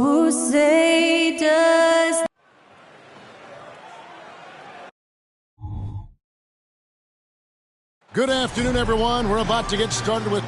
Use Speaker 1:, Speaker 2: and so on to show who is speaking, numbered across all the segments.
Speaker 1: Oh, say does.
Speaker 2: Good afternoon, everyone. We're about to get started with...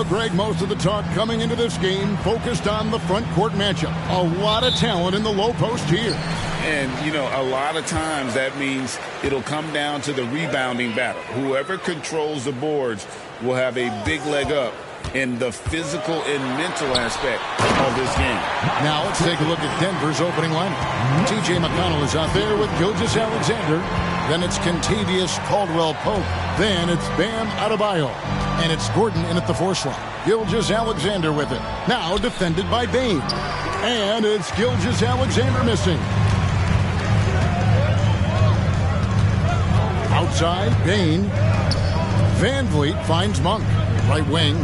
Speaker 2: Greg, most of the talk coming into this game focused on the front court matchup. A lot of talent in the low post here.
Speaker 3: And, you know, a lot of times that means it'll come down to the rebounding battle. Whoever controls the boards will have a big leg up in the physical and mental aspect of this game.
Speaker 2: Now let's take a look at Denver's opening lineup. T.J. McConnell is out there with Gilgeous-Alexander. Then it's Kentavious Caldwell-Pope. Then it's Bam Adebayo. And it's Gordon in at the 4 slot. Gilgeous-Alexander with it. Now defended by Bane. And it's Gilgeous-Alexander missing. Outside, Bane. Van Vliet finds Monk. Right wing.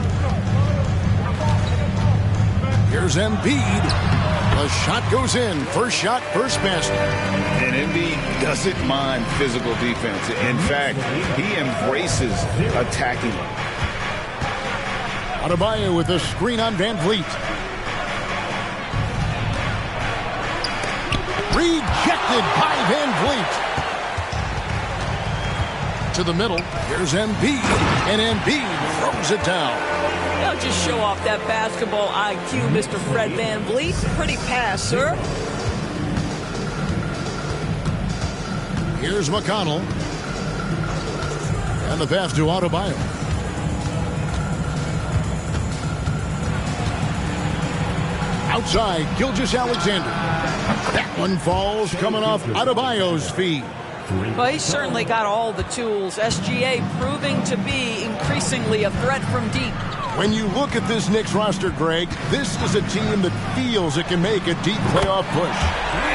Speaker 2: Here's Embiid. The shot goes in. First shot, first basket.
Speaker 3: And Embiid doesn't mind physical defense. In fact, he embraces attacking.
Speaker 2: Adebayo with a screen on Van Vliet. Rejected by Van Vliet. To the middle. Here's Embiid. And Embiid throws it down.
Speaker 4: Don't just show off that basketball IQ, Mr. Fred Van Vliet. Pretty pass, sir.
Speaker 2: Here's McConnell. And the pass to Adebayo. Outside, Gilgeous-Alexander. That one falls coming off Adebayo's feet.
Speaker 4: Well, he's certainly got all the tools. SGA proving to be increasingly a threat from deep.
Speaker 2: When you look at this Knicks roster, Greg, this is a team that feels it can make a deep playoff push.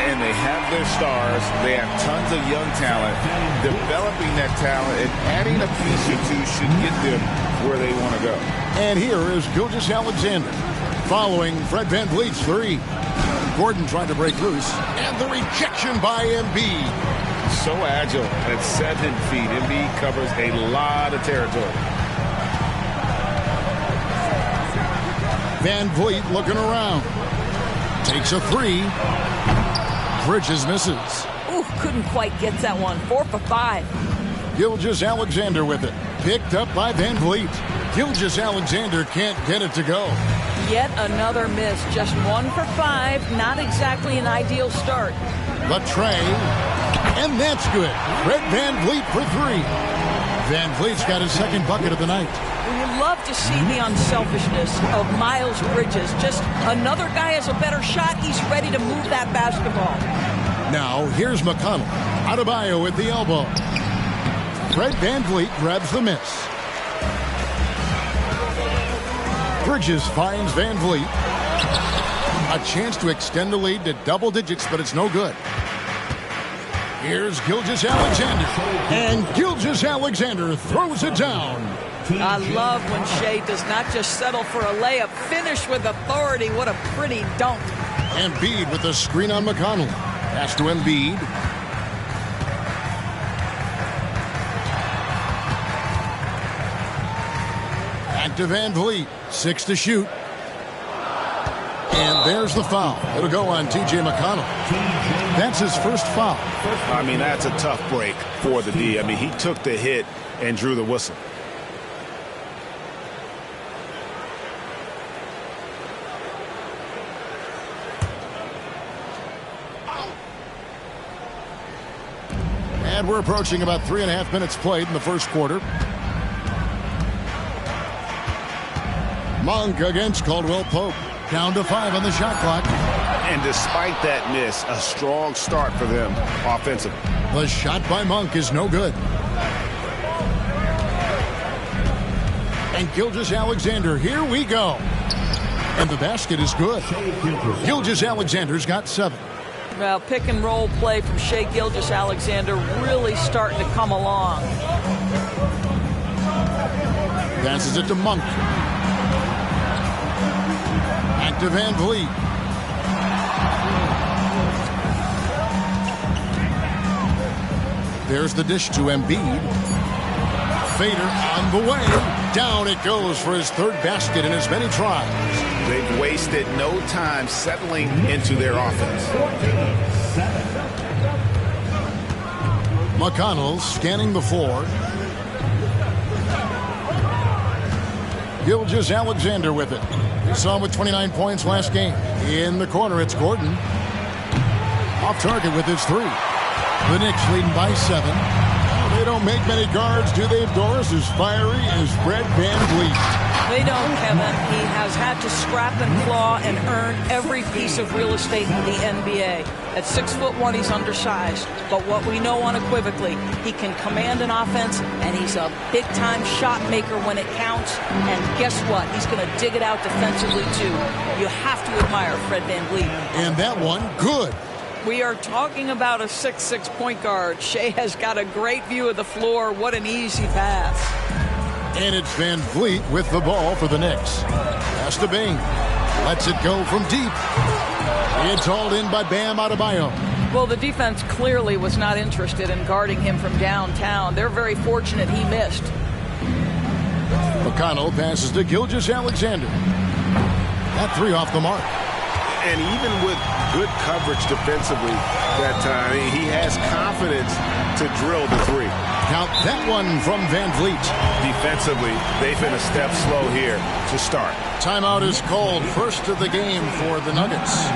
Speaker 3: And they have their stars. They have tons of young talent. Developing that talent and adding a piece or two should get them where they want to go.
Speaker 2: And here is Gilgeous-Alexander following Fred Van Vliet's 3. Gordon trying to break loose. And the rejection by Embiid.
Speaker 3: So agile at 7 feet. Embiid covers a lot of territory.
Speaker 2: Van Vliet looking around. Takes a 3. Bridges misses.
Speaker 4: Ooh, couldn't quite get that one. 4 for 5.
Speaker 2: Gilgeous-Alexander with it. Picked up by Van Vliet. Gilgeous-Alexander can't get it to go.
Speaker 4: Yet another miss. Just 1 for 5. Not exactly an ideal start.
Speaker 2: The tray. And that's good. Fred Van Vliet for 3. Van Vliet's got his second bucket of the night.
Speaker 4: You love to see the unselfishness of Miles Bridges. Just another guy has a better shot. He's ready to move that basketball.
Speaker 2: Now, here's McConnell. Adebayo at the elbow. Fred Van Vliet grabs the miss. Bridges finds Van Vliet. A chance to extend the lead to double digits, but it's no good. Here's Gilgeous-Alexander. And Gilgeous-Alexander throws it down.
Speaker 4: I love when Shea does not just settle for a layup. Finish with authority. What a pretty dunk.
Speaker 2: Embiid with a screen on McConnell. Pass to Embiid. Back to Van Vliet. 6 to shoot. And there's the foul. It'll go on T.J. McConnell. That's his first foul.
Speaker 3: I mean, that's a tough break for the D. I mean, he took the hit and drew the whistle.
Speaker 2: And we're approaching about 3.5 minutes played in the first quarter. Monk against Caldwell-Pope. Down to 5 on the shot clock.
Speaker 3: And despite that miss, a strong start for them offensively.
Speaker 2: The shot by Monk is no good. And Gilgeous-Alexander, here we go. And the basket is good. Gilgeous-Alexander's got 7.
Speaker 4: Well, pick and roll play from Shea Gilgeous-Alexander really starting to come along.
Speaker 2: Passes it to Monk. Back to Van Vliet. There's the dish to Embiid. Fader on the way. Down it goes for his third basket in as many tries.
Speaker 3: They've wasted no time settling into their offense.
Speaker 2: McConnell scanning the floor. Gilgeous-Alexander with it. We saw him with 29 points last game. In the corner, it's Gordon. Off target with his three. The Knicks leading by 7. They don't make many guards, do they, Doris? As fiery as Fred VanVleet.
Speaker 4: They don't, Kevin. He has had to scrap and claw and earn every piece of real estate in the NBA. At 6'1", he's undersized. But what we know unequivocally, he can command an offense, and he's a big-time shot maker when it counts. And guess what? He's going to dig it out defensively, too. You have to admire Fred VanVleet.
Speaker 2: And that one, good.
Speaker 4: We are talking about a 6'6" point guard. Shea has got a great view of the floor. What an easy pass.
Speaker 2: And it's VanVleet with the ball for the Knicks. Pass to Bing. Lets it go from deep. It's hauled in by Bam Adebayo.
Speaker 4: Well, the defense clearly was not interested in guarding him from downtown. They're very fortunate he missed.
Speaker 2: McConnell passes to Gilgeous-Alexander. That three off the mark.
Speaker 3: And even with good coverage defensively that time, he has confidence to drill the three.
Speaker 2: Count that one from VanVleet.
Speaker 3: Defensively, they've been a step slow here to start.
Speaker 2: Timeout is called. First of the game for the Nuggets.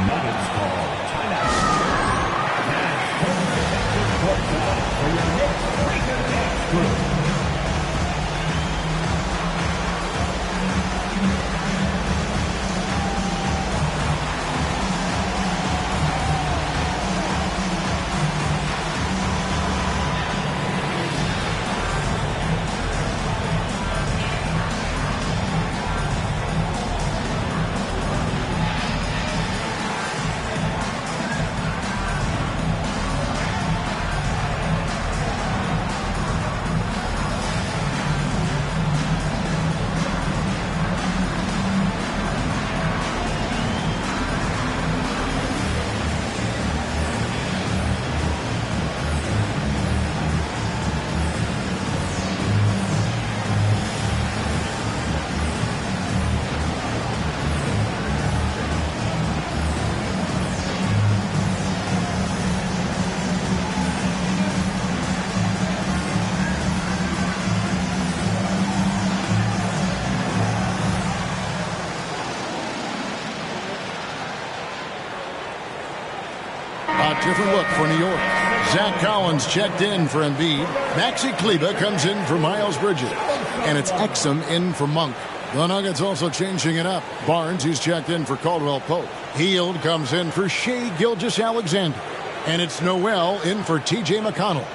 Speaker 5: Nuggets call timeout. For your Knicks, break of dance crew.
Speaker 2: Different look for New York. Zach Collins checked in for Embiid. Maxi Kleber comes in for Miles Bridges. And it's Exum in for Monk. The Nuggets also changing it up. Barnes, who's checked in for Caldwell Pope. Hield comes in for Shea Gilgeous-Alexander. And it's Noel in for T.J. McConnell.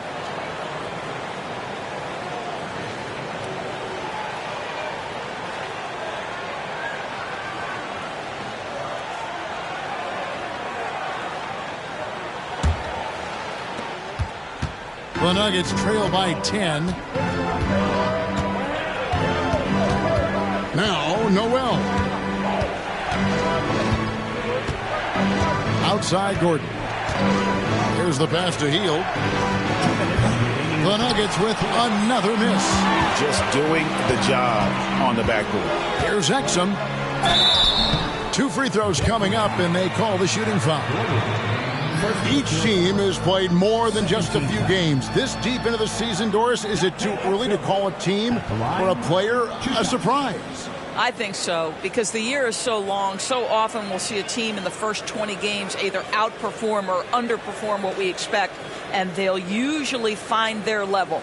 Speaker 2: The Nuggets trail by 10. Now, Noel. Outside Gordon. Here's the pass to Hield. The Nuggets with another miss.
Speaker 3: Just doing the job on the backboard.
Speaker 2: Here's Exum. 2 free throws coming up, and they call the shooting foul. Each team has played more than just a few games. This deep into the season, Doris, is it too early to call a team or a player a surprise?
Speaker 4: I think so, because the year is so long. So often we'll see a team in the first 20 games either outperform or underperform what we expect, and they'll usually find their level.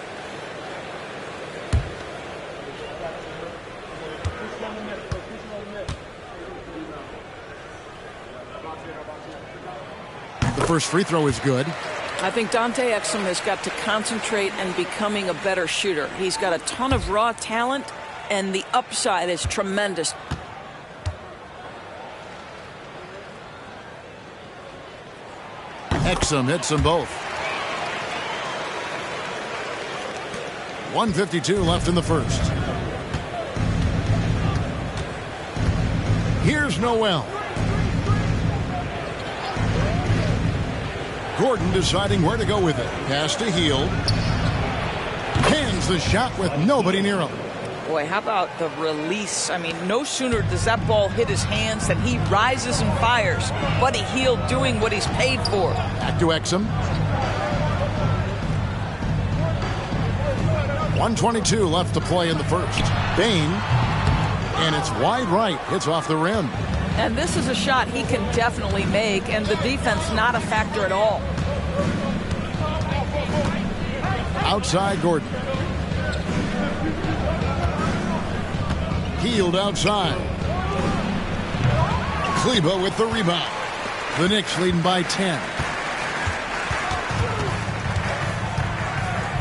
Speaker 2: The first free throw is good.
Speaker 4: I think Dante Exum has got to concentrate and becoming a better shooter. He's got a ton of raw talent, and the upside is tremendous.
Speaker 2: Exum hits them both. 1:52 left in the first. Here's Noel. Gordon deciding where to go with it. Pass to Hield. Hands the shot with nobody near him.
Speaker 4: Boy, how about the release? I mean, no sooner does that ball hit his hands than he rises and fires. Buddy Hield doing what he's paid for.
Speaker 2: Back to Exum. 1:22 left to play in the first. Bain. And it's wide right. Hits off the rim.
Speaker 4: And this is a shot he can definitely make, and the defense not a factor at all.
Speaker 2: Outside Gordon. Hield outside. Kleba with the rebound. The Knicks leading by 10.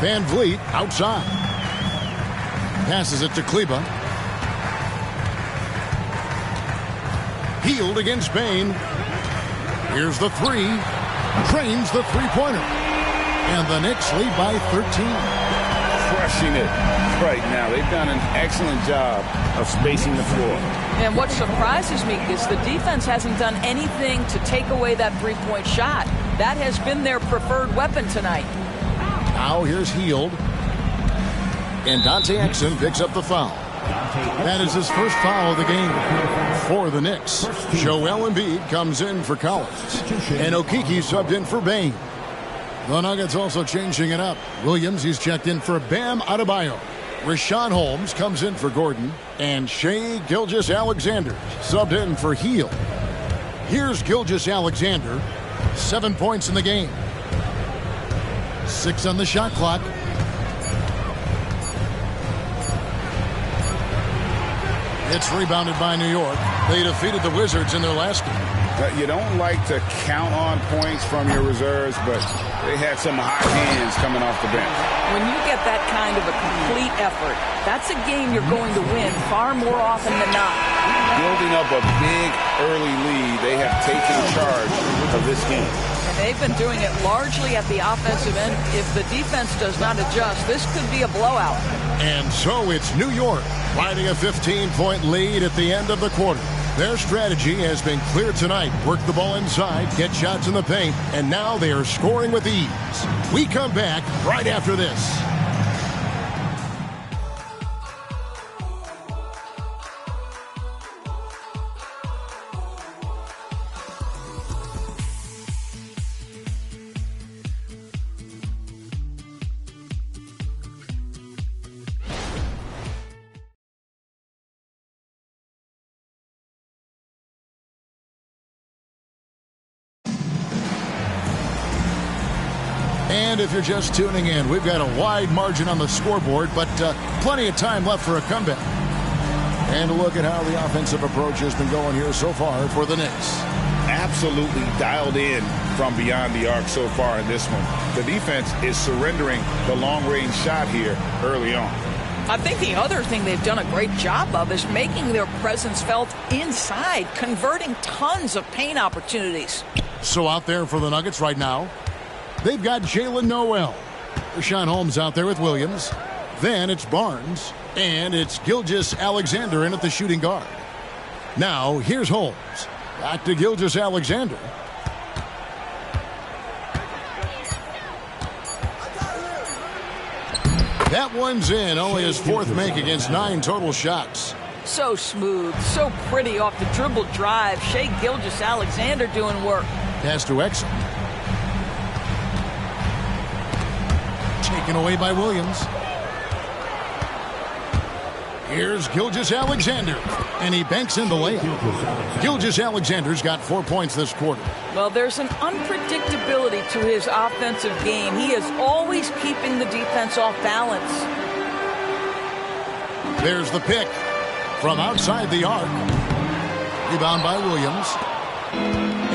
Speaker 2: Van Vliet outside. Passes it to Kleba. Hield against Bain. Here's the three. Drains the three-pointer. And the Knicks lead by 13.
Speaker 3: Crushing it right now. They've done an excellent job of spacing the floor.
Speaker 4: And what surprises me is the defense hasn't done anything to take away that three-point shot. That has been their preferred weapon tonight.
Speaker 2: Now here's Hield. And Dante Exum picks up the foul. That is his first foul of the game for the Knicks. Joel Embiid comes in for Collins. And Okeke subbed in for Bain. The Nuggets also changing it up. Williams, he's checked in for Bam Adebayo. Rashawn Holmes comes in for Gordon. And Shai Gilgeous-Alexander subbed in for Hield. Here's Gilgeous-Alexander. 7 points in the game. 6 on the shot clock. It's rebounded by New York. They defeated the Wizards in their last game.
Speaker 3: You don't like to count on points from your reserves, but they had some hot hands coming off the bench.
Speaker 4: When you get that kind of a complete effort, that's a game you're going to win far more often than not.
Speaker 3: Building up a big early lead, they have taken charge of this game.
Speaker 4: And they've been doing it largely at the offensive end. If the defense does not adjust, this could be a blowout.
Speaker 2: And so it's New York riding a 15-point lead at the end of the quarter. Their strategy has been clear tonight. Work the ball inside, get shots in the paint, and now they are scoring with ease. We come back right after this. And if you're just tuning in, we've got a wide margin on the scoreboard, but plenty of time left for a comeback. And a look at how the offensive approach has been going here so far for the Knicks.
Speaker 3: Absolutely dialed in from beyond the arc so far in this one. The defense is surrendering the long-range shot here early on.
Speaker 4: I think the other thing they've done a great job of is making their presence felt inside, converting tons of paint opportunities.
Speaker 2: So out there for the Nuggets right now, they've got Jalen Noel. Rashawn Holmes out there with Williams. Then it's Barnes. And it's Gilgeous-Alexander in at the shooting guard. Now, here's Holmes. Back to Gilgeous-Alexander. That one's in. Only his fourth make against 9 total shots.
Speaker 4: So smooth, so pretty off the dribble drive. Shai Gilgeous-Alexander doing work.
Speaker 2: Pass to Exum. Taken away by Williams. Here's Gilgeous-Alexander, and he banks in the layup. Gilgeous-Alexander's got 4 points this quarter.
Speaker 4: Well, there's an unpredictability to his offensive game. He is always keeping the defense off balance.
Speaker 2: There's the pick from outside the arc. Rebound by Williams.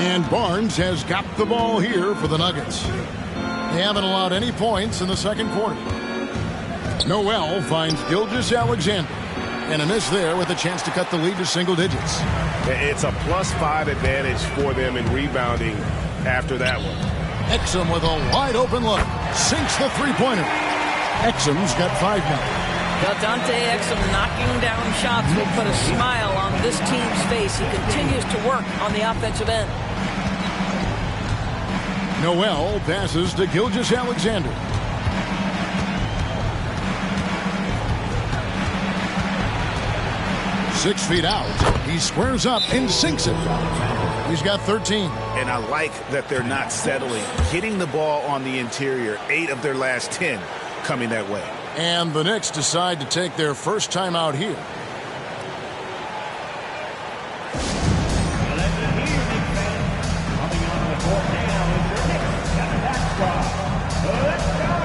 Speaker 2: And Barnes has got the ball here for the Nuggets. They haven't allowed any points in the second quarter. Noel finds Gilgeous-Alexander. And a miss there with a chance to cut the lead to single digits.
Speaker 6: It's a +5 advantage for them in rebounding after that one.
Speaker 2: Exum with a wide open look. Sinks the three-pointer. Exum's got 5 now.
Speaker 4: Well, Dante Exum knocking down shots will put a smile on this team's face. He continues to work on the offensive end.
Speaker 2: Noel passes to Gilgeous-Alexander. Six feet out. He squares up and sinks it. He's got 13.
Speaker 6: And I like that they're not settling. Hitting the ball on the interior, 8 of their last 10 coming that way.
Speaker 2: And the Knicks decide to take their first time out here.
Speaker 5: Coming on the court now is your Knicks attack squad. Let's go!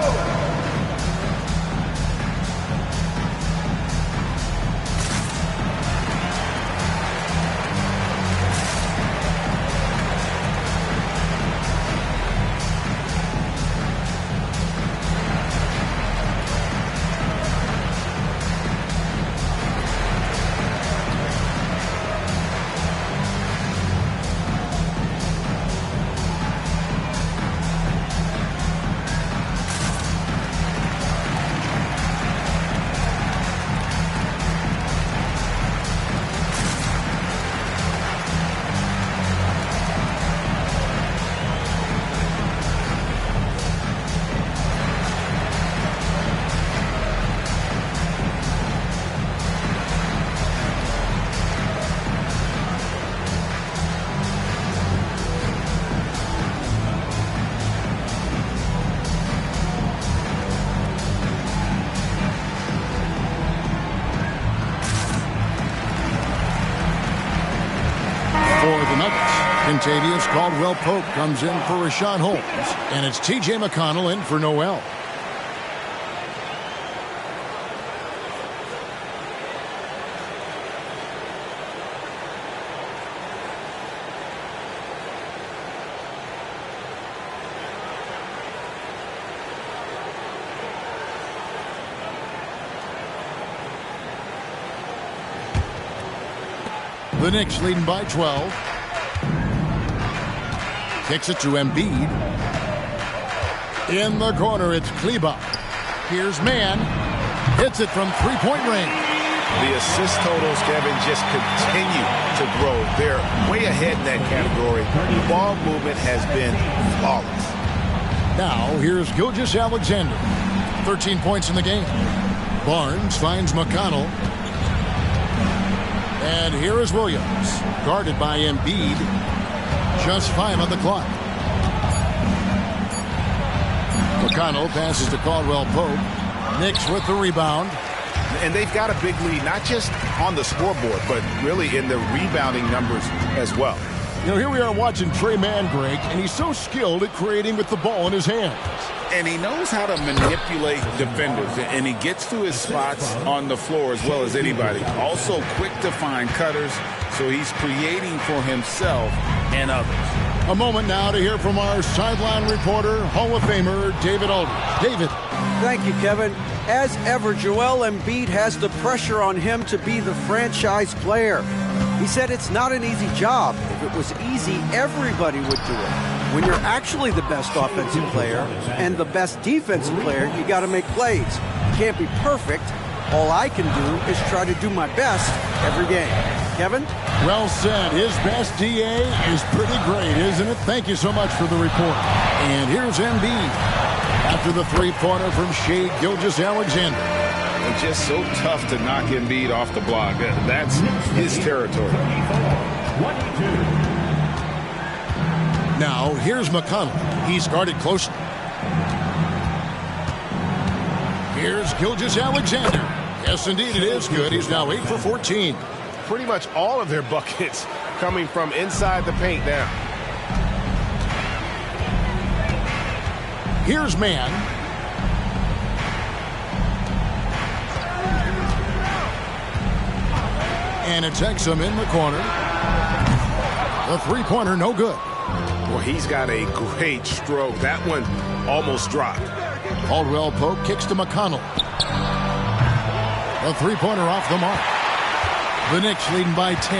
Speaker 2: Contavious Caldwell-Pope comes in for Rashawn Holmes, and it's T.J. McConnell in for Noel. The Knicks leading by 12. Kicks it to Embiid. In the corner, it's Kleba. Here's Mann. Hits it from three-point range.
Speaker 6: The assist totals, Kevin, just continue to grow. They're way ahead in that category. Ball movement has been flawless.
Speaker 2: Now, here's Gilgeous-Alexander. 13 points in the game. Barnes finds McConnell. And here is Williams, guarded by Embiid. Just 5 on the clock. McConnell passes to Caldwell-Pope. Knicks with the rebound.
Speaker 6: And they've got a big lead, not just on the scoreboard, but really in the rebounding numbers as well.
Speaker 2: You know, here we are watching Trey Mann, Greg, and he's so skilled at creating with the ball in his hands.
Speaker 3: And he knows how to manipulate defenders, and he gets to his spots on the floor as well as anybody. Also quick to find cutters, so he's creating for himself and others.
Speaker 2: A moment now to hear from our sideline reporter, Hall of Famer David Aldridge. David.
Speaker 7: Thank you, Kevin. As ever, Joel Embiid has the pressure on him to be the franchise player. He said it's not an easy job. If it was easy, everybody would do it. When you're actually the best offensive player and the best defensive player, you got to make plays. You can't be perfect. All I can do is try to do my best every game. Kevin?
Speaker 2: Well said. His best DA is pretty great, isn't it? Thank you so much for the report. And here's Embiid after the three-pointer from Shai Gilgeous-Alexander.
Speaker 3: It's just so tough to knock Embiid off the block. That's his territory.
Speaker 2: Now, here's McConnell. He's guarded closely. Here's Gilgeous-Alexander. Yes, indeed, it is good. He's now 8 for 14.
Speaker 6: Pretty much all of their buckets coming from inside the paint now.
Speaker 2: Here's Mann. And it's Exum in the corner. The three-pointer, no good.
Speaker 6: Well, he's got a great stroke. That one almost dropped.
Speaker 2: Caldwell-Pope kicks to McConnell. The three-pointer off the mark. The Knicks leading by 10.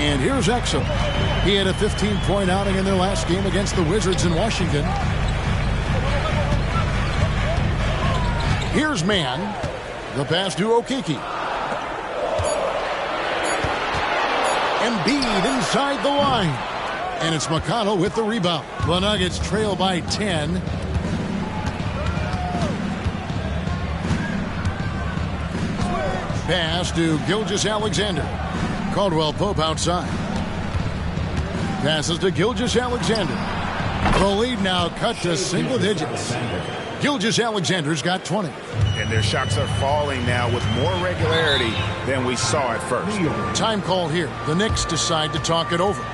Speaker 2: And here's Exum. He had a 15-point outing in their last game against the Wizards in Washington. Here's Mann. The pass to Okeke. Embiid inside the line. And it's McConnell with the rebound. The Nuggets trail by 10. Pass to Gilgeous-Alexander. Caldwell Pope outside. Passes to Gilgeous-Alexander. The lead now cut to single digits. Gilgeous-Alexander's got 20.
Speaker 6: And their shots are falling now with more regularity than we saw at first.
Speaker 2: Time call here. The Knicks decide to talk it over.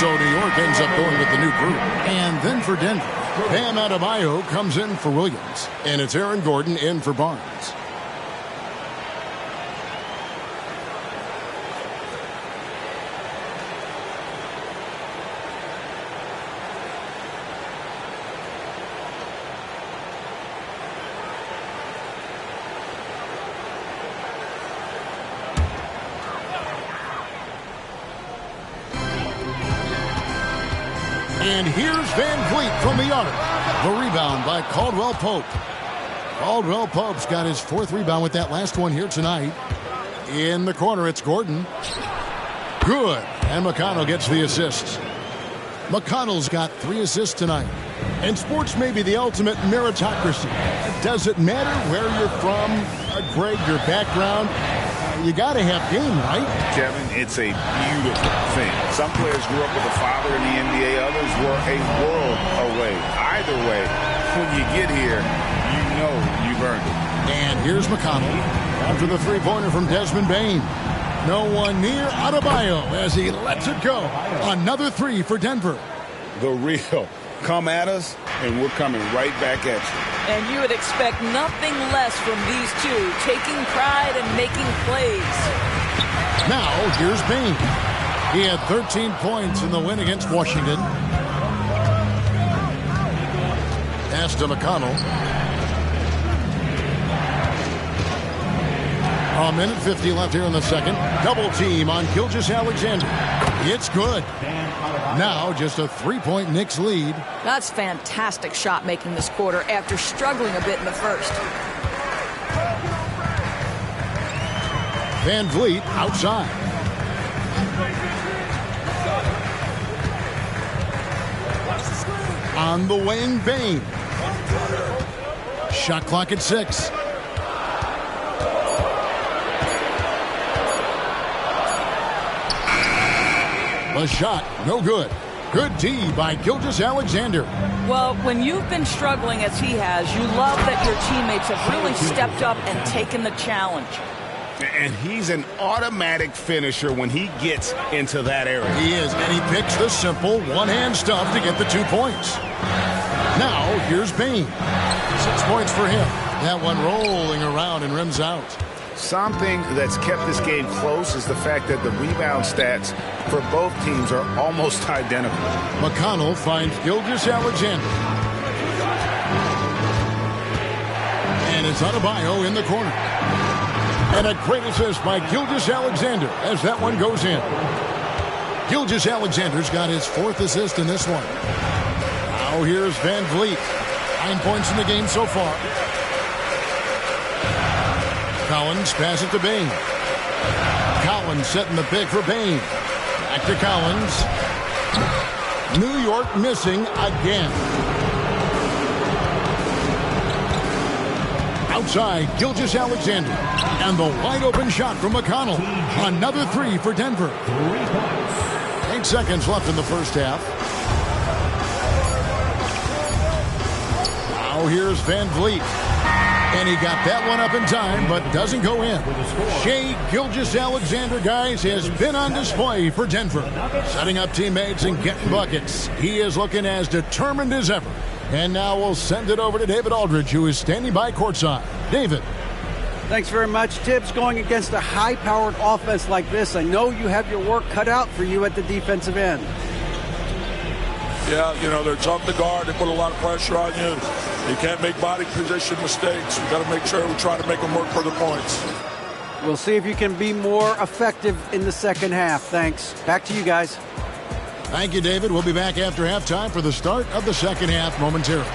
Speaker 2: So New York ends up going with the new group. And then for Denver, Bam Adebayo comes in for Williams. And it's Aaron Gordon in for Barnes. And here's Van Vliet from the arc. The rebound by Caldwell Pope. Caldwell Pope's got his 4th rebound with that last one here tonight. In the corner, it's Gordon. Good. And McConnell gets the assist. McConnell's got 3 assists tonight. And sports may be the ultimate meritocracy. Does it matter where you're from, Greg, your background? You got to have game, right?
Speaker 3: Kevin, it's a beautiful thing. Some players grew up with a father in the NBA. Others were a world away. Either way, when you get here, you know you've earned it.
Speaker 2: And here's McConnell after the three-pointer from Desmond Bane. No one near Adebayo as he lets it go. Another 3 for Denver.
Speaker 3: The real. Come at us, and we're coming right back at you.
Speaker 4: And you would expect nothing less from these two, taking pride and making plays.
Speaker 2: Now, here's Bane. He had 13 points in the win against Washington. Pass to McConnell. A minute 50 left here in the second. Double team on Gilgeous-Alexander. It's good. Now just a 3-point Knicks lead.
Speaker 4: That's fantastic shot making this quarter after struggling a bit in the first.
Speaker 2: Van Vliet outside. On the wing, Bane. Shot clock at 6. The shot, no good. Good D by Gilgeous-Alexander.
Speaker 4: Well, when you've been struggling as he has, you love that your teammates have really stepped up and taken the challenge.
Speaker 3: And he's an automatic finisher when he gets into that area.
Speaker 2: He is, and he picks the simple one-hand stuff to get the 2 points. Now, here's Bane. 6 points for him. That one rolling around and rims out.
Speaker 6: Something that's kept this game close is the fact that the rebound stats for both teams are almost identical.
Speaker 2: McConnell finds Gilgeous-Alexander. And it's Adebayo in the corner. And a great assist by Gilgeous-Alexander as that one goes in. Gilgeous-Alexander's got his 4th assist in this one. Now here's Van Vliet. 9 points in the game so far. Collins passes to Bain. Collins setting the pick for Bain. Back to Collins. New York missing again. Outside, Gilgeous-Alexander. And the wide-open shot from McConnell. Another 3 for Denver. 8 seconds left in the first half. Now here's Van Vliet. And he got that one up in time, but doesn't go in. Shai Gilgeous-Alexander, guys, has been on display for Denver. Setting up teammates and getting buckets. He is looking as determined as ever. And now we'll send it over to David Aldridge, who is standing by courtside. David.
Speaker 7: Thanks very much, Tibbs. Going against a high-powered offense like this, I know you have your work cut out for you at the defensive end.
Speaker 8: Yeah, you know, they're tough to guard. They put a lot of pressure on you. You can't make body position mistakes. We've got to make sure we try to make them work for the points.
Speaker 7: We'll see if you can be more effective in the second half. Thanks. Back to you guys.
Speaker 2: Thank you, David. We'll be back after halftime for the start of the second half momentarily.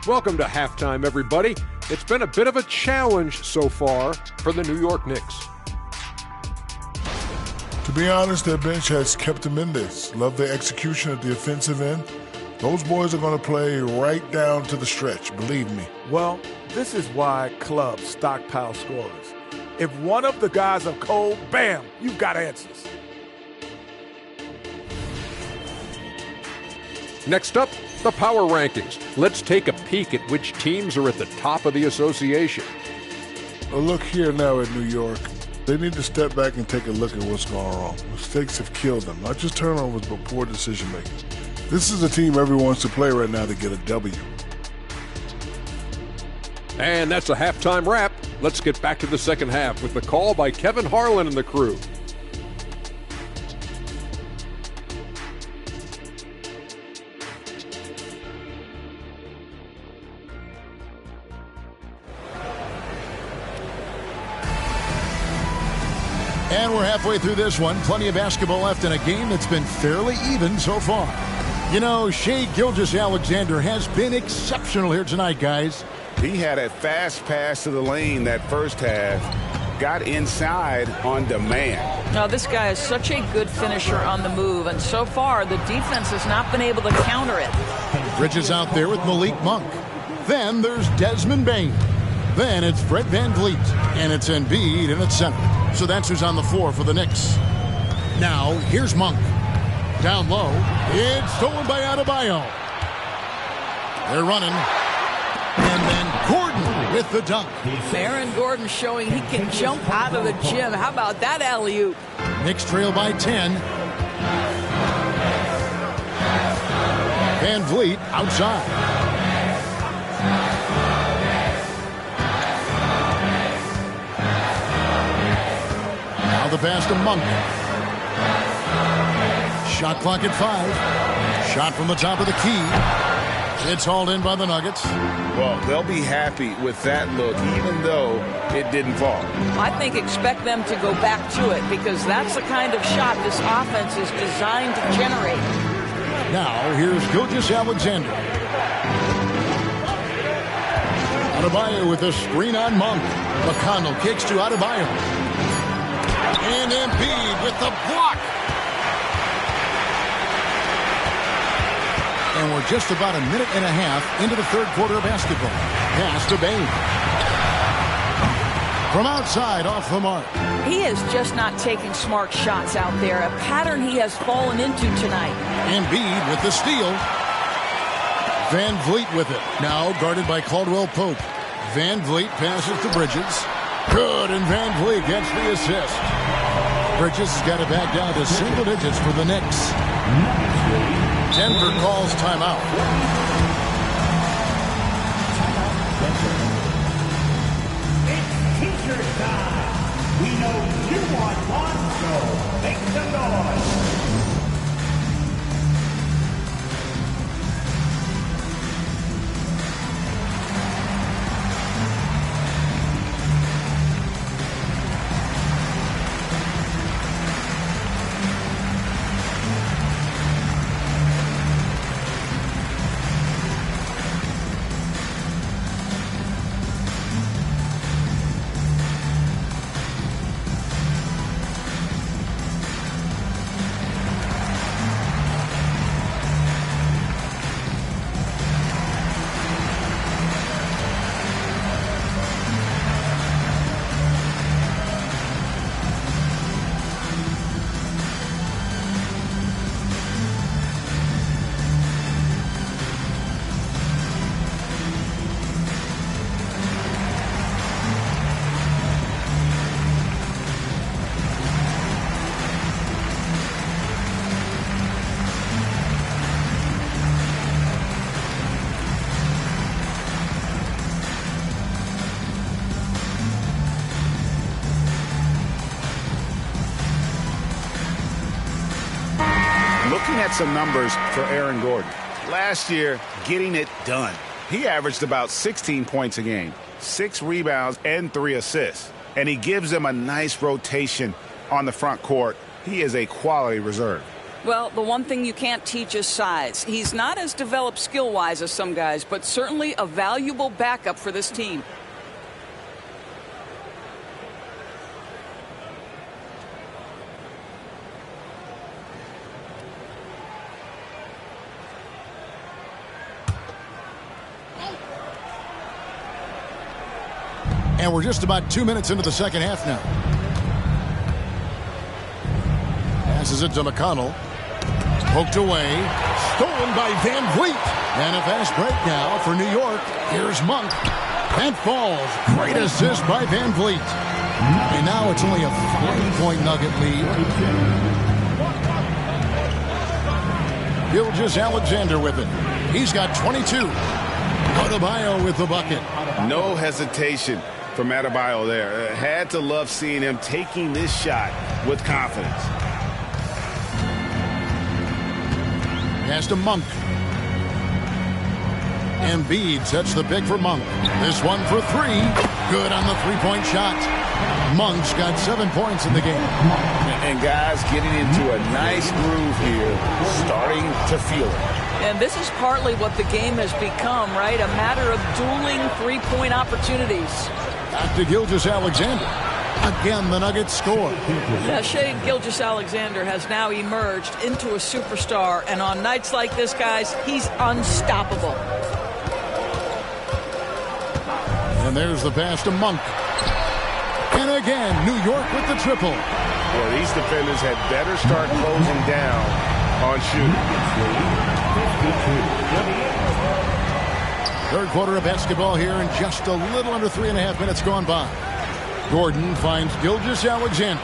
Speaker 9: Welcome to halftime, everybody. It's been a bit of a challenge so far for the New York Knicks.
Speaker 10: To be honest, their bench has kept them in this. Love their execution at the offensive end. Those boys are going to play right down to the stretch, believe me.
Speaker 11: Well, this is why clubs stockpile scorers. If one of the guys are cold, bam, you've got answers.
Speaker 9: Next up, the power rankings. Let's take a peek at which teams are at the top of the association.
Speaker 10: Well, look here now at New York. They need to step back and take a look at what's going wrong. Mistakes have killed them, not just turnovers, but poor decision-making. This is a team everyone wants to play right now to get a W.
Speaker 9: And that's a halftime wrap. Let's get back to the second half with the call by Kevin Harlan and the crew.
Speaker 2: And we're halfway through this one. Plenty of basketball left in a game that's been fairly even so far. You know, Shai Gilgeous-Alexander has been exceptional here tonight, guys.
Speaker 3: He had a fast pass to the lane that first half. Got inside on demand.
Speaker 4: Now, this guy is such a good finisher on the move, and so far the defense has not been able to counter it.
Speaker 2: Bridges out there with Malik Monk. Then there's Desmond Bain. Then it's Fred Van Vliet, and it's Embiid in its center. So that's who's on the floor for the Knicks. Now, here's Monk. Down low. It's stolen by Adebayo. They're running. And then Gordon with the dunk.
Speaker 4: Aaron Gordon showing he can jump out of the gym. How about that alley-oop?
Speaker 2: Knicks trail by 10. Van Vliet outside. The pass to Monk. Shot clock at 5. Shot from the top of the key. It's hauled in by the Nuggets.
Speaker 3: Well, they'll be happy with that look, even though it didn't fall.
Speaker 4: I think expect them to go back to it because that's the kind of shot this offense is designed to generate.
Speaker 2: Now, here's Gilgeous-Alexander. Adebayo with a screen on Monk. McConnell kicks to Adebayo. And Embiid with the block. And we're just about a minute and a half into the third quarter of basketball. Pass to Bain. From outside, off the mark.
Speaker 4: He is just not taking smart shots out there, a pattern he has fallen into tonight.
Speaker 2: Embiid with the steal. Van Vliet with it. Now guarded by Caldwell Pope. Van Vliet passes to Bridges. Good, and Van Vliet gets the assist. Bridges has got it back down to single digits for the Knicks. Denver calls timeout.
Speaker 5: It's t-shirt time. We want one, so make some noise.
Speaker 6: Looking at some numbers for Aaron Gordon. Last year, getting it done. He averaged about 16 points a game, 6 rebounds, and 3 assists. And he gives them a nice rotation on the front court. He is a quality reserve.
Speaker 4: Well, the one thing you can't teach is size. He's not as developed skill-wise as some guys, but certainly a valuable backup for this team.
Speaker 2: And we're just about 2 minutes into the second half now. Passes it to McConnell. Poked away. Stolen by Van Vliet. And a fast break now for New York. Here's Monk. And falls. Great assist by Van Vliet. And now it's only a 5-point Nugget lead. Gilgeous-Alexander with it. He's got 22. Adebayo with the bucket.
Speaker 6: No hesitation from Adebayo there. Had to love seeing him taking this shot with confidence.
Speaker 2: Pass to Monk. Embiid sets the pick for Monk. This one for 3. Good on the three-point shot. Monk's got 7 points in the game.
Speaker 6: And guys getting into a nice groove here, starting to feel it.
Speaker 4: And this is partly what the game has become, right? A matter of dueling three-point opportunities.
Speaker 2: Back to Gilgeous-Alexander. Again, the Nuggets score.
Speaker 4: Yeah, Shea Gilgeous-Alexander has now emerged into a superstar, and on nights like this, guys, he's unstoppable.
Speaker 2: And there's the pass to Monk. And again, New York with the triple.
Speaker 6: Well, these defenders had better start closing down on shooting.
Speaker 2: Third quarter of basketball here, and just a little under 3.5 minutes gone by. Gordon finds Gilgeous-Alexander.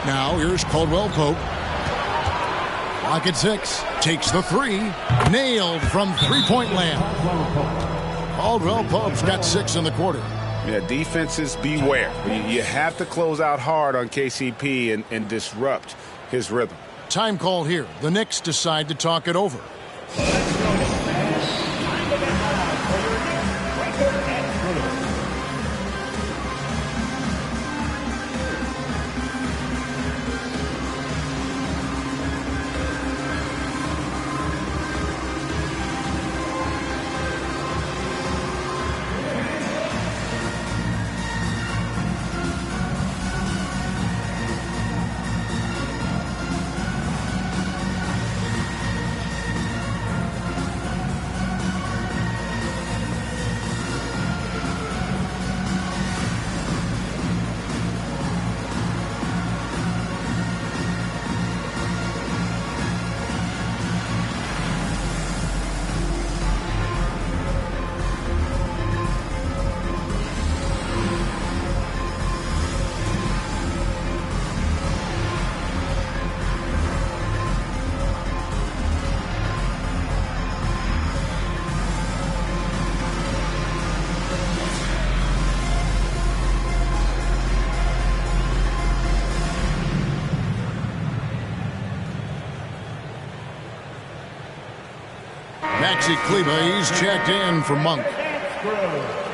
Speaker 2: Now here's Caldwell Pope. Clock at 6. Takes the 3. Nailed from three-point land. Caldwell Pope's got 6 in the quarter.
Speaker 6: Yeah, defenses beware. You have to close out hard on KCP and disrupt his rhythm.
Speaker 2: Time call here. The Knicks decide to talk it over. Maxi Kleba, he's checked in for Monk.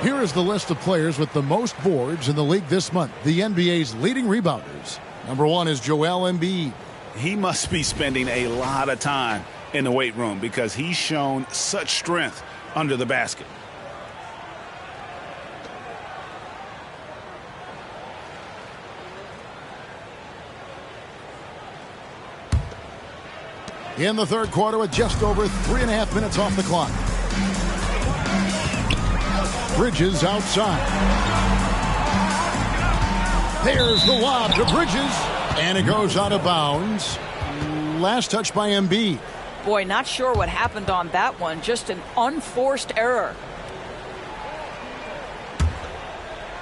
Speaker 2: Here is the list of players with the most boards in the league this month. The NBA's leading rebounders. Number 1 is Joel Embiid.
Speaker 6: He must be spending a lot of time in the weight room because he's shown such strength under the basket.
Speaker 2: In the third quarter with just over 3.5 minutes off the clock. Bridges outside. There's the lob to Bridges, and it goes out of bounds. Last touch by Embiid.
Speaker 4: Boy, not sure what happened on that one. Just an unforced error.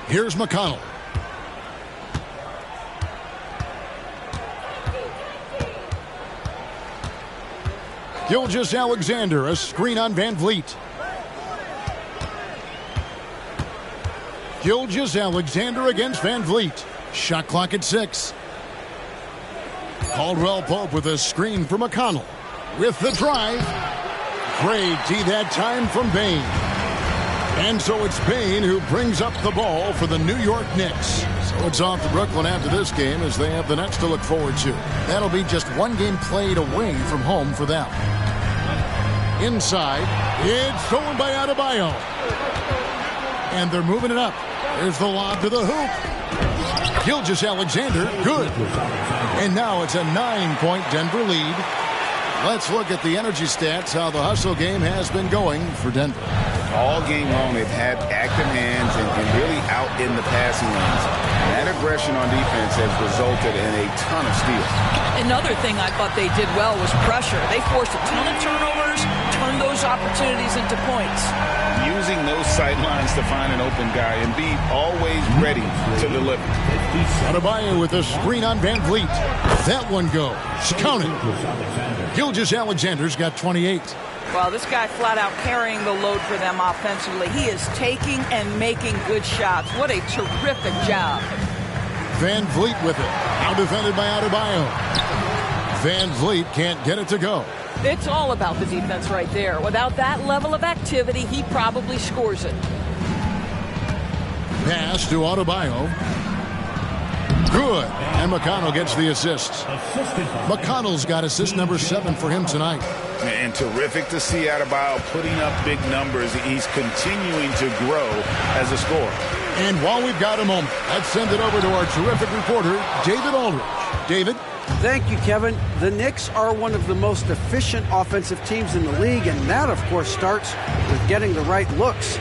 Speaker 2: Here's McConnell. Gilgeous-Alexander, a screen on Van Vliet. Gilgeous-Alexander against Van Vliet. Shot clock at 6. Caldwell Pope with a screen for McConnell. With the drive. Great D that time from Bane. And so it's Bane who brings up the ball for the New York Knicks. So it's off to Brooklyn after this game as they have the Nets to look forward to. That'll be just one game played away from home for them. Inside, it's stolen by Adebayo. And they're moving it up. There's the lob to the hoop. Gilgeous-Alexander, good. And now it's a 9-point Denver lead. Let's look at the energy stats, how the hustle game has been going for Denver.
Speaker 6: All game long, they've had active hands and really out in the passing lanes. That aggression on defense has resulted in a ton of steals.
Speaker 4: Another thing I thought they did well was pressure. They forced a ton of turnovers, turned those opportunities into points.
Speaker 6: Using those sight lines to find an open guy and be always ready to deliver.
Speaker 2: Adebayo with a screen on Van Vliet. That one goes. Counted. Gilgeous-Alexander's got 28.
Speaker 4: Well, this guy flat out carrying the load for them offensively. He is taking and making good shots. What a terrific job.
Speaker 2: Van Vliet with it. Now defended by Adebayo. Van Vliet can't get it to go.
Speaker 4: It's all about the defense right there. Without that level of activity, he probably scores it.
Speaker 2: Pass to Adebayo. Good. And McConnell gets the assist. McConnell's got assist number 7 for him tonight.
Speaker 6: And terrific to see Adebayo putting up big numbers. He's continuing to grow as a scorer.
Speaker 2: And while we've got a moment, let's send it over to our terrific reporter, David Aldridge. David?
Speaker 7: Thank you, Kevin. The Knicks are one of the most efficient offensive teams in the league, and that, of course, starts with getting the right looks.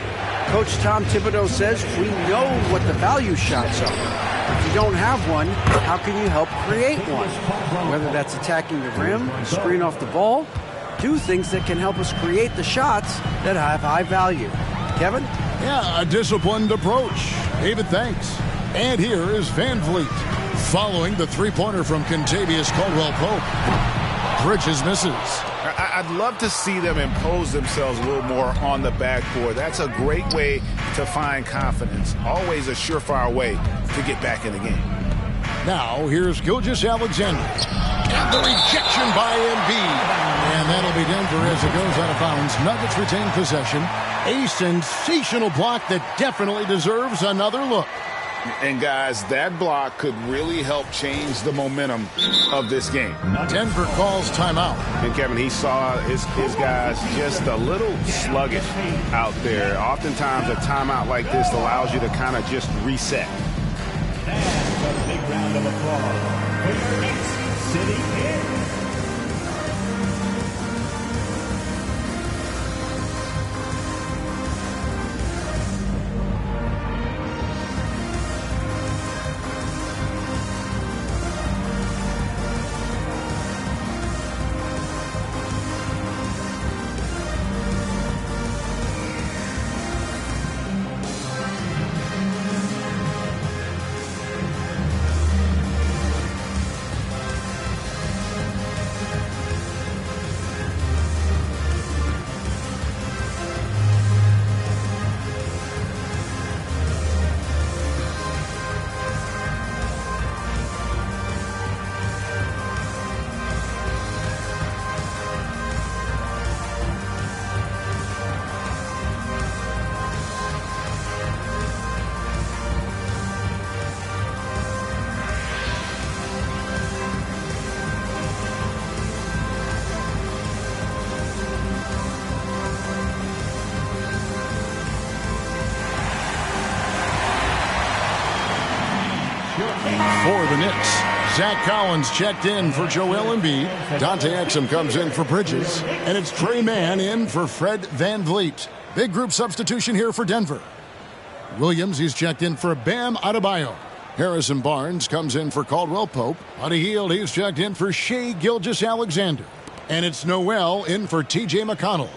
Speaker 7: Coach Tom Thibodeau says we know what the value shots are. If you don't have one, how can you help create one? Whether that's attacking the rim, screen off the ball, do things that can help us create the shots that have high value. Kevin?
Speaker 2: Yeah, a disciplined approach. David, thanks. And here is Van Vliet following the three-pointer from Kentavious Caldwell-Pope. Bridges misses.
Speaker 6: I'd love to see them impose themselves a little more on the backboard. That's a great way to find confidence. Always a surefire way to get back in the game.
Speaker 2: Now, here's Gilgeous-Alexander. And the rejection by Embiid. And that'll be Denver as it goes out of bounds. Nuggets retain possession. A sensational block that definitely deserves another look.
Speaker 6: And, guys, that block could really help change the momentum of this game.
Speaker 2: Denver calls timeout.
Speaker 6: And, Kevin, he saw his guys just a little sluggish out there. Oftentimes, a timeout like this allows you to kind of just reset.
Speaker 5: A big round of applause for your Knicks sitting in.
Speaker 2: for the Knicks. Zach Collins checked in for Joel Embiid. Dante Exum comes in for Bridges. And it's Trey Mann in for Fred VanVleet. Big group substitution here for Denver. Williams, he's checked in for Bam Adebayo. Harrison Barnes comes in for Caldwell Pope. Buddy Hield, he's checked in for Shai Gilgeous-Alexander. And it's Noel in for T.J. McConnell.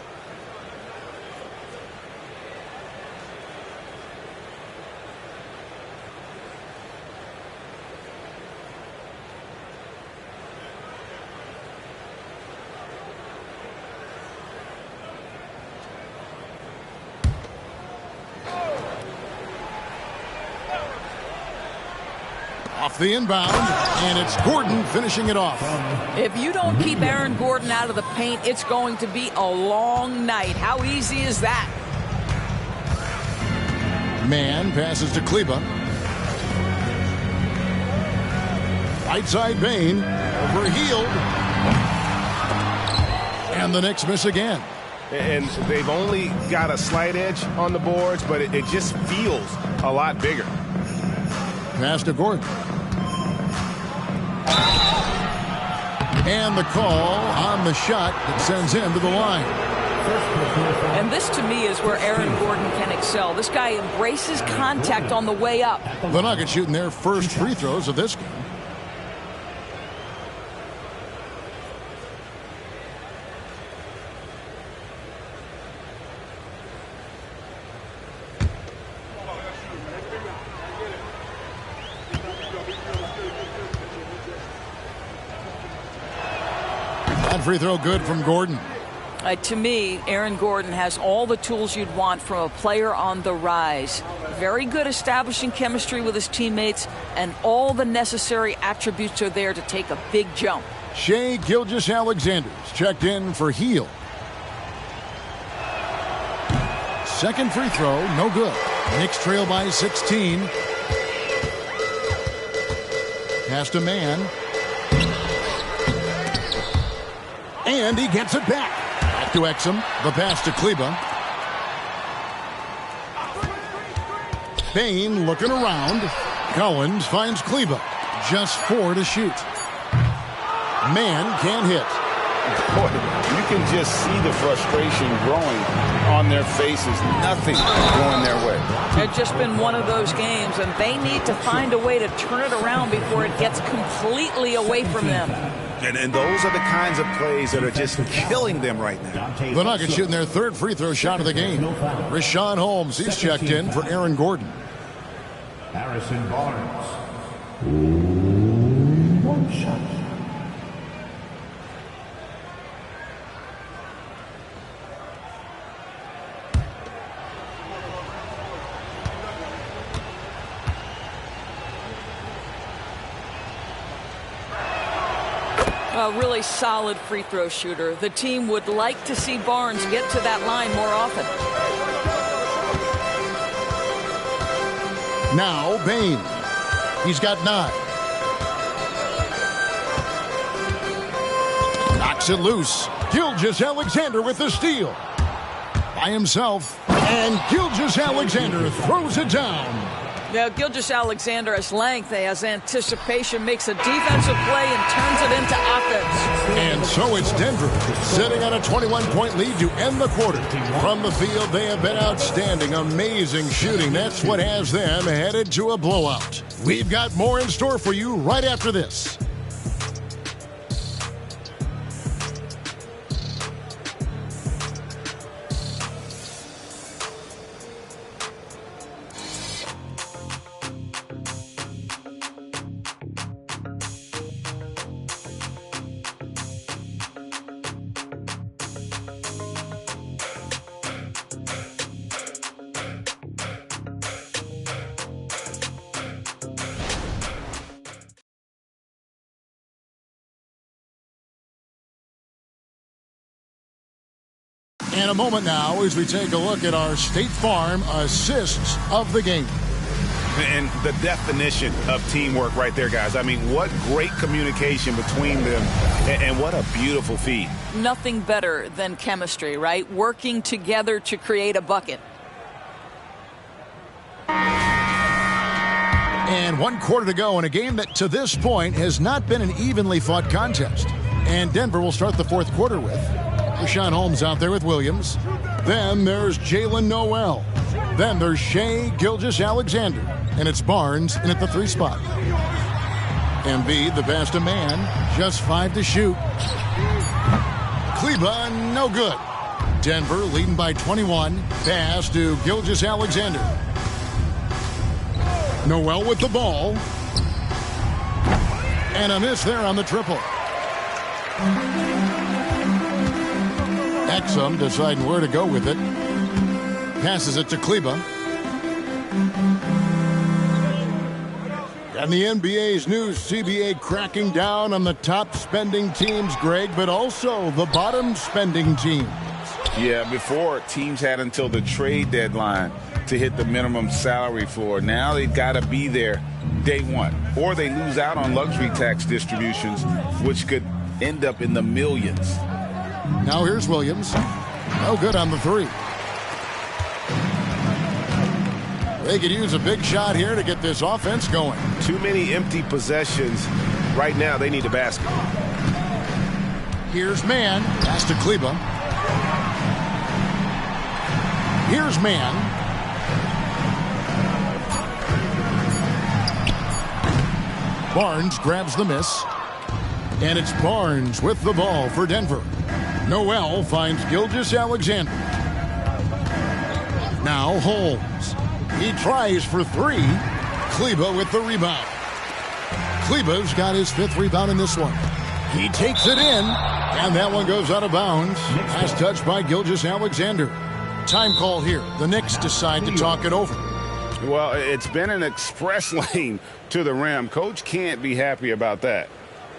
Speaker 2: Off the inbound, and it's Gordon finishing it off.
Speaker 4: If you don't keep Aaron Gordon out of the paint, it's going to be a long night. How easy is that?
Speaker 2: Mann passes to Kleba. Right side Bain, over Hield. And the Knicks miss again.
Speaker 6: And they've only got a slight edge on the boards, but it just feels a lot bigger.
Speaker 2: Pass to Gordon. And the call on the shot that sends him to the line.
Speaker 4: And this, to me, is where Aaron Gordon can excel. This guy embraces contact on the way up.
Speaker 2: The Nuggets shooting their first free throws of this game. Free throw good from Gordon.
Speaker 4: To me, Aaron Gordon has all the tools you'd want from a player on the rise. Very good establishing chemistry with his teammates, and all the necessary attributes are there to take a big jump.
Speaker 2: Shai Gilgeous-Alexander checked in for Hield. Second free throw, no good. Knicks trail by 16. Pass to Mann. And he gets it back. Back to Exum. The pass to Kleba. Bain looking around. Collins finds Kleba. Just 4 to shoot. Mann can't hit.
Speaker 6: Boy, you can just see the frustration growing on their faces. Nothing going their way.
Speaker 4: It's just been one of those games, and they need to find a way to turn it around before it gets completely away from them.
Speaker 6: And those are the kinds of plays that are just killing them right now.
Speaker 2: The Nuggets shooting their third free throw shot of the game. Rashawn Holmes, he's checked in for Aaron Gordon.
Speaker 5: Harrison Barnes. One shot.
Speaker 4: A really solid free throw shooter. The team would like to see Barnes get to that line more often.
Speaker 2: Now Bain. He's got 9. Knocks it loose. Gilgeous-Alexander with the steal. By himself. And Gilgeous-Alexander throws it down.
Speaker 4: Now, Gilgeous-Alexander has length, has anticipation, makes a defensive play, and turns it into offense.
Speaker 2: And so it's Denver, sitting on a 21-point lead to end the quarter. From the field, they have been outstanding, amazing shooting. That's what has them headed to a blowout. We've got more in store for you right after this. In a moment now as we take a look at our State Farm assists of the game.
Speaker 6: And the definition of teamwork right there, guys. I mean, what great communication between them, and what a beautiful feed.
Speaker 4: Nothing better than chemistry, right? Working together to create a bucket.
Speaker 2: And 1 quarter to go in a game that to this point has not been an evenly fought contest. And Denver will start the 4th quarter with Rashawn Holmes out there with Williams. Then there's Jalen Noel. Then there's Shai Gilgeous-Alexander. And it's Barnes in at the 3 spot. Embiid, the pass to man. Just 5 to shoot. Kleba, no good. Denver leading by 21. Pass to Gilgeous-Alexander. Noel with the ball. And a miss there on the triple. Exum deciding where to go with it. Passes it to Kleba. And the NBA's new CBA cracking down on the top spending teams, Greg, but also the bottom spending teams.
Speaker 3: Yeah, before teams had until the trade deadline to hit the minimum salary floor. Now they've got to be there day one, or they lose out on luxury tax distributions, which could end up in the millions.
Speaker 2: Now here's Williams. No good on the 3. They could use a big shot here to get this offense going.
Speaker 6: Too many empty possessions. Right now, they need a basket.
Speaker 2: Here's man. Pass to Kleba. Here's man. Barnes grabs the miss. And it's Barnes with the ball for Denver. Noel finds Gilgeous-Alexander. Now Holmes. He tries for 3. Kleba with the rebound. Kleba's got his 5th rebound in this one. He takes it in, and that one goes out of bounds. Pass touched by Gilgeous-Alexander. Time call here. The Knicks decide to talk it over.
Speaker 6: Well, it's been an express lane to the rim. Coach can't be happy about that.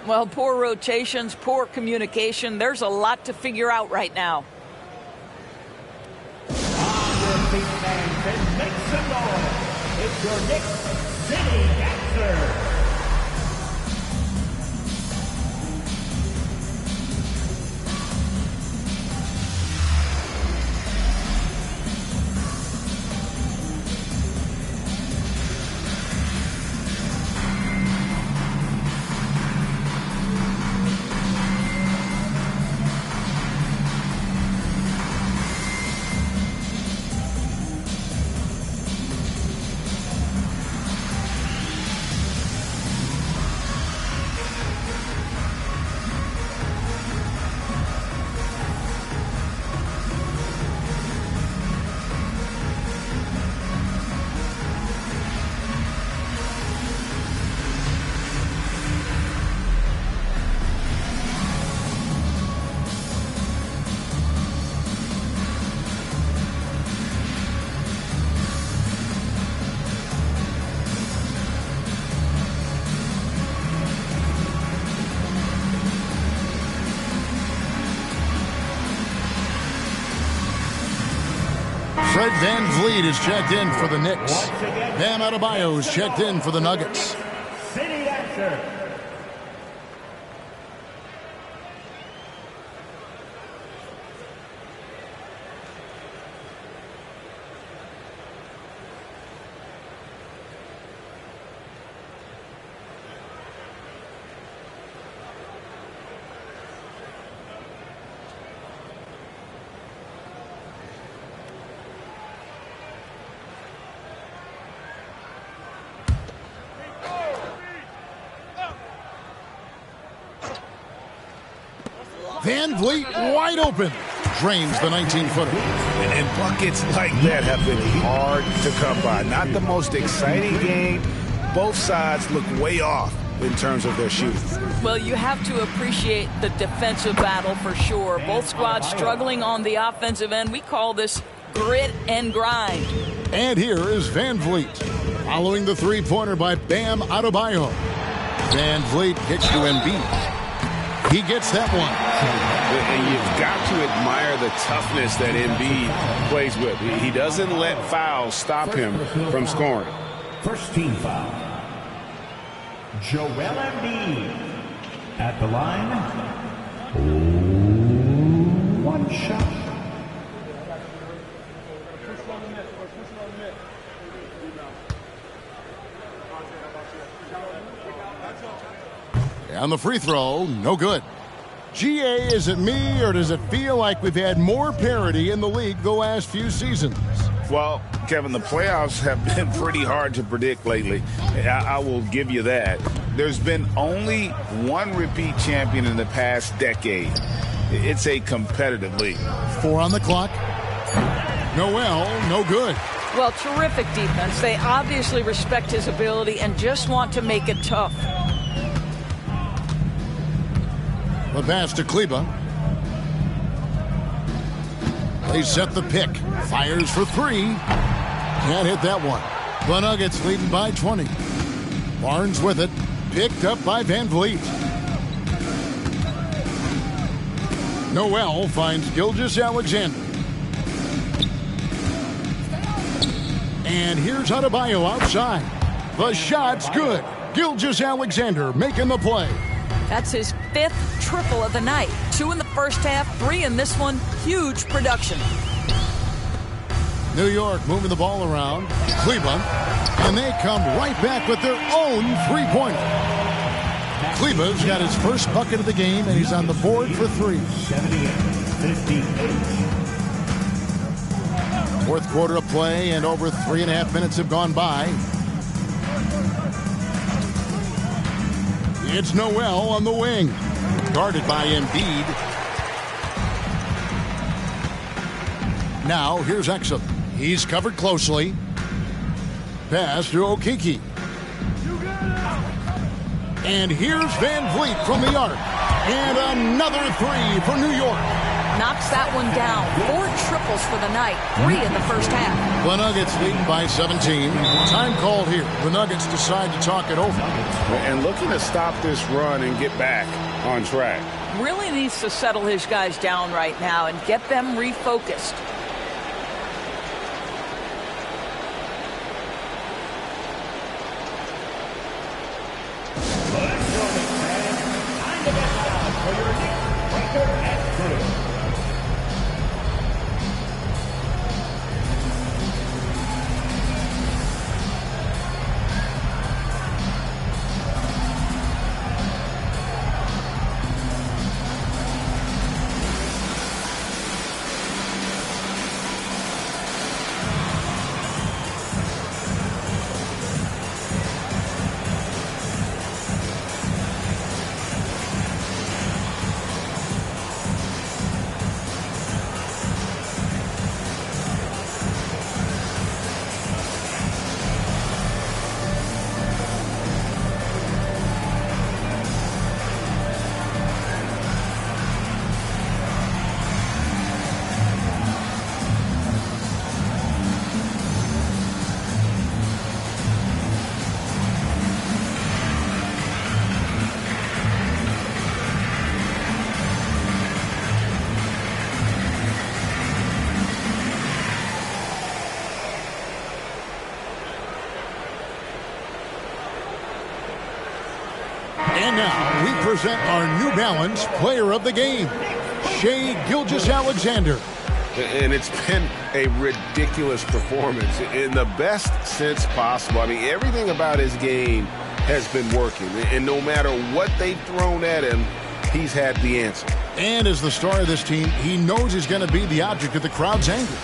Speaker 4: Well, poor rotations, poor communication. There's a lot to figure out right now.
Speaker 5: Make some noise. It's your Knicks City Dancer.
Speaker 2: Fred VanVleet is checked in for the Knicks. Bam Adebayo is checked in for the Nuggets.
Speaker 5: City Dancer.
Speaker 2: VanVleet wide open. Drains the 19-footer.
Speaker 6: And buckets like that have been hard to come by. Not the most exciting game. Both sides look way off in terms of their shooting.
Speaker 4: Well, you have to appreciate the defensive battle for sure. Both squads struggling on the offensive end. We call this grit and grind.
Speaker 2: And here is VanVleet. Following the three-pointer by Bam Adebayo. VanVleet kicks to Embiid. He gets that one.
Speaker 6: And you've got to admire the toughness that Embiid plays with. He doesn't let fouls stop him from scoring.
Speaker 5: First team foul. Joel Embiid at the line. One shot.
Speaker 2: On the free throw, no good. GA, is it me, or does it feel like we've had more parity in the league the last few seasons?
Speaker 6: Well, Kevin, the playoffs have been pretty hard to predict lately. I will give you that. There's been only one repeat champion in the past decade. It's a competitive league.
Speaker 2: 4 on the clock. Noel, no good.
Speaker 4: Well, terrific defense. They obviously respect his ability and just want to make it tough.
Speaker 2: The pass to Kleba. They set the pick. Fires for 3. Can't hit that one. The Nuggets leading by 20. Barnes with it. Picked up by Van Vliet. Noel finds Gilgeous-Alexander. And here's Adebayo outside. The shot's good. Gilgeous-Alexander making the play.
Speaker 4: That's his 5th triple of the night. 2 in the first half, 3 in this one. Huge production.
Speaker 2: New York moving the ball around. Cleveland. And they come right back with their own three-pointer. Kleba's got his first bucket of the game, and he's on the board for 3.
Speaker 5: 78-58.
Speaker 2: Fourth quarter of play, and over 3.5 minutes have gone by. It's Noel on the wing. Guarded by Embiid. Now, here's Exum. He's covered closely. Pass to Okeke. And here's Van Vliet from the arc. And another 3 for New York.
Speaker 4: Knocks that one down. 4 triples for the night. 3 in the first half.
Speaker 2: The Nuggets leading by 17. Time called here. The Nuggets decide to talk it over.
Speaker 6: And looking to stop this run and get back on track.
Speaker 4: Really needs to settle his guys down right now and get them refocused.
Speaker 2: And now we present our New Balance Player of the Game, Shai Gilgeous-Alexander.
Speaker 12: And it's been a ridiculous performance in the best sense possible. I mean, everything about his game has been working. And no matter what they've thrown at him, he's had the answer.
Speaker 2: And as the star of this team, he knows he's going to be the object of the crowd's anger.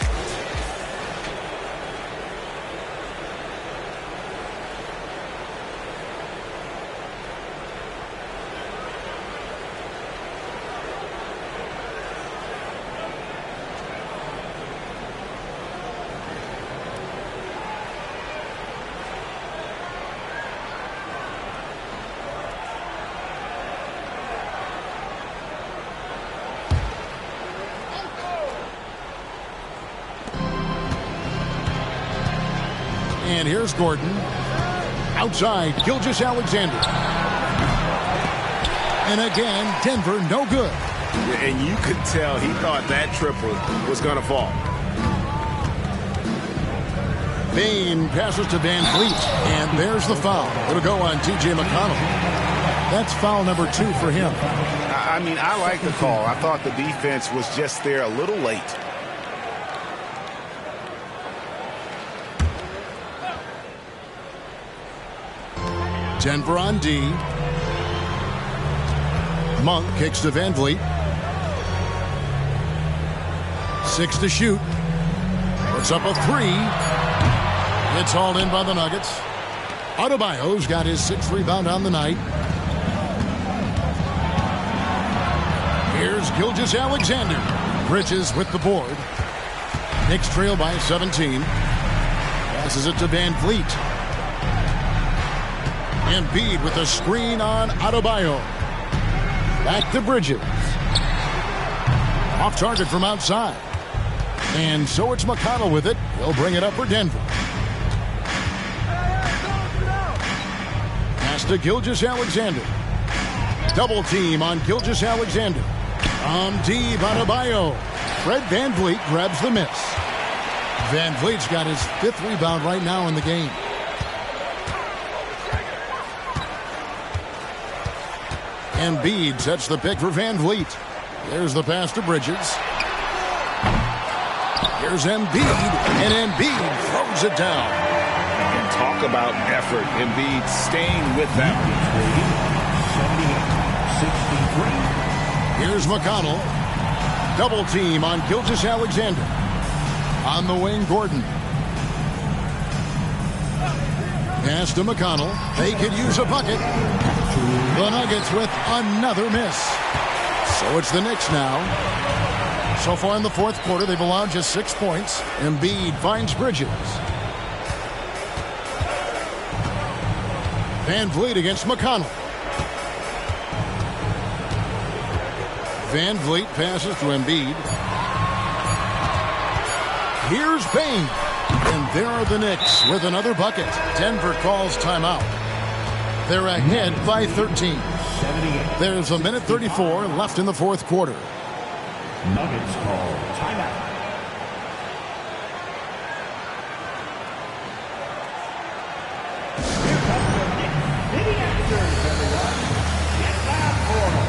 Speaker 2: And here's Gordon. Outside, Gilgeous-Alexander. And again, Denver, no good.
Speaker 12: And you could tell he thought that triple was going to fall.
Speaker 2: Bane passes to Van Vliet. And there's the foul. It'll go on T.J. McConnell. That's foul number 2 for him.
Speaker 6: I mean, I like the call. I thought the defense was just there a little late.
Speaker 2: Denver on D. Monk kicks to Van Vliet. 6 to shoot. Puts up a 3. It's hauled in by the Nuggets. Adebayo's got his 6th rebound on the night. Here's Gilgeous-Alexander. Bridges with the board. Knicks trail by 17. Passes it to Van Vliet. Embiid with a screen on Adebayo. Back to Bridges. Off target from outside. And so it's McConnell with it. He'll bring it up for Denver. Pass to Gilgeous-Alexander. Double team on Gilgeous-Alexander. On deep, Adebayo. Fred Van Vliet grabs the miss. Van Vliet's got his 5th rebound right now in the game. Embiid sets the pick for Van Vliet. There's the pass to Bridges. Here's Embiid, and Embiid throws it down.
Speaker 6: And talk about effort. Embiid staying with that.
Speaker 5: 78-63.
Speaker 2: Here's McConnell. Double team on Gilgeous-Alexander. On the wing, Gordon. Pass to McConnell. They could use a bucket. The Nuggets with another miss. So it's the Knicks now. So far in the 4th quarter, they've allowed just 6 points. Embiid finds Bridges. Van Vliet against McConnell. Van Vliet passes to Embiid. Here's Payne. And there are the Knicks with another bucket. Denver calls timeout. They're ahead by 13. There's a minute 34 left in the 4th quarter.
Speaker 5: Nuggets call timeout. Here comes the Knicks. City answers, everyone. Get loud for them.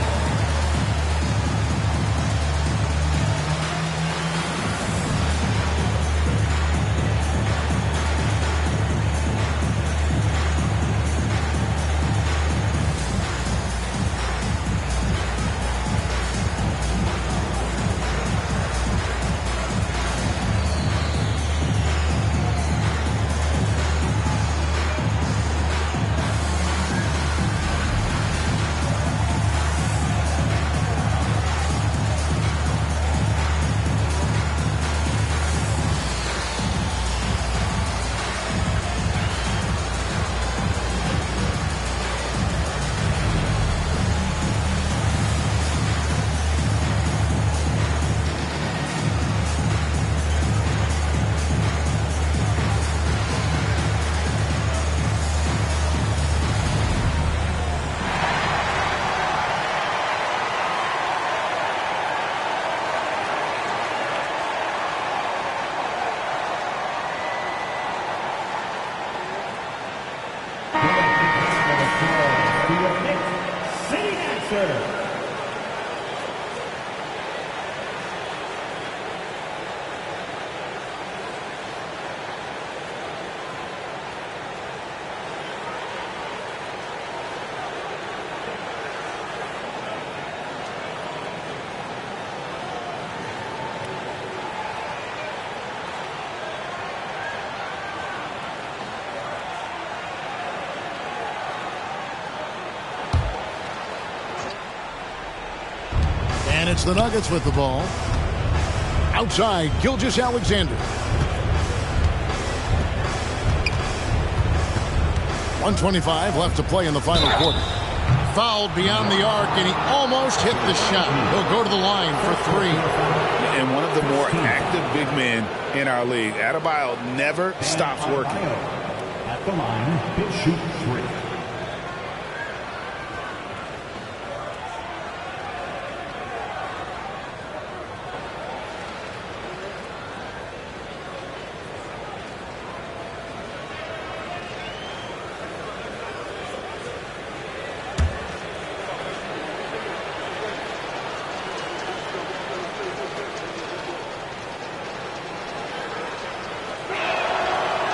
Speaker 5: City answers.
Speaker 2: And it's the Nuggets with the ball. Outside, Gilgeous-Alexander. 1:25 left to play in the final quarter. Fouled beyond the arc, and he almost hit the shot. He'll go to the line for 3.
Speaker 6: And one of the more active big men in our league. Adebayo never stops working.
Speaker 5: At the line, he'll shoot 3.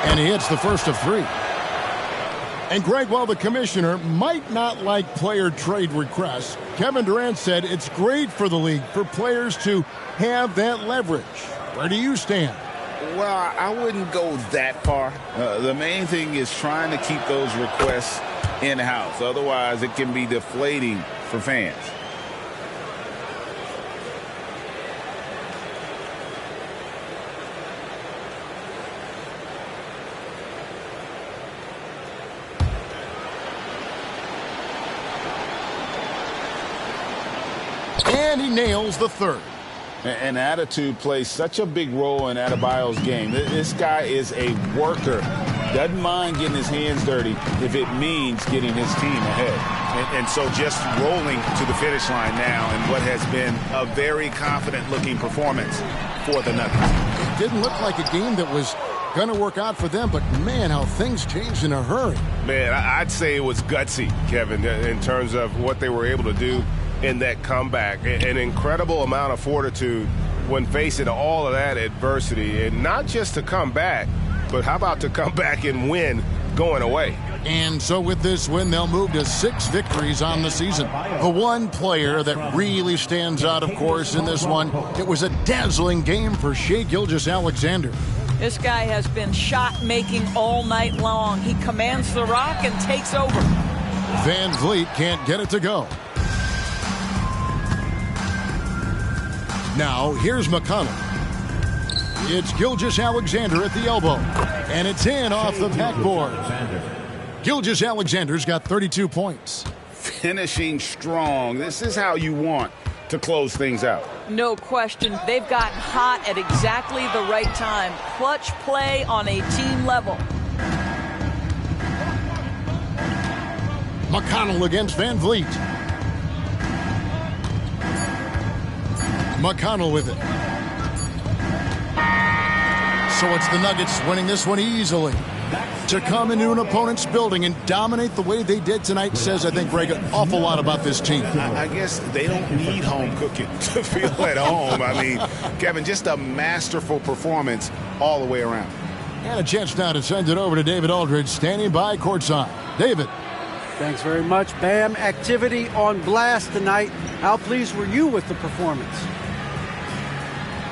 Speaker 2: And he hits the first of 3. And Greg, while the commissioner might not like player trade requests, Kevin Durant said it's great for the league for players to have that leverage. Where do you stand?
Speaker 3: Well, I wouldn't go that far. The main thing is trying to keep those requests in-house. Otherwise, it can be deflating for fans.
Speaker 2: And he nails the third.
Speaker 3: And attitude plays such a big role in Adebayo's game. This guy is a worker. Doesn't mind getting his hands dirty if it means getting his team ahead.
Speaker 6: And so just rolling to the finish line now in what has been a very confident-looking performance for the Nuggets.
Speaker 2: It didn't look like a game that was going to work out for them, but, man, how things changed in a hurry.
Speaker 12: Man, I'd say it was gutsy, Kevin, in terms of what they were able to do in that comeback. An incredible amount of fortitude when facing all of that adversity. And not just to come back, but how about to come back and win going away?
Speaker 2: And so with this win, they'll move to 6 victories on the season. The one player that really stands out, of course, in this one, it was a dazzling game for Shai Gilgeous-Alexander.
Speaker 4: This guy has been shot-making all night long. He commands the rock and takes over.
Speaker 2: Van Vliet can't get it to go. Now, here's McConnell. It's Gilgeous-Alexander at the elbow. And it's in off the backboard. Gilgeous-Alexander's got 32 points.
Speaker 3: Finishing strong. This is how you want to close things out.
Speaker 4: No question. They've gotten hot at exactly the right time. Clutch play on a team level.
Speaker 2: McConnell against Van Vliet. McConnell with it. So it's the Nuggets winning this one easily. To come into an opponent's building and dominate the way they did tonight says, I think, Greg, an awful lot about this team.
Speaker 6: I guess they don't need home cooking to feel at home. I mean, Kevin, just a masterful performance all the way around.
Speaker 2: And a chance now to send it over to David Aldridge, standing by courtside. David.
Speaker 7: Thanks very much, Bam. Activity on blast tonight. How pleased were you with the performance?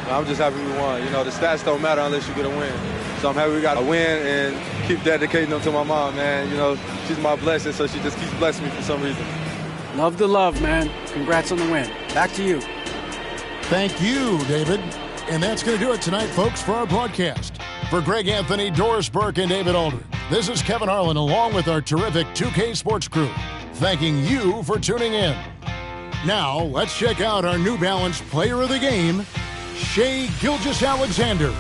Speaker 13: I'm just happy we won. You know, the stats don't matter unless you get a win. So I'm happy we got a win and keep dedicating them to my mom, man. You know, she's my blessing, so she just keeps blessing me for some reason.
Speaker 7: Love the love, man. Congrats on the win. Back to you.
Speaker 2: Thank you, David. And that's going to do it tonight, folks, for our broadcast. For Greg Anthony, Doris Burke, and David Aldridge, this is Kevin Harlan along with our terrific 2K Sports crew, thanking you for tuning in. Now, let's check out our New Balance player of the game, Shai Gilgeous-Alexander.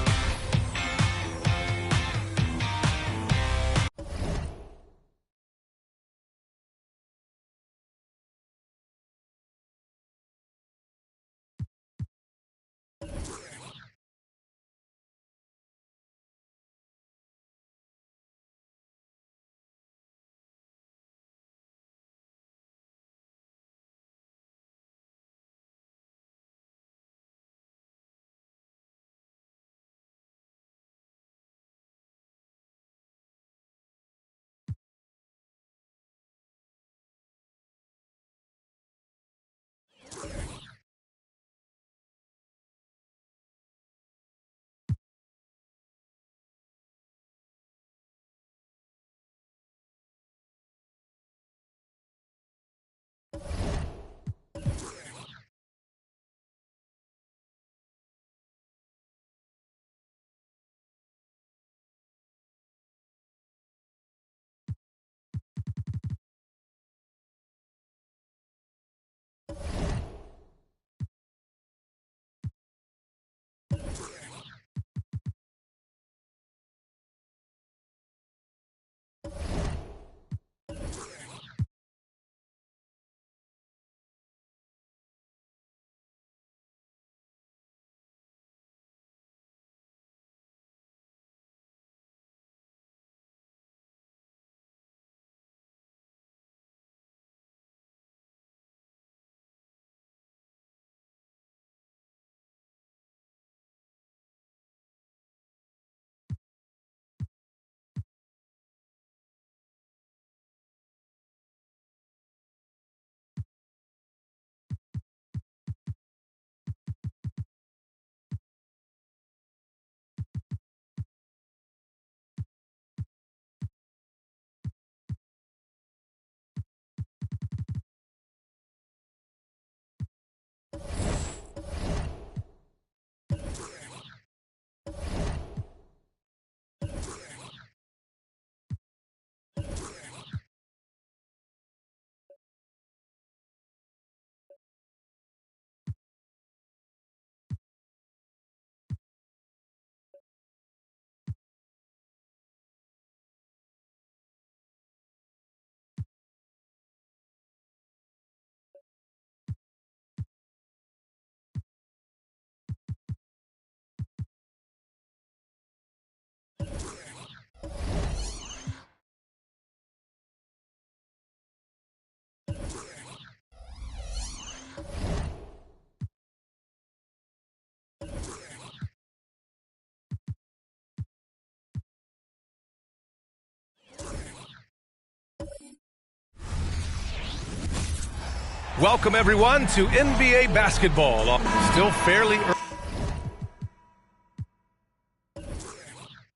Speaker 14: Welcome, everyone, to NBA basketball. Still fairly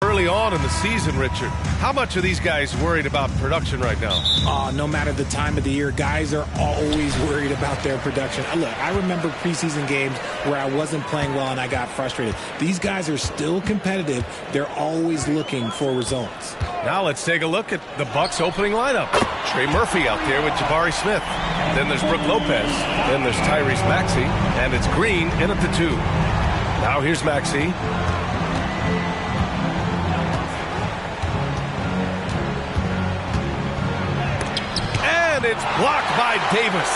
Speaker 14: early on in the season, Richard. How much are these guys worried about production right now?
Speaker 15: No matter the time of the year, guys are always worried about their production. Look, I remember preseason games where I wasn't playing well and I got frustrated. These guys are still competitive. They're always looking for results.
Speaker 14: Now let's take a look at the Bucks opening lineup. Trey Murphy out there with Jabari Smith. Then there's Brook Lopez. Then there's Tyrese Maxey. And it's Green in at the 2. Now here's Maxey. And it's blocked by Davis.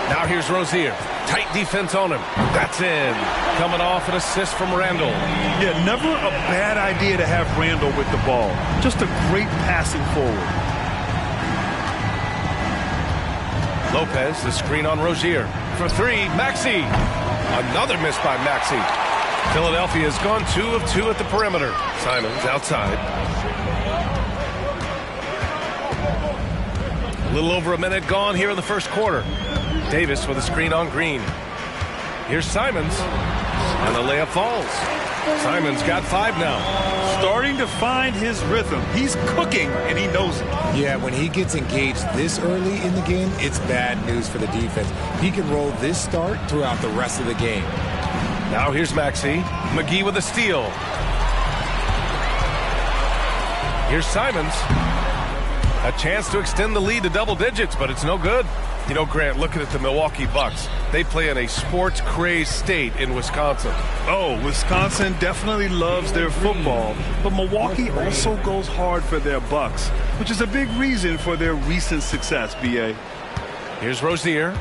Speaker 14: Now here's Rozier. Tight defense on him. That's in. Coming off an assist from Randall.
Speaker 16: Yeah, never a bad idea to have Randall with the ball. Just a great passing forward.
Speaker 14: Lopez, the screen on Rozier. For 3, Maxey. Another miss by Maxey. Philadelphia has gone 2 of 2 at the perimeter. Simons outside. A little over a minute gone here in the first quarter. Davis with a screen on Green. Here's Simons. And the layup falls. Simons got 5 now.
Speaker 16: Starting to find his rhythm. He's cooking, and he knows it.
Speaker 15: Yeah, when he gets engaged this early in the game, it's bad news for the defense. He can roll this start throughout the rest of the game.
Speaker 14: Now here's Maxey. McGee with a steal. Here's Simons. A chance to extend the lead to double digits, but it's no good. You know, Grant, looking at the Milwaukee Bucks, they play in a sports-crazed state in Wisconsin.
Speaker 16: Oh, Wisconsin definitely loves their football, but Milwaukee also goes hard for their Bucks, which is a big reason for their recent success, B.A.
Speaker 14: Here's Rozier.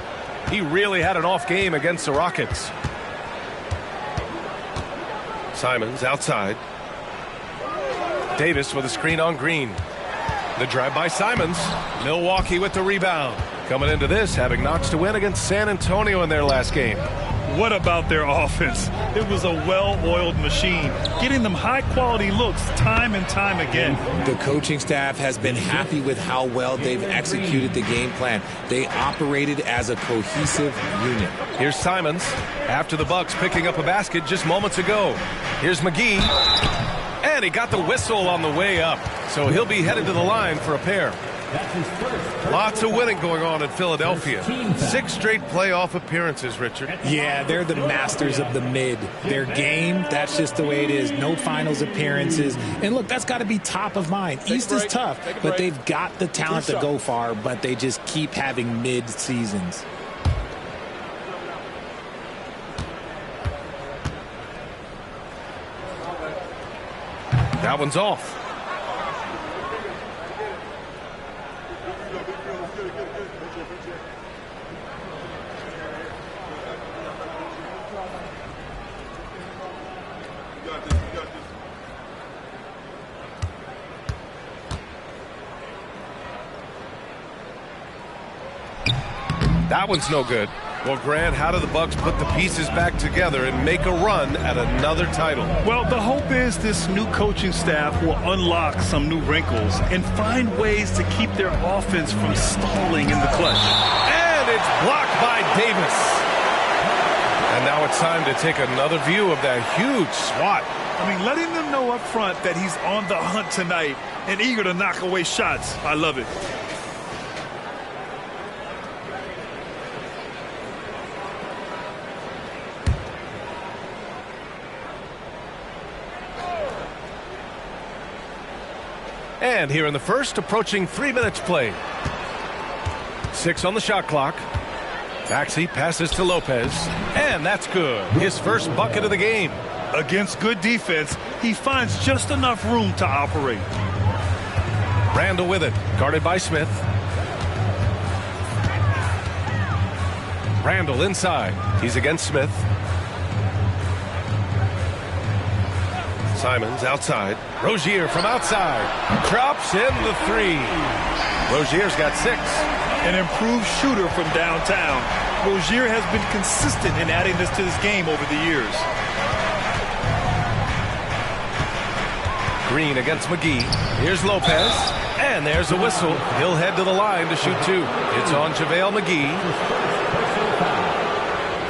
Speaker 14: He really had an off game against the Rockets. Simons outside. Davis with a screen on Green. The drive by Simons. Milwaukee with the rebound. Coming into this, having notched a win against San Antonio in their last game.
Speaker 16: What about their offense? It was a well-oiled machine, getting them high-quality looks time and time again.
Speaker 15: The coaching staff has been happy with how well they've executed the game plan. They operated as a cohesive unit.
Speaker 14: Here's Simons after the Bucks picking up a basket just moments ago. Here's McGee. And he got the whistle on the way up. So he'll be headed to the line for a pair. Lots of winning going on in Philadelphia. 6 straight playoff appearances, Richard.
Speaker 15: Yeah, they're the masters of the mid. Their game, that's just the way it is. No finals appearances. And look, that's got to be top of mind. East is tough, but they've got the talent to go far, but they just keep having mid seasons.
Speaker 14: That one's off. That one's no good. Well, Grant, how do the Bucks put the pieces back together and make a run at another title?
Speaker 16: Well, the hope is this new coaching staff will unlock some new wrinkles and find ways to keep their offense from stalling in the clutch.
Speaker 14: And it's blocked by Davis. And now it's time to take another view of that huge swat.
Speaker 16: I mean, letting them know up front that he's on the hunt tonight and eager to knock away shots. I love it.
Speaker 14: And here in the first, approaching 3 minutes played. 6 on the shot clock. Maxey passes to Lopez. And that's good. His first bucket of the game.
Speaker 16: Against good defense, he finds just enough room to operate.
Speaker 14: Randall with it. Guarded by Smith. Randall inside. He's against Smith. Simons outside. Rozier from outside. Drops in the 3. Rozier's got 6.
Speaker 16: An improved shooter from downtown. Rozier has been consistent in adding this to his game over the years.
Speaker 14: Green against McGee. Here's Lopez. And there's a whistle. He'll head to the line to shoot 2. It's on JaVale McGee.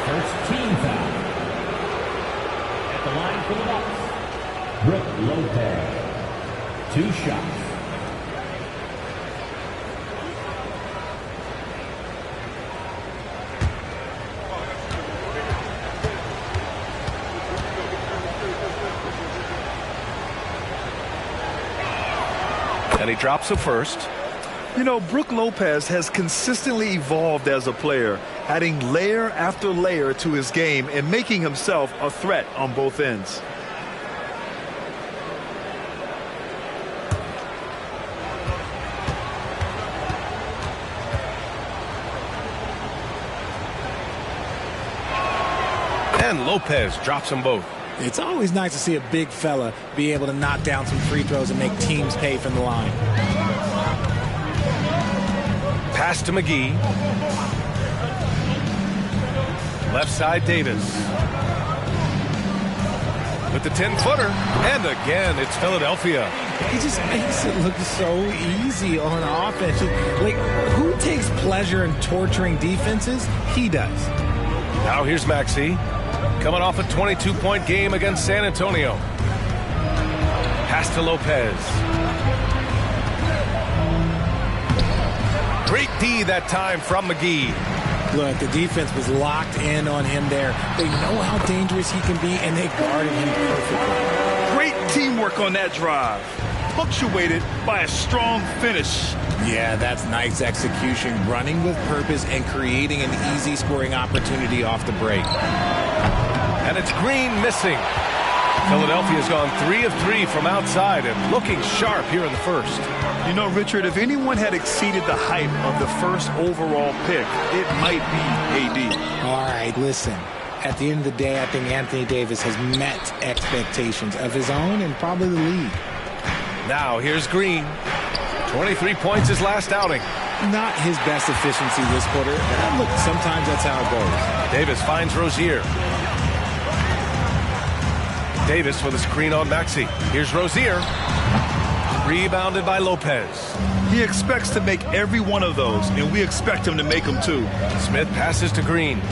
Speaker 5: First team foul. At the line for the Bucks, Brook Lopez. 2 shots.
Speaker 14: And he drops a first.
Speaker 16: You know, Brook Lopez has consistently evolved as a player, adding layer after layer to his game and making himself a threat on both ends.
Speaker 14: And Lopez drops them both.
Speaker 15: It's always nice to see a big fella be able to knock down some free throws and make teams pay from the line.
Speaker 14: Pass to McGee. Left side, Davis. With the 10-footer. And again, it's Philadelphia.
Speaker 15: He just makes it look so easy on offense. Like, who takes pleasure in torturing defenses? He does.
Speaker 14: Now here's Maxey. Coming off a 22-point game against San Antonio. Pass to Lopez. Great D that time from McGee.
Speaker 15: Look, the defense was locked in on him there. They know how dangerous he can be, and they guarded him perfectly.
Speaker 16: Great teamwork on that drive. Punctuated by a strong finish.
Speaker 15: Yeah, that's nice execution. Running with purpose and creating an easy scoring opportunity off the break.
Speaker 14: And it's Green missing. Philadelphia's gone 3 of 3 from outside and looking sharp here in the first.
Speaker 16: You know, Richard, if anyone had exceeded the hype of the first overall pick, it might be AD.
Speaker 15: All right, listen. At the end of the day, I think Anthony Davis has met expectations of his own and probably the league.
Speaker 14: Now here's Green. 23 points his last outing.
Speaker 15: Not his best efficiency this quarter. Look, sometimes that's how it goes.
Speaker 14: Davis finds Rozier. Davis with a screen on Maxey. Here's Rozier. Rebounded by Lopez.
Speaker 16: He expects to make every one of those, and we expect him to make them too.
Speaker 14: Smith passes to Green.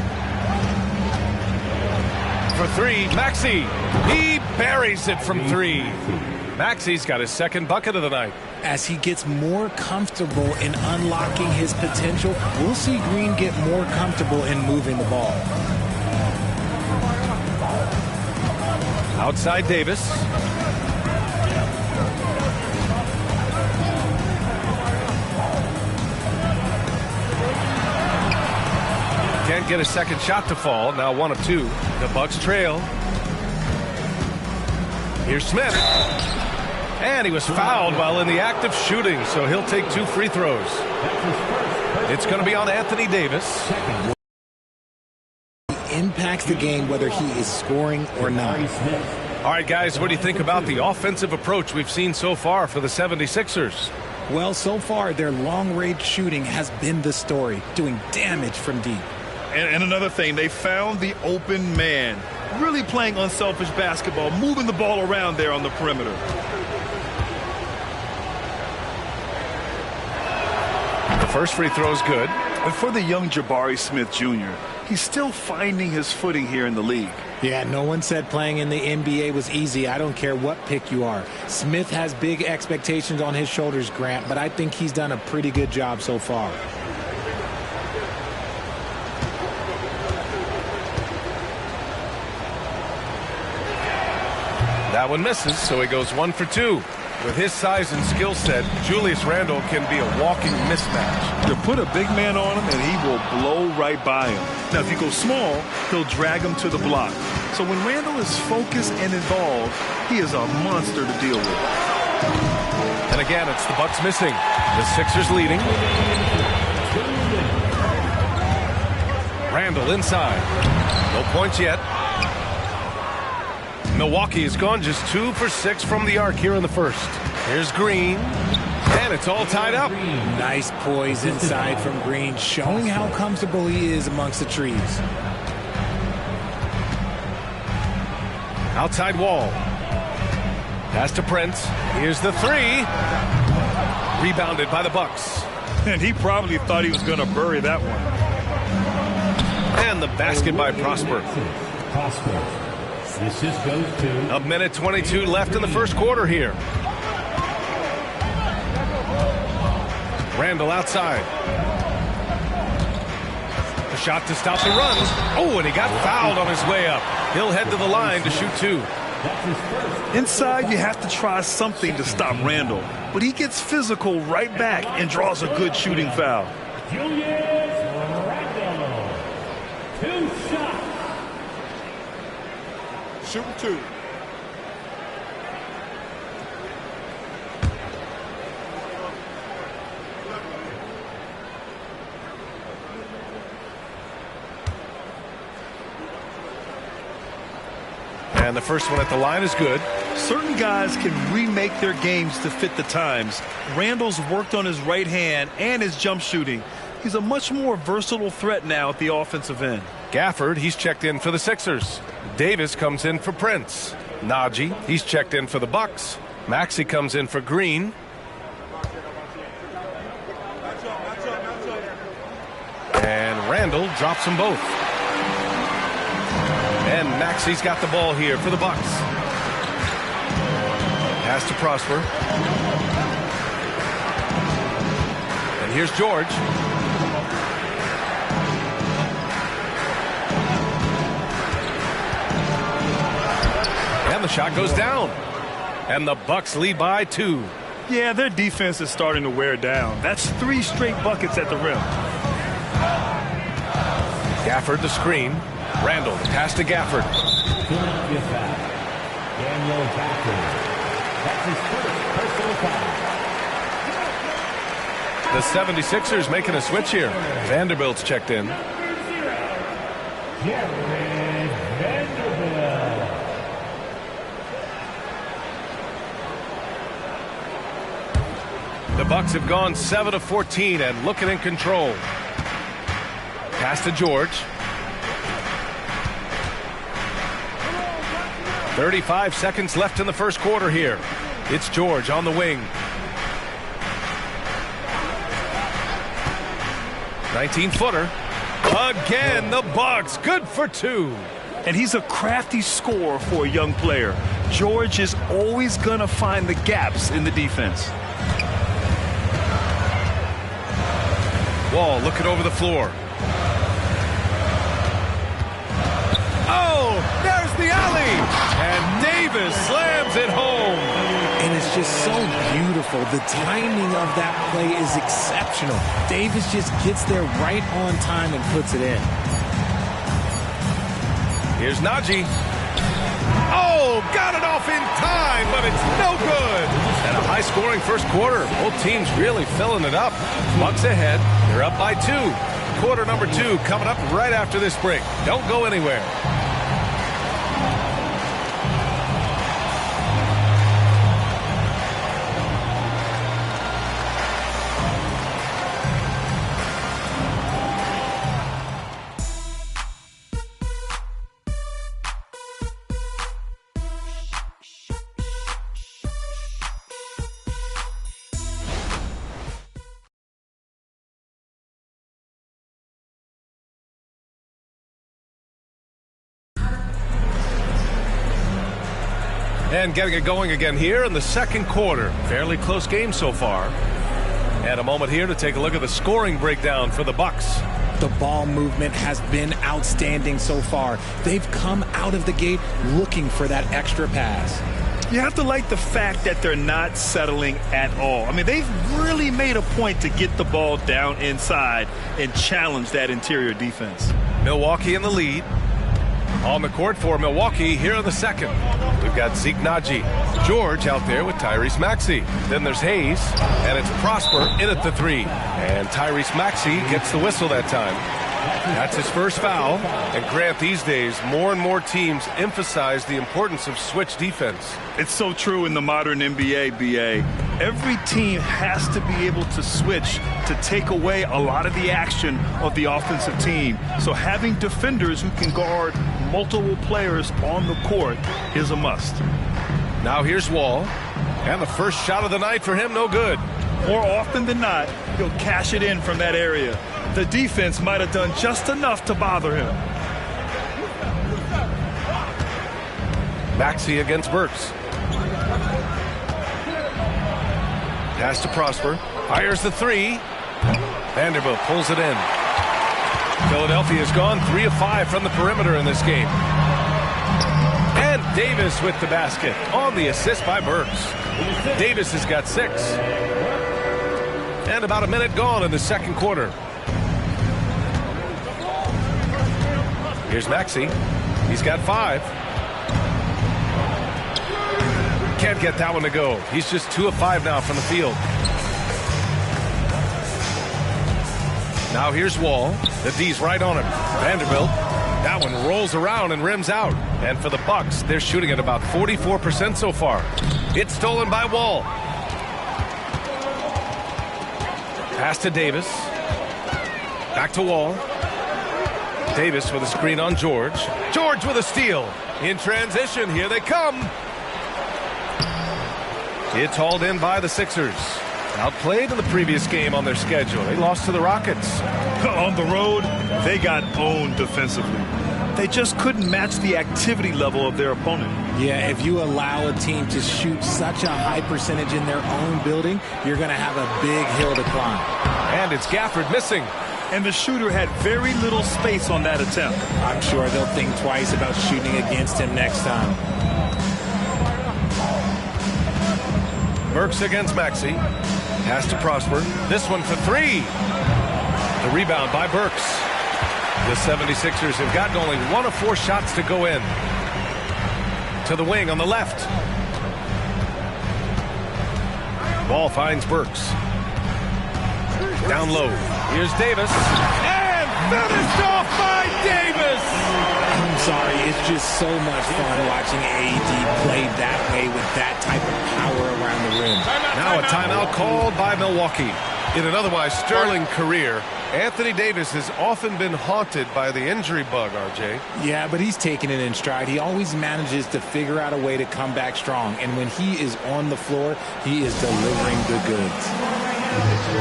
Speaker 14: For 3, Maxey. He buries it from 3. Maxey's got his second bucket of the night.
Speaker 15: As he gets more comfortable in unlocking his potential, we'll see Green get more comfortable in moving the ball.
Speaker 14: Outside Davis. Can't get a second shot to fall. Now 1 of 2. The Bucks trail. Here's Smith. And he was fouled while in the act of shooting, so he'll take 2 free throws. It's going to be on Anthony Davis.
Speaker 15: He impacts the game whether he is scoring or not.
Speaker 14: All right, guys, what do you think about the offensive approach we've seen so far for the 76ers?
Speaker 15: Well, so far, their long-range shooting has been the story, doing damage from deep.
Speaker 16: And another thing, they found the open man. Really playing unselfish basketball, moving the ball around there on the perimeter.
Speaker 14: The first free throw is good.
Speaker 16: And for the young Jabari Smith Jr., he's still finding his footing here in the league.
Speaker 15: Yeah, no one said playing in the NBA was easy. I don't care what pick you are. Smith has big expectations on his shoulders, Grant, but I think he's done a pretty good job so far.
Speaker 14: That one misses, so he goes 1 for 2. With his size and skill set, Julius Randle can be a walking mismatch.
Speaker 16: You put a big man on him, and he will blow right by him. Now, if you go small, he'll drag him to the block. So when Randle is focused and involved, he is a monster to deal with.
Speaker 14: And again, it's the Bucks missing. The Sixers leading. Randle inside. No points yet. Milwaukee has gone just 2 for 6 from the arc here in the first. Here's Green. And it's all tied up.
Speaker 15: Nice poise inside from Green, showing how comfortable he is amongst the trees.
Speaker 14: Outside Wall. Pass to Prince. Here's the 3. Rebounded by the Bucks.
Speaker 16: And he probably thought he was going to bury that one.
Speaker 14: And the basket by Prosper.
Speaker 5: The assist goes to...
Speaker 14: A minute 22 left in the first quarter here. Randall outside. A shot to stop the run. Oh, and he got fouled on his way up. He'll head to the line to shoot 2.
Speaker 16: Inside, you have to try something to stop Randall. But he gets physical right back and draws a good shooting foul.
Speaker 5: Julius Randall. 2 shots.
Speaker 11: Shooting 2.
Speaker 14: And the first one at the line is good.
Speaker 16: Certain guys can remake their games to fit the times. Randall's worked on his right hand and his jump shooting. He's a much more versatile threat now at the offensive end.
Speaker 14: Gafford, he's checked in for the Sixers. Davis comes in for Prince. Najee, he's checked in for the Bucks. Maxey comes in for Green. And Randall drops them both. And Maxey's got the ball here for the Bucks. Pass to Prosper. And here's George. And the shot goes down. And the Bucks lead by 2.
Speaker 16: Yeah, their defense is starting to wear down. That's 3 straight buckets at the rim.
Speaker 14: Gafford the screen. Randall, pass to Gafford.
Speaker 5: Philadelphia foul. Daniel Gafford. That's his first personal foul.
Speaker 14: The 76ers making a switch here. Vanderbilt's checked in.
Speaker 5: Jared Vanderbilt.
Speaker 14: The Bucks have gone 7 of 14 and looking in control. Pass to George. 35 seconds left in the first quarter here. It's George on the wing. 19-footer. Again, the Bucks. Good for 2.
Speaker 16: And he's a crafty scorer for a young player. George is always going to find the gaps in the defense.
Speaker 14: Wall looking over the floor. Oh, there's the alley. And Davis slams it home.
Speaker 15: And it's just so beautiful. The timing of that play is exceptional. Davis just gets there right on time and puts it in.
Speaker 14: Here's Najee. Oh, got it off in time, but it's no good. And a high-scoring first quarter. Both teams really filling it up. Bucks ahead. They're up by 2. Quarter number 2 coming up right after this break. Don't go anywhere. And getting it going again here in the second quarter. Fairly close game so far. And a moment here to take a look at the scoring breakdown for the Bucks.
Speaker 15: The ball movement has been outstanding so far. They've come out of the gate looking for that extra pass.
Speaker 16: You have to like the fact that they're not settling at all. I mean, they've really made a point to get the ball down inside and challenge that interior defense.
Speaker 14: Milwaukee in the lead. On the court for Milwaukee here in the second. We've got Zeke Najee. George out there with Tyrese Maxey. Then there's Hayes, and it's Prosper in at the 3. And Tyrese Maxey gets the whistle that time. That's his first foul. And Grant, these days, more and more teams emphasize the importance of switch defense.
Speaker 16: It's so true in the modern NBA, BA. Every team has to be able to switch to take away a lot of the action of the offensive team. So having defenders who can guard multiple players on the court is a must.
Speaker 14: Now here's Wall. And the first shot of the night for him, no good.
Speaker 16: more often than not, he'll cash it in from that area. The defense might have done just enough to bother him.
Speaker 14: Maxey against Burks. Pass to Prosper. Fires the three. Vanderbilt pulls it in. Philadelphia's gone 3 of 5 from the perimeter in this game. And Davis with the basket on the assist by Burks. Davis has got 6. And about a minute gone in the second quarter. Here's Maxey. He's got 5. Can't get that one to go. He's just 2 of 5 now from the field. Now here's Wall. The D's right on him. Vanderbilt. That one rolls around and rims out. And for the Bucks, they're shooting at about 44% so far. It's stolen by Wall. Pass to Davis. Back to Wall. Davis with a screen on George. George with a steal. In transition, here they come. It's hauled in by the Sixers. Outplayed in the previous game on their schedule. They lost to the Rockets.
Speaker 16: On the road, they got owned defensively. They just couldn't match the activity level of their opponent.
Speaker 15: Yeah, if you allow a team to shoot such a high percentage in their own building, you're going to have a big hill to climb.
Speaker 14: And it's Gafford missing.
Speaker 16: And the shooter had very little space on that attempt.
Speaker 15: I'm sure they'll think twice about shooting against him next time.
Speaker 14: Burks against Maxey. Pass to Prosper. This one for 3. The rebound by Burks. The 76ers have gotten only 1 of 4 shots to go in. To the wing on the left. Ball finds Burks. Down low. Here's Davis. And finished off by Davis!
Speaker 15: I'm sorry, it's just so much fun watching AD play that way with that type of power around the rim.
Speaker 14: Now a timeout called by Milwaukee. In an otherwise sterling career, Anthony Davis has often been haunted by the injury bug, RJ.
Speaker 15: Yeah, but he's taking it in stride. He always manages to figure out a way to come back strong. And when he is on the floor, he is delivering the goods.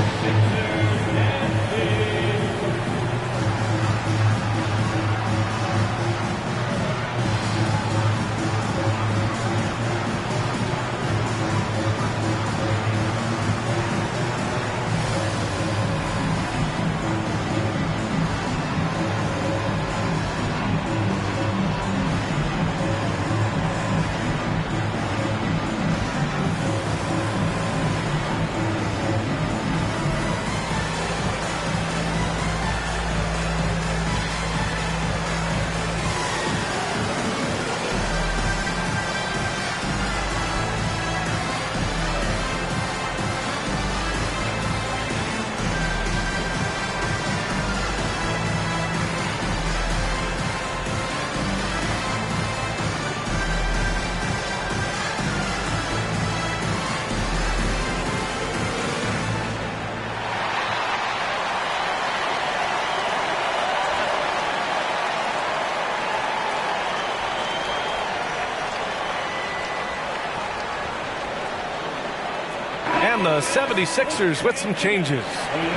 Speaker 14: And the 76ers with some changes.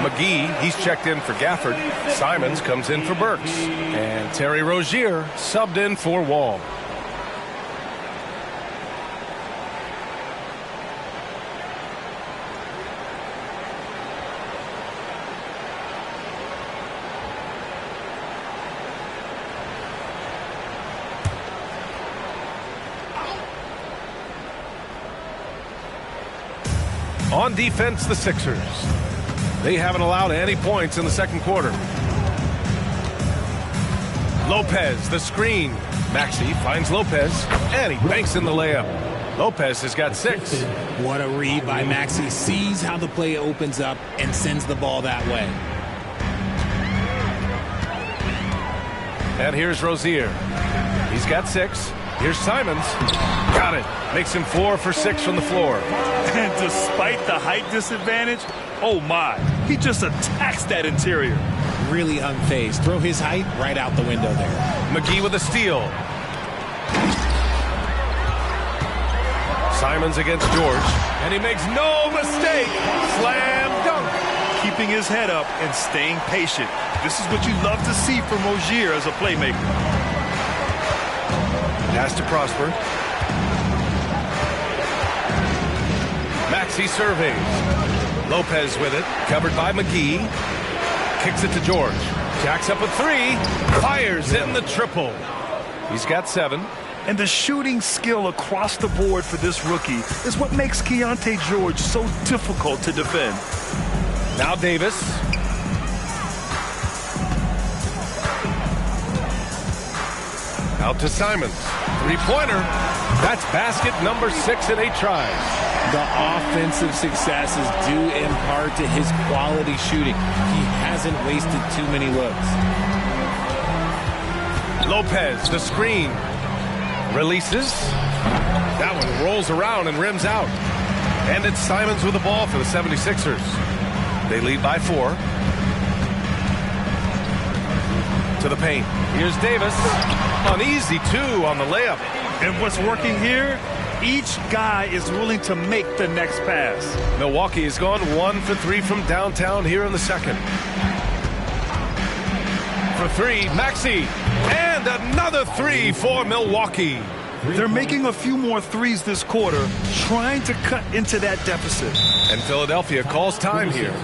Speaker 14: McGee, he's checked in for Gafford. Simons comes in for Burks. And Terry Rozier subbed in for Wall. On defense, the Sixers. They haven't allowed any points in the second quarter. Lopez, the screen. Maxey finds Lopez, and he banks in the layup. Lopez has got 6.
Speaker 15: What a read by Maxey. Sees how the play opens up and sends the ball that way.
Speaker 14: And here's Rozier. He's got 6. Here's Simons. Got it. Makes him 4 for 6 from the floor.
Speaker 16: And despite the height disadvantage, oh my, he just attacks that interior.
Speaker 15: Really unfazed. Throw his height right out the window there.
Speaker 14: McGee with a steal. Simons against George, and he makes no mistake. Slam dunk.
Speaker 16: Keeping his head up and staying patient. This is what you love to see from Rozier as a playmaker.
Speaker 14: Pass to Prosper. Maxey surveys. Lopez with it, covered by McGee. Kicks it to George. Jacks up a three. Fires in the triple. He's got 7.
Speaker 16: And the shooting skill across the board for this rookie is what makes Keontae George so difficult to defend.
Speaker 14: Now Davis. Out to Simons. Three-pointer. That's basket number 6 in 8 tries.
Speaker 15: The offensive success is due in part to his quality shooting. He hasn't wasted too many looks.
Speaker 14: Lopez, the screen. Releases. That one rolls around and rims out. And it's Simons with the ball for the 76ers. They lead by 4. To the paint. Here's Davis. An easy 2 on the layup.
Speaker 16: And what's working here? Each guy is willing to make the next pass.
Speaker 14: Milwaukee has gone 1 for 3 from downtown here in the second. For 3, Maxey. And another 3 for Milwaukee.
Speaker 16: They're making a few more threes this quarter, trying to cut into that deficit.
Speaker 14: And Philadelphia calls time here.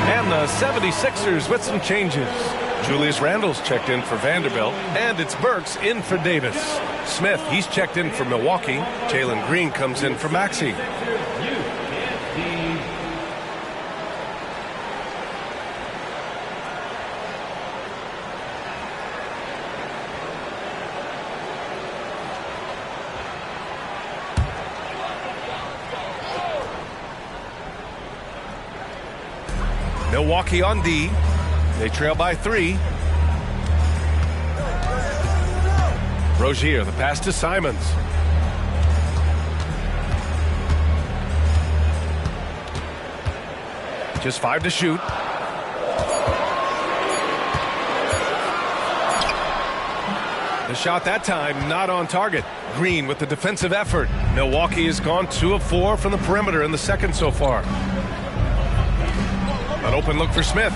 Speaker 14: And the 76ers with some changes. Julius Randle's checked in for Vanderbilt, and it's Burks in for Davis. Smith, he's checked in for Milwaukee. Jalen Green comes in for Maxey. Milwaukee on D. They trail by 3. Rozier, the pass to Simons. Just 5 to shoot. The shot that time not on target. Green with the defensive effort. Milwaukee has gone 2 of 4 from the perimeter in the second so far. An open look for Smith.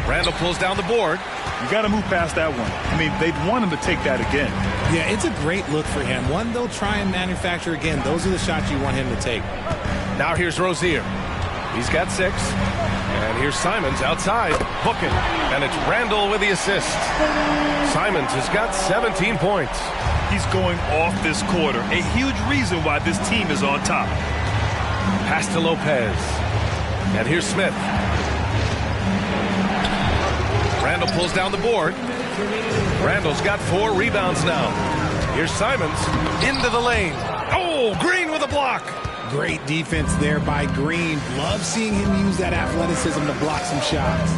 Speaker 14: Randle pulls down the board.
Speaker 16: You got to move past that one. I mean, they'd want him to take that again.
Speaker 15: Yeah, it's a great look for him. One they'll try and manufacture again. Those are the shots you want him to take.
Speaker 14: Now here's Rozier. He's got 6. And here's Simons outside. Booking. And it's Randle with the assist. Simons has got 17 points.
Speaker 16: He's going off this quarter. A huge reason why this team is on top.
Speaker 14: Pass to Lopez. And here's Smith. Randle pulls down the board. Randle's got 4 rebounds now. Here's Simons into the lane. Oh, Green with a block.
Speaker 15: Great defense there by Green. Love seeing him use that athleticism to block some shots.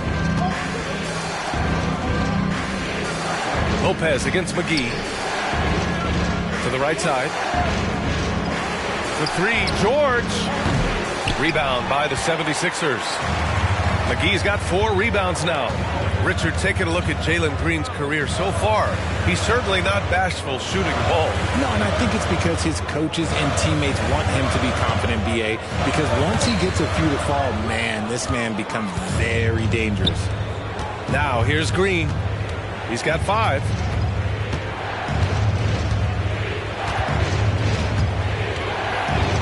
Speaker 14: Lopez against McGee. To the right side. The three, George. Rebound by the 76ers. McGee's got 4 rebounds now. Richard, taking a look at Jalen Green's career so far, he's certainly not bashful shooting the ball.
Speaker 15: No, and I think it's because his coaches and teammates want him to be confident, B.A., because once he gets a few to fall, man, this man becomes very dangerous.
Speaker 14: Now, here's Green. He's got 5.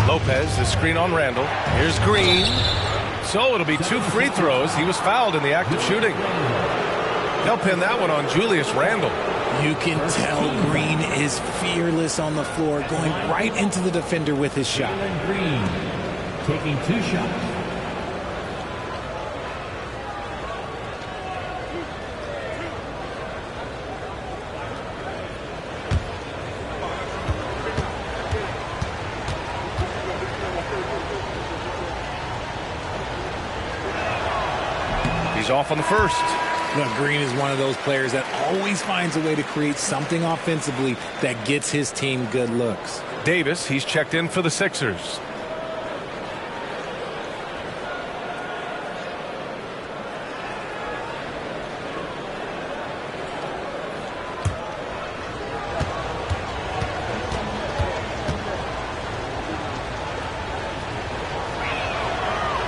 Speaker 14: Lopez, the screen on Randall. Here's Green. So it'll be 2 free throws. He was fouled in the act of shooting. They'll pin that one on Julius Randle.
Speaker 15: You can tell Green is fearless on the floor, going right into the defender with his shot.
Speaker 5: Green taking 2 shots.
Speaker 14: He's off on the first.
Speaker 15: Look, Green is one of those players that always finds a way to create something offensively that gets his team good looks.
Speaker 14: Davis, he's checked in for the Sixers.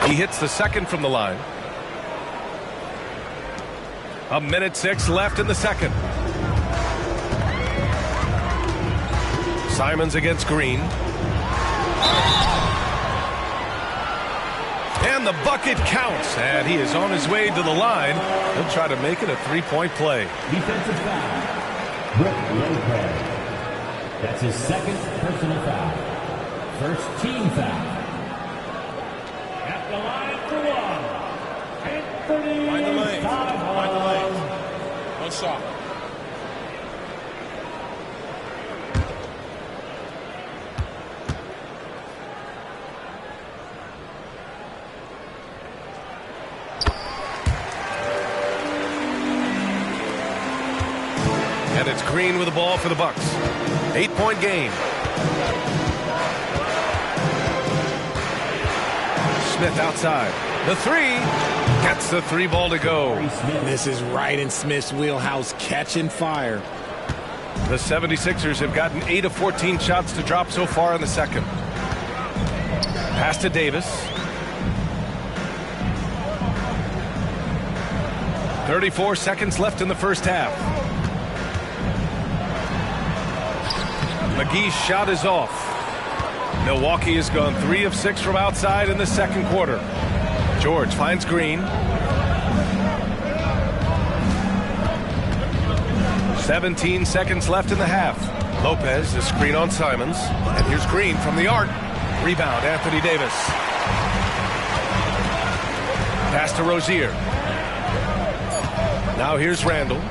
Speaker 14: He hits the second from the line. 1:06 left in the second. Simons against Green. And the bucket counts. And he is on his way to the line. He'll try to make it a 3-point play.
Speaker 5: Defensive foul. Brooke Lopez. That's his 2nd personal foul. First team foul. At the line for 1. Anthony.
Speaker 8: Find the lane. Find the lane. One shot.
Speaker 14: And it's Green with the ball for the Bucks. 8-point game. Smith outside. The 3 gets the 3 ball to go.
Speaker 15: This is right in Smith's wheelhouse, catching fire.
Speaker 14: The 76ers have gotten 8 of 14 shots to drop so far in the second. Pass to Davis. 34 seconds left in the first half. McGee's shot is off. Milwaukee has gone 3 of 6 from outside in the second quarter. George finds Green. 17 seconds left in the half. Lopez, the screen on Simons. And here's Green from the arc. Rebound, Anthony Davis. Pass to Rozier. Now here's Randall.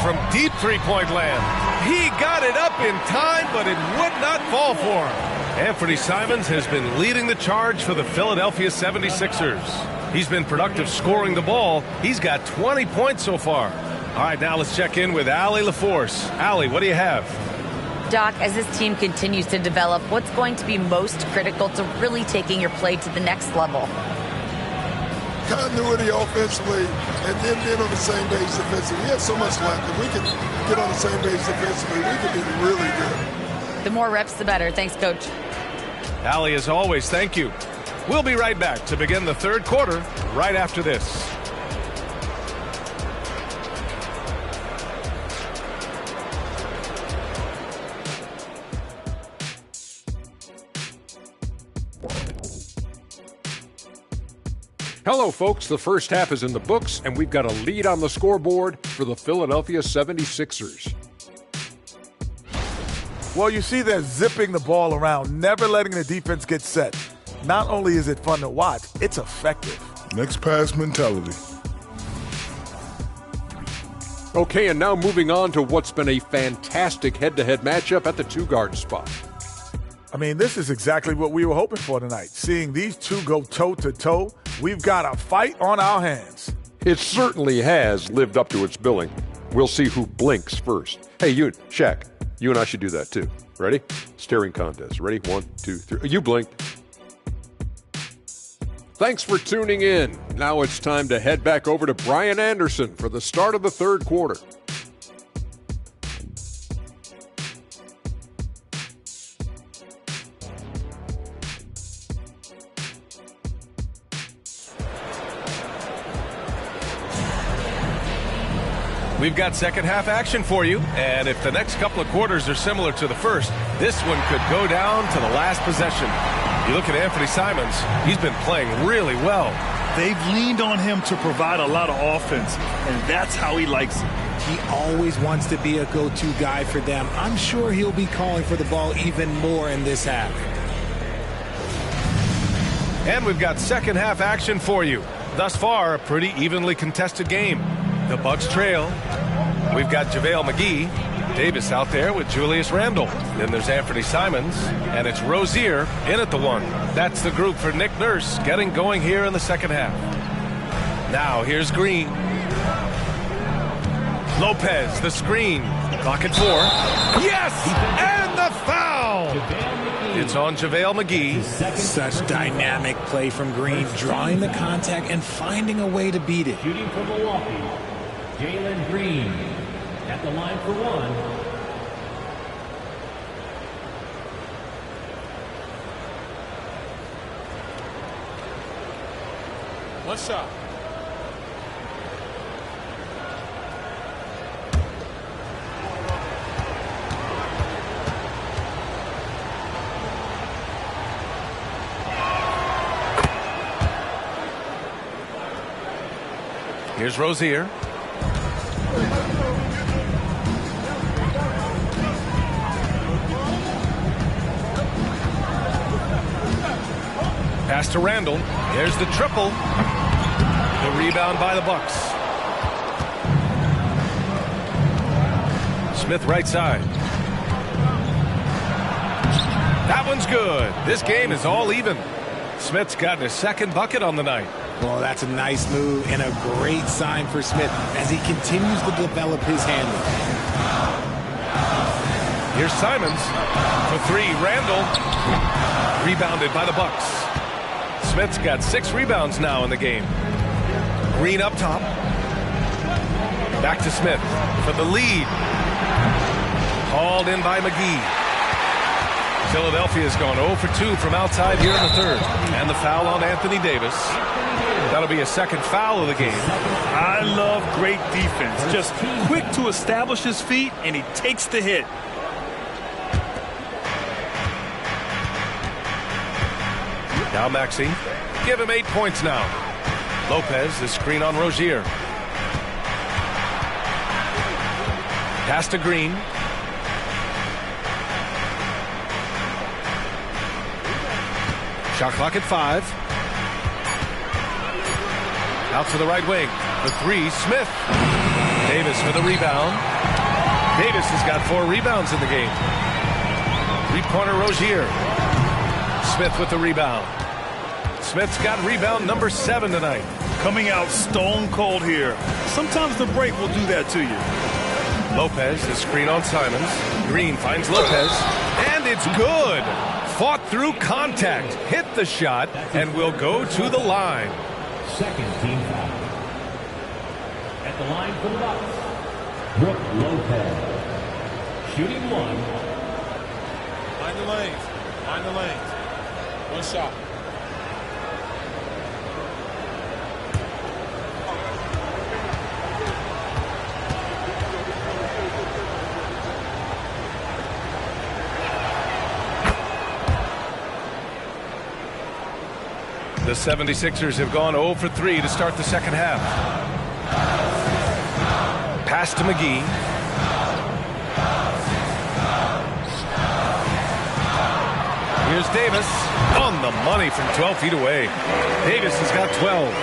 Speaker 14: From deep three-point land. He got it up in time, but it would not fall for him. Anthony Simons has been leading the charge for the Philadelphia 76ers. He's been productive scoring the ball. He's got 20 points so far. All right, now let's check in with Allie LaForce. Allie, what do you have?
Speaker 17: Doc, as this team continues to develop, what's going to be most critical to really taking your play to the next level?
Speaker 10: Continuity offensively and then being on the same page defensively. We have so much left. If we can get on the same page defensively, we can be really good.
Speaker 17: The more reps, the better. Thanks, Coach.
Speaker 14: Allie, as always, thank you. We'll be right back to begin the third quarter right after this.
Speaker 9: Hello, folks. The first half is in the books, and we've got a lead on the scoreboard for the Philadelphia 76ers.
Speaker 11: Well, you see they're zipping the ball around, never letting the defense get set. Not only is it fun to watch, it's effective.
Speaker 10: Next pass mentality.
Speaker 9: Okay, and now moving on to what's been a fantastic head-to-head matchup at the two-guard spot.
Speaker 11: I mean, this is exactly what we were hoping for tonight. Seeing these two go toe-to-toe, we've got a fight on our hands.
Speaker 9: It certainly has lived up to its billing. We'll see who blinks first. Hey, Shaq, you and I should do that too. Ready? Staring contest. Ready? 1, 2, 3. You blinked. Thanks for tuning in. Now it's time to head back over to Brian Anderson for the start of the third quarter.
Speaker 14: We've got second half action for you, and if the next couple of quarters are similar to the first, this one could go down to the last possession. You look at Anthony Simons, he's been playing really well.
Speaker 16: They've leaned on him to provide a lot of offense, and that's how he likes it.
Speaker 15: He always wants to be a go-to guy for them. I'm sure he'll be calling for the ball even more in this half.
Speaker 14: And we've got second half action for you. Thus far, a pretty evenly contested game. The Bucks trail. We've got JaVale McGee. Davis out there with Julius Randle. Then there's Anthony Simons, and it's Rozier in at the 1. That's the group for Nick Nurse getting going here in the second half. Now here's Green. Lopez, the screen. Clock at 4. Yes! And the foul! It's on JaVale McGee.
Speaker 15: Such dynamic play from Green, drawing the contact and finding a way to beat it.
Speaker 5: Shooting from Milwaukee, Jalen Green at the line for 1.
Speaker 11: One shot.
Speaker 14: Here's Rozier. Pass to Randle. There's the triple. The rebound by the Bucks. Smith right side. That one's good. This game is all even. Smith's gotten his second bucket on the night.
Speaker 15: Well, that's a nice move and a great sign for Smith as he continues to develop his handle.
Speaker 14: Here's Simons for 3. Randle rebounded by the Bucks. Smith's got 6 rebounds now in the game. Green up top. Back to Smith for the lead. Hauled in by McGee. Philadelphia's gone 0 for 2 from outside here in the third. And the foul on Anthony Davis. That'll be a second foul of the game.
Speaker 16: I love great defense. Just quick to establish his feet, and he takes the hit.
Speaker 14: Now Maxey. Give him 8 points now. Lopez, the screen on Rozier. Pass to Green. Shot clock at 5. Out to the right wing. The 3, Smith. Davis for the rebound. Davis has got 4 rebounds in the game. 3-pointer Rozier. Smith with the rebound. Smith's got rebound number 7 tonight.
Speaker 16: Coming out stone cold here. Sometimes the break will do that to you.
Speaker 14: Lopez, the screen on Simons. Green finds Lopez. And it's good. Fought through contact. Hit the shot and will go to the line.
Speaker 5: Second team foul. At the line for the Bucks, Brook Lopez. Shooting 1.
Speaker 11: Find the lanes. Find the lanes. One shot.
Speaker 14: The 76ers have gone 0 for 3 to start the second half. Pass to McGee. Here's Davis on the money from 12 feet away. Davis has got 12.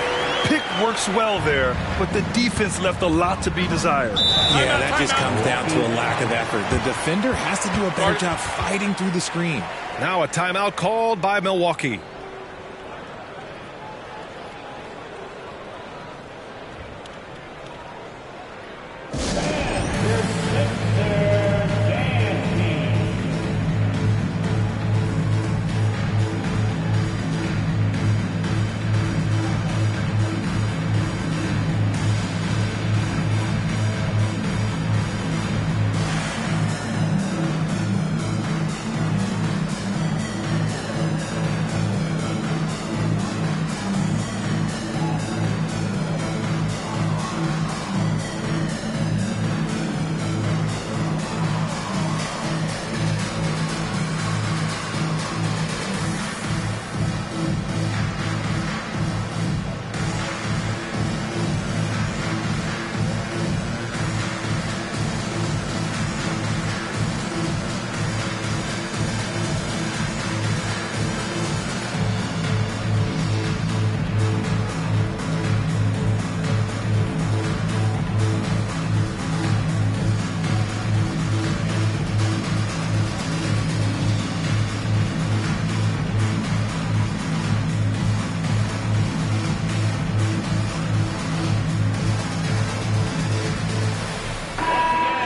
Speaker 16: Pick works well there, but the defense left a lot to be desired.
Speaker 15: Yeah, that just comes down to a lack of effort. The defender has to do a better job fighting through the screen.
Speaker 14: Now a timeout called by Milwaukee.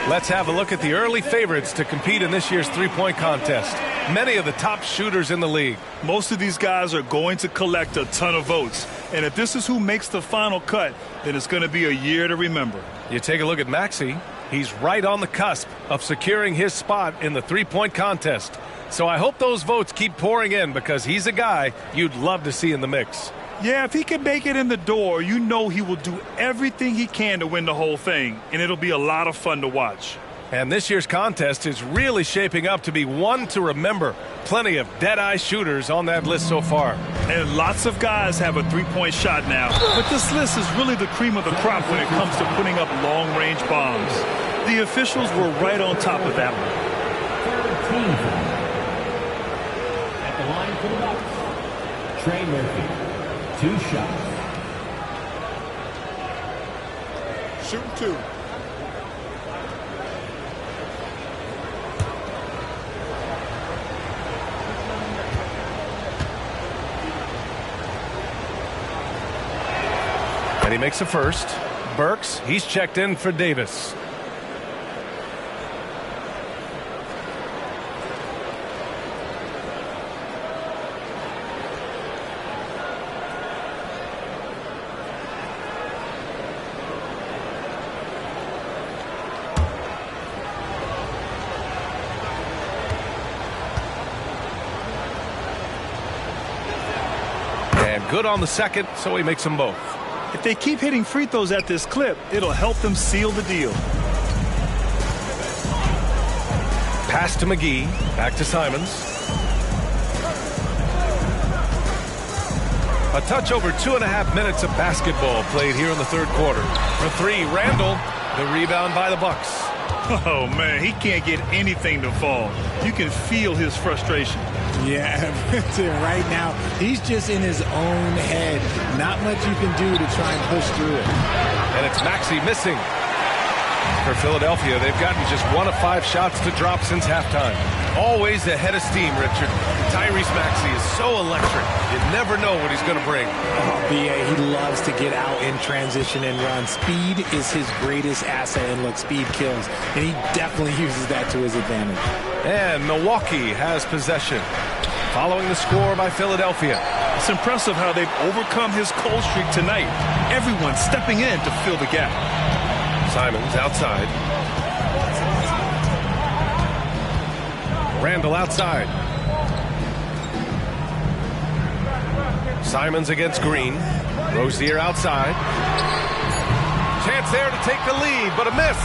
Speaker 14: Let's have a look at the early favorites to compete in this year's three-point contest. Many of the top shooters in the league.
Speaker 16: Most of these guys are going to collect a ton of votes. And if this is who makes the final cut, then it's going to be a year to remember.
Speaker 14: You take a look at Maxey. He's right on the cusp of securing his spot in the three-point contest. So I hope those votes keep pouring in because he's a guy you'd love to see in the mix.
Speaker 16: Yeah, if he can make it in the door, you know he will do everything he can to win the whole thing, and it'll be a lot of fun to watch.
Speaker 14: And this year's contest is really shaping up to be one to remember. Plenty of dead-eye shooters on that list so far.
Speaker 16: And lots of guys have a three-point shot now. But this list is really the cream of the crop when it comes to putting up long-range bombs. The officials were right on top of that one.
Speaker 5: At the line for the Bucks, Trey Murphy. 2 shots.
Speaker 10: Shoot 2.
Speaker 14: And he makes a first. Burks, he's checked in for Davis. And good on the second, so he makes them both.
Speaker 16: If they keep hitting free throws at this clip, it'll help them seal the deal.
Speaker 14: Pass to McGee. Back to Simons. A touch over 2.5 minutes of basketball played here in the third quarter. For 3, Randall. The rebound by the Bucks.
Speaker 16: Oh, man, he can't get anything to fall. You can feel his frustration.
Speaker 15: Yeah, right now, he's just in his own head. Not much you can do to try and push through it.
Speaker 14: And it's Maxey missing. For Philadelphia, they've gotten just 1 of 5 shots to drop since halftime. Always a head of steam, Richard. Tyrese Maxey is so electric. You never know what he's going to bring.
Speaker 15: Oh, B.A., he loves to get out in transition and run. Speed is his greatest asset, and look, speed kills. And he definitely uses that to his advantage.
Speaker 14: And Milwaukee has possession. Following the score by Philadelphia.
Speaker 16: It's impressive how they've overcome his cold streak tonight. Everyone stepping in to fill the gap.
Speaker 14: Simons outside. Randall outside. Simons against Green. Rozier outside. Chance there to take the lead, but a miss.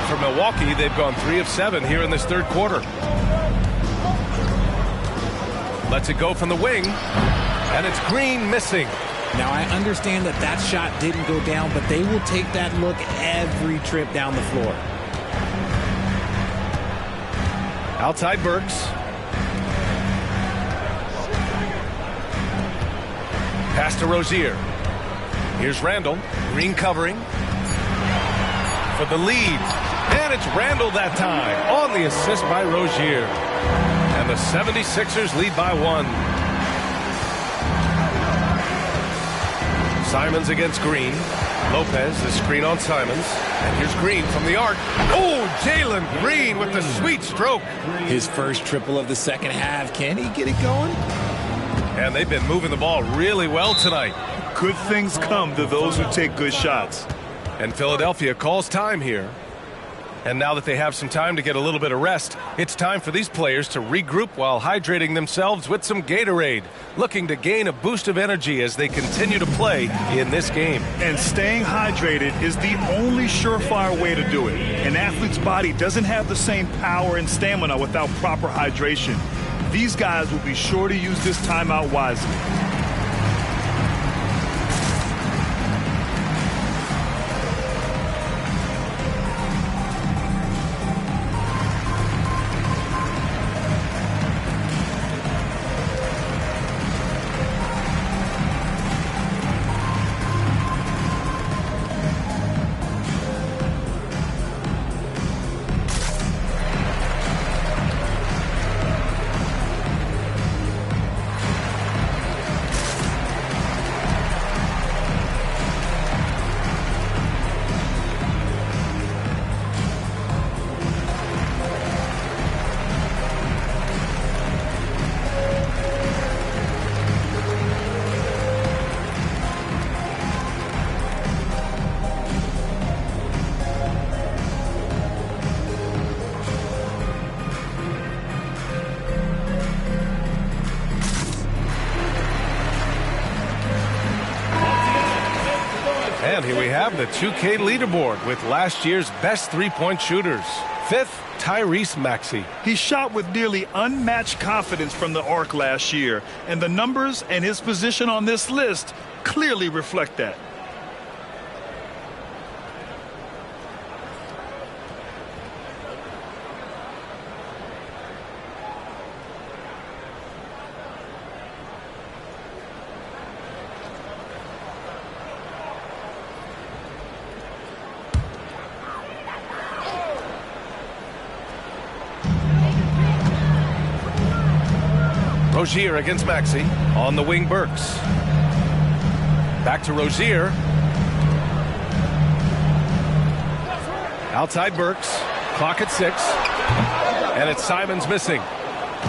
Speaker 14: For Milwaukee, they've gone 3 of 7 here in this third quarter. Lets it go from the wing, and it's Green missing.
Speaker 15: Now, I understand that that shot didn't go down, but they will take that look every trip down the floor.
Speaker 14: Outside Burks. Pass to Rozier. Here's Randall. Green covering. For the lead. And it's Randall that time on the assist by Rozier. And the 76ers lead by 1. Simons against Green. Lopez, the screen on Simons. And here's Green from the arc. Oh, Jalen Green with the sweet stroke.
Speaker 15: His first triple of the second half. Can he get it going?
Speaker 14: And they've been moving the ball really well tonight.
Speaker 16: Good things come to those who take good shots.
Speaker 14: And Philadelphia calls time here. And now that they have some time to get a little bit of rest, it's time for these players to regroup while hydrating themselves with some Gatorade, looking to gain a boost of energy as they continue to play in this game.
Speaker 16: And staying hydrated is the only surefire way to do it. An athlete's body doesn't have the same power and stamina without proper hydration. These guys will be sure to use this timeout wisely.
Speaker 14: And here we have the 2K leaderboard with last year's best three-point shooters. 5th, Tyrese Maxey.
Speaker 16: He shot with nearly unmatched confidence from the arc last year, and the numbers and his position on this list clearly reflect that.
Speaker 14: Rozier against Maxey. On the wing, Burks. Back to Rozier. Outside Burks. Clock at 6. And it's Simons missing.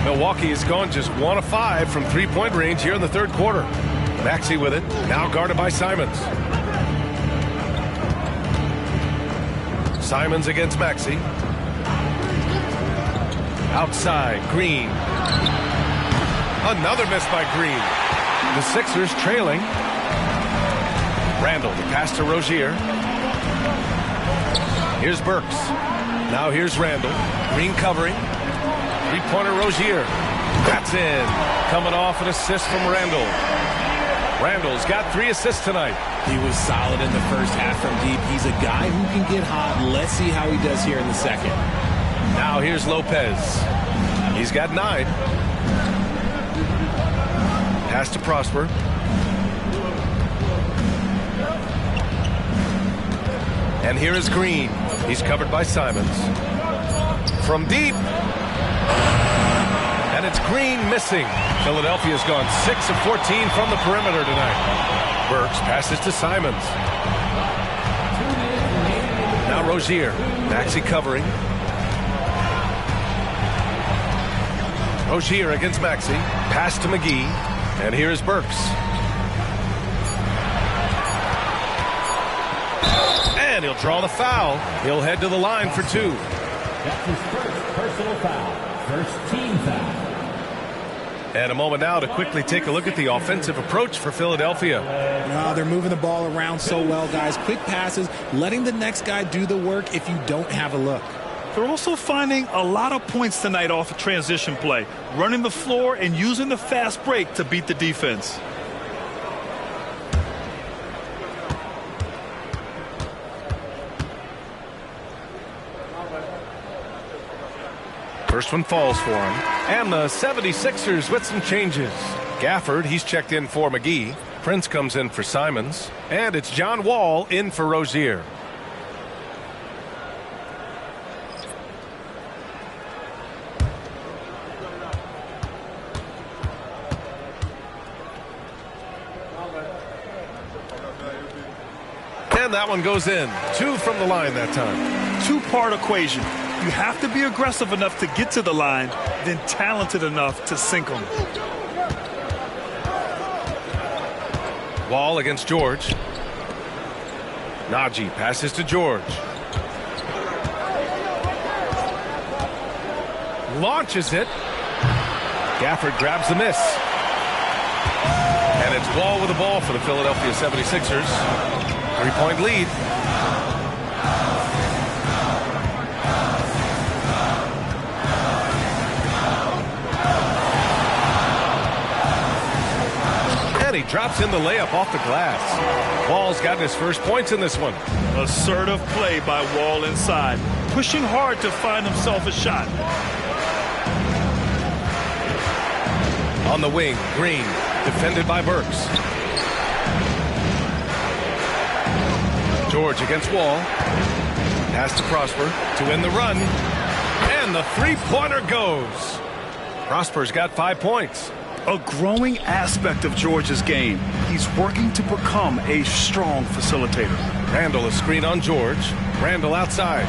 Speaker 14: Milwaukee has gone just 1 of 5 from three-point range here in the third quarter. Maxey with it. Now guarded by Simons. Simons against Maxey. Outside, Green. Another miss by Green. The Sixers trailing. Randall, the pass to Rozier. Here's Burks. Now here's Randall. Green covering. Three-pointer Rozier. That's in. Coming off an assist from Randall. Randall's got 3 assists tonight.
Speaker 15: He was solid in the first half from deep. He's a guy who can get hot. Let's see how he does here in the second.
Speaker 14: Now here's Lopez. He's got 9. Pass to Prosper. And here is Green. He's covered by Simons. From deep. And it's Green missing. Philadelphia's gone 6 of 14 from the perimeter tonight. Burks passes to Simons. Now Rozier. Maxey covering. Rozier against Maxey. Pass to McGee. And here is Burks. And he'll draw the foul. He'll head to the line for 2.
Speaker 5: That's his first personal foul. First team foul.
Speaker 14: And a moment now to quickly take a look at the offensive approach for Philadelphia.
Speaker 15: They're moving the ball around so well, guys. Quick passes, letting the next guy do the work if you don't have a look.
Speaker 16: They're also finding a lot of points tonight off of transition play, running the floor and using the fast break to beat the defense.
Speaker 14: First one falls for him. And the 76ers with some changes. Gafford, he's checked in for McGee. Prince comes in for Simons. And it's John Wall in for Rozier. And that one goes in. 2 from the line that time.
Speaker 16: Two-part equation. You have to be aggressive enough to get to the line, then talented enough to sink them.
Speaker 14: Wall against George. Najee passes to George. Launches it. Gafford grabs the miss. And it's Wall with the ball for the Philadelphia 76ers. 3-point lead. And he drops in the layup off the glass. Wall's gotten his first points in this one.
Speaker 16: Assertive play by Wall inside, pushing hard to find himself a shot.
Speaker 14: On the wing, Green, defended by Burks. George against Wall. Pass to Prosper to win the run. And the three-pointer goes. Prosper's got 5 points.
Speaker 16: A growing aspect of George's game. He's working to become a strong facilitator.
Speaker 14: Randall a screen on George. Randall outside.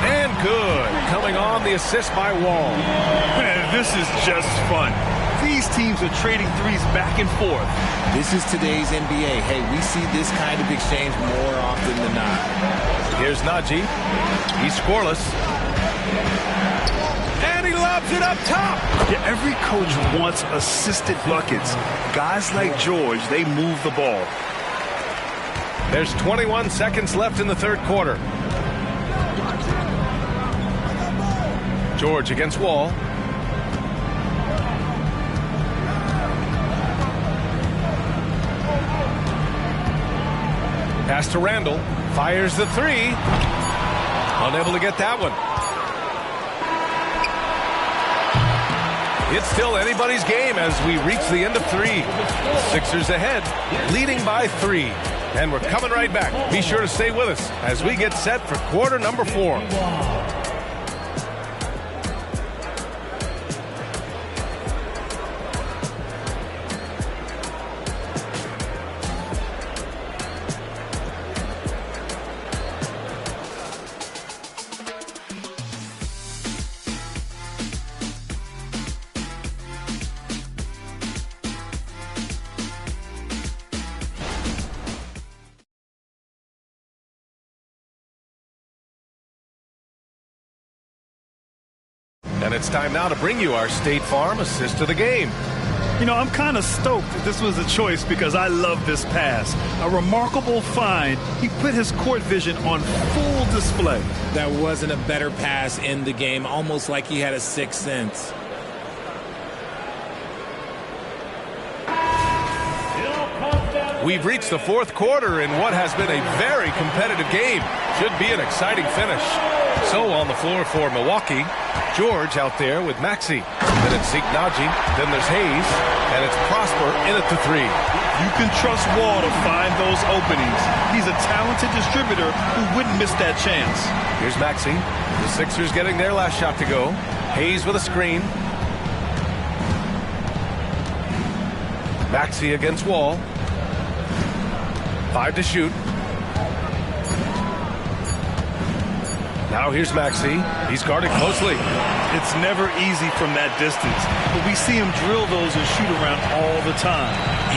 Speaker 14: And good. Coming on the assist by Wall.
Speaker 16: Man, this is just fun. These teams are trading threes back and forth.
Speaker 15: This is today's NBA. Hey, we see this kind of exchange more often than not.
Speaker 14: Here's Najee. He's scoreless. And he lobs it up top.
Speaker 16: Yeah, every coach wants assisted buckets. Guys like George, they move the ball.
Speaker 14: There's 21 seconds left in the third quarter. George against Wall. Pass to Randall. Fires the three. Unable to get that one. It's still anybody's game as we reach the end of three. Sixers ahead, leading by 3. And we're coming right back. Be sure to stay with us as we get set for quarter number 4. And it's time now to bring you our State Farm assist of the game.
Speaker 16: You know, I'm kind of stoked that this was a choice because I love this pass. A remarkable find. He put his court vision on full display.
Speaker 15: That wasn't a better pass in the game, almost like he had a sixth sense.
Speaker 14: We've reached the fourth quarter in what has been a very competitive game. Should be an exciting finish. So on the floor for Milwaukee, George out there with Maxey. Then it's Zeke Naji. Then there's Hayes. And it's Prosper in at the 3.
Speaker 16: You can trust Wall to find those openings. He's a talented distributor who wouldn't miss that chance.
Speaker 14: Here's Maxey. The Sixers getting their last shot to go. Hayes with a screen. Maxey against Wall. 5 to shoot. Now here's Maxey. He's guarded closely.
Speaker 16: It's never easy from that distance, but we see him drill those and shoot around all the time.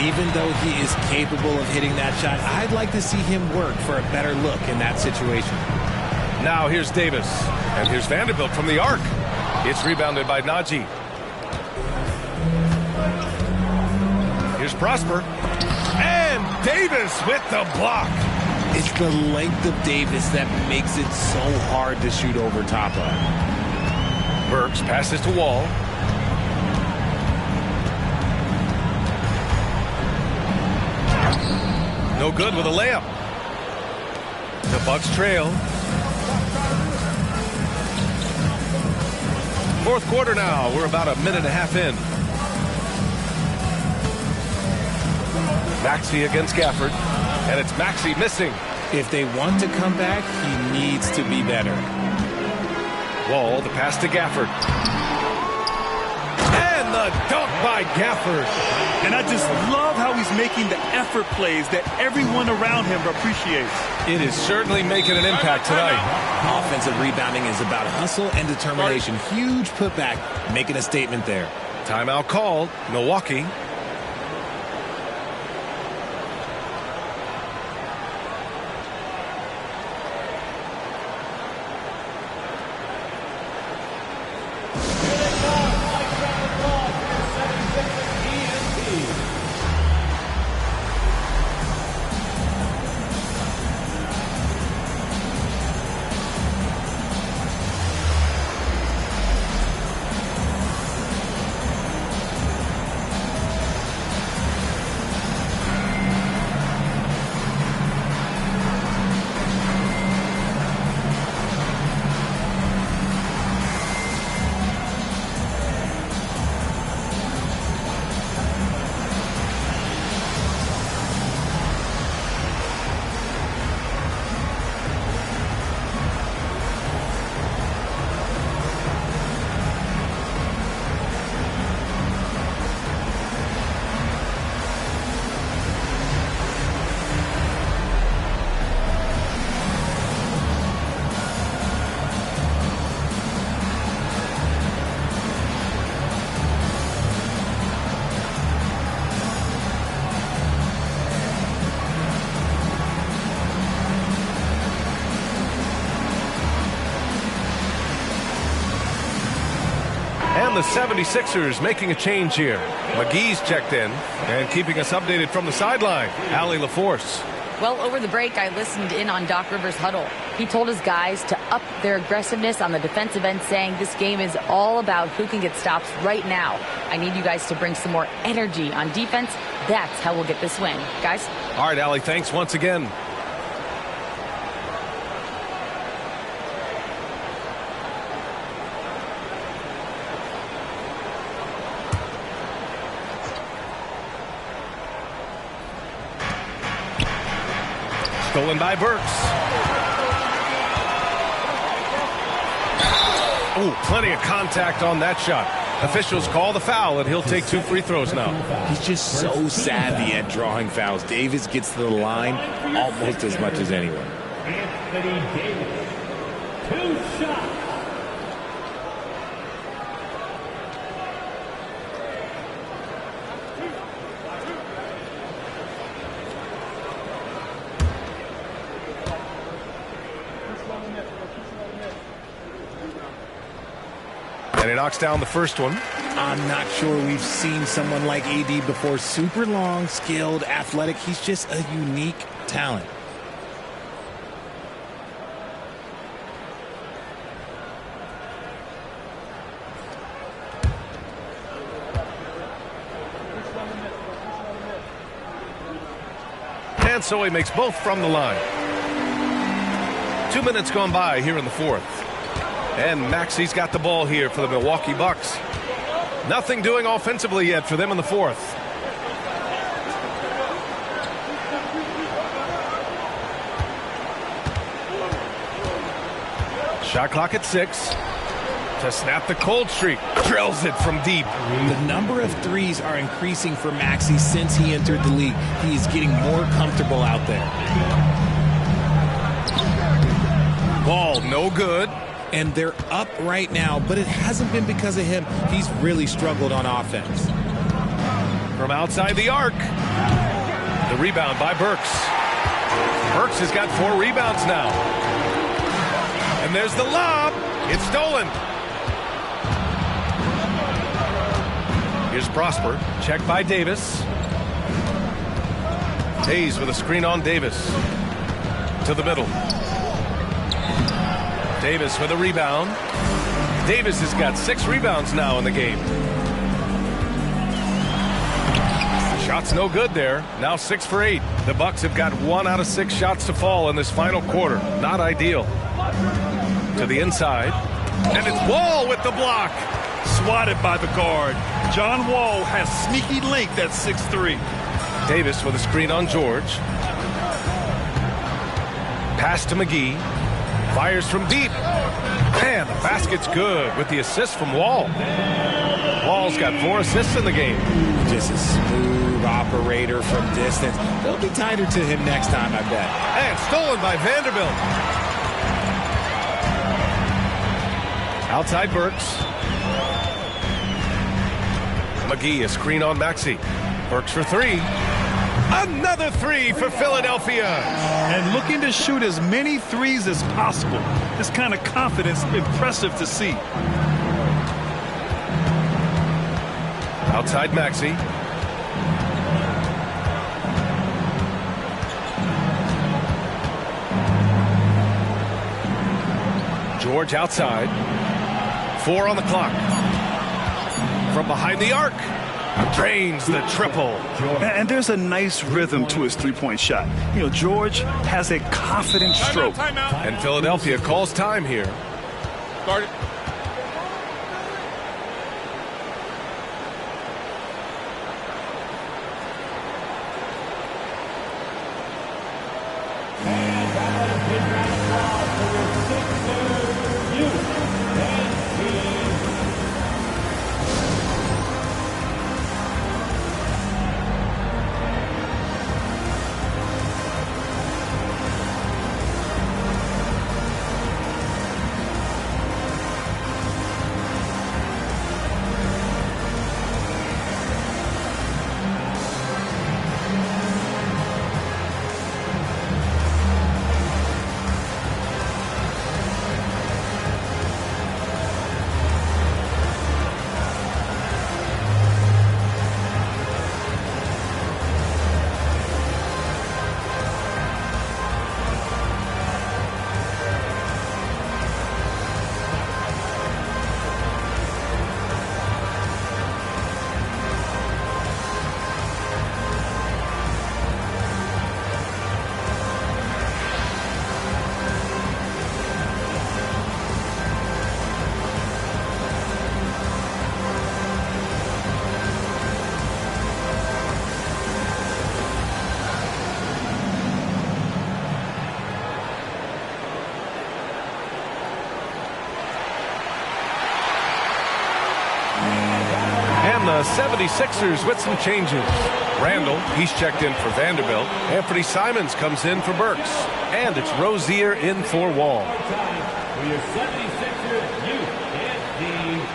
Speaker 15: Even though he is capable of hitting that shot, I'd like to see him work for a better look in that situation.
Speaker 14: Now here's Davis. And here's Vanderbilt from the arc. It's rebounded by Naji. Here's Prosper. And Davis with the block.
Speaker 15: It's the length of Davis that makes it so hard to shoot over top of.
Speaker 14: Burks passes to Wall. No good with a layup. The Bucks trail. Fourth quarter now. We're about a minute and a half in. Maxey against Gafford. And it's Maxey missing.
Speaker 15: If they want to come back, he needs to be better.
Speaker 14: Wall, the pass to Gafford. And the dunk by Gafford.
Speaker 16: And I just love how he's making the effort plays that everyone around him appreciates.
Speaker 14: It is certainly making an impact tonight.
Speaker 15: Offensive rebounding is about hustle and determination. Huge putback, making a statement there.
Speaker 14: Timeout called. Milwaukee. The 76ers making a change here. McGee's checked in and keeping us updated from the sideline. Allie LaForce.
Speaker 17: Well, over the break, I listened in on Doc Rivers' huddle. He told his guys to up their aggressiveness on the defensive end, saying this game is all about who can get stops right now. I need you guys to bring some more energy on defense. That's how we'll get this win. Guys?
Speaker 14: All right, Allie, thanks once again. Stolen by Burks. Oh, plenty of contact on that shot. Officials call the foul, and he'll take 2 free throws now.
Speaker 18: He's just so savvy at drawing fouls. Davis gets to the line almost as much as anyone.
Speaker 5: Anthony Davis, 2 shots.
Speaker 14: And he knocks down the first one.
Speaker 18: I'm not sure we've seen someone like AD before. Super long, skilled, athletic. He's just a unique talent.
Speaker 14: And so he makes both from the line. 2 minutes gone by here in the fourth. And Maxi's got the ball here for the Milwaukee Bucks. Nothing doing offensively yet for them in the fourth. Shot clock at 6. To snap the cold streak. Drills it from deep.
Speaker 18: The number of threes are increasing for Maxi since he entered the league. He is getting more comfortable out there.
Speaker 14: Ball no good.
Speaker 18: And they're up right now, but it hasn't been because of him. He's really struggled on offense.
Speaker 14: From outside the arc. The rebound by Burks. Burks has got 4 rebounds now. And there's the lob. It's stolen. Here's Prosper. Check by Davis. Hayes with a screen on Davis. To the middle. Davis with a rebound. Davis has got 6 rebounds now in the game. Shots no good there. Now 6 for 8. The Bucks have got 1 out of 6 shots to fall in this final quarter. Not ideal. To the inside. And it's Wall with the block.
Speaker 16: Swatted by the guard. John Wall has sneaky length at 6'3".
Speaker 14: Davis with a screen on George. Pass to McGee. Fires from deep. Man, the basket's good with the assist from Wall. Wall's got 4 assists in the game.
Speaker 18: Just a smooth operator from distance. They'll be tighter to him next time, I bet.
Speaker 14: And stolen by Vanderbilt. Outside Burks. McGee, a screen on Maxi. Burks for 3. Another 3 for Philadelphia.
Speaker 16: And looking to shoot as many threes as possible. This kind of confidence, impressive to see.
Speaker 14: Outside Maxi. George outside. 4 on the clock. From behind the arc. Drains the triple.
Speaker 16: And there's a nice rhythm to his three-point shot. You know, George has a confident stroke.
Speaker 14: And Philadelphia calls time here.
Speaker 2: Start it.
Speaker 14: The 76ers with some changes. Randall, he's checked in for Vanderbilt. Anthony Simons comes in for Burks. And it's Rozier in for Wall.
Speaker 5: For your 76ers youth and team.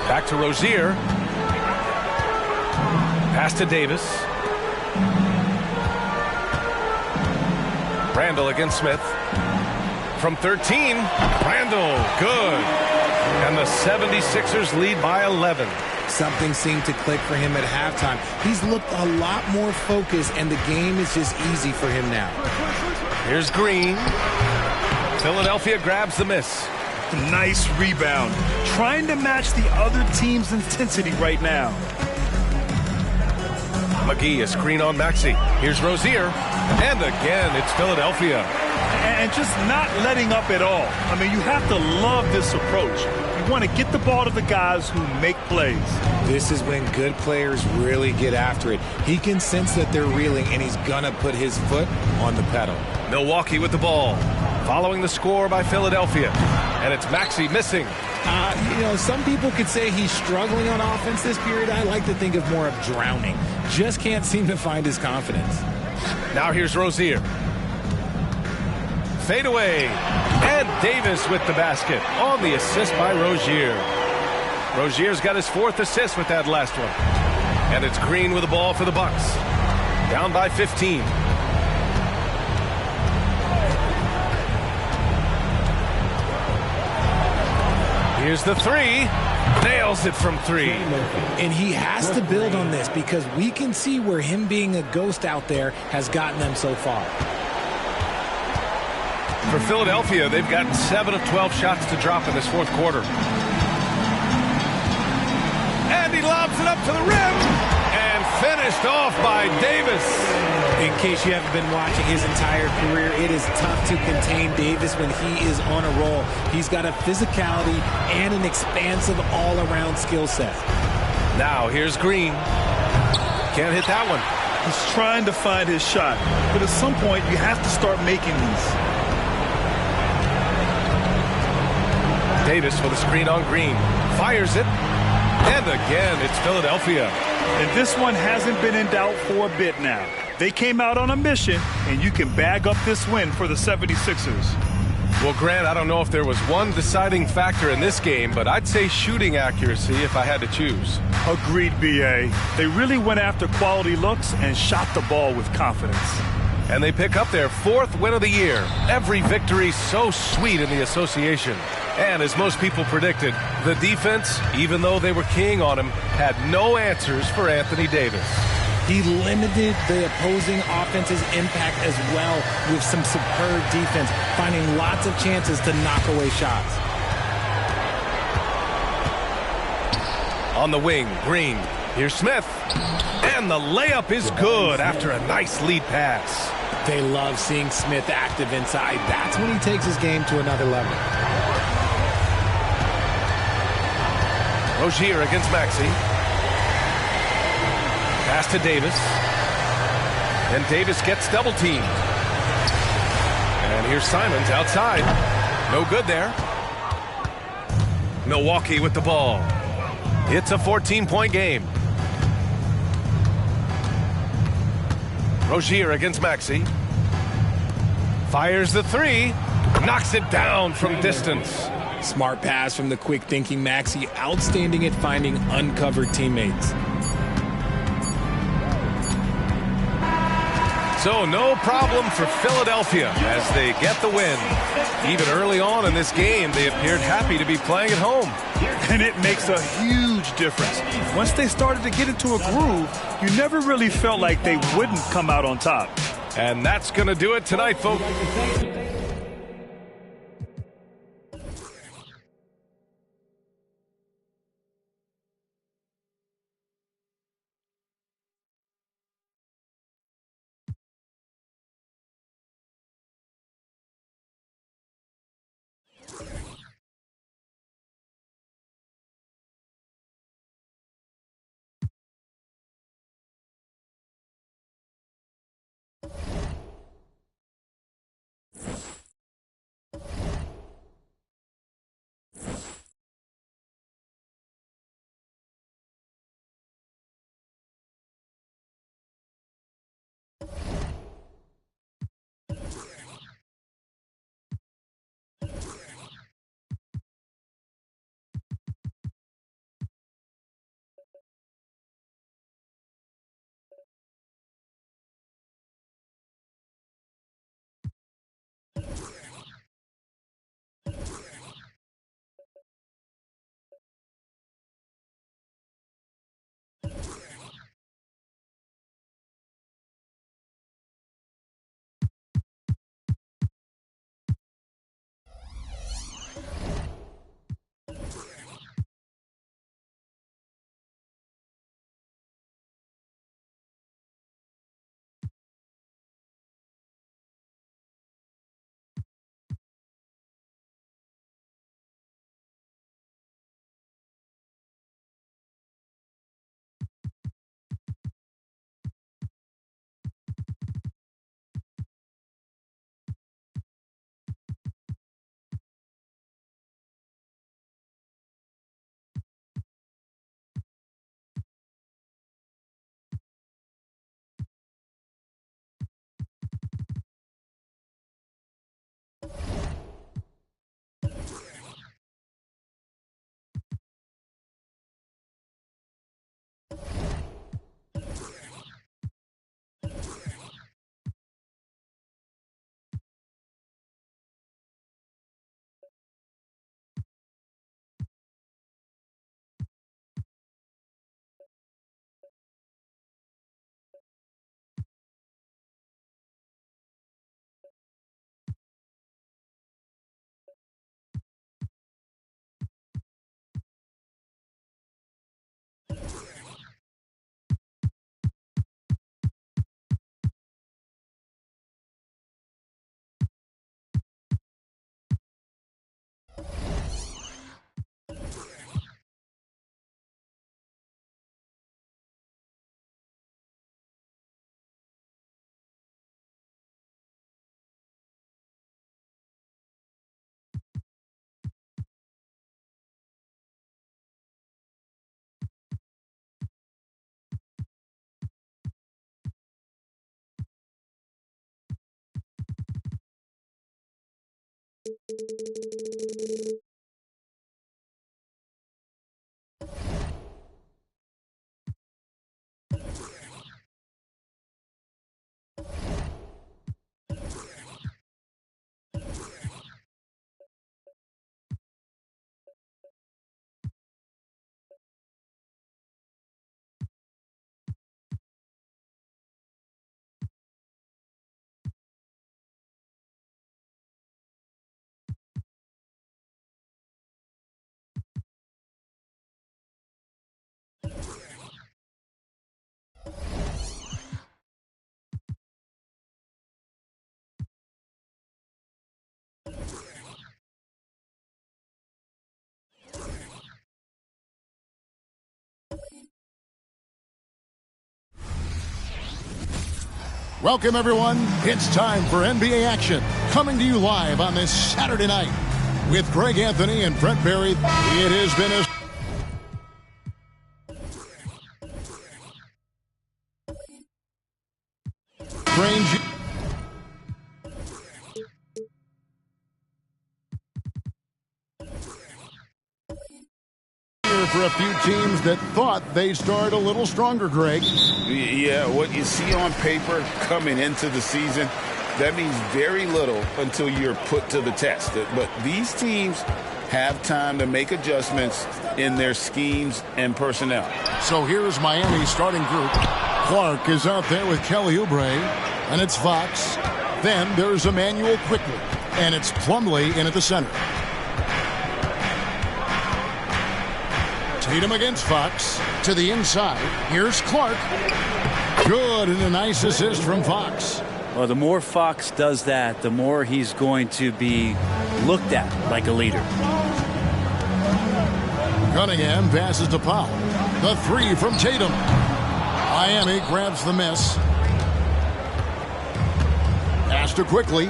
Speaker 14: Back to Rozier. Pass to Davis. Randall against Smith. From 13, Randall, good. And the 76ers lead by 11.
Speaker 18: Something seemed to click for him at halftime. He's looked a lot more focused, and the game is just easy for him now.
Speaker 14: Here's Green. Philadelphia grabs the miss.
Speaker 16: Nice rebound. Trying to match the other team's intensity right now.
Speaker 14: McGee, a screen on Maxey. Here's Rozier. And again, it's Philadelphia.
Speaker 16: And just not letting up at all. I mean, you have to love this approach. You want to get the ball to the guys who make plays.
Speaker 18: This is when good players really get after it. He can sense that they're reeling, and he's going to put his foot on the pedal.
Speaker 14: Milwaukee with the ball. Following the score by Philadelphia. And it's Maxey missing.
Speaker 18: Some people could say he's struggling on offense this period. I like to think of more of drowning. Just can't seem to find his confidence.
Speaker 14: Now here's Rozier. Fade away. And Davis with the basket on the assist by Rozier. Rozier's got his 4th assist with that last one. And it's Green with the ball for the Bucks. Down by 15. Here's the 3. Nails it from 3.
Speaker 18: And he has to build on this because we can see where him being a ghost out there has gotten them so far.
Speaker 14: For Philadelphia, they've gotten 7 of 12 shots to drop in this 4th quarter. And he lobs it up to the rim. And finished off by Davis.
Speaker 18: In case you haven't been watching his entire career, it is tough to contain Davis when he is on a roll. He's got a physicality and an expansive all-around skill set.
Speaker 14: Now here's Green. Can't hit that one.
Speaker 16: He's trying to find his shot, but at some point you have to start making these.
Speaker 14: Davis with a screen on Green. Fires it. And again, it's Philadelphia.
Speaker 16: And this one hasn't been in doubt for a bit now. They came out on a mission, and you can bag up this win for the 76ers.
Speaker 14: Well, Grant, I don't know if there was one deciding factor in this game, but I'd say shooting accuracy if I had to choose.
Speaker 16: Agreed, B.A. They really went after quality looks and shot the ball with confidence.
Speaker 14: And they pick up their 4th win of the year. Every victory so sweet in the association. And as most people predicted, the defense, even though they were keying on him, had no answers for Anthony Davis.
Speaker 18: He limited the opposing offense's impact as well with some superb defense, finding lots of chances to knock away shots.
Speaker 14: On the wing, Green. Here's Smith. And the layup is good after a nice lead pass.
Speaker 18: They love seeing Smith active inside. That's when he takes his game to another level.
Speaker 14: Rozier against Maxey. Pass to Davis. And Davis gets double teamed. And here's Simons outside. No good there. Milwaukee with the ball. It's a 14-point game. Rozier against Maxey. Fires the 3. Knocks it down from distance.
Speaker 18: Smart pass from the quick-thinking Maxey. Outstanding at finding uncovered teammates.
Speaker 14: So no problem for Philadelphia as they get the win. Even early on in this game, they appeared happy to be playing at home.
Speaker 16: And it makes a huge difference. Once they started to get into a groove, you never really felt like they wouldn't come out on top.
Speaker 14: And that's going to do it tonight, folks.
Speaker 2: Welcome, everyone. It's time for NBA action. Coming to you live on this Saturday night. With Greg Anthony and Brent Barry, it has been a strange for a few teams that thought they'd start a little stronger, Greg.
Speaker 3: Yeah, what you see on paper coming into the season, that means very little until you're put to the test. But these teams have time to make adjustments in their schemes and personnel.
Speaker 2: So here's Miami's starting group. Clark is out there with Kelly Oubre, and it's Fox. Then there's Emmanuel Quickly, and it's Plumlee in at the center. Tatum against Fox to the inside. Here's Clark. Good, and a nice assist from Fox.
Speaker 19: Well, the more Fox does that, the more he's going to be looked at like a leader.
Speaker 2: Cunningham passes to Powell. The three from Tatum. Miami grabs the miss. Pass to Quickly.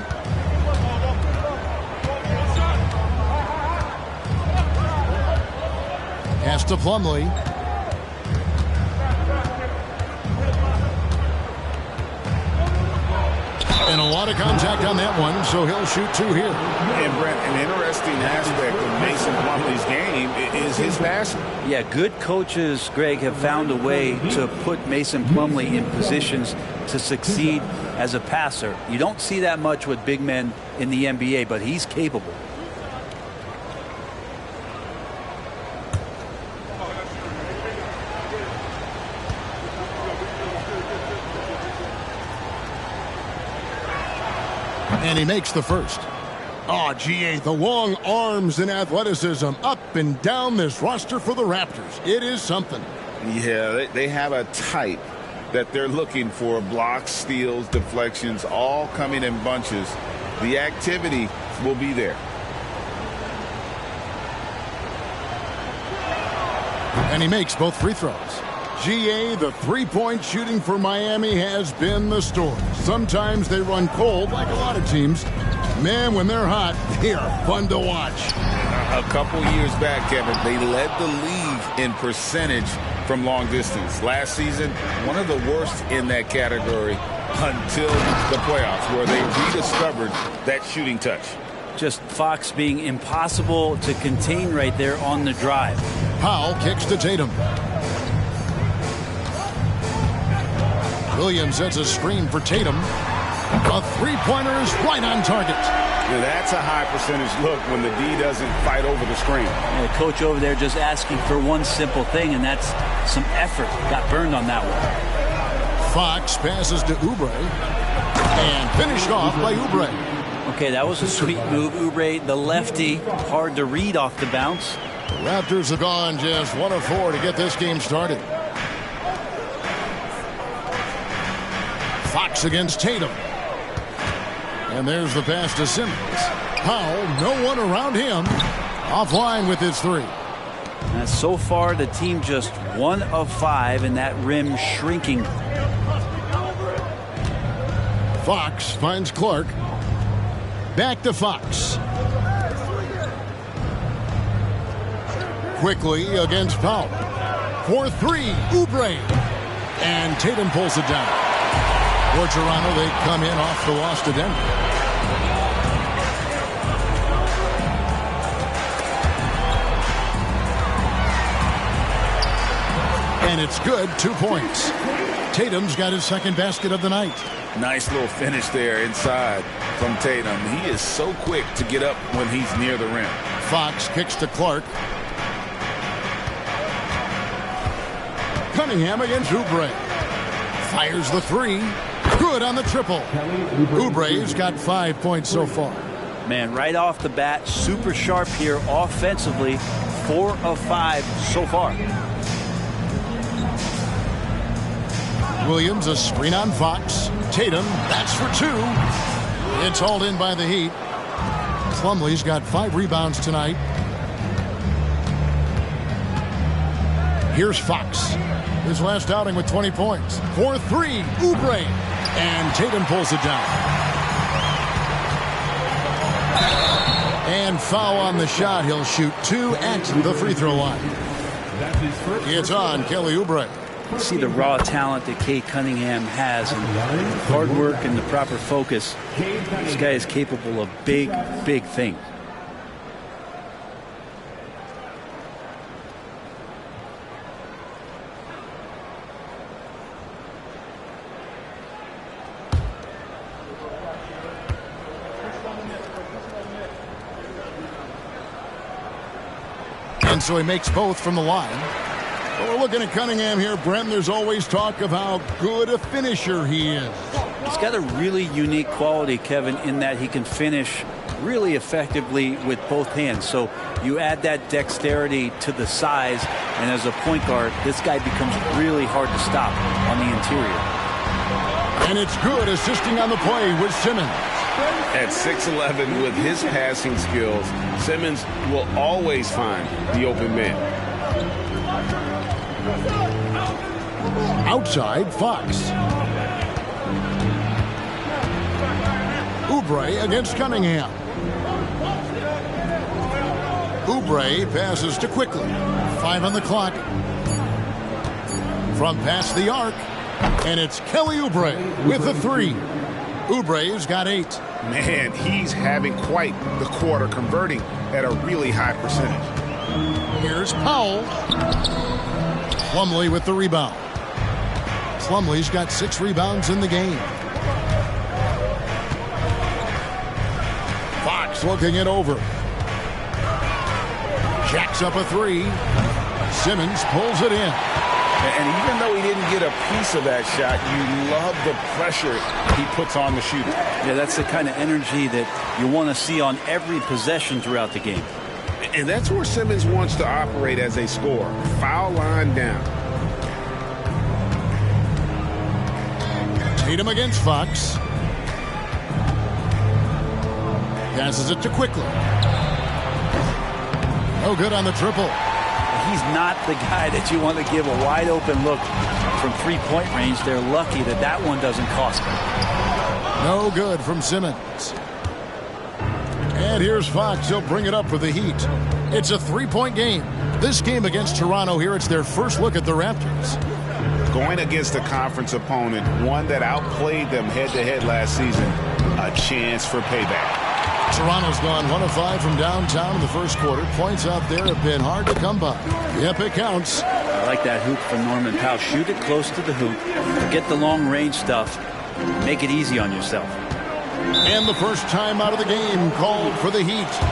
Speaker 2: Pass to Plumlee. And a lot of contact on that one, so he'll shoot two here.
Speaker 3: And Brent, an interesting aspect of Mason Plumlee's game is his passing.
Speaker 19: Yeah, good coaches, Greg, have found a way to put Mason Plumlee in positions to succeed as a passer. You don't see that much with big men in the NBA, but he's capable.
Speaker 2: And he makes the first. Oh, GA, the long arms and athleticism up and down this roster for the Raptors. It is something.
Speaker 3: Yeah, they have a type that they're looking for. Blocks, steals, deflections, all coming in bunches. The activity will be there.
Speaker 2: And he makes both free throws. GA, the three-point shooting for Miami has been the story. Sometimes they run cold like a lot of teams. Man, when they're hot, they are fun to watch.
Speaker 3: A couple years back, Kevin, they led the league in percentage from long distance. Last season, one of the worst in that category until the playoffs, where they rediscovered that shooting touch.
Speaker 19: Just Fox being impossible to contain right there on the drive.
Speaker 2: Powell kicks to Tatum. Williams sets a screen for Tatum. A three-pointer is right on target.
Speaker 6: Now that's a high percentage look when the D doesn't fight over the screen.
Speaker 19: The coach over there just asking for one simple thing, and that's some effort. Got burned on that one.
Speaker 2: Fox passes to Oubre. And finished off by Oubre.
Speaker 19: Okay, that was a sweet move. Oubre, the lefty, hard to read off the bounce.
Speaker 2: The Raptors have gone just 1 of 4 to get this game started. Fox against Tatum. And there's the pass to Simmons. Powell, no one around him. Offline with his three.
Speaker 19: And so far, the team just 1 of 5, and that rim shrinking.
Speaker 2: Fox finds Clark. Back to Fox. Quickly against Powell. For three, Oubre. And Tatum pulls it down. For Toronto, they come in off the loss to Denver. And it's good, 2 points. Tatum's got his second basket of the night.
Speaker 3: Nice little finish there inside from Tatum. He is so quick to get up when he's near the rim.
Speaker 2: Fox kicks to Clark. Cunningham against Oubre. Fires the three. Good on the triple. Oubre's got 5 points so far.
Speaker 19: Man, right off the bat, super sharp here offensively. 4 of 5 so far.
Speaker 2: Williams, a screen on Fox. Tatum, that's for 2. It's hauled in by the Heat. Plumlee's got 5 rebounds tonight. Here's Fox. His last outing with 20 points. For 3, Oubre. And Tatum pulls it down. And foul on the shot. He'll shoot 2 at the free throw line. It's on Kelly Oubre.
Speaker 19: See the raw talent that Cade Cunningham has, and hard work and the proper focus. This guy is capable of big, big things.
Speaker 2: And so he makes both from the line. But we're looking at Cunningham here, Brent. There's always talk of how good a finisher he is.
Speaker 19: He's got a really unique quality, Kevin, in that he can finish really effectively with both hands. So you add that dexterity to the size, and as a point guard, this guy becomes really hard to stop on the interior.
Speaker 2: And it's good, assisting on the play with Simmons.
Speaker 3: At 6'11", with his passing skills, Simmons will always find the open man.
Speaker 2: Outside, Fox. Oubre against Cunningham. Oubre passes to Quickly. 5 on the clock. From past the arc. And it's Kelly Oubre with the 3. Oubre's got 8.
Speaker 6: Man, he's having quite the quarter, converting at a really high percentage.
Speaker 2: Here's Powell. Plumlee with the rebound. Plumlee's got 6 rebounds in the game. Fox looking it over. Jacks up a 3. Simmons pulls it in.
Speaker 6: And even though he didn't get a piece of that shot, you love the pressure he puts on the shooter.
Speaker 19: Yeah, that's the kind of energy that you want to see on every possession throughout the game.
Speaker 6: And that's where Simmons wants to operate as a scorer. Foul line down.
Speaker 2: Tatum against Fox. Passes it to Quickly. No good on the triple.
Speaker 19: He's not the guy that you want to give a wide open look from 3-point range. They're lucky that that one doesn't cost them.
Speaker 2: No good from Simmons. And here's Fox. He'll bring it up for the Heat. It's a 3-point game. This game against Toronto here, it's their first look at the Raptors.
Speaker 6: Going against a conference opponent, one that outplayed them head-to-head last season, a chance for payback.
Speaker 2: Toronto's gone 1 of 5 from downtown in the first quarter. Points out there have been hard to come by. Yep, it counts.
Speaker 19: like that hoop from Norman Powell. Shoot it close to the hoop. Forget the long-range stuff. Make it easy on yourself.
Speaker 2: And the first time out of the game called for the Heat.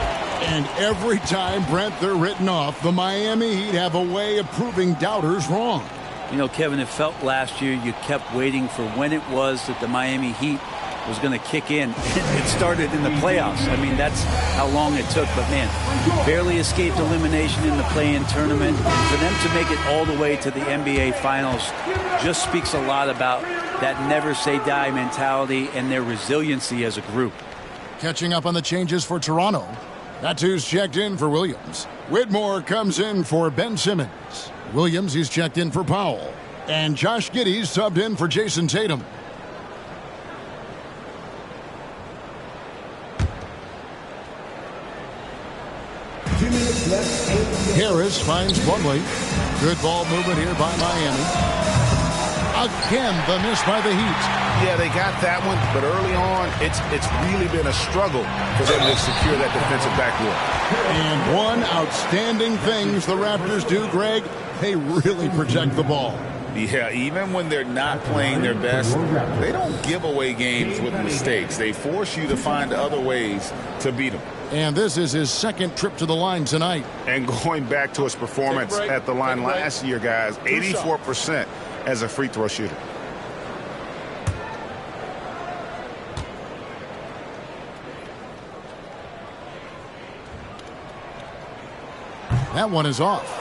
Speaker 2: And every time, Brent, they're written off. The Miami Heat have a way of proving doubters wrong.
Speaker 19: You know, Kevin, it felt last year you kept waiting for when it was that the Miami Heat was going to kick in. It started in the playoffs. I mean, that's how long it took. But, man, barely escaped elimination in the play-in tournament. And for them to make it all the way to the NBA Finals just speaks a lot about that never-say-die mentality and their resiliency as a group.
Speaker 2: Catching up on the changes for Toronto. Natu's checked in for Williams. Whitmore comes in for Ben Simmons. Williams, he's checked in for Powell. And Josh Giddey's subbed in for Jason Tatum. Harris finds Plumlee. Good ball movement here by Miami. Again, the miss by the Heat.
Speaker 6: Yeah, they got that one, but early on, it's really been a struggle for them to secure that defensive backboard.
Speaker 2: And one outstanding things the Raptors do, Greg, they really protect the ball.
Speaker 3: Yeah, even when they're not playing their best, they don't give away games with mistakes. They force you to find other ways to beat them.
Speaker 2: And this is his second trip to the line tonight.
Speaker 6: And going back to his performance at the line last year, guys, 84% as a free throw shooter.
Speaker 2: That one is off.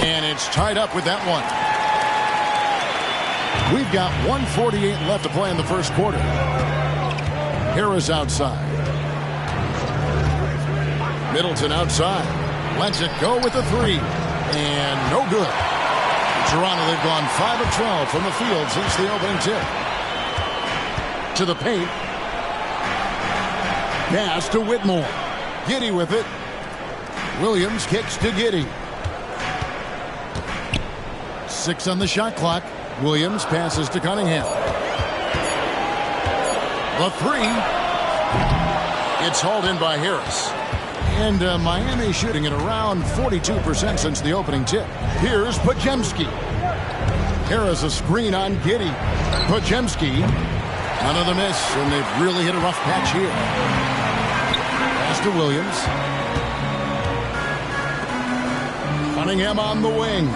Speaker 2: And it's tied up with that one. We've got 1:48 left to play in the first quarter. Harris outside. Middleton outside. Lets it go with the three. And no good. Toronto, they've gone 5 of 12 from the field since the opening tip. To the paint. Pass to Whitmore. Giddey with it. Williams kicks to Giddey. 6 on the shot clock. Williams passes to Cunningham. The three. It's hauled in by Harris. And Miami shooting at around 42% since the opening tip. Here's Podziemski. Harris a screen on Giddey. Podziemski. Another miss, and they've really hit a rough patch here. Pass to Williams. Cunningham on the wing.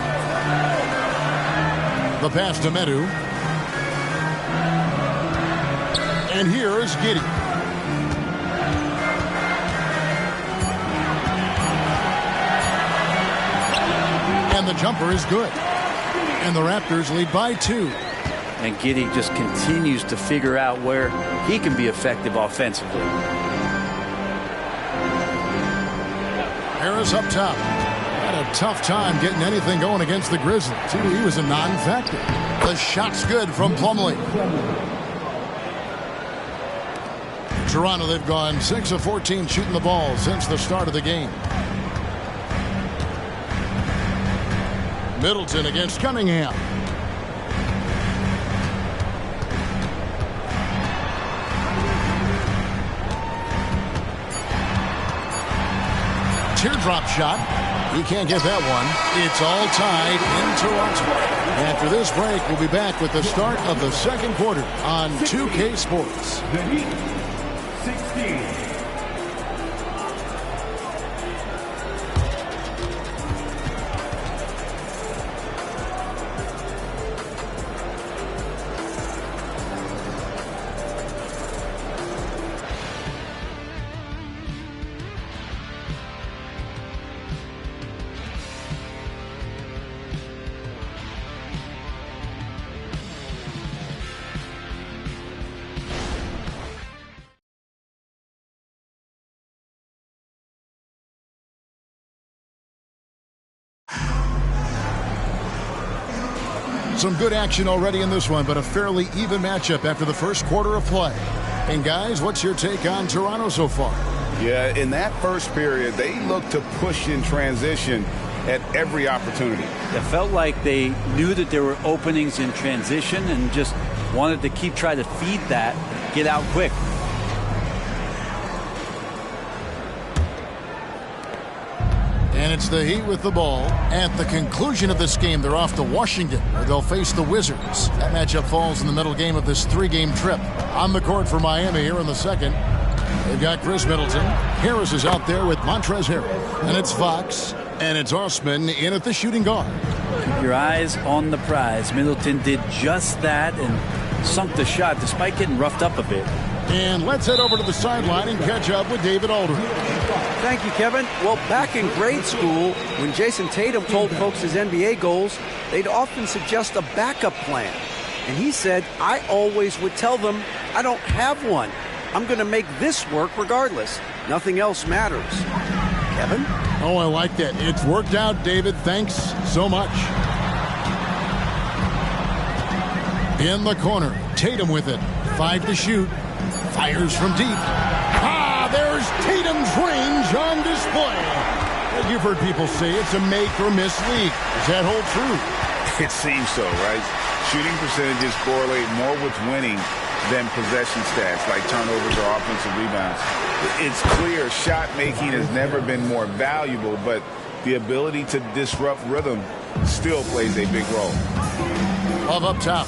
Speaker 2: The pass to Medu. And here is Giddey. And the jumper is good. And the Raptors lead by 2.
Speaker 19: And Giddey just continues to figure out where he can be effective offensively.
Speaker 2: Harris up top. Had a tough time getting anything going against the Grizzlies. He was a non-factor. The shot's good from Plumlee. Toronto, they've gone 6 of 14 shooting the ball since the start of the game. Middleton against Cunningham. Teardrop shot. He can't get that one. It's all tied in Toronto. After this break, we'll be back with the start of the second quarter on 2K Sports.
Speaker 5: The Heat, 16.
Speaker 2: Some good action already in this one, but a fairly even matchup after the first quarter of play. And guys, what's your take on Toronto so far?
Speaker 6: Yeah, in that first period, they looked to push in transition, at every opportunity.
Speaker 19: It felt like they knew that there were openings in transition and just wanted to keep trying to feed that, get out quick.
Speaker 2: And it's the Heat with the ball. At the conclusion of this game, they're off to Washington, where they'll face the Wizards. That matchup falls in the middle game of this 3-game trip. On the court for Miami here in the second. They've got Chris Middleton. Harris is out there with Montrezl Harrell. And it's Fox. And it's Osman in at the shooting guard.
Speaker 19: Keep your eyes on the prize. Middleton did just that and sunk the shot despite getting roughed up a bit.
Speaker 2: And let's head over to the sideline and catch up with David Aldridge.
Speaker 7: Thank you, Kevin. Well, back in grade school, when Jason Tatum told folks his NBA goals, they'd often suggest a backup plan. And he said, I always would tell them, I don't have one. I'm going to make this work regardless. Nothing else matters. Kevin?
Speaker 2: Oh, I like that. It's worked out, David. Thanks so much. In the corner, Tatum with it. 5 to shoot. Fires from deep. There's Tatum's range on display. As you've heard people say, it's a make-or-miss league. Does that hold true?
Speaker 6: It seems so, right? Shooting percentages correlate more with winning than possession stats like turnovers or offensive rebounds. It's clear shot making has never been more valuable, but the ability to disrupt rhythm still plays a big role.
Speaker 2: Love up top.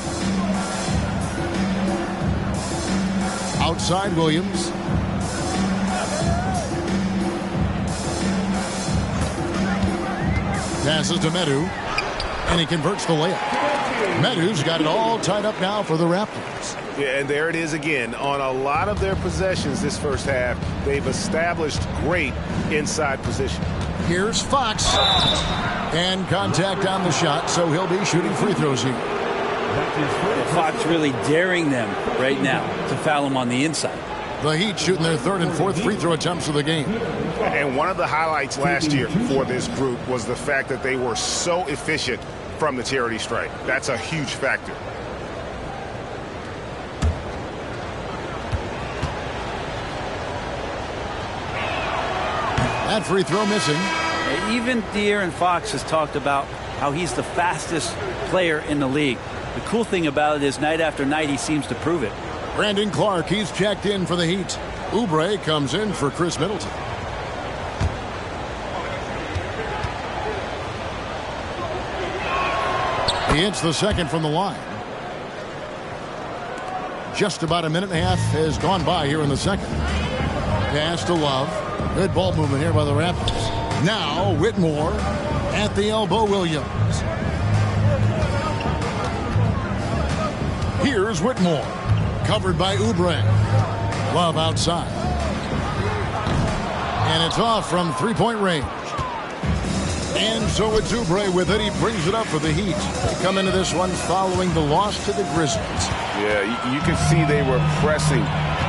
Speaker 2: Outside Williams. Passes to Medu, and he converts the layup. Medu's got it all tied up now for the Raptors.
Speaker 6: Yeah, and there it is again. On a lot of their possessions this first half, they've established great inside position.
Speaker 2: Here's Fox. And contact on the shot, so he'll be shooting free throws here.
Speaker 19: Fox really daring them right now to foul him on the inside.
Speaker 2: The Heat shooting their 3rd and 4th free throw attempts of the game.
Speaker 6: And one of the highlights last year for this group was the fact that they were so efficient from the charity stripe. That's a huge factor.
Speaker 2: That free throw missing.
Speaker 19: Even De'Aaron Fox has talked about how he's the fastest player in the league. The cool thing about it is night after night he seems to prove it.
Speaker 2: Brandon Clark, he's checked in for the Heat. Oubre comes in for Chris Middleton. He hits the second from the line. Just about a minute and a half has gone by here in the second. Pass to Love. Good ball movement here by the Raptors. Now Whitmore at the elbow. Williams. Here's Whitmore. Covered by Oubre. Love outside. And it's off from three-point range. And so it's Oubre with it. He brings it up for the Heat. They come into this one following the loss to the Grizzlies.
Speaker 6: Yeah, you can see they were pressing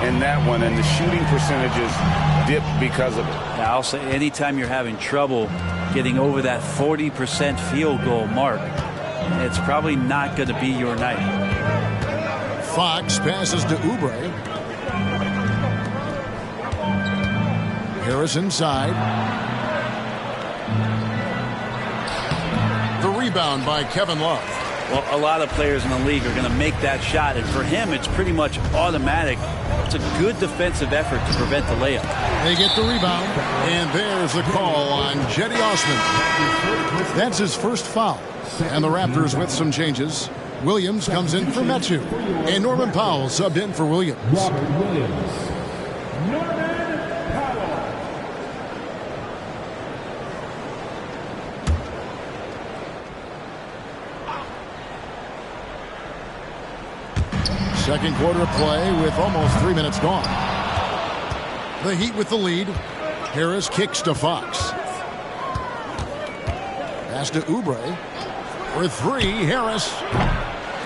Speaker 6: in that one, and the shooting percentages dipped because of it.
Speaker 19: Now, I'll say anytime you're having trouble getting over that 40% field goal mark, it's probably not going to be your night.
Speaker 2: Fox passes to Oubre. Harris inside. The rebound by Kevin Love.
Speaker 19: Well, a lot of players in the league are going to make that shot, and for him, it's pretty much automatic. It's a good defensive effort to prevent the layup.
Speaker 2: They get the rebound, and there's the call on Cedi Osman. That's his first foul. And the Raptors with some changes. Williams comes in for Metu, and Norman Powell subbed in for Williams.
Speaker 5: Robert Williams. Norman Powell.
Speaker 2: Second quarter of play with almost 3 minutes gone. The Heat with the lead. Harris kicks to Fox. Pass to Oubre. For three, Harris.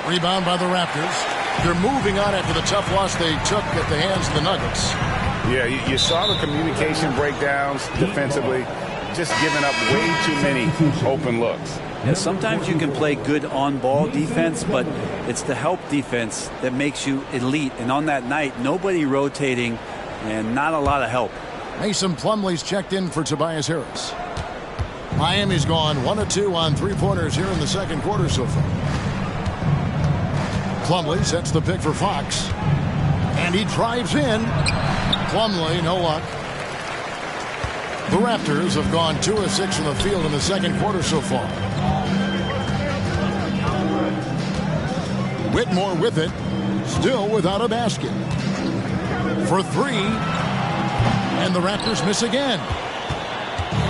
Speaker 2: Rebound by the Raptors. They're moving on after the tough loss they took at the hands of the Nuggets.
Speaker 6: Yeah, you saw the communication breakdowns defensively, just giving up way too many open looks.
Speaker 19: Yeah, sometimes you can play good on-ball defense, but it's the help defense that makes you elite. And on that night, nobody rotating and not a lot of help.
Speaker 2: Mason Plumlee's checked in for Tobias Harris. Miami's gone 1 of 2 on three-pointers here in the second quarter so far. Plumlee sets the pick for Fox. And he drives in. Plumlee, no luck. The Raptors have gone 2 of 6 from the field in the second quarter so far. Whitmore with it. Still without a basket. For 3. And the Raptors miss again.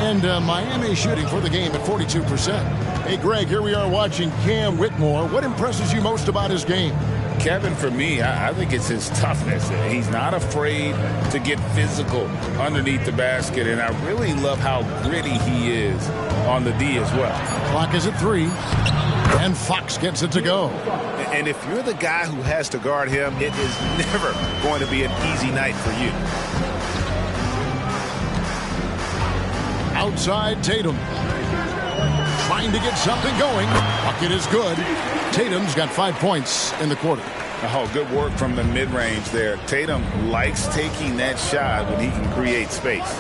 Speaker 2: And Miami shooting for the game at 42%. Hey, Greg, here we are watching Cam Whitmore. What impresses you most about his game?
Speaker 3: Kevin, for me, I think it's his toughness. He's not afraid to get physical underneath the basket, and I really love how gritty he is on the D as well.
Speaker 2: Clock is at 3, and Fox gets it to go.
Speaker 6: And if you're the guy who has to guard him, it is never going to be an easy night for you.
Speaker 2: Outside Tatum. Trying to get something going. Bucket is good. Tatum's got 5 points in the quarter.
Speaker 3: Oh, good work from the mid-range there. Tatum likes taking that shot when he can create space.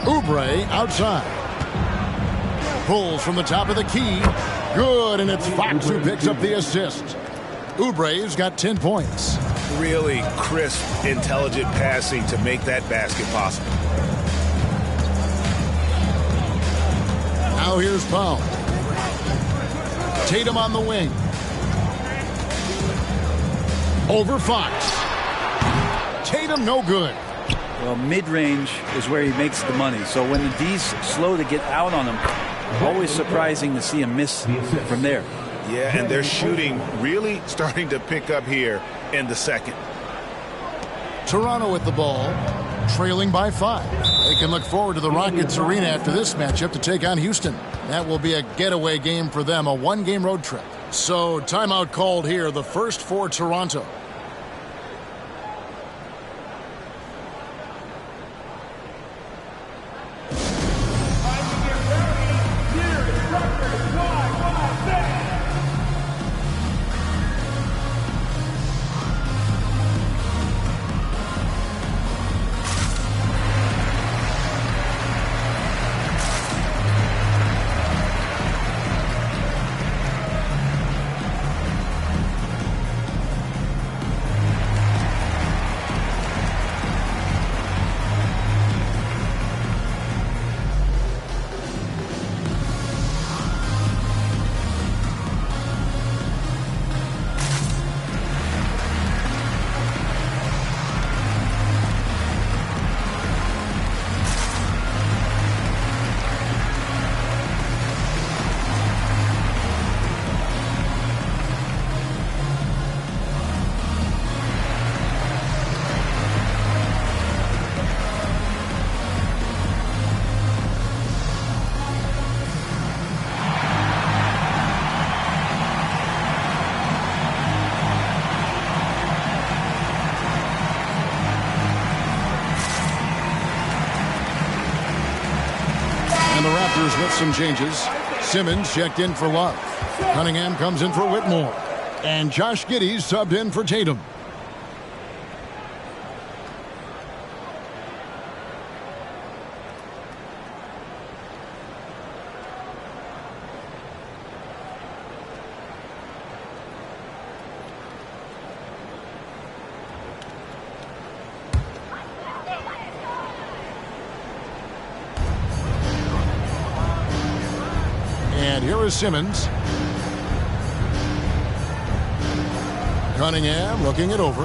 Speaker 2: Oubre outside. Pulls from the top of the key. Good, and it's Fox who picks up the assist. Oubre's got 10 points.
Speaker 6: Really crisp, intelligent passing to make that basket possible.
Speaker 2: Now here's Powell. Tatum on the wing. Over Fox. Tatum no good.
Speaker 19: Well, mid-range is where he makes the money. So when the D's slow to get out on him, always surprising to see him miss from there.
Speaker 6: Yeah, and their shooting really starting to pick up here in the second.
Speaker 2: Toronto with the ball, trailing by 5. They can look forward to the Rockets Arena after this matchup to take on Houston. That will be a getaway game for them, a one-game road trip. So timeout called here, the first for Toronto. With some changes. Simmons checked in for Love. Cunningham comes in for Whitmore. And Josh Giddey subbed in for Tatum. And here is Simmons. Cunningham looking it over.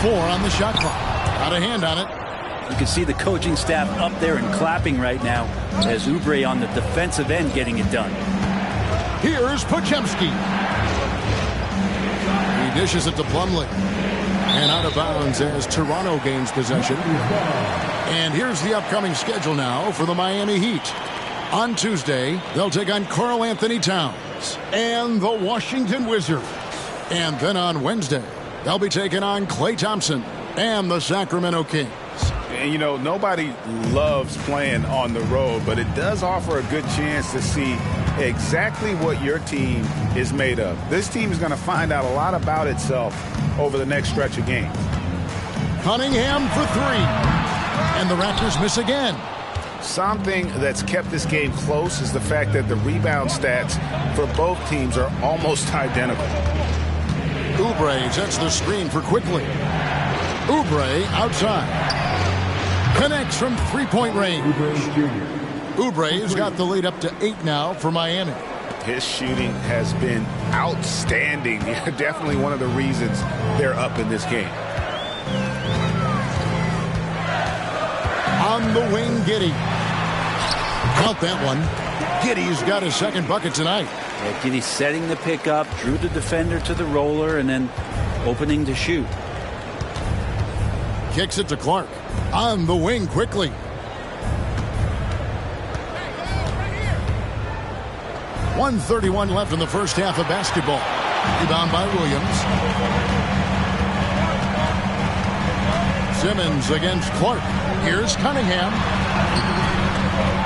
Speaker 2: Four on the shot clock. Got a hand on it.
Speaker 19: You can see the coaching staff up there and clapping right now as Oubre on the defensive end getting it done.
Speaker 2: Here's Podziemski. He dishes it to Plumlee. And out of bounds as Toronto gains possession. And here's the upcoming schedule now for the Miami Heat. On Tuesday, they'll take on Karl Anthony Towns and the Washington Wizards. And then on Wednesday, they'll be taking on Klay Thompson and the Sacramento Kings.
Speaker 6: And, you know, nobody loves playing on the road, but it does offer a good chance to see exactly what your team is made of. This team is going to find out a lot about itself over the next stretch of games.
Speaker 2: Cunningham for three. And the Raptors miss again.
Speaker 6: Something that's kept this game close is the fact that the rebound stats for both teams are almost identical.
Speaker 2: Oubre sets the screen for Quickly. Oubre outside. Connects from three-point range. Oubre's got the lead up to 8 now for Miami.
Speaker 6: His shooting has been outstanding. Definitely one of the reasons they're up in this game.
Speaker 2: On the wing, Giddey. Count that one. Giddey's got his second bucket tonight.
Speaker 19: Yeah, Giddey setting the pickup, drew the defender to the roller, and then opening to shoot.
Speaker 2: Kicks it to Clark. On the wing quickly. .131 left in the first half of basketball. Rebound by Williams. Simmons against Clark. Here's Cunningham.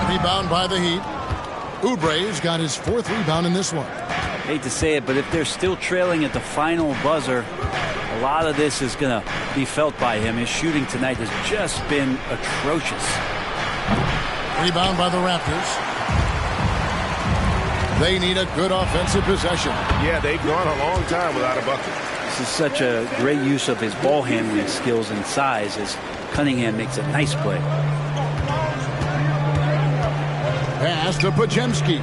Speaker 2: Rebound by the Heat. Oubre's got his 4th rebound in this one.
Speaker 19: Hate to say it, but if they're still trailing at the final buzzer, a lot of this is going to be felt by him. His shooting tonight has just been atrocious.
Speaker 2: Rebound by the Raptors. They need a good offensive possession.
Speaker 12: Yeah, they've gone a long time without a bucket.
Speaker 19: This is such a great use of his ball handling skills and size as Cunningham makes a nice play.
Speaker 2: Pass to Podziemski.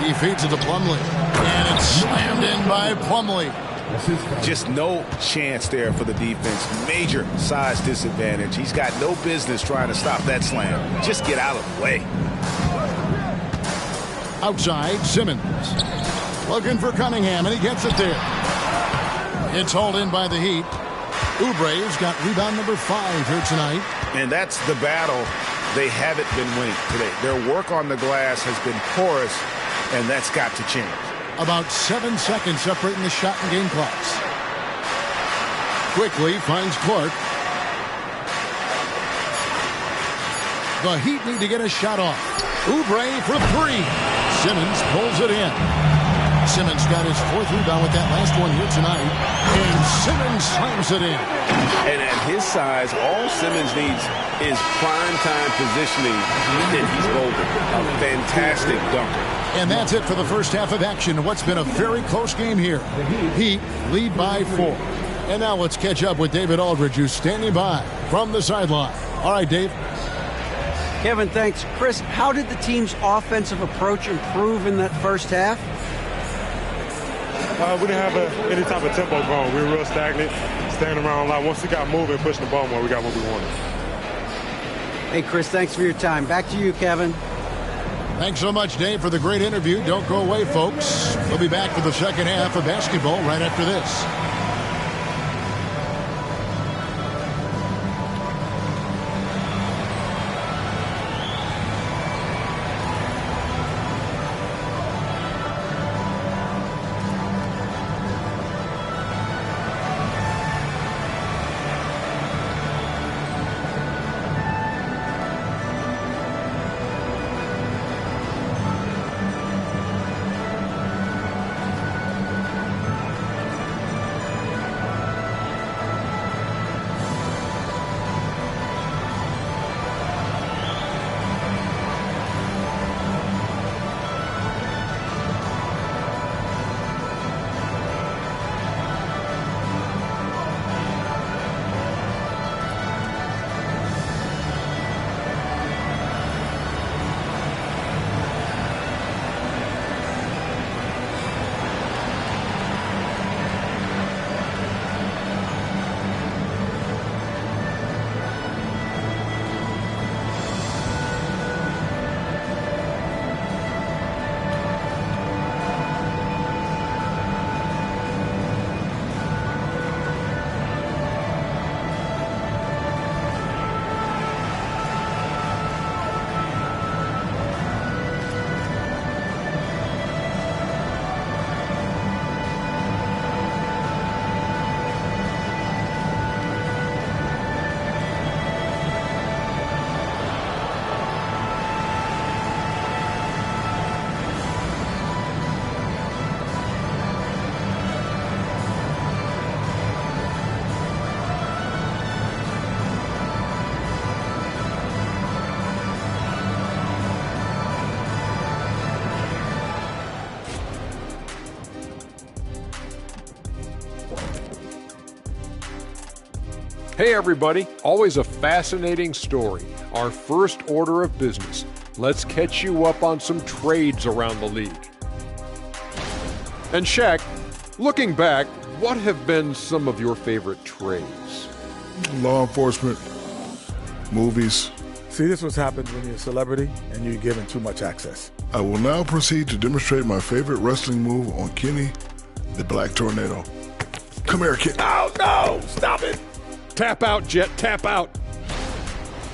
Speaker 2: He feeds it to Plumlee. And it's slammed in by Plumlee.
Speaker 6: Just no chance there for the defense. Major size disadvantage. He's got no business trying to stop that slam. Just get out of the way.
Speaker 2: Outside, Simmons. Looking for Cunningham, and he gets it there. It's hauled in by the Heat. Oubre's got rebound number 5 here tonight.
Speaker 6: And that's the battle they haven't been winning today. Their work on the glass has been porous, and that's got to change.
Speaker 2: About 7 seconds separating the shot and game clocks. Quickly finds Clark. The Heat need to get a shot off. Oubre for 3. Simmons pulls it in. Simmons got his 4th rebound with that last one here tonight. And Simmons slams it in.
Speaker 12: And at his size, all Simmons needs is prime time positioning, and he's golden. A fantastic dunker.
Speaker 2: And that's it for the first half of action. What's been a very close game here. Heat lead by 4. And now let's catch up with David Aldridge, who's standing by from the sideline. All right, Dave.
Speaker 7: Kevin, thanks. Chris, how did the team's offensive approach improve in that first half?
Speaker 20: We didn't have any type of tempo going. We were real stagnant, standing around a lot. Once we got moving, pushing the ball more, we got what we wanted.
Speaker 7: Hey, Chris, thanks for your time. Back to you, Kevin.
Speaker 2: Thanks so much, Dave, for the great interview. Don't go away, folks. We'll be back for the second half of basketball right after this.
Speaker 9: Hey everybody, always a fascinating story. Our first order of business. Let's catch you up on some trades around the league. And Shaq, looking back, what have been some of your favorite trades?
Speaker 10: Law enforcement, movies.
Speaker 11: See, this is what happens when you're a celebrity and you're given too much access.
Speaker 10: I will now proceed to demonstrate my favorite wrestling move on Kenny, the Black Tornado. Come here, kid.
Speaker 11: Oh, no! Stop it!
Speaker 9: Tap out, Jet, tap out.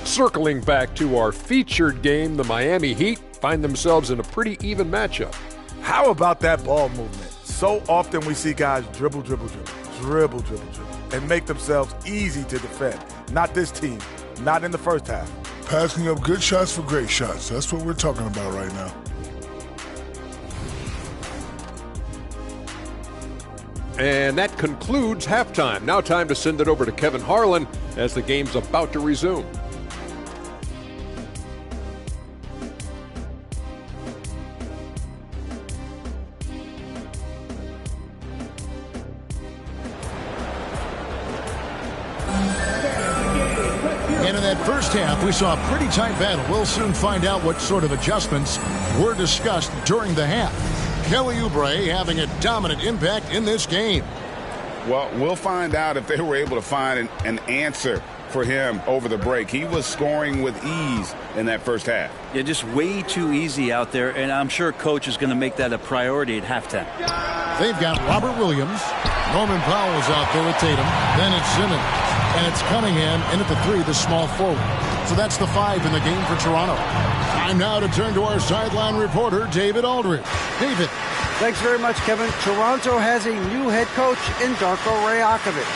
Speaker 9: Circling back to our featured game, the Miami Heat find themselves in a pretty even matchup.
Speaker 11: How about that ball movement? So often we see guys dribble, and make themselves easy to defend. Not this team. Not in the first half.
Speaker 10: Passing up good shots for great shots. That's what we're talking about right now.
Speaker 9: And that concludes halftime. Now time to send it over to Kevin Harlan as the game's about to resume.
Speaker 2: And in that first half, we saw a pretty tight battle. We'll soon find out what sort of adjustments were discussed during the half. Kelly Oubre having a dominant impact in this game.
Speaker 6: Well, we'll find out if they were able to find an answer for him over the break. He was scoring with ease in that first half.
Speaker 19: Yeah, just way too easy out there, and I'm sure Coach is going to make that a priority at halftime.
Speaker 2: They've got Robert Williams. Norman Powell's out there with Tatum. Then it's Simmons. And it's Cunningham in at the 3, the small forward. So that's the 5 in the game for Toronto. Time now to turn to our sideline reporter, David Aldridge. David.
Speaker 7: Thanks very much, Kevin. Toronto has a new head coach in Darko Rajakovic.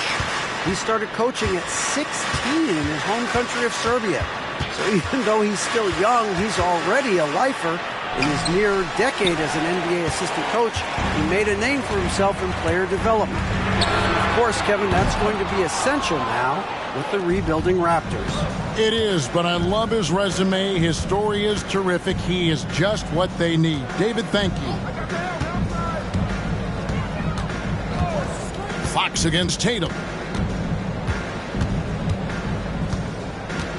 Speaker 7: He started coaching at 16 in his home country of Serbia. So even though he's still young, he's already a lifer. In his near decade as an NBA assistant coach, he made a name for himself in player development. Of course, Kevin, that's going to be essential now with the rebuilding Raptors.
Speaker 2: It is, but I love his resume. His story is terrific. He is just what they need. David, thank you. Fox against Tatum.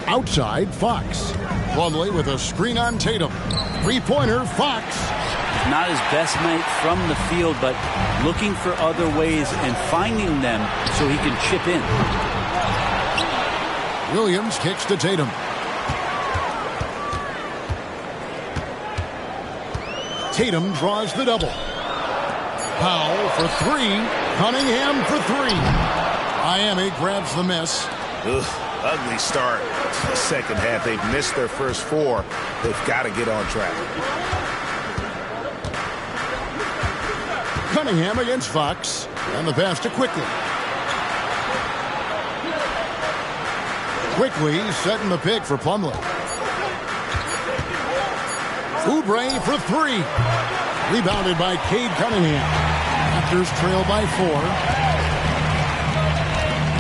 Speaker 2: Outside, Fox. Plumlee with a screen on Tatum. Three-pointer, Fox.
Speaker 19: Not his best night from the field, but looking for other ways and finding them so he can chip in.
Speaker 2: Williams kicks to Tatum. Tatum draws the double. Powell for 3. Cunningham for 3. Miami grabs the miss.
Speaker 6: Ugly start to the second half. They've missed their first 4. They've got to get on track.
Speaker 2: Cunningham against Fox. And the pass to Quickly. Quickly setting the pick for Plumlee. Oubre for 3. Rebounded by Cade Cunningham. Raptors trail by 4.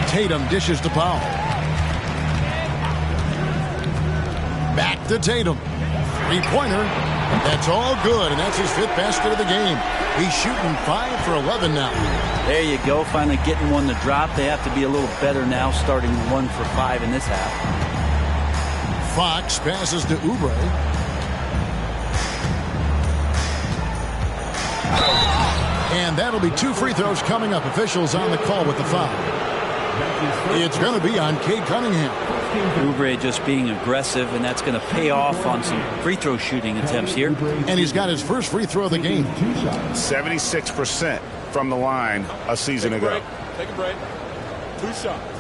Speaker 2: Tatum dishes to Powell. Back to Tatum. Three-pointer. That's all good, and that's his 5th basket of the game. He's shooting 5 for 11 now.
Speaker 19: There you go, finally getting one to drop. They have to be a little better now, starting 1 for 5 in this half.
Speaker 2: Fox passes to Oubre. And that'll be 2 free throws coming up. Officials on the call with the foul. It's going to be on Cade Cunningham.
Speaker 19: Oubre just being aggressive, and that's going to pay off on some free throw shooting attempts here.
Speaker 2: And he's got his first free throw of the game.
Speaker 6: 76% from the line a season ago.
Speaker 8: Take a break. 2 shots.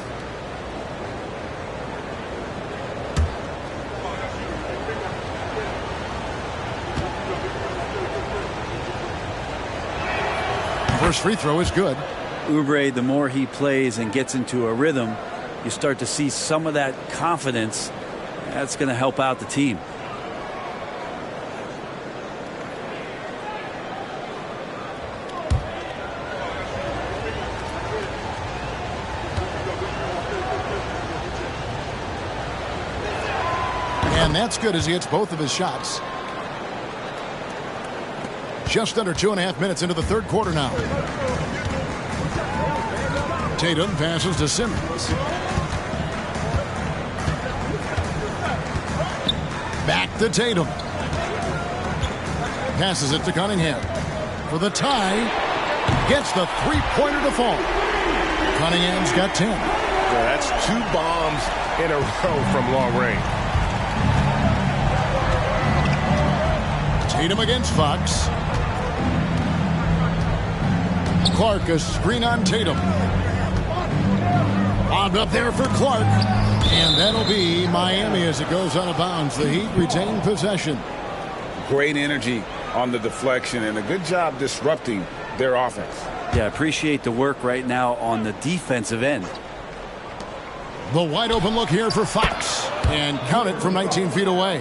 Speaker 2: First free throw is good.
Speaker 19: Oubre, the more he plays and gets into a rhythm, you start to see some of that confidence. That's going to help out the team.
Speaker 2: And that's good as he hits both of his shots. Just under 2.5 minutes into the third quarter now. Tatum passes to Simmons. to Tatum. Passes it to Cunningham. For the tie. Gets the three-pointer to fall. Cunningham's got 10.
Speaker 12: Yeah, that's 2 bombs in a row from long range.
Speaker 2: Tatum against Fox. Clark, a screen on Tatum. Bobbed up there for Clark. And that'll be Miami as it goes out of bounds. The Heat retain possession.
Speaker 3: Great energy on the deflection and a good job disrupting their offense.
Speaker 19: Yeah, appreciate the work right now on the defensive end.
Speaker 2: The wide open look here for Fox. And count it from 19 feet away.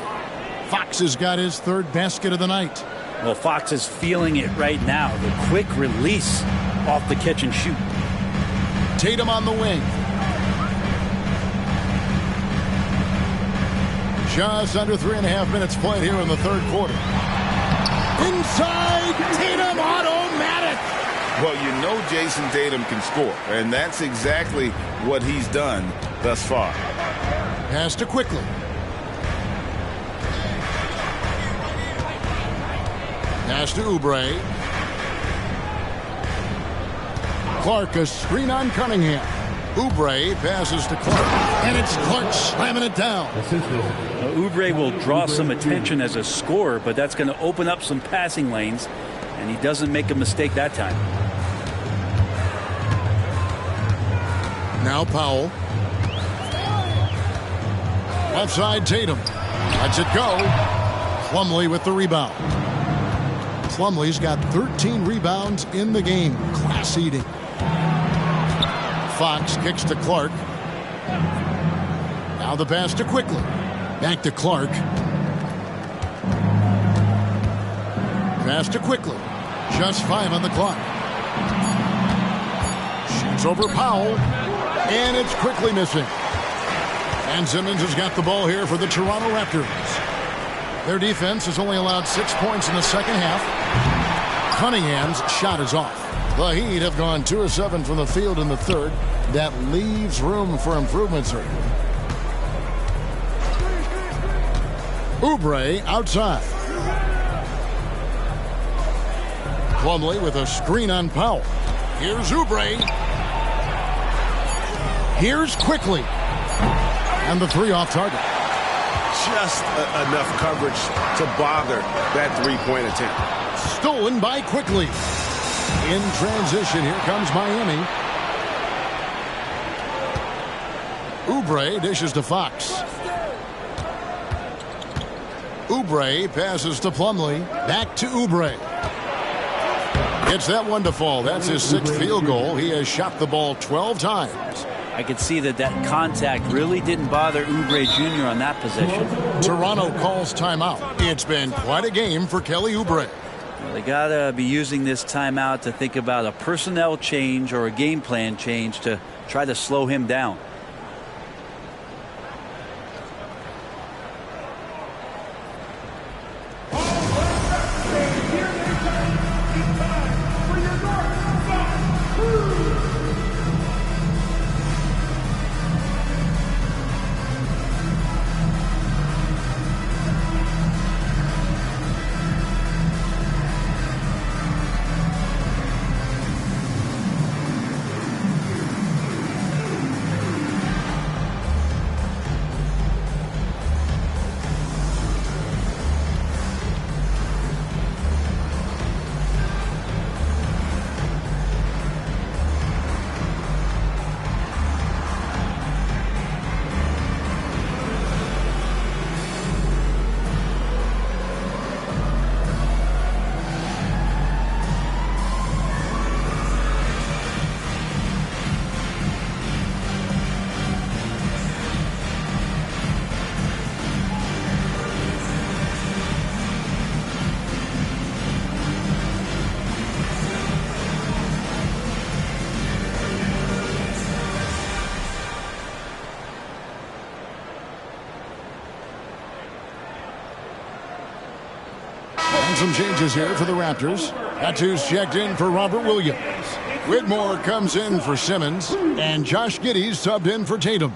Speaker 2: Fox has got his 3rd basket of the night.
Speaker 19: Well, Fox is feeling it right now. The quick release off the catch and shoot.
Speaker 2: Tatum on the wing. Just under 3.5 minutes played here in the 3rd quarter. Inside, Tatum, automatic.
Speaker 3: Well, you know Jason Tatum can score, and that's exactly what he's done thus far.
Speaker 2: Pass to Quickly. Pass to Oubre. Clark, a screen on Cunningham. Oubre passes to Clark, and it's Clark slamming it down.
Speaker 19: Oubre will draw some attention as a scorer, but that's going to open up some passing lanes, and he doesn't make a mistake that time.
Speaker 2: Now Powell. Left side Tatum. Lets it go. Plumlee with the rebound. Plumlee's got 13 rebounds in the game. Class eating. Fox kicks to Clark. Now the pass to Quickly. Back to Clark. Pass to Quickly. Just 5 on the clock. Shoots over Powell. And it's Quickly missing. And Simmons has got the ball here for the Toronto Raptors. Their defense has only allowed 6 points in the second half. Cunningham's shot is off. The Heat have gone 2 of 7 from the field in the 3rd. That leaves room for improvements here. Oubre outside. Plumlee with a screen on Powell. Here's Oubre. Here's Quickly. And the 3 off target.
Speaker 12: Just enough coverage to bother that 3-point attempt.
Speaker 2: Stolen by Quickly. In transition, here comes Miami. Oubre dishes to Fox. Oubre passes to Plumlee. Back to Oubre. Gets that one to fall. That's his 6th field goal. He has shot the ball 12 times.
Speaker 19: I could see that contact really didn't bother Oubre Jr. on that possession.
Speaker 2: Toronto calls timeout. It's been quite a game for Kelly Oubre.
Speaker 19: Well, they got to be using this timeout to think about a personnel change or a game plan change to try to slow him down.
Speaker 2: Some changes here for the Raptors. That's checked in for Robert Williams. Whitmore comes in for Simmons. And Josh Giddey's subbed in for Tatum.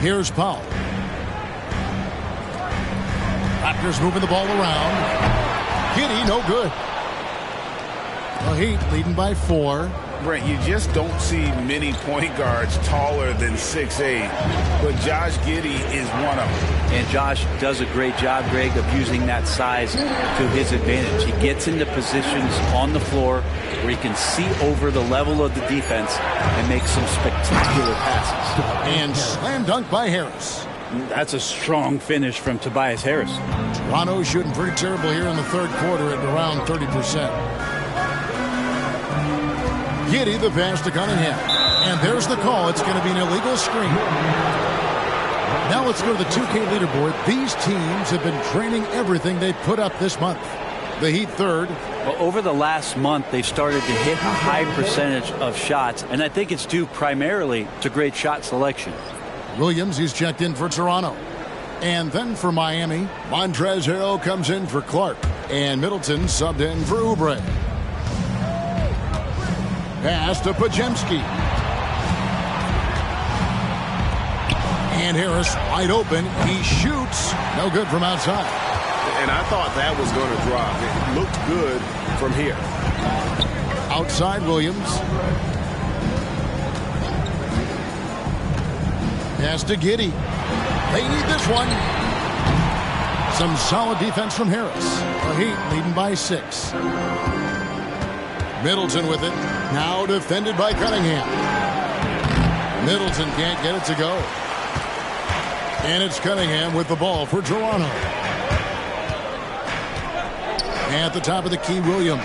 Speaker 2: Here's Powell. Raptors moving the ball around. Giddey, no good. The Heat leading by 4.
Speaker 6: Brent, you just don't see many point guards taller than 6'8", but Josh Giddey is one of them.
Speaker 19: And Josh does a great job, Greg, of using that size to his advantage. He gets into positions on the floor where he can see over the level of the defense and make some spectacular passes.
Speaker 2: And slam dunk by Harris.
Speaker 19: That's a strong finish from Tobias Harris.
Speaker 2: Toronto shooting pretty terrible here in the third quarter at around 30%. Giddey, the pass to Cunningham. And there's the call. It's going to be an illegal screen. Now let's go to the 2K leaderboard. These teams have been training everything they put up this month. The Heat third.
Speaker 19: Well, over the last month, they've started to hit a high percentage of shots, and I think it's due primarily to great shot selection.
Speaker 2: Williams, he's checked in for Toronto. And then for Miami, Montrezl Harrell comes in for Clark. And Middleton subbed in for Oubre. Pass to Podziemski. And Harris wide open. He shoots. No good from outside.
Speaker 12: And I thought that was going to drop. It looked good from here.
Speaker 2: Outside Williams. Pass to Giddey. They need this one. Some solid defense from Harris. The Heat leading by 6. Middleton with it. Now defended by Cunningham. Middleton can't get it to go. And it's Cunningham with the ball for Toronto. At the top of the key, Williams.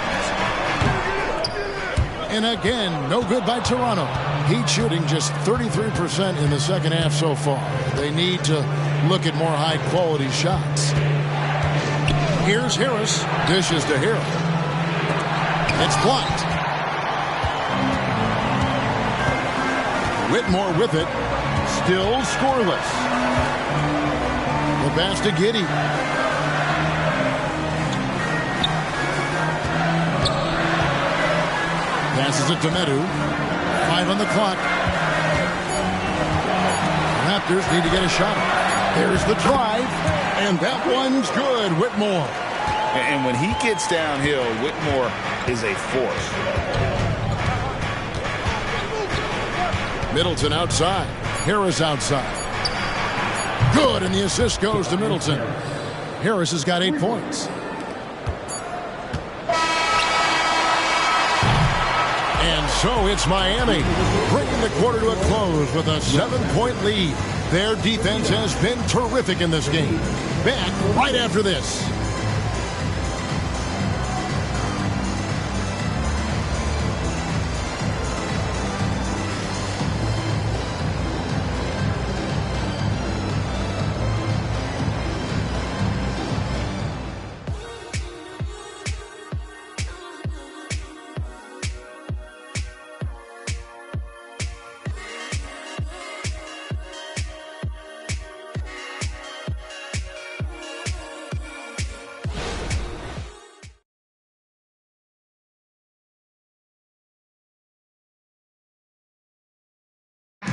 Speaker 2: And again, no good by Toronto. Heat shooting just 33% in the second half so far. They need to look at more high-quality shots. Here's Harris. Dishes to Harrell. It's blocked. Whitmore with it. Still scoreless. The pass to Giddey. Passes it to Medu. 5 on the clock. Raptors need to get a shot. There's the drive. And that one's good. Whitmore.
Speaker 6: And when he gets downhill, Whitmore is a force.
Speaker 2: Middleton outside. Harris outside. Good, and the assist goes to Middleton. Harris has got 8 points. And so it's Miami, bringing the quarter to a close with a 7-point lead. Their defense has been terrific in this game. Back right after this.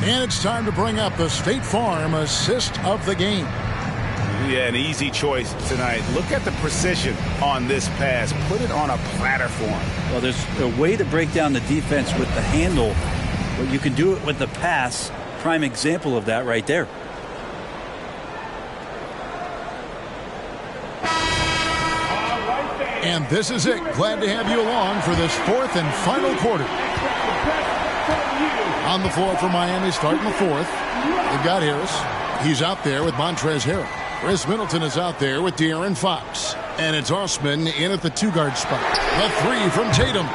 Speaker 2: And it's time to bring up the State Farm assist of the game.
Speaker 6: Yeah, an easy choice tonight. Look at the precision on this pass. Put it on a platter for him.
Speaker 19: Well, there's a way to break down the defense with the handle, but you can do it with the pass. Prime example of that right there.
Speaker 2: And this is it. Glad to have you along for this 4th and final quarter. On the floor for Miami, starting the 4th. They've got Harris. He's out there with Montrezl Harrell. Chris Middleton is out there with De'Aaron Fox. And it's Osman in at the 2-guard spot. The 3 from Tatum.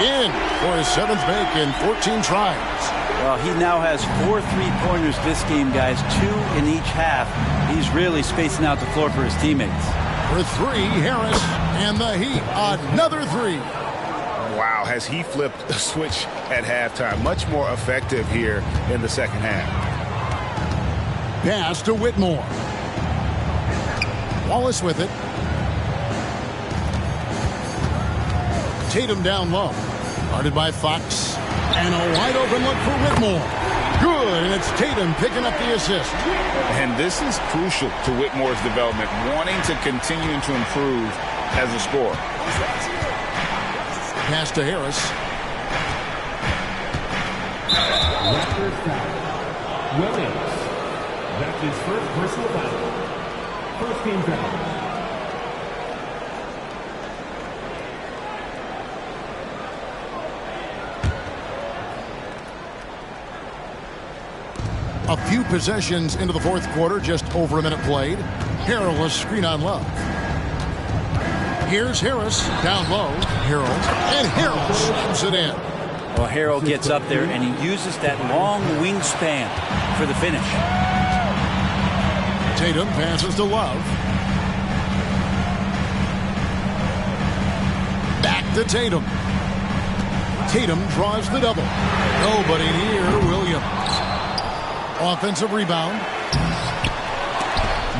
Speaker 2: In for his 7th make in 14 tries.
Speaker 19: Well, he now has 4 3-pointers this game, guys. 2 in each half. He's really spacing out the floor for his teammates.
Speaker 2: For 3, Harris. And the Heat, another 3.
Speaker 6: Wow, has he flipped the switch at halftime. Much more effective here in the second half.
Speaker 2: Pass to Whitmore. Wallace with it. Tatum down low. Guarded by Fox. And a wide open look for Whitmore. Good, and it's Tatum picking up the assist.
Speaker 3: And this is crucial to Whitmore's development, wanting to continue to improve as a scorer.
Speaker 2: Pass to Harris.
Speaker 5: Raptors foul. Williams. That's his first personal foul. First team foul.
Speaker 2: A few possessions into the fourth quarter, just over a minute played. Harrell a screen on Love. Here's Harris down low. Harrell, and Harrell slams it in.
Speaker 19: Well, Harrell gets up there and he uses that long wingspan for the finish.
Speaker 2: Tatum passes to Love. Back to Tatum. Tatum draws the double. Nobody near Williams. Offensive rebound.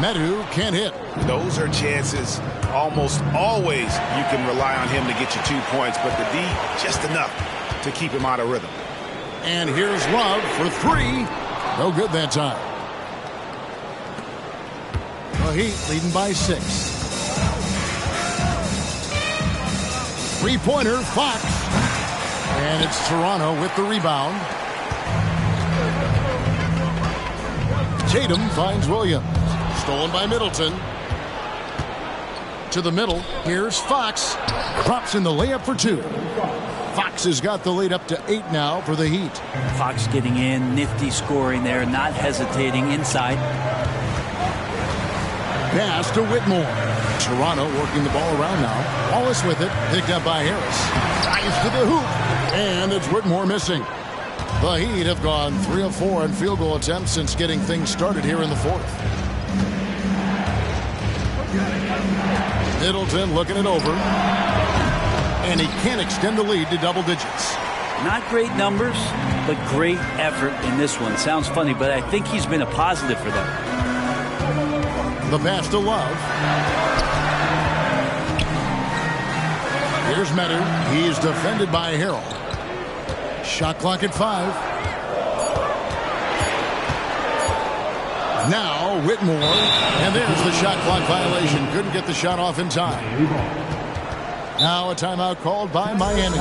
Speaker 2: Medu can't hit.
Speaker 6: Those are chances almost always you can rely on him to get you 2 points, but the D just enough to keep him out of rhythm.
Speaker 2: And here's Love for three. No good that time. The Heat leading by 6. Three-pointer, Fox. And it's Toronto with the rebound. Tatum finds Williams. Stolen by Middleton. To the middle. Here's Fox. Drops in the layup for 2. Fox has got the lead up to 8 now for the Heat.
Speaker 19: Fox getting in, nifty scoring there, not hesitating inside.
Speaker 2: Pass to Whitmore. Toronto working the ball around now. Wallace with it. Picked up by Harris. Dives to the hoop. And it's Whitmore missing. The Heat have gone 3 of 4 on field goal attempts since getting things started here in the fourth. Middleton looking it over. And he can't extend the lead to double digits.
Speaker 19: Not great numbers, but great effort in this one. Sounds funny, but I think he's been a positive for them.
Speaker 2: The pass to Love. Here's Medu. He's defended by Harrell. Shot clock at 5. Now Whitmore. And there's the shot clock violation. Couldn't get the shot off in time. Now a timeout called by Miami.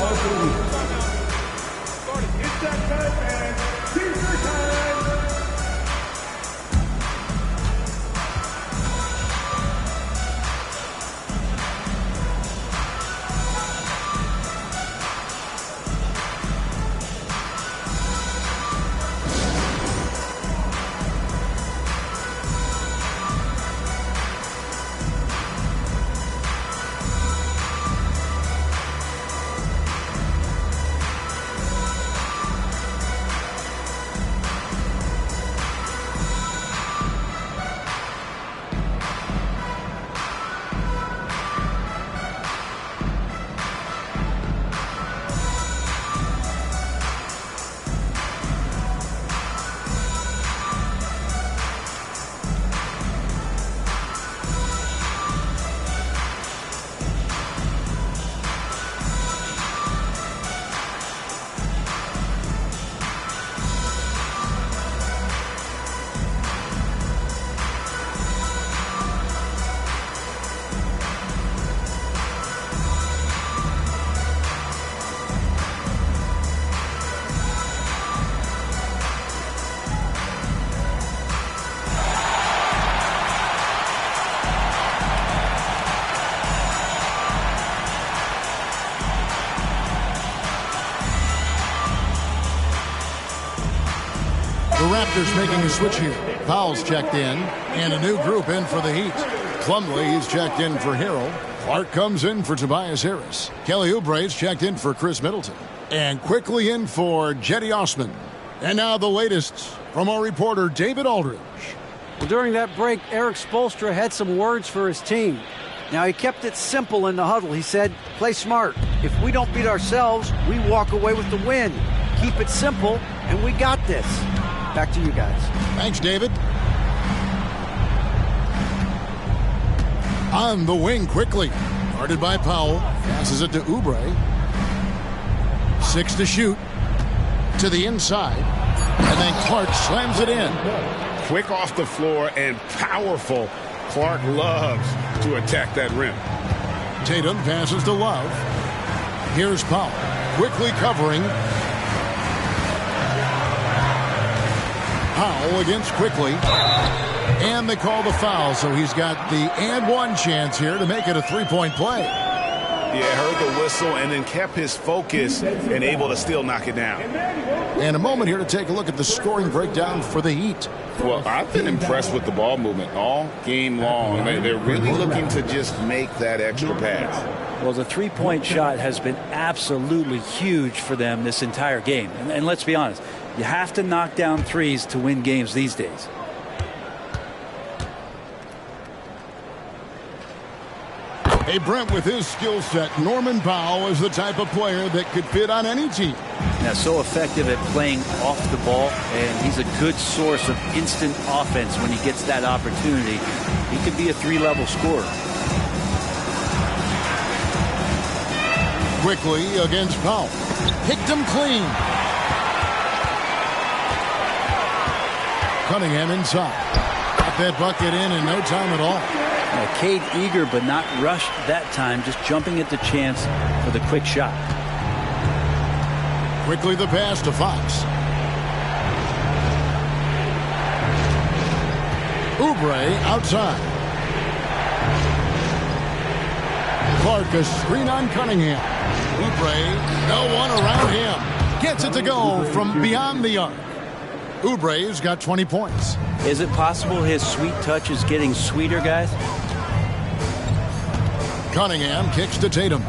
Speaker 2: Raptors making a switch here. Fouls checked in, and a new group in for the Heat. Plumlee is checked in for Harrell. Clark comes in for Tobias Harris. Kelly Oubre's checked in for Chris Middleton. And quickly in for Jetty Osman. And now the latest from our reporter David Aldridge.
Speaker 7: Well, during that break, Eric Spoelstra had some words for his team. Now, he kept it simple in the huddle. He said, play smart. If we don't beat ourselves, we walk away with the win. Keep it simple, and we got this. Back to you guys.
Speaker 2: Thanks, David. On the wing quickly. Guarded by Powell. Passes it to Oubre. 6 to shoot. To the inside. And then Clark slams it in.
Speaker 6: Quick off the floor and powerful. Clark loves to attack that rim.
Speaker 2: Tatum passes to Love. Here's Powell. Quickly covering. Powell against Quickly. And they call the foul, so he's got the and one chance here to make it a three-point play.
Speaker 6: Yeah, heard the whistle and then kept his focus and able to still knock it down.
Speaker 2: And a moment here to take a look at the scoring breakdown for the Heat.
Speaker 6: Well, I've been impressed with the ball movement all game long. They're really looking to just make that extra pass.
Speaker 19: Well, the three-point shot has been absolutely huge for them this entire game. And let's be honest, you have to knock down threes to win games these days.
Speaker 2: Hey, Brent, with his skill set, Norman Powell is the type of player that could fit on any team.
Speaker 19: Now, so effective at playing off the ball, and he's a good source of instant offense when he gets that opportunity. He could be a three-level scorer.
Speaker 2: Quickly against Powell. Picked him clean. Cunningham inside. Got that bucket in no time at all.
Speaker 19: Cade eager but not rushed that time, just jumping at the chance for the quick shot.
Speaker 2: Quickly the pass to Fox. Oubre outside. Clark a screen on Cunningham. Oubre, no one around him. Gets it to go from beyond the arc. Oubre's got 20 points.
Speaker 19: Is it possible his sweet touch is getting sweeter, guys?
Speaker 2: Cunningham kicks to Tatum.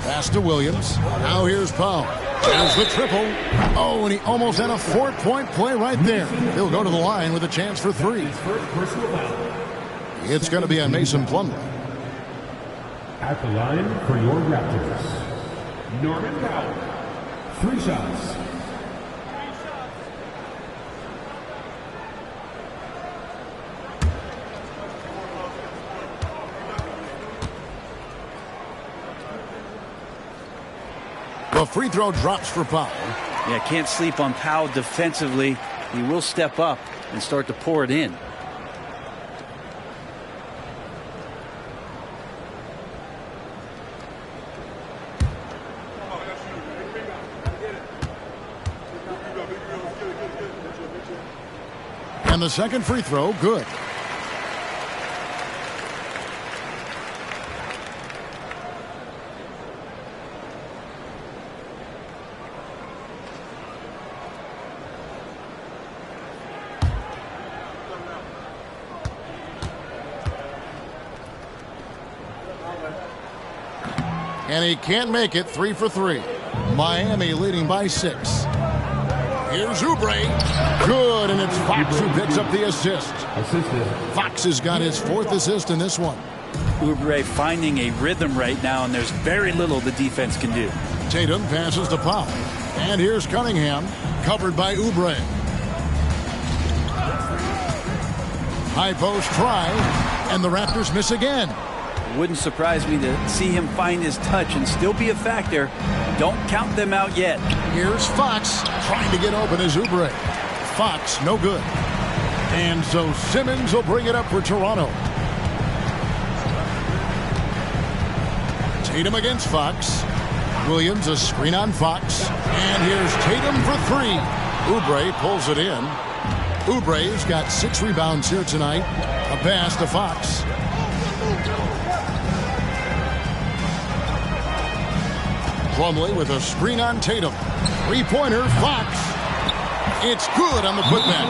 Speaker 2: Pass to Williams. Now here's Powell. There's the triple. Oh, and he almost had a 4-point play right there. He'll go to the line with a chance for three. It's going to be on Mason Plumlee.
Speaker 5: At the line for your Raptors, Norman Powell. 3 shots.
Speaker 2: The free throw drops for Powell.
Speaker 19: Yeah, can't sleep on Powell defensively. He will step up and start to pour it in.
Speaker 2: And the second free throw, good. And he can't make it. 3 for 3. Miami leading by 6. Here's Oubre. Good, and it's Fox who picks up the assist. Fox has got his 4th assist in this one.
Speaker 19: Oubre finding a rhythm right now, and there's very little the defense can do.
Speaker 2: Tatum passes to Powell. And here's Cunningham, covered by Oubre. High post try, and the Raptors miss again.
Speaker 19: Wouldn't surprise me to see him find his touch and still be a factor. Don't count them out yet.
Speaker 2: Here's Fox trying to get open as Oubre. Fox, no good. And so Simmons will bring it up for Toronto. Tatum against Fox. Williams a screen on Fox. And here's Tatum for 3. Oubre pulls it in. Oubre's got 6 rebounds here tonight. A pass to Fox. Plumlee with a screen on Tatum. 3-pointer, Fox. It's good on the putback.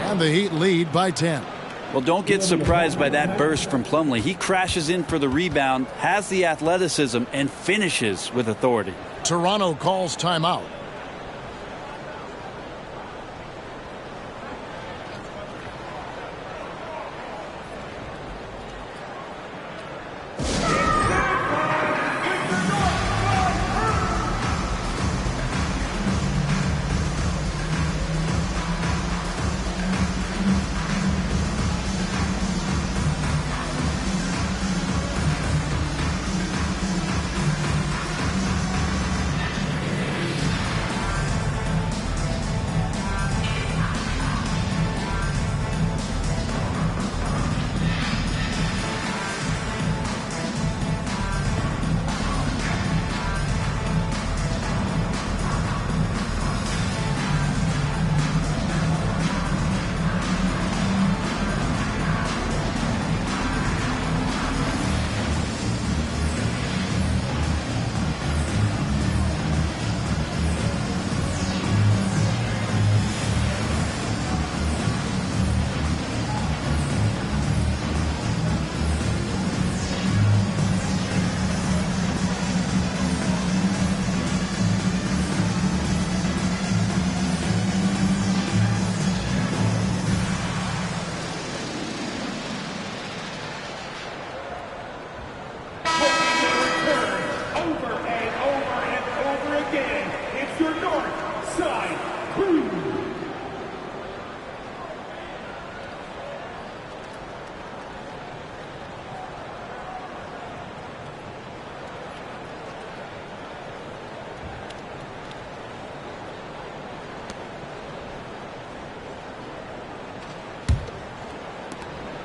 Speaker 2: And the Heat lead by 10.
Speaker 19: Well, don't get surprised by that burst from Plumlee. He crashes in for the rebound, has the athleticism, and finishes with authority.
Speaker 2: Toronto calls timeout.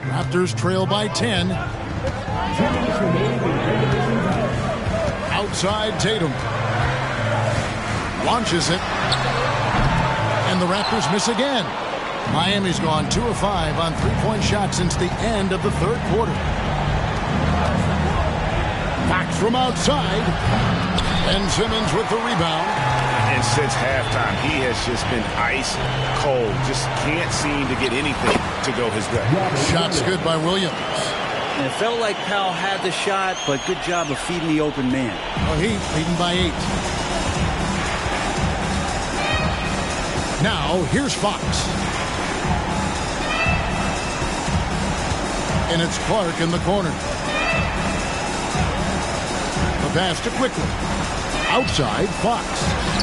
Speaker 2: Raptors trail by 10. Outside Tatum. Launches it. And the Raptors miss again. Miami's gone 2 of 5 on three-point shots since the end of the third quarter. Fox from outside. Ben Simmons with the rebound.
Speaker 6: And since halftime, he has just been ice cold. Just can't seem to get anything to go his way.
Speaker 2: Shot's good by Williams.
Speaker 19: And it felt like Powell had the shot, but good job of feeding the open man.
Speaker 2: Well, Heat leading by 8. Now, here's Fox. And it's Clark in the corner. The pass to Quickly. Outside, Fox.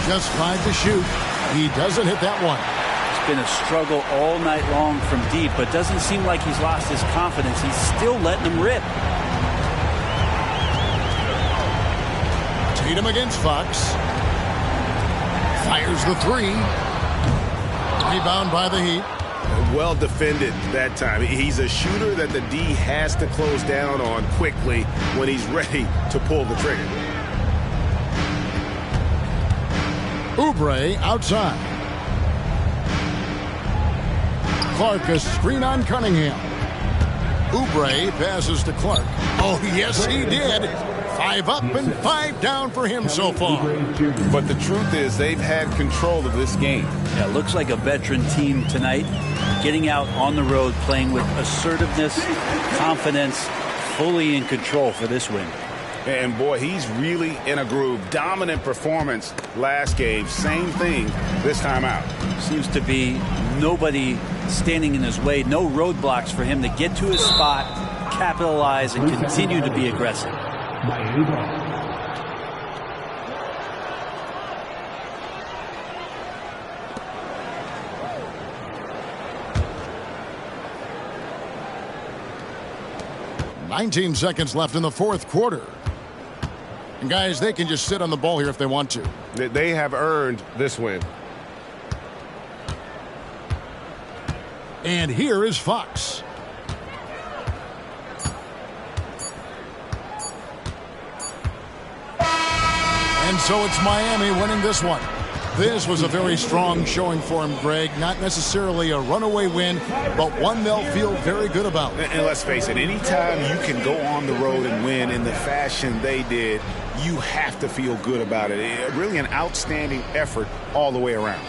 Speaker 2: Just 5 to shoot. He doesn't hit that one.
Speaker 19: It's been a struggle all night long from deep, but doesn't seem like he's lost his confidence. He's still letting them rip.
Speaker 2: Tatum against Fox. Fires the 3. Rebound by the Heat.
Speaker 6: Well defended that time. He's a shooter that the D has to close down on quickly when he's ready to pull the trigger.
Speaker 2: Oubre outside. Clark a screen on Cunningham. Oubre passes to Clark. Oh, yes, he did. 5 up and 5 down for him so far.
Speaker 6: But the truth is they've had control of this game.
Speaker 19: Yeah, looks like a veteran team tonight. Getting out on the road, playing with assertiveness, confidence, fully in control for this win.
Speaker 6: And boy, he's really in a groove. Dominant performance last game. Same thing this time out.
Speaker 19: Seems to be nobody standing in his way. No roadblocks for him to get to his spot, capitalize, and continue to be aggressive.
Speaker 5: Miami.
Speaker 2: 19 seconds left in the fourth quarter. And guys, they can just sit on the ball here if they want to.
Speaker 12: They have earned this win.
Speaker 2: And here is Fox. And so it's Miami winning this one. This was a very strong showing for him, Greg. Not necessarily a runaway win, but one they'll feel very good about.
Speaker 6: And let's face it, anytime you can go on the road and win in the fashion they did, you have to feel good about it. Really an outstanding effort all the way around.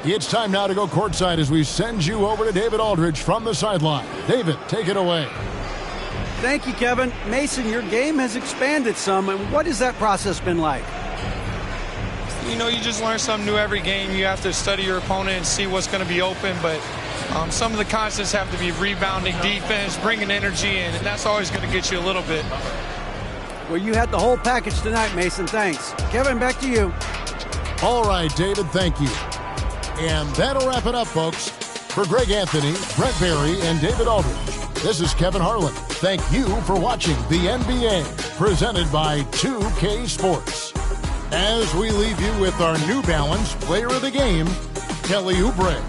Speaker 2: It's time now to go courtside as we send you over to David Aldridge from the sideline. David, take it away.
Speaker 7: Thank you, Kevin. Mason, your game has expanded some, and what has that process been like?
Speaker 21: You know, you just learn something new every game. You have to study your opponent and see what's going to be open, but some of the concepts have to be rebounding, defense, bringing energy in, and that's always going to get you a little bit.
Speaker 7: Well, you had the whole package tonight, Mason. Thanks. Kevin, back to you.
Speaker 2: All right, David, thank you. And that'll wrap it up, folks. For Greg Anthony, Brett Barry, and David Aldridge, this is Kevin Harlan. Thank you for watching the NBA, presented by 2K Sports. As we leave you with our New Balance Player of the Game, Kelly Oubre.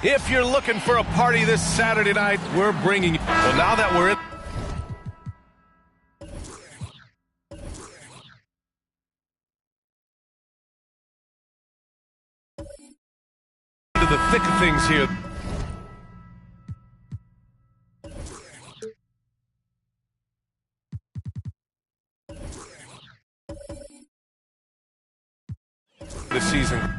Speaker 14: If you're looking for a party this Saturday night, we're bringing you. Well, now that we're into the thick of things here. This season.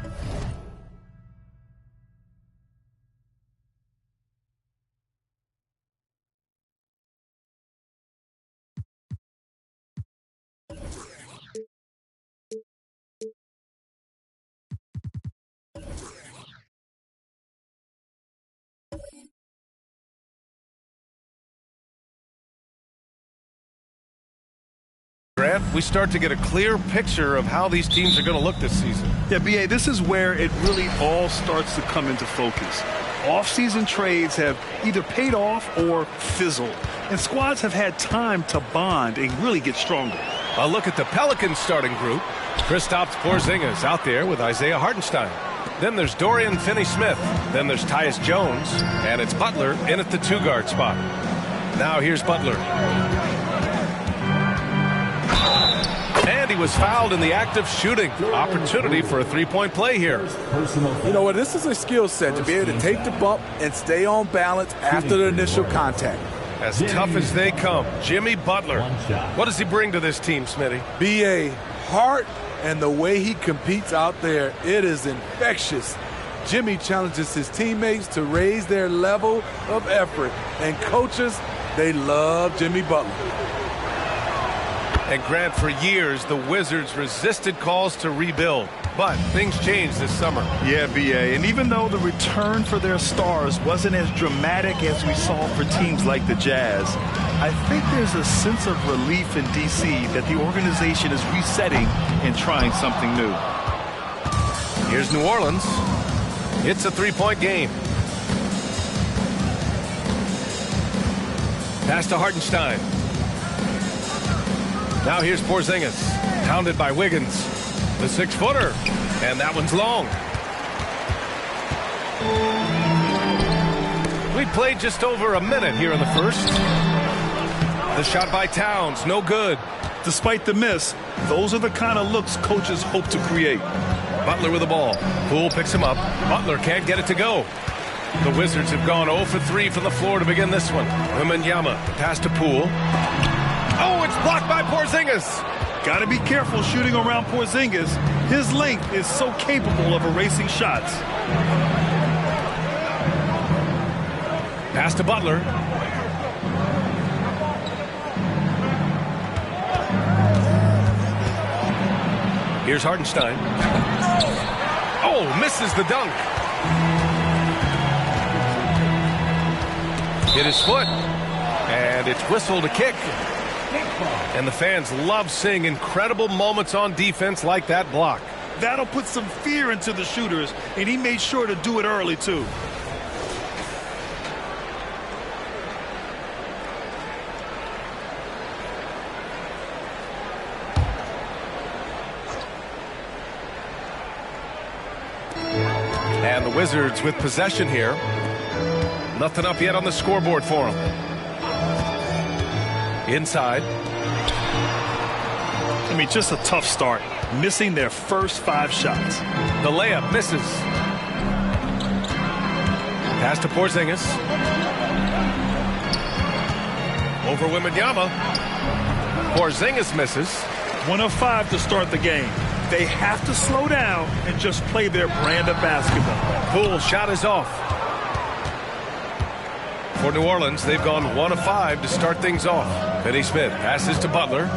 Speaker 14: Grant, we start to get a clear picture of how these teams are going to look this season.
Speaker 16: Yeah, B.A., this is where it really all starts to come into focus. Off-season trades have either paid off or fizzled, and squads have had time to bond and really get stronger.
Speaker 14: A look at the Pelicans starting group. Kristaps Porzingis out there with Isaiah Hartenstein. Then there's Dorian Finney-Smith. Then there's Tyus Jones. And it's Butler in at the two-guard spot. Now here's Butler. And he was fouled in the act of shooting. Opportunity for a three-point play here.
Speaker 11: You know what? This is a skill set to be able to take the bump and stay on balance after the initial contact.
Speaker 14: As tough as they come, Jimmy Butler. What does he bring to this team, Smitty?
Speaker 11: B.A. heart and the way he competes out there, it is infectious. Jimmy challenges his teammates to raise their level of effort. And coaches, they love Jimmy Butler.
Speaker 14: And Grant, for years, the Wizards resisted calls to rebuild. But things changed this summer.
Speaker 16: Yeah, B.A., and even though the return for their stars wasn't as dramatic as we saw for teams like the Jazz, I think there's a sense of relief in D.C. that the organization is resetting and trying something new.
Speaker 14: Here's New Orleans. It's a three-point game. Pass to Hartenstein. Now here's Porzingis, hounded by Wiggins. The six-footer, and that one's long. We played just over a minute here in the first. The shot by Towns, no good.
Speaker 16: Despite the miss, those are the kind of looks coaches hope to create.
Speaker 14: Butler with the ball. Poole picks him up. Butler can't get it to go. The Wizards have gone 0 for 3 from the floor to begin this one. Wembanyama, pass to Poole. Oh, it's blocked by Porzingis.
Speaker 16: Got to be careful shooting around Porzingis. His length is so capable of erasing shots.
Speaker 14: Pass to Butler. Here's Hartenstein. Oh, misses the dunk. hit his foot. And it's whistled a kick. And the fans love seeing incredible moments on defense like that block.
Speaker 16: That'll put some fear into the shooters, and he made sure to do it early, too.
Speaker 14: And the Wizards with possession here. Nothing up yet on the scoreboard for them. Inside.
Speaker 16: I mean, just a tough start. Missing their first 5 shots.
Speaker 14: The layup misses. Pass to Porzingis. Over Wembanyama. Porzingis misses.
Speaker 16: 1 of 5 to start the game. They have to slow down and just play their brand of basketball.
Speaker 14: Poole's shot is off. For New Orleans, they've gone 1 of 5 to start things off. Finney Smith passes to Butler.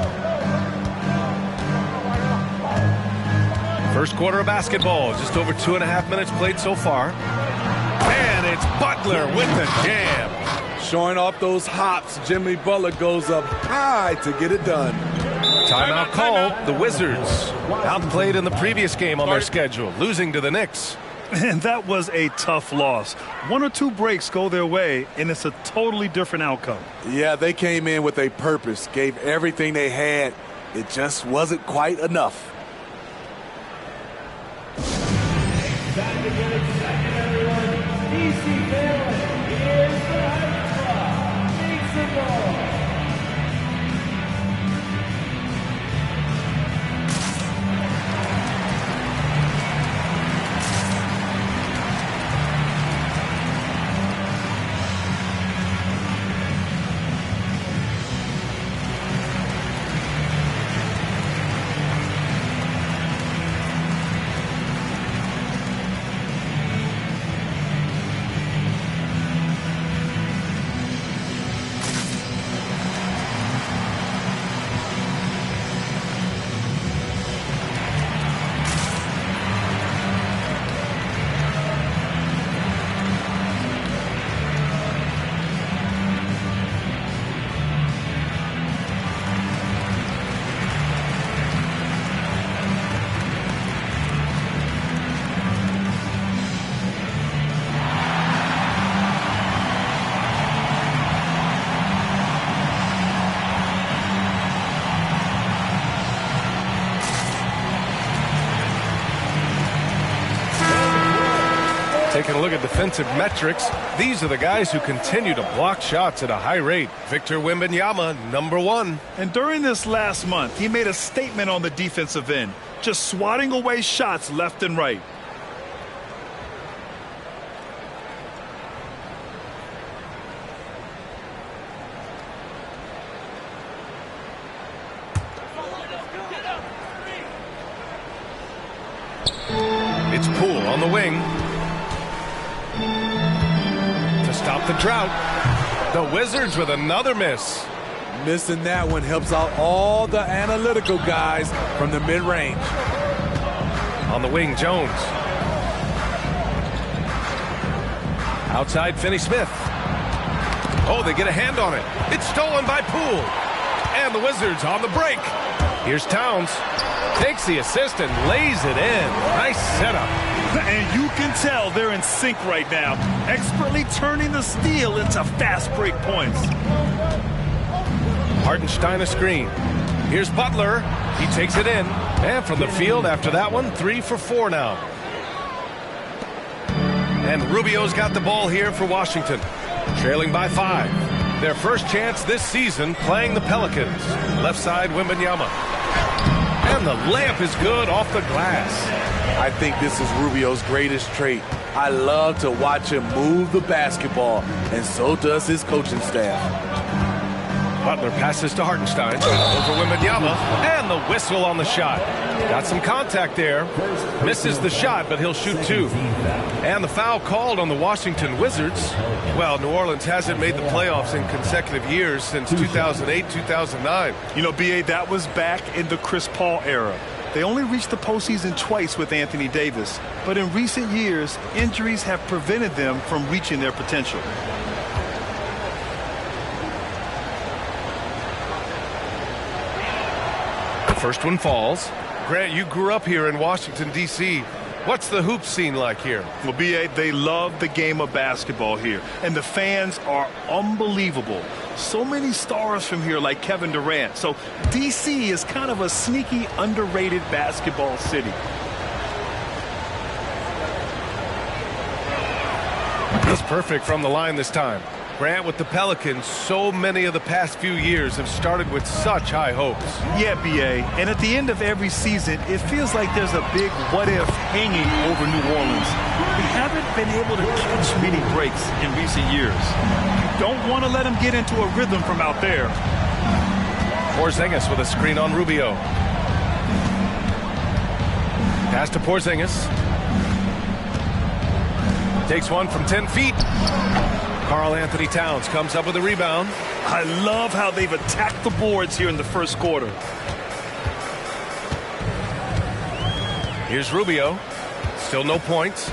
Speaker 14: First quarter of basketball, just over 2.5 minutes played so far. And it's Butler with the jam.
Speaker 11: Showing off those hops, Jimmy Butler goes up high to get it done.
Speaker 14: Timeout call. The Wizards outplayed in the previous game on their schedule, losing to the Knicks.
Speaker 16: And that was a tough loss. 1 or 2 breaks go their way, and it's a totally different outcome.
Speaker 11: Yeah, they came in with a purpose, gave everything they had. It just wasn't quite enough.
Speaker 5: Time to get excited, everyone. DC Family, here's the Hype Club. Make some noise.
Speaker 14: Taking a look at defensive metrics, these are the guys who continue to block shots at a high rate. Victor Wembanyama, number 1.
Speaker 16: And during this last month, he made a statement on the defensive end, just swatting away shots left and right.
Speaker 14: It's Poole on the wing. Stop the drought. The Wizards with another miss.
Speaker 11: Missing that one helps out all the analytical guys from the mid-range.
Speaker 14: On the wing, Jones. Outside, Finney Smith. Oh, they get a hand on it. It's stolen by Poole. And the Wizards on the break. Here's Towns. Takes the assist and lays it in. Nice setup.
Speaker 16: And you can tell they're in sync right now, expertly turning the steal into fast break points.
Speaker 14: Hartenstein a screen. Here's Butler. He takes it in. And from the field after that one, 3 for 4 now. And Rubio's got the ball here for Washington. Trailing by 5. Their first chance this season playing the Pelicans. Left side, Wembanyama. And the layup is good off the glass.
Speaker 11: I think this is Rubio's greatest trait. I love to watch him move the basketball, and so does his coaching staff.
Speaker 14: Butler passes to Hartenstein. Over Wembanyama. And the whistle on the shot. Got some contact there. Misses the shot, but he'll shoot 2. And the foul called on the Washington Wizards. Well, New Orleans hasn't made the playoffs in consecutive years since 2008, 2009.
Speaker 16: You know, B.A., that was back in the Chris Paul era. They only reached the postseason twice with Anthony Davis. But in recent years, injuries have prevented them from reaching their potential.
Speaker 14: First one falls. Grant, you grew up here in Washington, D.C. What's the hoop scene like here?
Speaker 16: Well, B.A., they love the game of basketball here, and the fans are unbelievable. So many stars from here like Kevin Durant. So D.C. is kind of a sneaky, underrated basketball city.
Speaker 14: He's perfect from the line this time. Grant, with the Pelicans, so many of the past few years have started with such high hopes.
Speaker 16: Yeah, B.A., and at the end of every season, it feels like there's a big what-if hanging over New Orleans. We haven't been able to catch many breaks in recent years. You don't want to let them get into a rhythm from out there.
Speaker 14: Porzingis with a screen on Rubio. Pass to Porzingis. Takes one from 10 feet. Karl Anthony Towns comes up with a rebound.
Speaker 16: I love how they've attacked the boards here in the first quarter.
Speaker 14: Here's Rubio. Still no points.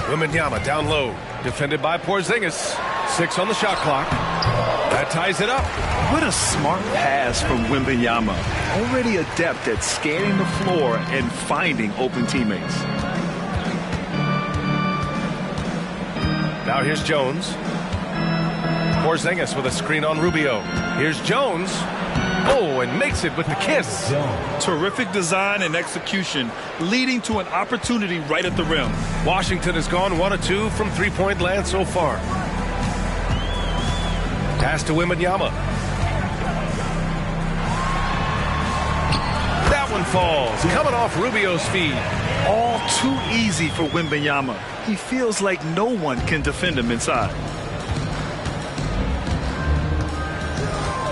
Speaker 14: Wembanyama down low. Defended by Porzingis. 6 on the shot clock. That ties it up.
Speaker 16: What a smart pass from Wembanyama. Already adept at scanning the floor and finding open teammates.
Speaker 14: Now here's Jones. Porzingis with a screen on Rubio. Here's Jones. Oh, and makes it with the kiss.
Speaker 16: Terrific design and execution, leading to an opportunity right at the rim.
Speaker 14: Washington has gone 1 of 2 from three-point land so far. Pass to Wembanyama. That one falls, coming off Rubio's feet.
Speaker 16: All too easy for Wembanyama. He feels like no one can defend him inside.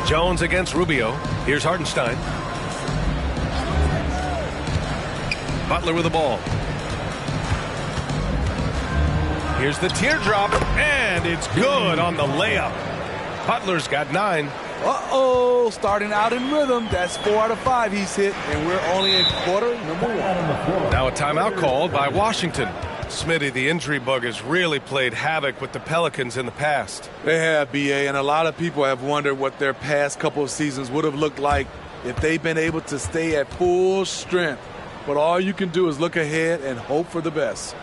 Speaker 14: Jones against Rubio. Here's Hartenstein. Butler with the ball. Here's the teardrop, and it's good on the layup. Butler's got 9.
Speaker 11: Uh-oh, starting out in rhythm. That's 4 out of 5 he's hit, and we're only in quarter number 1.
Speaker 14: Now a timeout called by Washington. Smitty, the injury bug has really played havoc with the Pelicans in the past.
Speaker 11: They have, B.A., and a lot of people have wondered what their past couple of seasons would have looked like if they've been able to stay at full strength. But all you can do is look ahead and hope for the best.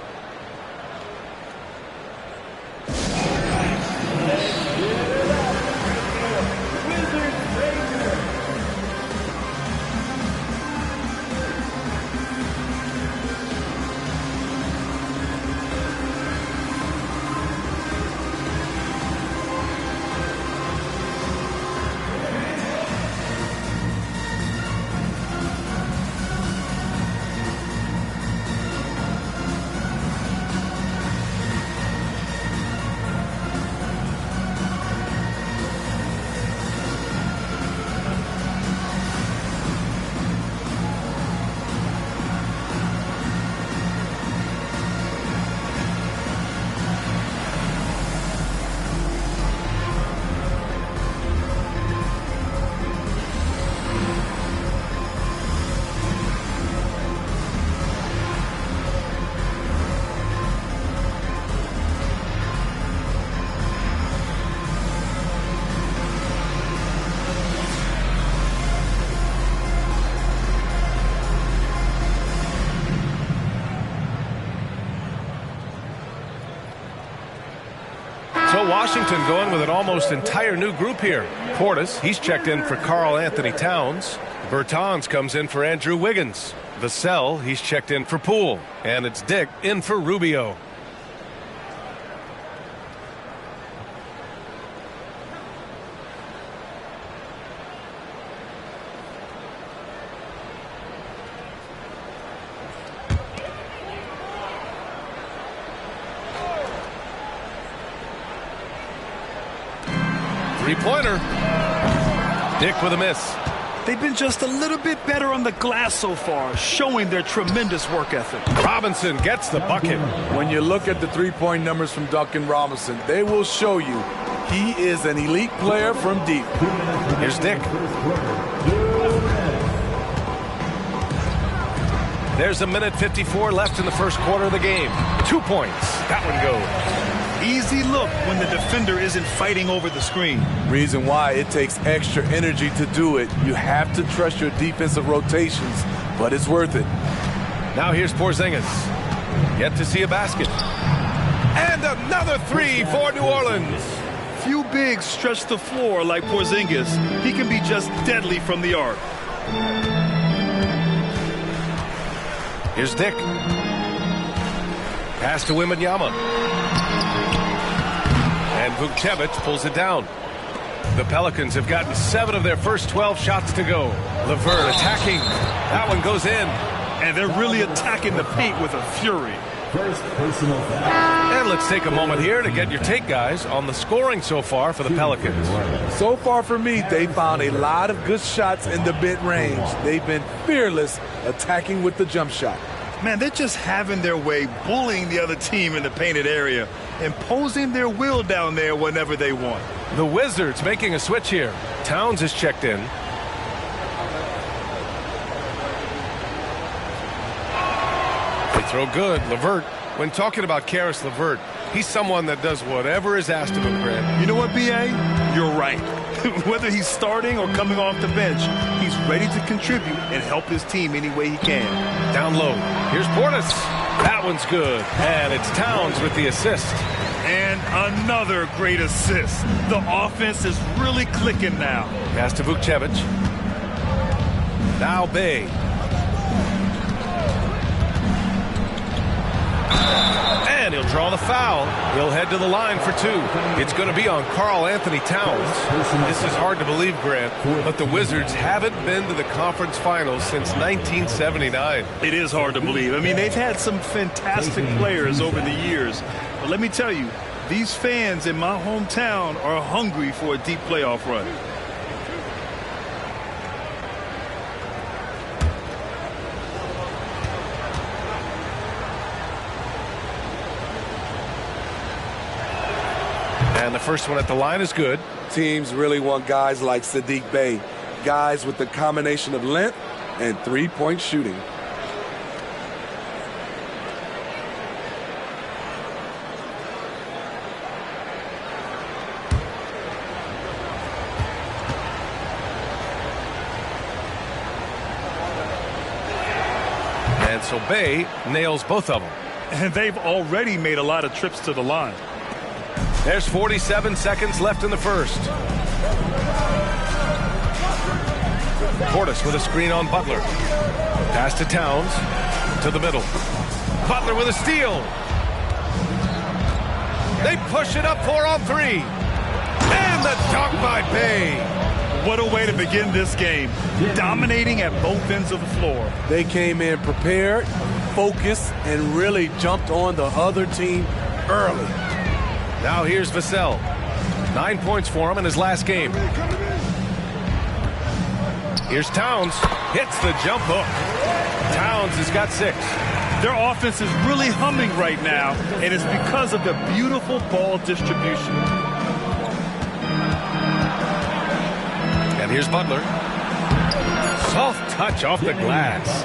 Speaker 14: So Washington going with an almost entire new group here. Portis, he's checked in for Karl Anthony Towns. Bertans comes in for Andrew Wiggins. Vassell, he's checked in for Poole. And it's Dick in for Rubio. Three-pointer. Dick with a miss.
Speaker 16: They've been just a little bit better on the glass so far, showing their tremendous work ethic.
Speaker 14: Robinson gets the bucket.
Speaker 11: When you look at the three-point numbers from Duncan Robinson, they will show you he is an elite player from deep.
Speaker 14: Here's Dick. There's a minute 54 left in the first quarter of the game. 2 points. That one goes.
Speaker 16: easy look when the defender isn't fighting over the screen.
Speaker 11: Reason why it takes extra energy to do it. You have to trust your defensive rotations, but it's worth it.
Speaker 14: Now here's Porzingis. Yet to see a basket. And another three for New Orleans.
Speaker 16: Few bigs stretch the floor like Porzingis. He can be just deadly from the arc.
Speaker 14: Here's Dick. Pass to Wembanyama. And Vukcevic pulls it down. The Pelicans have gotten 7 of their first 12 shots to go. LeVert attacking. That one goes in.
Speaker 16: And they're really attacking the paint with a fury.
Speaker 5: First personal foul.
Speaker 14: And let's take a moment here to get your take, guys, on the scoring so far for the Pelicans.
Speaker 11: So far for me, they found a lot of good shots in the mid-range. They've been fearless attacking with the jump shot.
Speaker 16: Man, they're just having their way, bullying the other team in the painted area, imposing their will down there whenever they want.
Speaker 14: The Wizards making a switch here. Towns is checked in. They throw good. LeVert. When talking about Karis LeVert, he's someone that does whatever is asked of him, Grant.
Speaker 16: You know what, B.A.? You're right. Whether he's starting or coming off the bench, he's ready to contribute and help his team any way he can.
Speaker 14: Down low. Here's Portis. That one's good. And it's Towns with the assist.
Speaker 16: And another great assist. The offense is really clicking now.
Speaker 14: Pass to Vukcevic. Now Bay. And he'll draw the foul. He'll head to the line for 2. It's going to be on Karl Anthony Towns. This is hard to believe, Grant, but the Wizards haven't been to the conference finals since 1979.
Speaker 16: It is hard to believe. I mean, they've had some fantastic players over the years. But let me tell you, these fans in my hometown are hungry for a deep playoff run.
Speaker 14: And the first one at the line is good.
Speaker 11: Teams really want guys like Saddiq Bey, guys with the combination of length and three-point shooting.
Speaker 14: And so Bey nails both of them.
Speaker 16: And they've already made a lot of trips to the line.
Speaker 14: There's 47 seconds left in the first. Portis with a screen on Butler. Pass to Towns. To the middle. Butler with a steal. They push it up 4 on 3. And the dunk by Bey.
Speaker 16: What a way to begin this game. Dominating at both ends of the floor.
Speaker 11: They came in prepared, focused, and really jumped on the other team early.
Speaker 14: Now here's Vassell. 9 points for him in his last game. Here's Towns. Hits the jump hook. Towns has got 6.
Speaker 16: Their offense is really humming right now, and it's because of the beautiful ball distribution.
Speaker 14: And here's Butler. Soft touch off the glass.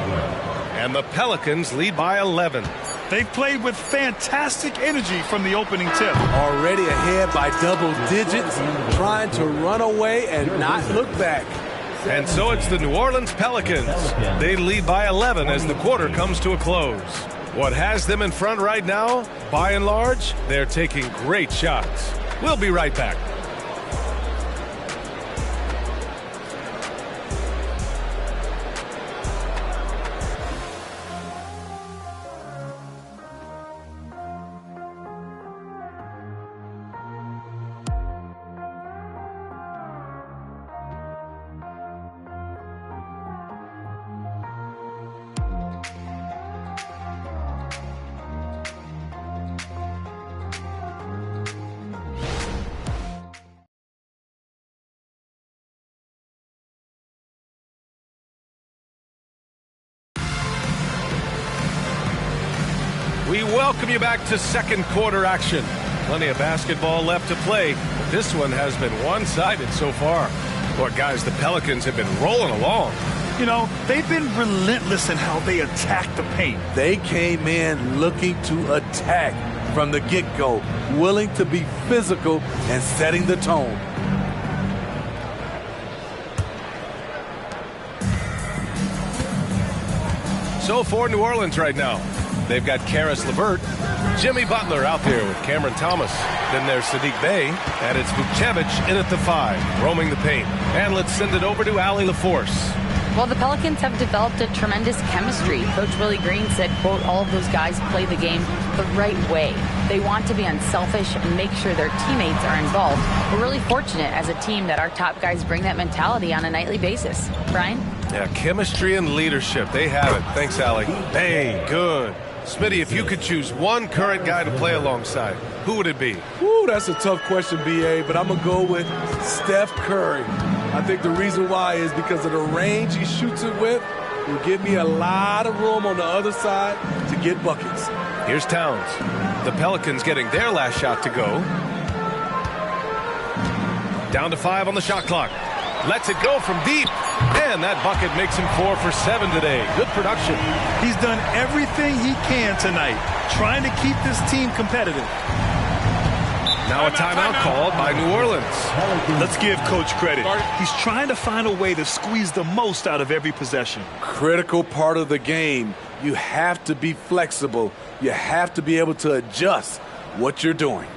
Speaker 14: And the Pelicans lead by 11.
Speaker 16: They've played with fantastic energy from the opening tip.
Speaker 11: Already ahead by double digits, trying to run away and not look back.
Speaker 14: And so it's the New Orleans Pelicans. They lead by 11 as the quarter comes to a close. What has them in front right now, by and large, they're taking great shots. We'll be right back. We welcome you back to second quarter action. Plenty of basketball left to play. This one has been one-sided so far. Boy, guys, the Pelicans have been rolling along.
Speaker 16: You know, they've been relentless in how they attack the paint.
Speaker 11: They came in looking to attack. from the get-go, willing to be physical and setting the tone.
Speaker 14: So for New Orleans right now, they've got Karis LeVert, Jimmy Butler out there with Cameron Thomas. Then there's Sadiq Bey, and it's Vukcevic in at the 5, roaming the paint. And let's send it over to Allie LaForce.
Speaker 17: Well, the Pelicans have developed a tremendous chemistry. Coach Willie Green said, quote, all of those guys play the game the right way. They want to be unselfish and make sure their teammates are involved. We're really fortunate as a team that our top guys bring that mentality on a nightly basis. Brian?
Speaker 14: Yeah, chemistry and leadership. They have it. Thanks, Allie. Hey, good. Smitty, if you could choose one current guy to play alongside, who would it be?
Speaker 11: Ooh, that's a tough question, B.A., but I'm going to go with Steph Curry. I think the reason why is because of the range he shoots it with. Will give me a lot of room on the other side to get buckets.
Speaker 14: Here's Towns. The Pelicans getting their last shot to go. Down to 5 on the shot clock. Lets it go from deep. And that bucket makes him 4 for 7 today. Good production.
Speaker 16: He's done everything he can tonight, trying to keep this team competitive.
Speaker 14: Now a timeout called by New Orleans.
Speaker 16: Let's give Coach credit. He's trying to find a way to squeeze the most out of every possession.
Speaker 11: Critical part of the game. You have to be flexible. You have to be able to adjust what you're doing.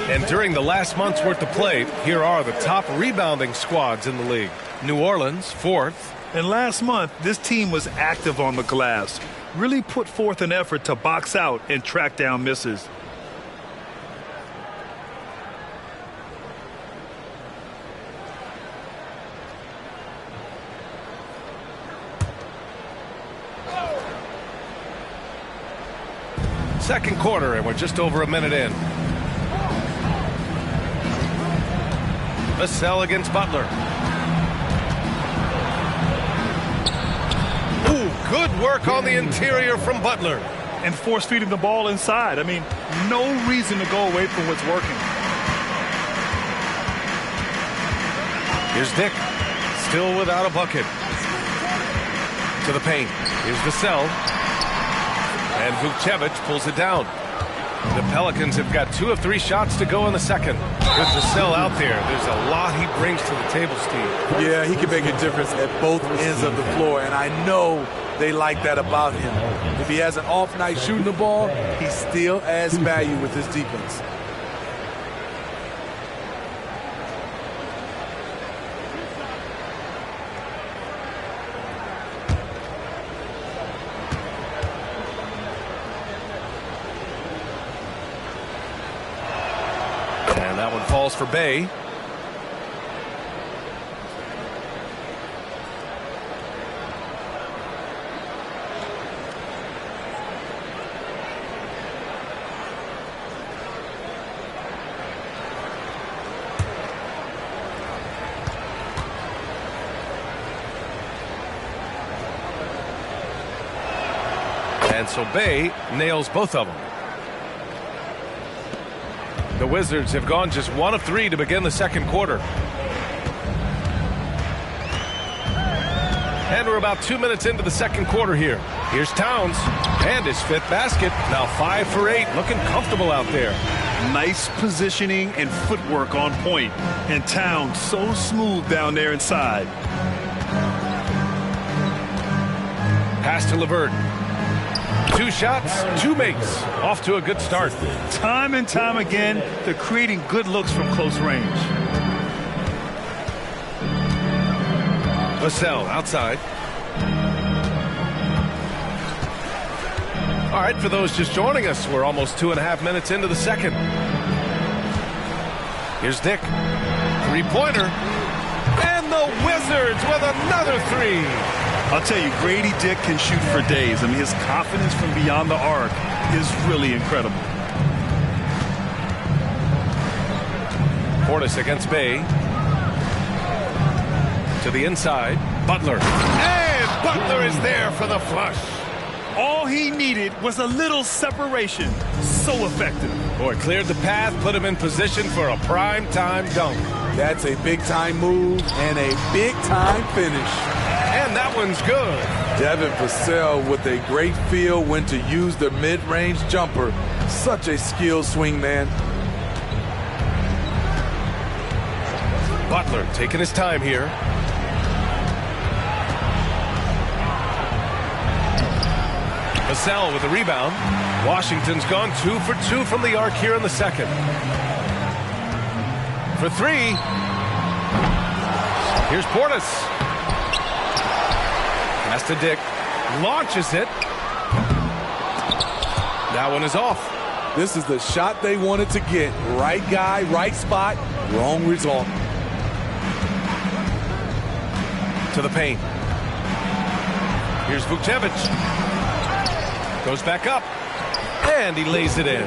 Speaker 14: And during the last month's worth of play, here are the top rebounding squads in the league. New Orleans, 4th.
Speaker 16: And last month, this team was active on the glass. Really put forth an effort to box out and track down misses.
Speaker 14: Second quarter, and we're just over a minute in. Vassell against Butler. Ooh, good work on the interior from Butler.
Speaker 16: And force feeding the ball inside. I mean, no reason to go away from what's working.
Speaker 14: Here's Dick, still without a bucket. To the paint. Here's Vassell. And Vukcevic pulls it down. The Pelicans have got 2 of 3 shots to go in the second. With Vassell out there, there's a lot he brings to the table, Steve.
Speaker 11: Yeah, he can make a difference at both ends of the floor, and I know they like that about him. If he has an off night shooting the ball, he still adds value with his defense.
Speaker 14: Falls for Bey. And so Bey nails both of them. The Wizards have gone just 1 of 3 to begin the second quarter. And we're about 2 minutes into the second quarter here. Here's Towns, and his 5th basket. Now 5 for 8, looking comfortable out there.
Speaker 16: Nice positioning and footwork on point. And Towns so smooth down there inside.
Speaker 14: Pass to LeVert. 2 shots, 2 makes. Off to a good start.
Speaker 16: Time and time again, they're creating good looks from close range.
Speaker 14: Vassell outside. All right, for those just joining us, we're almost 2.5 minutes into the second. Here's Dick. 3-pointer. And the Wizards with another 3.
Speaker 16: I'll tell you, Grady Dick can shoot for days. I mean, his confidence from beyond the arc is really incredible.
Speaker 14: Portis against Bay. To the inside. Butler. And Butler is there for the flush.
Speaker 16: All he needed was a little separation. So effective.
Speaker 14: Boy, cleared the path, put him in position for a prime-time dunk.
Speaker 11: That's a big-time move and a big-time finish.
Speaker 14: And that one's good.
Speaker 11: Devin Vassell with a great feel when to use the mid-range jumper. Such a skilled swing man.
Speaker 14: Butler taking his time here. Vassell with the rebound. Washington's gone 2 for 2 from the arc here in the second. For 3. Here's Portis. Pass to Dick. Launches it. That one is off.
Speaker 11: This is the shot they wanted to get. Right guy, right spot, wrong result.
Speaker 14: To the paint. Here's Vukcevic. Goes back up. And he lays it in.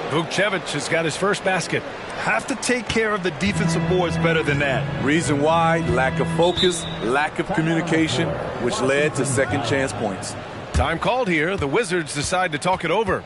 Speaker 14: Vukcevic has got his first basket.
Speaker 16: Have to take care of the defensive boards better than that.
Speaker 11: Reason why? Lack of focus, lack of communication, which led to second chance points.
Speaker 14: Time called here. The Wizards decide to talk it over.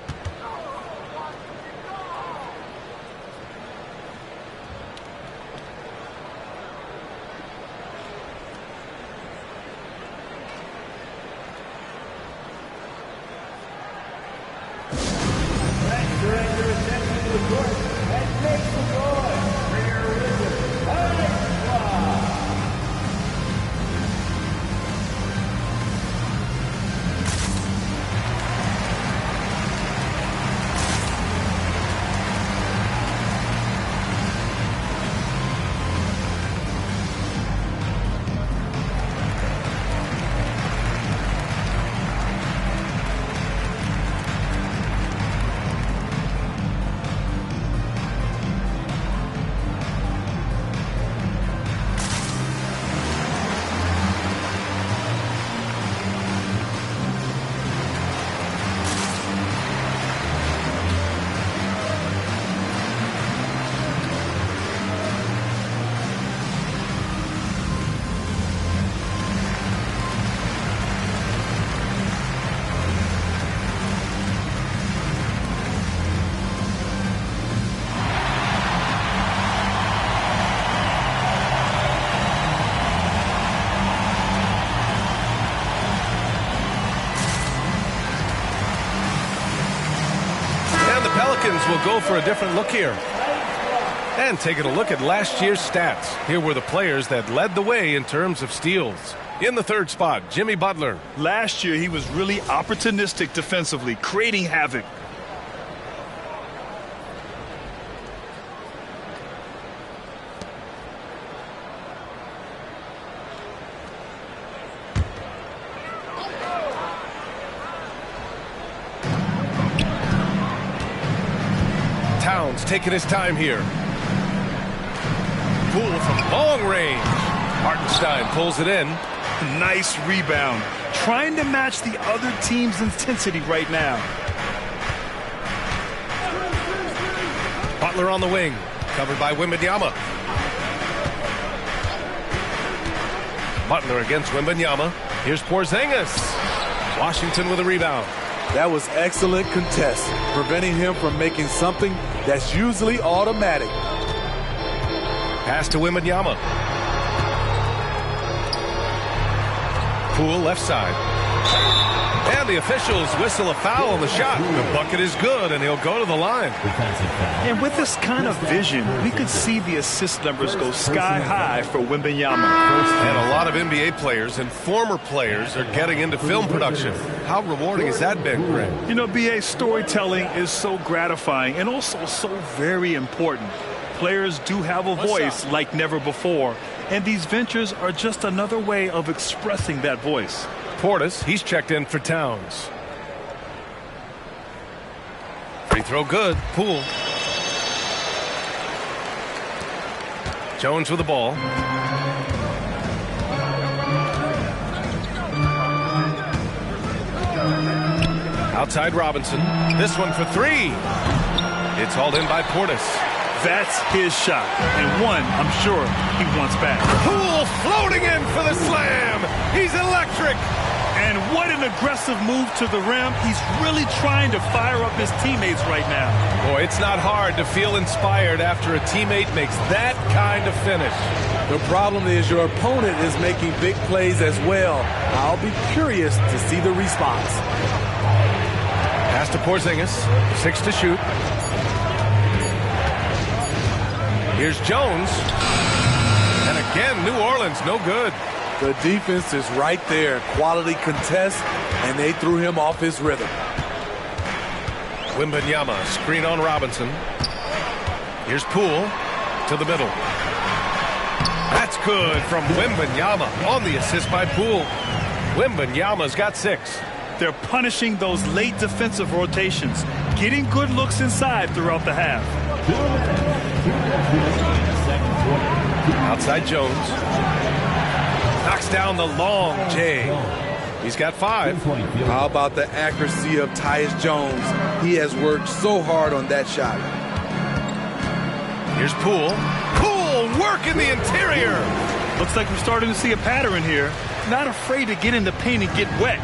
Speaker 14: Will go for a different look here. And taking a look at last year's stats. Here were the players that led the way in terms of steals. In the 3rd spot, Jimmy Butler.
Speaker 16: Last year, he was really opportunistic defensively, creating havoc.
Speaker 14: Towns taking his time here. Poole from long range. Hartenstein pulls it in.
Speaker 16: Nice rebound. Trying to match the other team's intensity right now.
Speaker 14: Butler on the wing. Covered by Wembanyama. Butler against Wembanyama. Here's Porzingis. Washington with a rebound.
Speaker 11: That was excellent contest, preventing him from making something that's usually automatic.
Speaker 14: Pass to Wembanyama. Poole left side. And the officials whistle a foul on the shot. The bucket is good, and he'll go to the line.
Speaker 16: And with this kind of vision, we could see the assist numbers go sky high for Wembanyama.
Speaker 14: And a lot of NBA players and former players are getting into film production. How rewarding has that been, Greg?
Speaker 16: You know, BA, storytelling is so gratifying and also so very important. Players do have a voice like never before, and these ventures are just another way of expressing that voice.
Speaker 14: Portis, he's checked in for Towns. Free throw good. Poole. Jones with the ball. Outside Robinson. This one for three. It's hauled in by Portis.
Speaker 16: That's his shot, and one I'm sure he wants back.
Speaker 14: Poole floating in for the slam. He's electric.
Speaker 16: And what an aggressive move to the rim. He's really trying to fire up his teammates right now.
Speaker 14: Boy, it's not hard to feel inspired after a teammate makes that kind of finish.
Speaker 11: The problem is your opponent is making big plays as well. I'll be curious to see the response.
Speaker 14: Pass to Porzingis. 6 to shoot. Here's Jones. And again, New Orleans, no good.
Speaker 11: The defense is right there. Quality contest, and they threw him off his rhythm.
Speaker 14: Wembanyama, screen on Robinson. Here's Poole to the middle. That's good from Wembanyama on the assist by Poole. Wembanyama's got 6.
Speaker 16: They're punishing those late defensive rotations, getting good looks inside throughout the half.
Speaker 14: Outside Jones. Knocks down the long J. He's got 5.
Speaker 11: How about the accuracy of Tyus Jones? He has worked so hard on that shot.
Speaker 14: Here's Poole. Poole working the interior.
Speaker 16: Looks like we're starting to see a pattern here. Not afraid to get in the paint and get wet.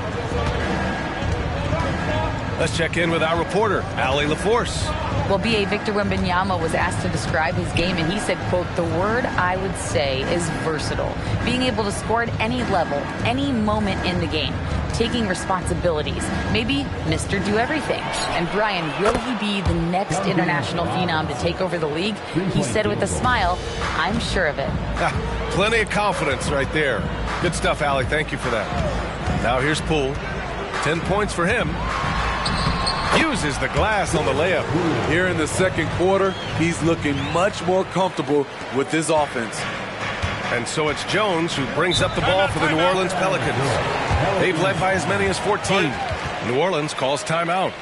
Speaker 14: Let's check in with our reporter, Allie LaForce.
Speaker 17: Well, B.A. Victor Wembanyama was asked to describe his game, and he said, quote, "The word I would say is versatile. Being able to score at any level, any moment in the game. Taking responsibilities. Maybe Mr. Do Everything." And Brian, will he be the next international phenom to take over the league? He said with a smile, "I'm sure of it."
Speaker 14: Plenty of confidence right there. Good stuff, Allie. Thank you for that. Now here's Poole. 10 points for him. Uses the glass on the layup.
Speaker 11: Here in the second quarter, he's looking much more comfortable with his offense.
Speaker 14: And so it's Jones who brings up the ball for the New Orleans Pelicans. They've led by as many as 14. New Orleans calls timeout.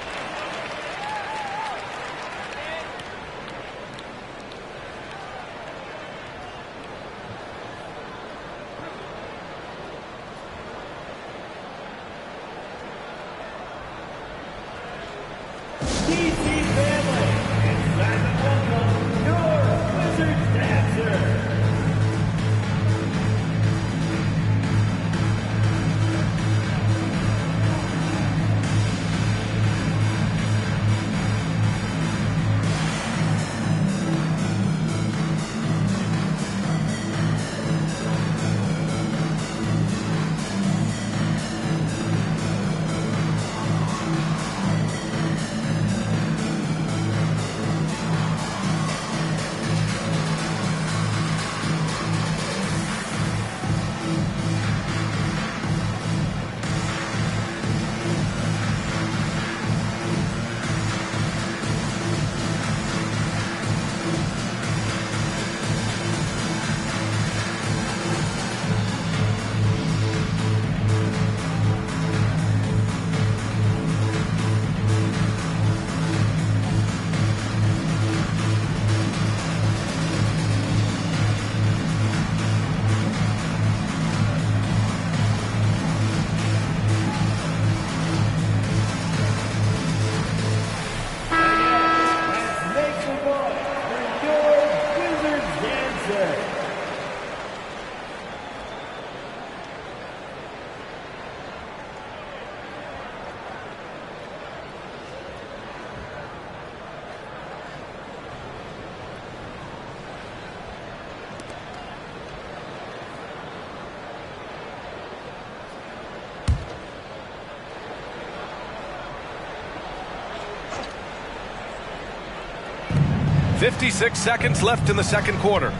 Speaker 14: 56 seconds left in the second quarter.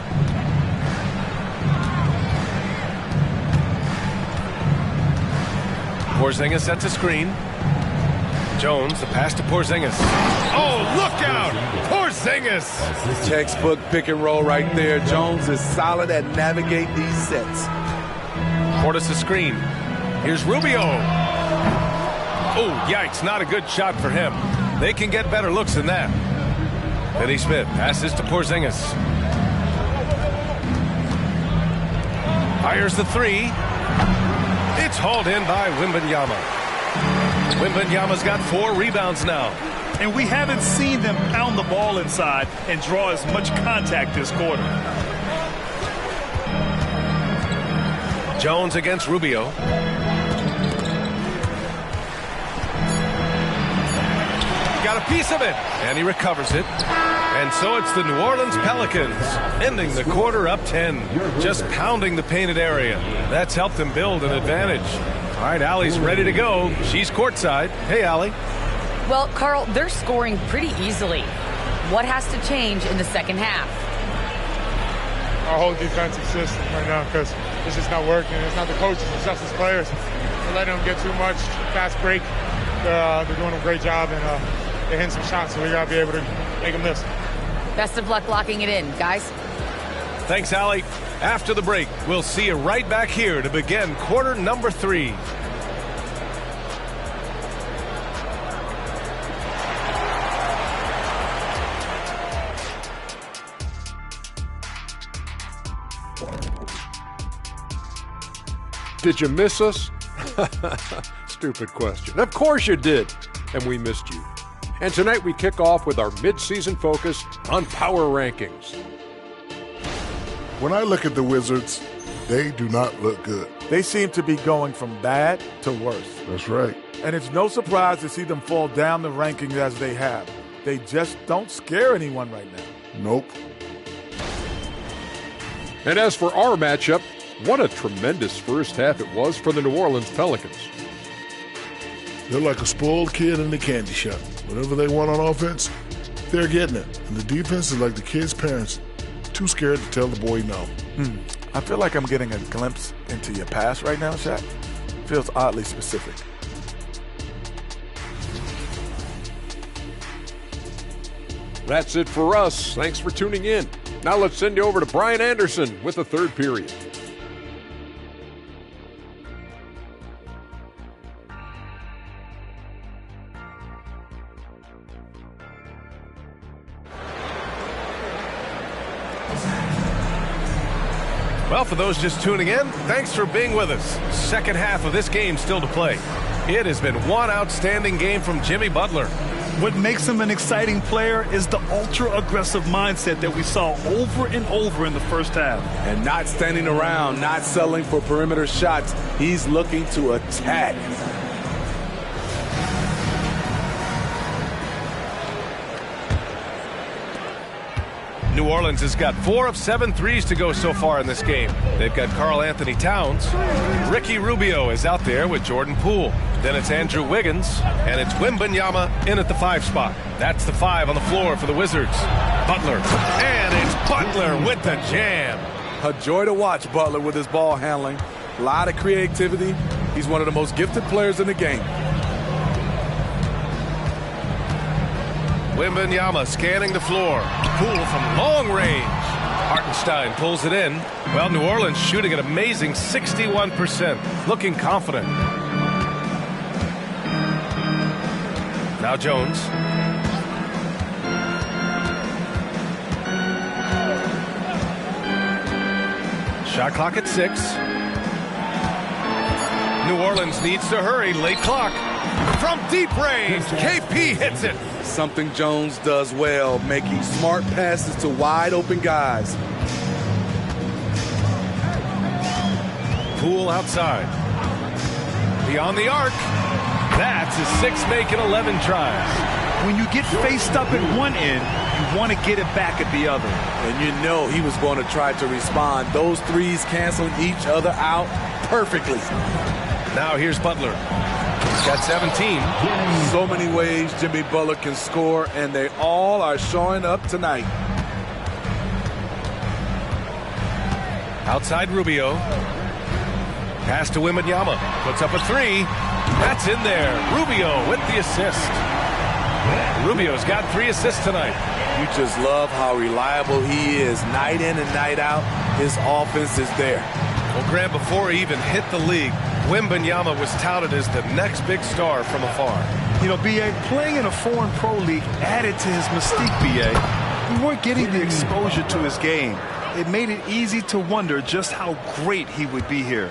Speaker 14: Porzingis sets a screen. Jones, the pass to Porzingis. Oh, look out! Porzingis!
Speaker 11: Textbook pick and roll right there. Jones is solid at navigating these sets.
Speaker 14: Portis a screen. Here's Rubio. Oh, yikes, not a good shot for him. They can get better looks than that. Finney Smith passes to Porzingis. Fires the three. It's hauled in by Wembanyama. Wembanyama's got 4 rebounds now.
Speaker 16: And we haven't seen them pound the ball inside and draw as much contact this quarter.
Speaker 14: Jones against Rubio. Got a piece of it, and he recovers it. And so it's the New Orleans Pelicans, ending the quarter up 10, just pounding the painted area. That's helped them build an advantage. All right, Allie's ready to go. She's courtside. Hey, Allie.
Speaker 17: Well, Carl, they're scoring pretty easily. What has to change in the second half?
Speaker 20: Our whole defensive system right now, because it's just not working. It's not the coaches, it's just the players. We're letting them get too much fast break. They're doing a great job, and they're hitting some shots, so we got to be able to make them miss.
Speaker 17: Best of luck locking it in, guys.
Speaker 14: Thanks, Allie. After the break, we'll see you right back here to begin quarter number 3.
Speaker 9: Did you miss us? Stupid question. Of course you did. And we missed you. And tonight we kick off with our mid-season focus on power rankings.
Speaker 10: When I look at the Wizards, they do not look good.
Speaker 11: They seem to be going from bad to worse.
Speaker 10: That's right.
Speaker 11: And it's no surprise to see them fall down the rankings as they have. They just don't scare anyone right now.
Speaker 10: Nope.
Speaker 9: And as for our matchup, what a tremendous first half it was for the New Orleans Pelicans.
Speaker 10: They're like a spoiled kid in the candy shop. Whatever they want on offense, they're getting it. And the defense is like the kid's parents, too scared to tell the boy no.
Speaker 11: I feel like I'm getting a glimpse into your past right now, Shaq. Feels oddly specific.
Speaker 9: That's it for us. Thanks for tuning in. Now let's send you over to Brian Anderson with the third period.
Speaker 14: Well, for those just tuning in, thanks for being with us. Second half of this game still to play. It has been one outstanding game from Jimmy Butler.
Speaker 16: What makes him an exciting player is the ultra-aggressive mindset that we saw over and over in the first half.
Speaker 11: And not standing around, not settling for perimeter shots. He's looking to attack.
Speaker 14: New Orleans has got 4 of 7 threes to go so far in this game. They've got Karl Anthony Towns. Ricky Rubio is out there with Jordan Poole. Then it's Andrew Wiggins, and it's Wembanyama in at the 5 spot. That's the 5 on the floor for the Wizards. Butler, and it's Butler with the jam.
Speaker 11: A joy to watch Butler with his ball handling. A lot of creativity. He's one of the most gifted players in the game.
Speaker 14: Wembanyama scanning the floor. Poole from long range. Hartenstein pulls it in. Well, New Orleans shooting an amazing 61%. Looking confident. Now Jones. Shot clock at 6. New Orleans needs to hurry. Late clock. From deep range, KP hits it.
Speaker 11: Something Jones does well, making smart passes to wide open guys.
Speaker 14: Poole outside. Beyond the arc. That's his 6th make in 11 tries.
Speaker 16: When you get faced up at one end, you want to get it back at the other.
Speaker 11: And you know he was going to try to respond. Those threes canceling each other out perfectly.
Speaker 14: Now here's Butler. He's got 17.
Speaker 11: So many ways Jimmy Butler can score, and they all are showing up tonight.
Speaker 14: Outside Rubio. Pass to Wembanyama. Puts up a three. That's in there. Rubio with the assist. Rubio's got 3 assists tonight.
Speaker 11: You just love how reliable he is. Night in and night out, his offense is there.
Speaker 14: Well, Graham, before he even hit the league, Wembanyama was touted as the next big star from afar.
Speaker 16: You know, B.A., playing in a foreign pro league added to his mystique, B.A. We weren't getting the exposure to his game. It made it easy to wonder just how great he would be here.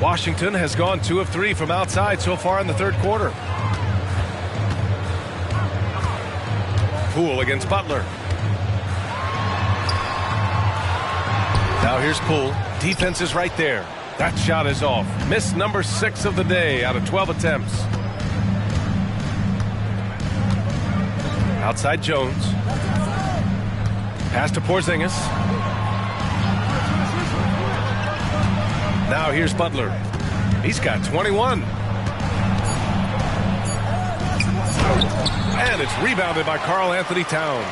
Speaker 14: Washington has gone 2 of 3 from outside so far in the third quarter. Poole against Butler. Now here's Poole. Defense is right there. That shot is off. Miss number 6 of the day out of 12 attempts. Outside Jones. Pass to Porzingis. Now here's Butler. He's got 21. And it's rebounded by Karl Anthony Towns.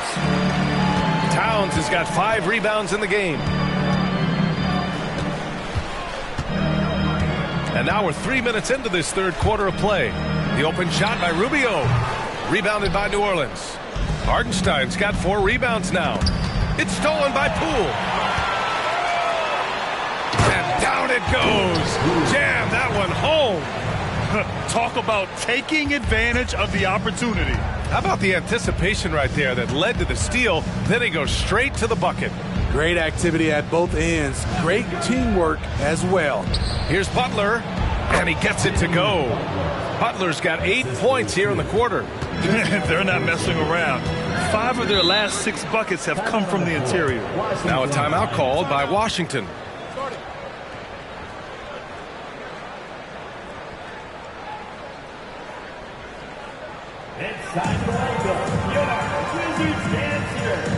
Speaker 14: Towns has got 5 rebounds in the game. And now we're 3 minutes into this third quarter of play. The open shot by Rubio. Rebounded by New Orleans. Hardenstein's got 4 rebounds now. It's stolen by Poole. And down it goes. Jam that one home.
Speaker 16: Talk about taking advantage of the opportunity.
Speaker 14: How about the anticipation right there that led to the steal? Then he goes straight to the bucket.
Speaker 11: Great activity at both ends. Great teamwork as well.
Speaker 14: Here's Butler, and he gets it to go. Butler's got 8 points here in the quarter.
Speaker 16: They're not messing around. 5 of their last 6 buckets have come from the interior.
Speaker 14: Now a timeout called by Washington.
Speaker 5: Inside the lineup, your Wizards dancer.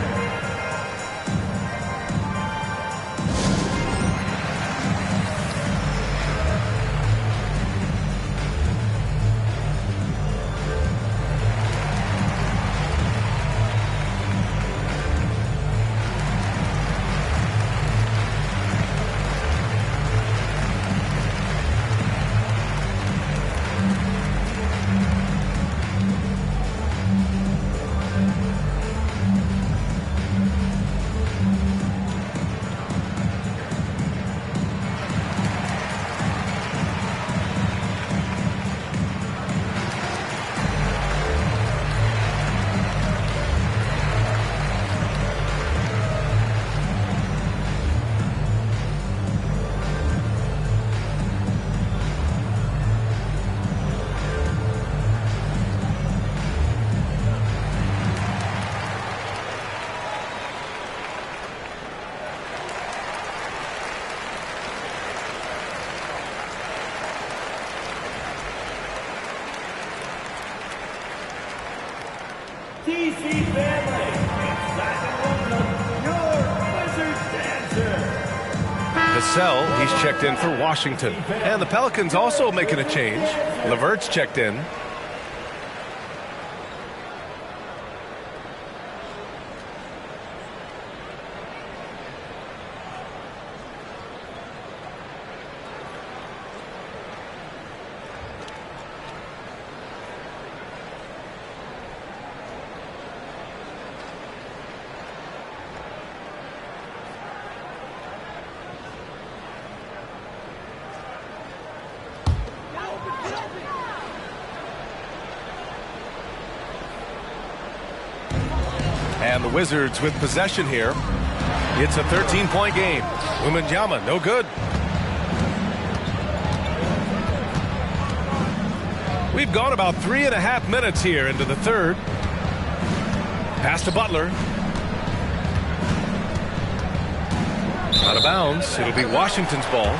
Speaker 5: DC family, inside the lineup, your Wizards dancer.
Speaker 14: Vassell, he's checked in for Washington. And the Pelicans also making a change. LeVert's checked in. And the Wizards with possession here. It's a 13-point game. Wembanyama, no good. We've gone about 3.5 minutes here into the third. Pass to Butler. Out of bounds. It'll be Washington's ball.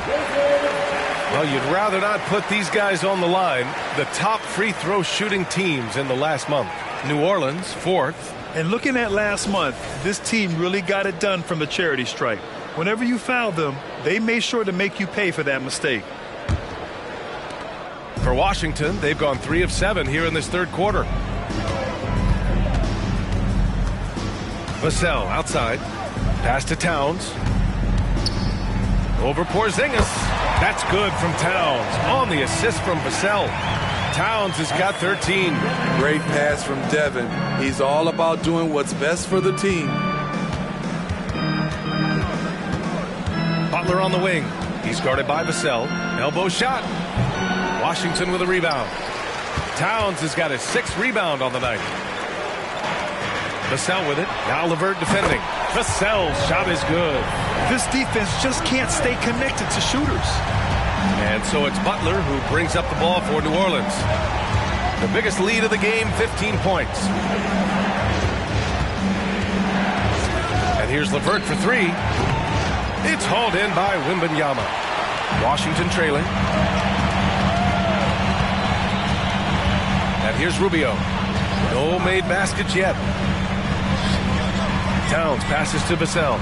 Speaker 14: Well, you'd rather not put these guys on the line. The top free throw shooting teams in the last month. New Orleans, 4th.
Speaker 16: And looking at last month, this team really got it done from the charity stripe. Whenever you fouled them, they made sure to make you pay for that mistake.
Speaker 14: For Washington, they've gone 3 of 7 here in this third quarter. Vassell outside. Pass to Towns. over Porzingis. That's good from Towns on the assist from Vassell. Towns has got 13.
Speaker 11: Great pass from Devin. He's all about doing what's best for the team.
Speaker 14: Butler on the wing. He's guarded by Vassell. Elbow shot. Washington with a rebound. Towns has got his 6th rebound on the night. Vassell with it. Now LeVert defending. Vassell's shot is good.
Speaker 16: This defense just can't stay connected to shooters.
Speaker 14: And so it's Butler who brings up the ball for New Orleans. The biggest lead of the game, 15 points. And here's LeVert for 3. It's hauled in by Wembanyama. Washington trailing. And here's Rubio. No made baskets yet. Towns passes to Vassell.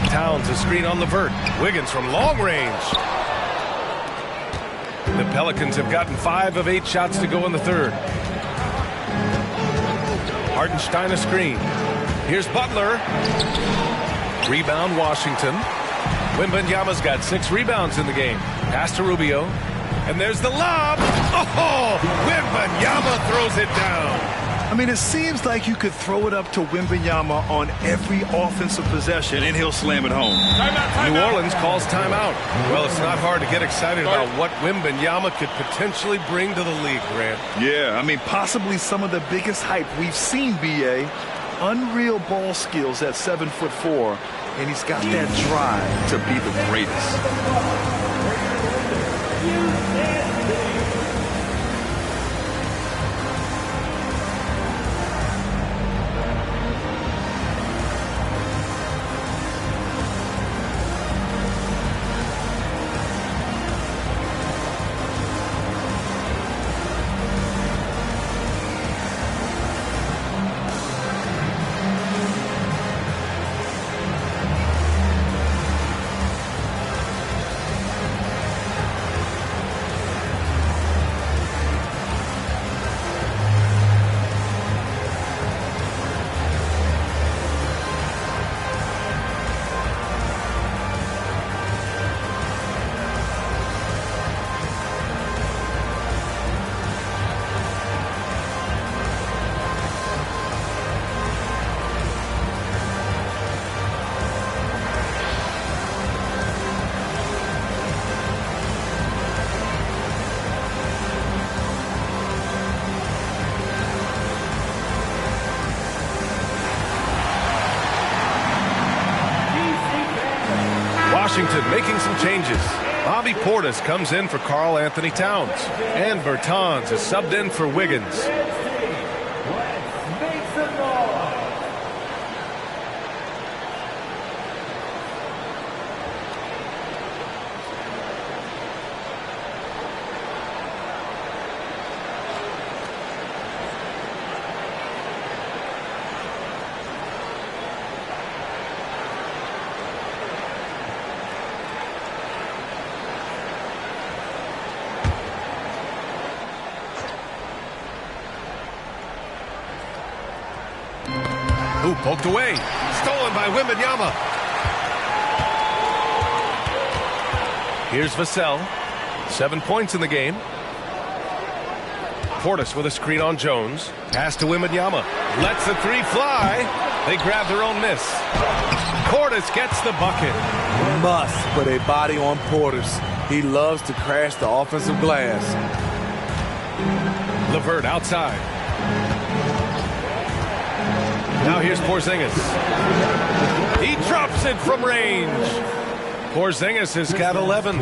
Speaker 14: Towns a screen on LeVert. Wiggins from long range. The Pelicans have gotten 5 of 8 shots to go in the third. Hartenstein a screen. Here's Butler. Rebound Washington. Wembanyama's got 6 rebounds in the game. Pass to Rubio. And there's the lob. Oh, Wembanyama throws it down.
Speaker 16: I mean, it seems like you could throw it up to Wembanyama on every offensive possession, and he'll slam it home.
Speaker 14: New Orleans calls timeout. Well, it's not hard to get excited about what Wembanyama could potentially bring to the league, Grant.
Speaker 16: Yeah, I mean, possibly some of the biggest hype we've seen, B.A. Unreal ball skills at 7'4", and he's got that drive to be the greatest.
Speaker 14: Washington making some changes. Bobby Portis comes in for Karl Anthony Towns. And Bertans is subbed in for Wiggins. Ooh, poked away. Stolen by Wembanyama. Here's Vassell. 7 points in the game. Portis with a screen on Jones. Pass to Wembanyama. Lets the 3 fly. They grab their own miss. Portis gets the bucket.
Speaker 11: Must put a body on Portis. He loves to crash the offensive glass.
Speaker 14: LeVert outside. Now here's Porzingis. He drops it from range. Porzingis has got 11.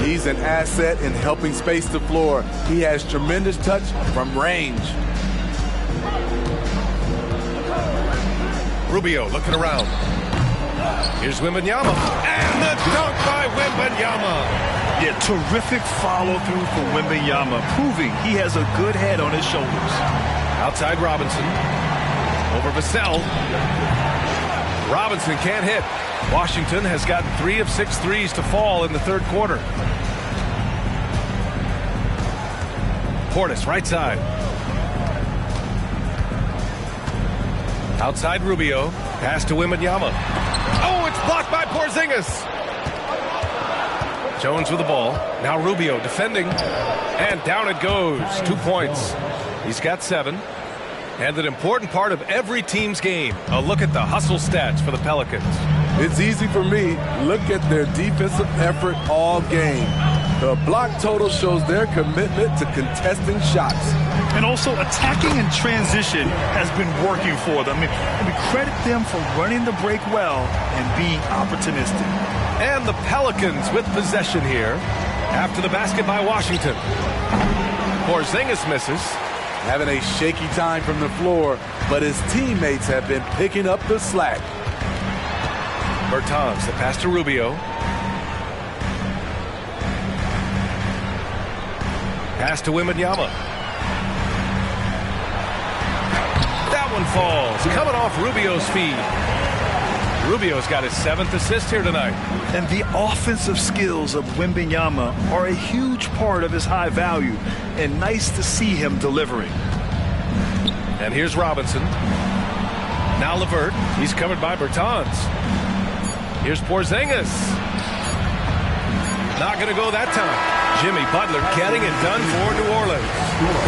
Speaker 11: He's an asset in helping space the floor. He has tremendous touch from range.
Speaker 14: Rubio looking around. Here's Wembanyama. And the dunk by Wembanyama.
Speaker 16: Yeah, terrific follow-through for Wembanyama, proving he has a good head on his shoulders.
Speaker 14: Outside Robinson. Over Vassell. Robinson can't hit. Washington has gotten 3 of 6 threes to fall in the third quarter. Portis, right side. Outside Rubio. Pass to Wembanyama. Oh, it's blocked by Porzingis. Jones with the ball. Now Rubio defending. And down it goes. 2 points. He's got 7. And an important part of every team's game. A look at the hustle stats for the Pelicans.
Speaker 11: It's easy for me. Look at their defensive effort all game. The block total shows their commitment to contesting shots.
Speaker 16: And also attacking in transition has been working for them. And we credit them for running the break well and being opportunistic.
Speaker 14: And the Pelicans with possession here after the basket by Washington. Porzingis misses.
Speaker 11: Having a shaky time from the floor, but his teammates have been picking up the slack.
Speaker 14: Bertans, the pass to Rubio. Pass to Wembanyama. That one falls. Coming off Rubio's feed. Rubio's got his 7th assist here tonight.
Speaker 16: And the offensive skills of Wembanyama are a huge part of his high value. And nice to see him delivering.
Speaker 14: And here's Robinson. Now LeVert. He's covered by Bertans. Here's Porzingis. Not going to go that time. Jimmy Butler getting it done for New Orleans.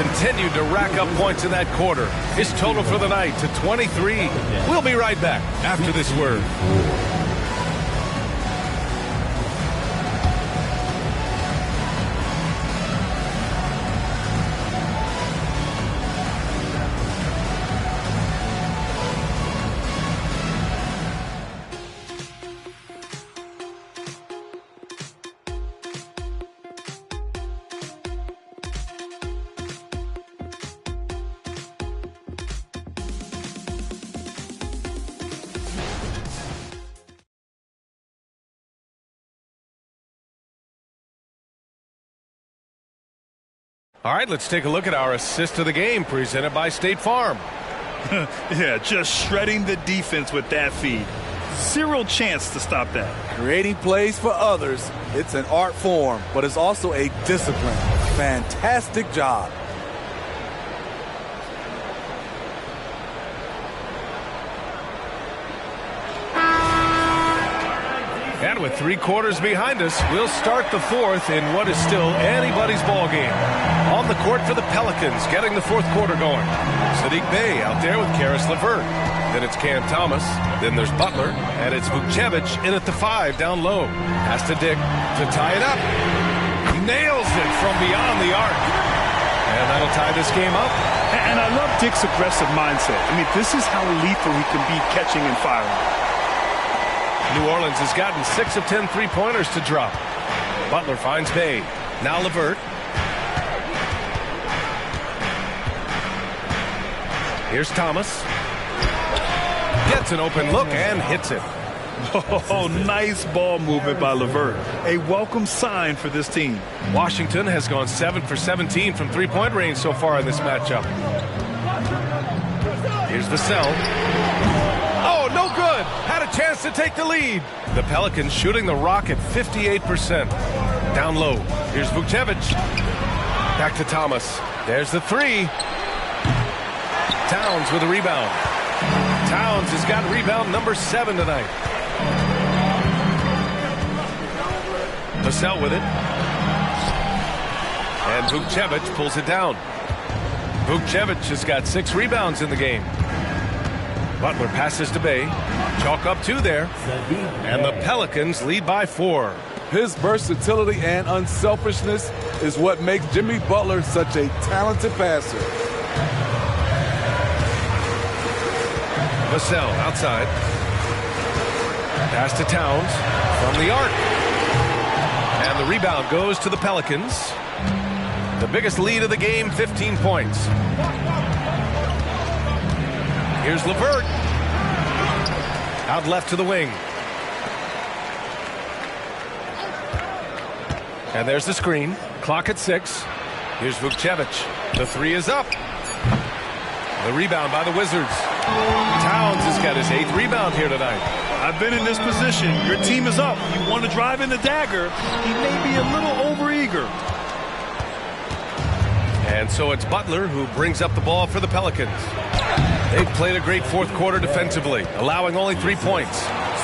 Speaker 14: Continued to rack up points in that quarter. His total for the night to 23. We'll be right back after this word. All right, let's take a look at our assist of the game presented by State Farm.
Speaker 16: Yeah, just shredding the defense with that feed. Zero chance to stop that.
Speaker 11: Creating plays for others, it's an art form, but it's also a discipline. Fantastic job.
Speaker 14: And with 3 quarters behind us, we'll start the 4th in what is still anybody's ball game. On the court for the Pelicans, getting the 4th quarter going. Sadiq Bey out there with Karis LeVert. Then it's Cam Thomas. Then there's Butler. And it's Vukcevic in at the 5 down low. Pass to Dick to tie it up. Nails it from beyond the arc. And that'll tie this game up.
Speaker 16: And I love Dick's aggressive mindset. I mean, this is how lethal he can be catching and firing.
Speaker 14: New Orleans has gotten 6 of 10 3-pointers to drop. Butler finds Bey. Now LeVert. Here's Thomas. Gets an open look and hits it.
Speaker 16: Oh, nice ball movement by LeVert. A welcome sign for this team.
Speaker 14: Washington has gone 7 for 17 from 3-point range so far in this matchup. Here's the cell. Oh, no good. Had a chance to take the lead. The Pelicans shooting the rock at 58%. Down low. Here's Vukcevic. Back to Thomas. There's the 3. Towns with a rebound. Towns has got rebound number 7 tonight. Vassell with it. And Vukcevic pulls it down. Vukcevic has got 6 rebounds in the game. Butler passes to Bey. Chalk up 2 there. And the Pelicans lead by 4.
Speaker 11: His versatility and unselfishness is what makes Jimmy Butler such a talented passer.
Speaker 14: Vassell outside. Pass to Towns from the arc. And the rebound goes to the Pelicans. The biggest lead of the game, 15 points. Here's LeVert. Out left to the wing. And there's the screen. Clock at 6. Here's Vukcevic. The 3 is up. The rebound by the Wizards. Towns has got his 8th rebound here tonight.
Speaker 16: I've been in this position. Your team is up. You want to drive in the dagger. He may be a little overeager.
Speaker 14: And so it's Butler who brings up the ball for the Pelicans. They've played a great 4th quarter defensively, allowing only 3 points.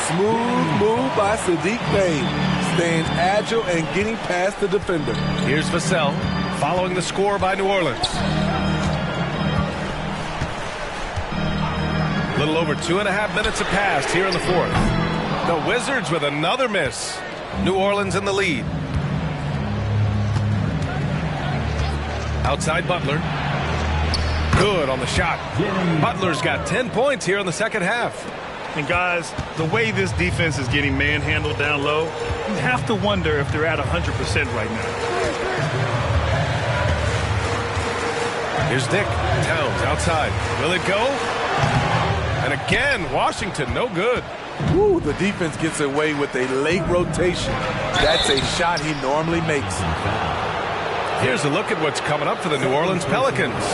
Speaker 11: Smooth move by Sadiq Bey. staying agile and getting past the defender.
Speaker 14: Here's Vassell following the score by New Orleans. A little over 2.5 minutes have passed here in the fourth. The Wizards with another miss. New Orleans in the lead. Outside Butler. Good on the shot. Butler's got 10 points here in the second half.
Speaker 16: And guys, the way this defense is getting manhandled down low, you have to wonder if they're at 100% right now.
Speaker 14: Here's Dick. Towns outside. Will it go? And again, Washington, no good.
Speaker 11: Woo, the defense gets away with a late rotation. That's a shot he normally makes.
Speaker 14: Here's a look at what's coming up for the New Orleans Pelicans.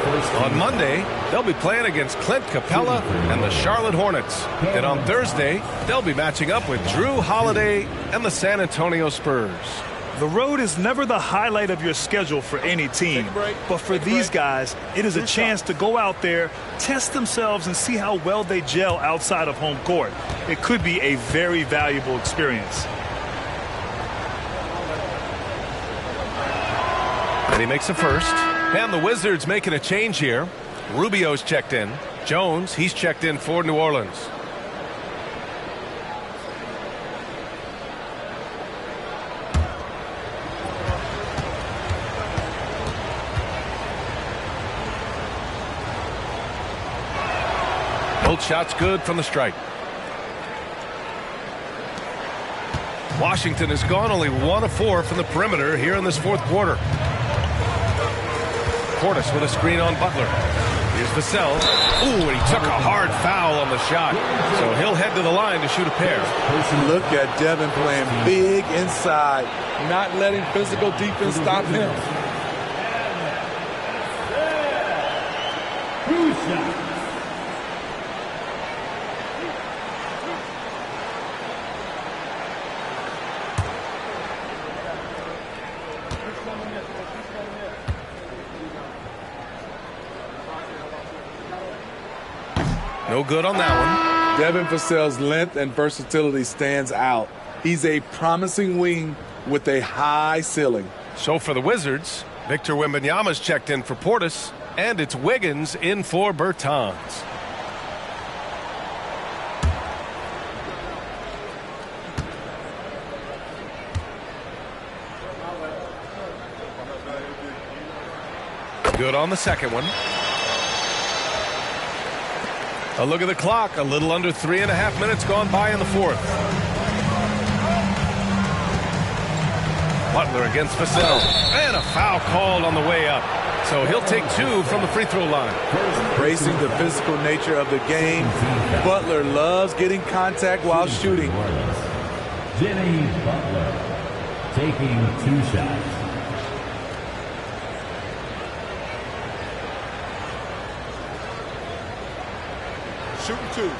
Speaker 14: On Monday, they'll be playing against Clint Capella and the Charlotte Hornets. And on Thursday, they'll be matching up with Drew Holiday and the San Antonio Spurs.
Speaker 16: The road is never the highlight of your schedule for any team. But for these guys, it is a chance to go out there, test themselves, and see how well they gel outside of home court. It could be a very valuable experience.
Speaker 14: And he makes a first. And the Wizards making a change here. Rubio's checked in. Jones, he's checked in for New Orleans. Both shots good from the stripe. Washington has gone only 1 of 4 from the perimeter here in this fourth quarter. Portis with a screen on Butler. Here's Vassell. Ooh, and he took a hard foul on the shot. So he'll head to the line to shoot a pair.
Speaker 11: Look at Devin playing big inside, not letting physical defense stop him.
Speaker 14: No good on that one.
Speaker 11: Devin Vassell's length and versatility stands out. He's a promising wing with a high ceiling.
Speaker 14: So for the Wizards, Victor Wembanyama's checked in for Portis, and it's Wiggins in for Bertans. Good on the second one. A look at the clock. A little under 3.5 minutes gone by in the fourth. Butler against Vassell. And a foul called on the way up. So he'll take 2 from the free throw line.
Speaker 11: Embracing the physical nature of the game, Butler loves getting contact while shooting.
Speaker 5: Jimmy Butler taking 2 shots.
Speaker 11: Shooting 2.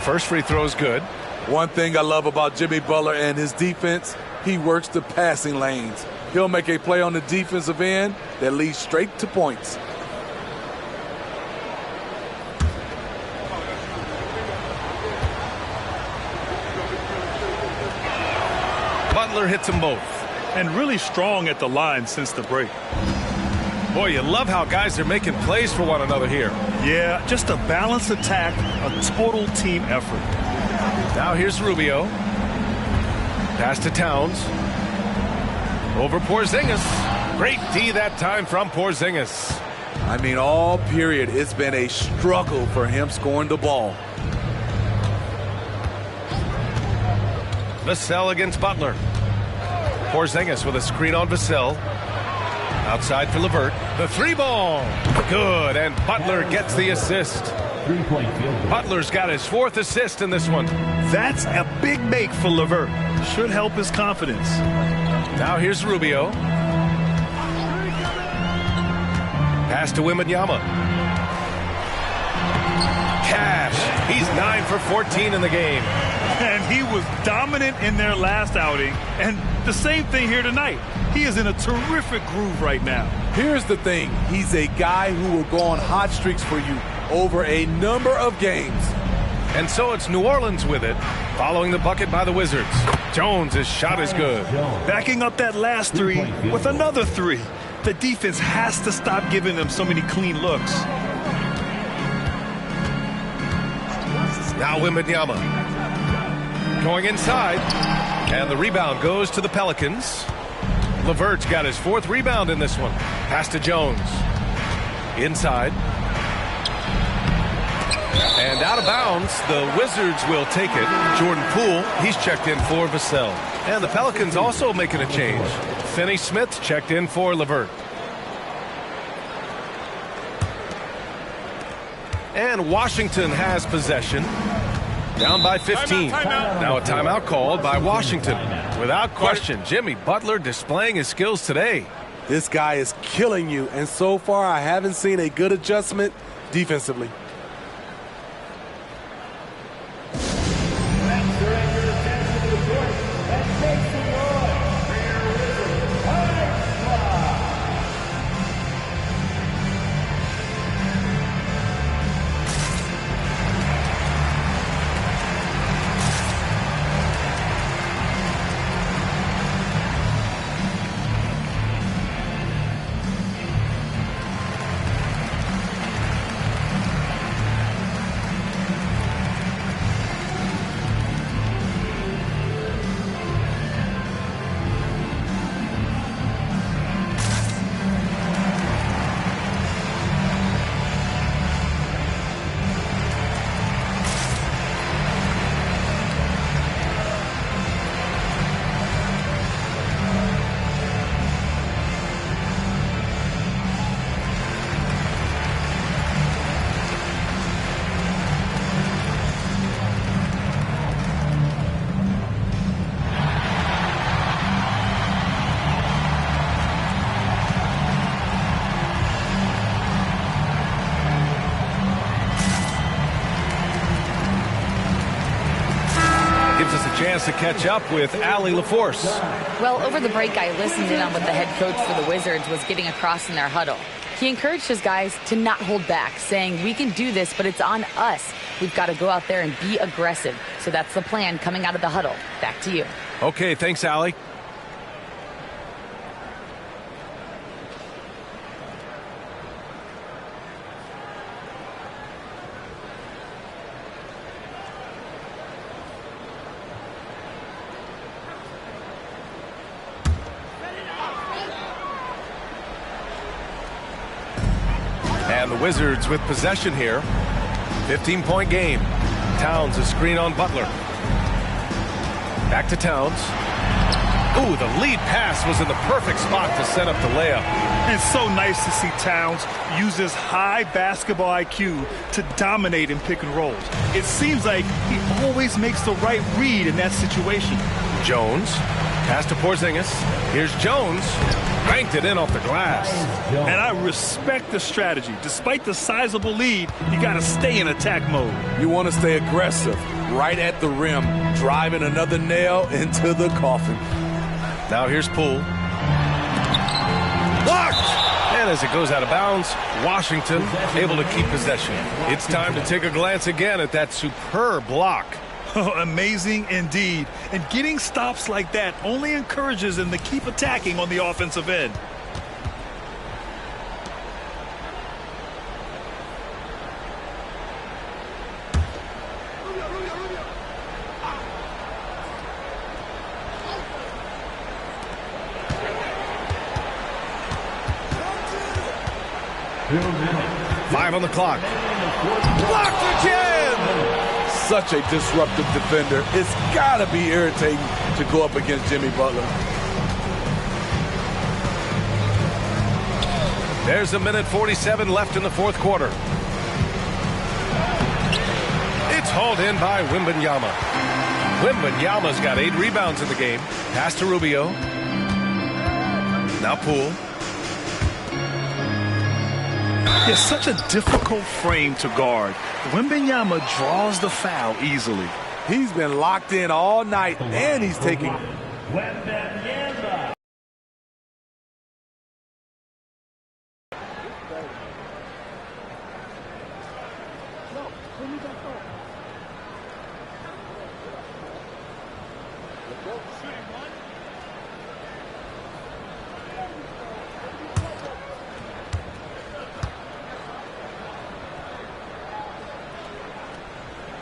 Speaker 14: First free throw is good.
Speaker 11: One thing I love about Jimmy Butler and his defense, he works the passing lanes. He'll make a play on the defensive end that leads straight to points.
Speaker 14: Butler hits them both.
Speaker 16: And really strong at the line since the break.
Speaker 14: Boy, you love how guys are making plays for one another here.
Speaker 16: Yeah, just a balanced attack, a total team effort.
Speaker 14: Now here's Rubio. Pass to Towns. Over Porzingis. Great D that time from Porzingis.
Speaker 11: I mean, all period, it's been a struggle for him scoring the ball.
Speaker 14: Vassell against Butler. Porzingis with a screen on Vassell. Outside for LeVert. The 3-ball. Good, and Butler gets the assist. Butler's got his 4th assist in this one.
Speaker 16: That's a big make for LeVert. Should help his confidence.
Speaker 14: Now here's Rubio. Pass to Wembanyama. Cash. He's 9 for 14 in the game.
Speaker 16: And He was dominant in their last outing, and the same thing here tonight. He is in a terrific groove right now.
Speaker 11: Here's the thing. He's a guy who will go on hot streaks for you over a number of games.
Speaker 14: And so it's New Orleans with it, following the bucket by the Wizards. Jones' shot is good.
Speaker 16: Backing up that last three with another three. The defense has to stop giving them so many clean looks.
Speaker 14: Now Wembanyama going inside, and the rebound goes to the Pelicans. LeVert's got his 4th rebound in this one. Pass to Jones. Inside. And out of bounds, the Wizards will take it. Jordan Poole, he's checked in for Vassell. And the Pelicans also making a change. Finney-Smith checked in for LeVert. And Washington has possession. Down by 15. Now a timeout called by Washington. Without question, Jimmy Butler displaying his skills today.
Speaker 11: This guy is killing you, and so far I haven't seen a good adjustment defensively.
Speaker 14: Chance to catch up with Allie LaForce.
Speaker 17: Well, over the break, I listened in on what the head coach for the Wizards was getting across in their huddle. He encouraged his guys to not hold back, saying, we can do this, but it's on us. We've got to go out there and be aggressive. So that's the plan coming out of the huddle. Back to you.
Speaker 14: Okay, thanks, Allie. And the Wizards with possession here. 15-point game. Towns a screen on Butler. Back to Towns. Ooh, the lead pass was in the perfect spot to set up the layup.
Speaker 16: It's so nice to see Towns use his high basketball IQ to dominate in pick and rolls. It seems like he always makes the right read in that situation.
Speaker 14: Jones. Pass to Porzingis. Here's Jones. Banked it in off the glass.
Speaker 16: And I respect the strategy. Despite the sizable lead, you got to stay in attack mode.
Speaker 11: You want to stay aggressive, right at the rim, driving another nail into the coffin.
Speaker 14: Now here's Poole. Blocked! And as it goes out of bounds, Washington able to keep possession. It's time to take a glance again at that superb block.
Speaker 16: Oh, amazing indeed. And getting stops like that only encourages them to keep attacking on the offensive end.
Speaker 14: Five on the clock. Blocked again!
Speaker 11: Such a disruptive defender. It's got to be irritating to go up against Jimmy Butler.
Speaker 14: There's a minute 47 left in the fourth quarter. It's hauled in by Wembanyama. Wembanyama's got 8 rebounds in the game. Pass to Rubio. Now Poole.
Speaker 16: It's such a difficult frame to guard. Wembanyama draws the foul easily.
Speaker 11: He's been locked in all night, and he's taking...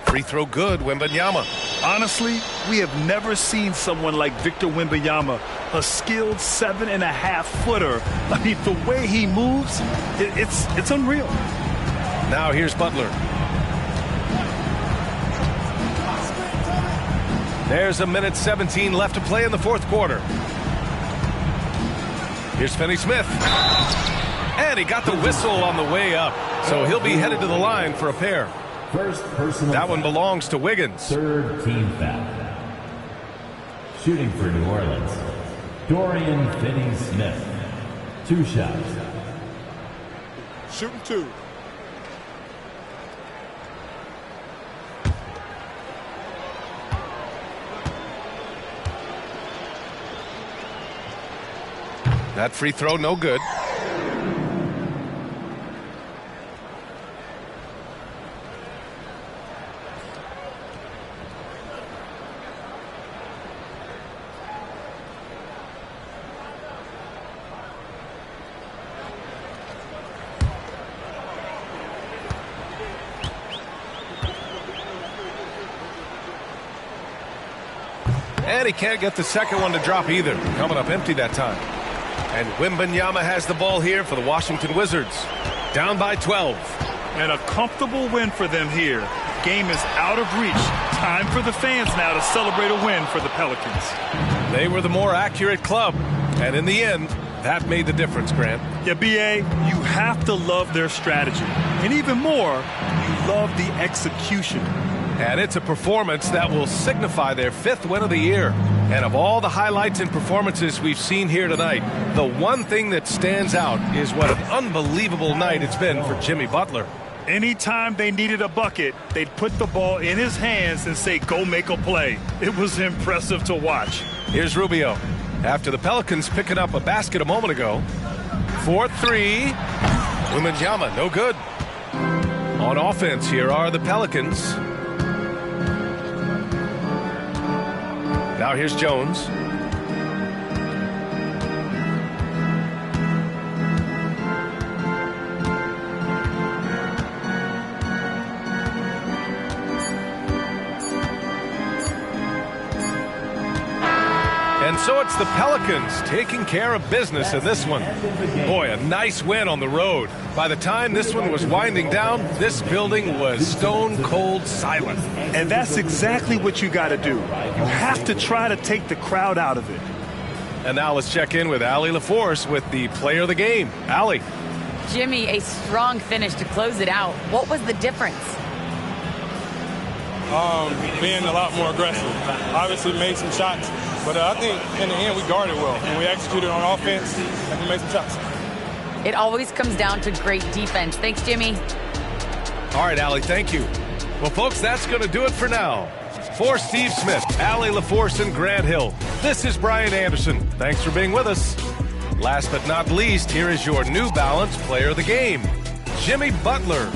Speaker 14: Free throw good, Wembanyama.
Speaker 16: Honestly, we have never seen someone like Victor Wembanyama, a skilled 7.5-footer. I mean, the way he moves, it's unreal.
Speaker 14: Now here's Butler. There's a minute 17 left to play in the fourth quarter. Here's Finney-Smith. And he got the whistle on the way up. So he'll be headed to the line for a pair. That one belongs to Wiggins.
Speaker 5: Third team foul. Shooting for New Orleans, Dorian Finney-Smith. 2 shots.
Speaker 11: Shooting 2.
Speaker 14: That free throw, no good. And he can't get the second one to drop either. Coming up empty that time. And Wembanyama has the ball here for the Washington Wizards. Down by 12.
Speaker 16: And a comfortable win for them here. Game is out of reach. Time for the fans now to celebrate a win for the Pelicans.
Speaker 14: They were the more accurate club. And in the end, that made the difference, Grant.
Speaker 16: Yeah, B.A., you have to love their strategy. And even more, you love the execution.
Speaker 14: And it's a performance that will signify their 5th win of the year. And of all the highlights and performances we've seen here tonight, the one thing that stands out is what an unbelievable night it's been for Jimmy Butler.
Speaker 16: Anytime they needed a bucket, they'd put the ball in his hands and say, go make a play. It was impressive to watch.
Speaker 14: Here's Rubio. After the Pelicans picking up a basket a moment ago. 4-3. Wembanyama, no good. On offense, here are the Pelicans. Now here's Jones. And so it's the Pelicans taking care of business in this one. Boy, a nice win on the road. By the time this one was winding down, this building was stone cold silent.
Speaker 16: And that's exactly what you got to do. You have to try to take the crowd out of it.
Speaker 14: And now let's check in with Allie LaForce with the player of the game. Allie.
Speaker 17: Jimmy, a strong finish to close it out. What was the difference?
Speaker 1: Being a lot more aggressive. Obviously made some shots, but I think in the end we guarded well and we executed on offense and we made some shots.
Speaker 17: It always comes down to great defense. Thanks, Jimmy.
Speaker 14: All right, Allie, thank you. Well, folks, that's going to do it for now. For Steve Smith, Allie LaForce, and Grant Hill, this is Brian Anderson. Thanks for being with us. Last but not least, here is your New Balance player of the game, Jimmy Butler.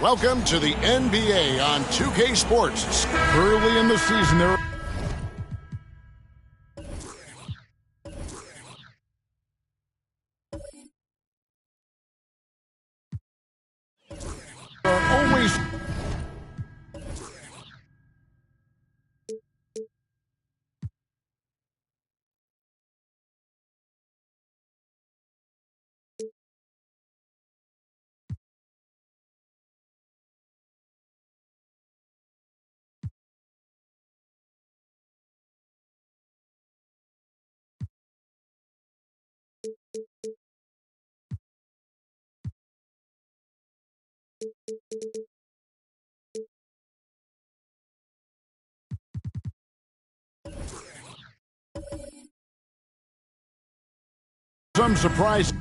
Speaker 2: Welcome to the NBA on 2K Sports. Early in the season, there are always some surprise.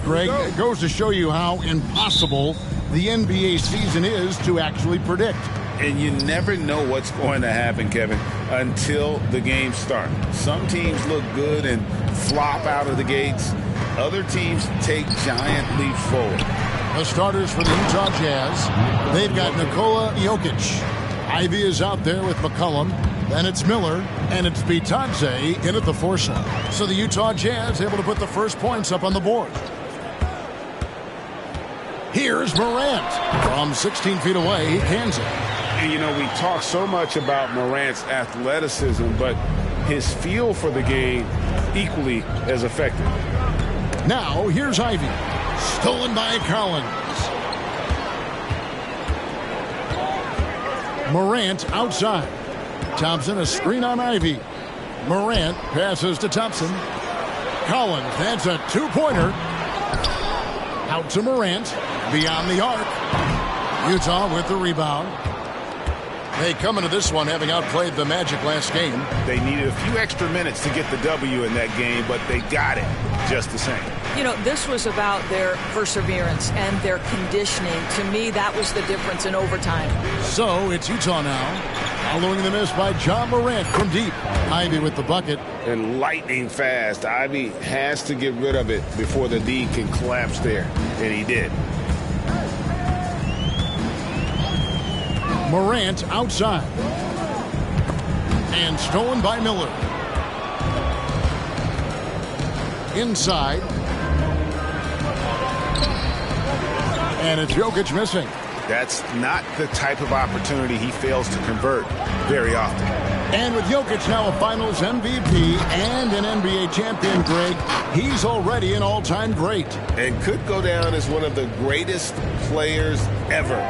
Speaker 2: Greg, it goes to show you how impossible the NBA season is to actually predict.
Speaker 3: And you never know what's going to happen, Kevin, until the games start. Some teams look good and flop out of the gates. Other teams take giant leaps forward.
Speaker 2: The starters for the Utah Jazz, they've got Nikola Jokic. Ivy is out there with McCollum. Then it's Miller, and it's Bitadze in at the 4 slot. So the Utah Jazz able to put the first points up on the board. Here's Morant. From 16 feet away, he cans it.
Speaker 3: And, you know, we talk so much about Morant's athleticism, but his feel for the game equally as effective.
Speaker 2: Now, here's Ivy. Stolen by Collins. Morant outside. Thompson, a screen on Ivy. Morant passes to Thompson. Collins, that's a two-pointer. Out to Morant. Beyond the arc. Utah with the rebound. They come into this one having outplayed the Magic last game.
Speaker 6: They needed a few extra minutes to get the W in that game, but they got it just the same.
Speaker 4: You know, this was about their perseverance and their conditioning. To me, that was the difference in overtime.
Speaker 2: So it's Utah now. Following the miss by John Morant from deep. Ivy with the bucket.
Speaker 3: And lightning fast. Ivy has to get rid of it before the D can collapse there. And he did.
Speaker 2: Morant outside. And stolen by Miller. Inside. And it's Jokic missing.
Speaker 6: That's not the type of opportunity he fails to convert very often.
Speaker 2: And with Jokic now a Finals MVP and an NBA champion, Greg, he's already an all-time great.
Speaker 3: And could go down as one of the greatest players ever.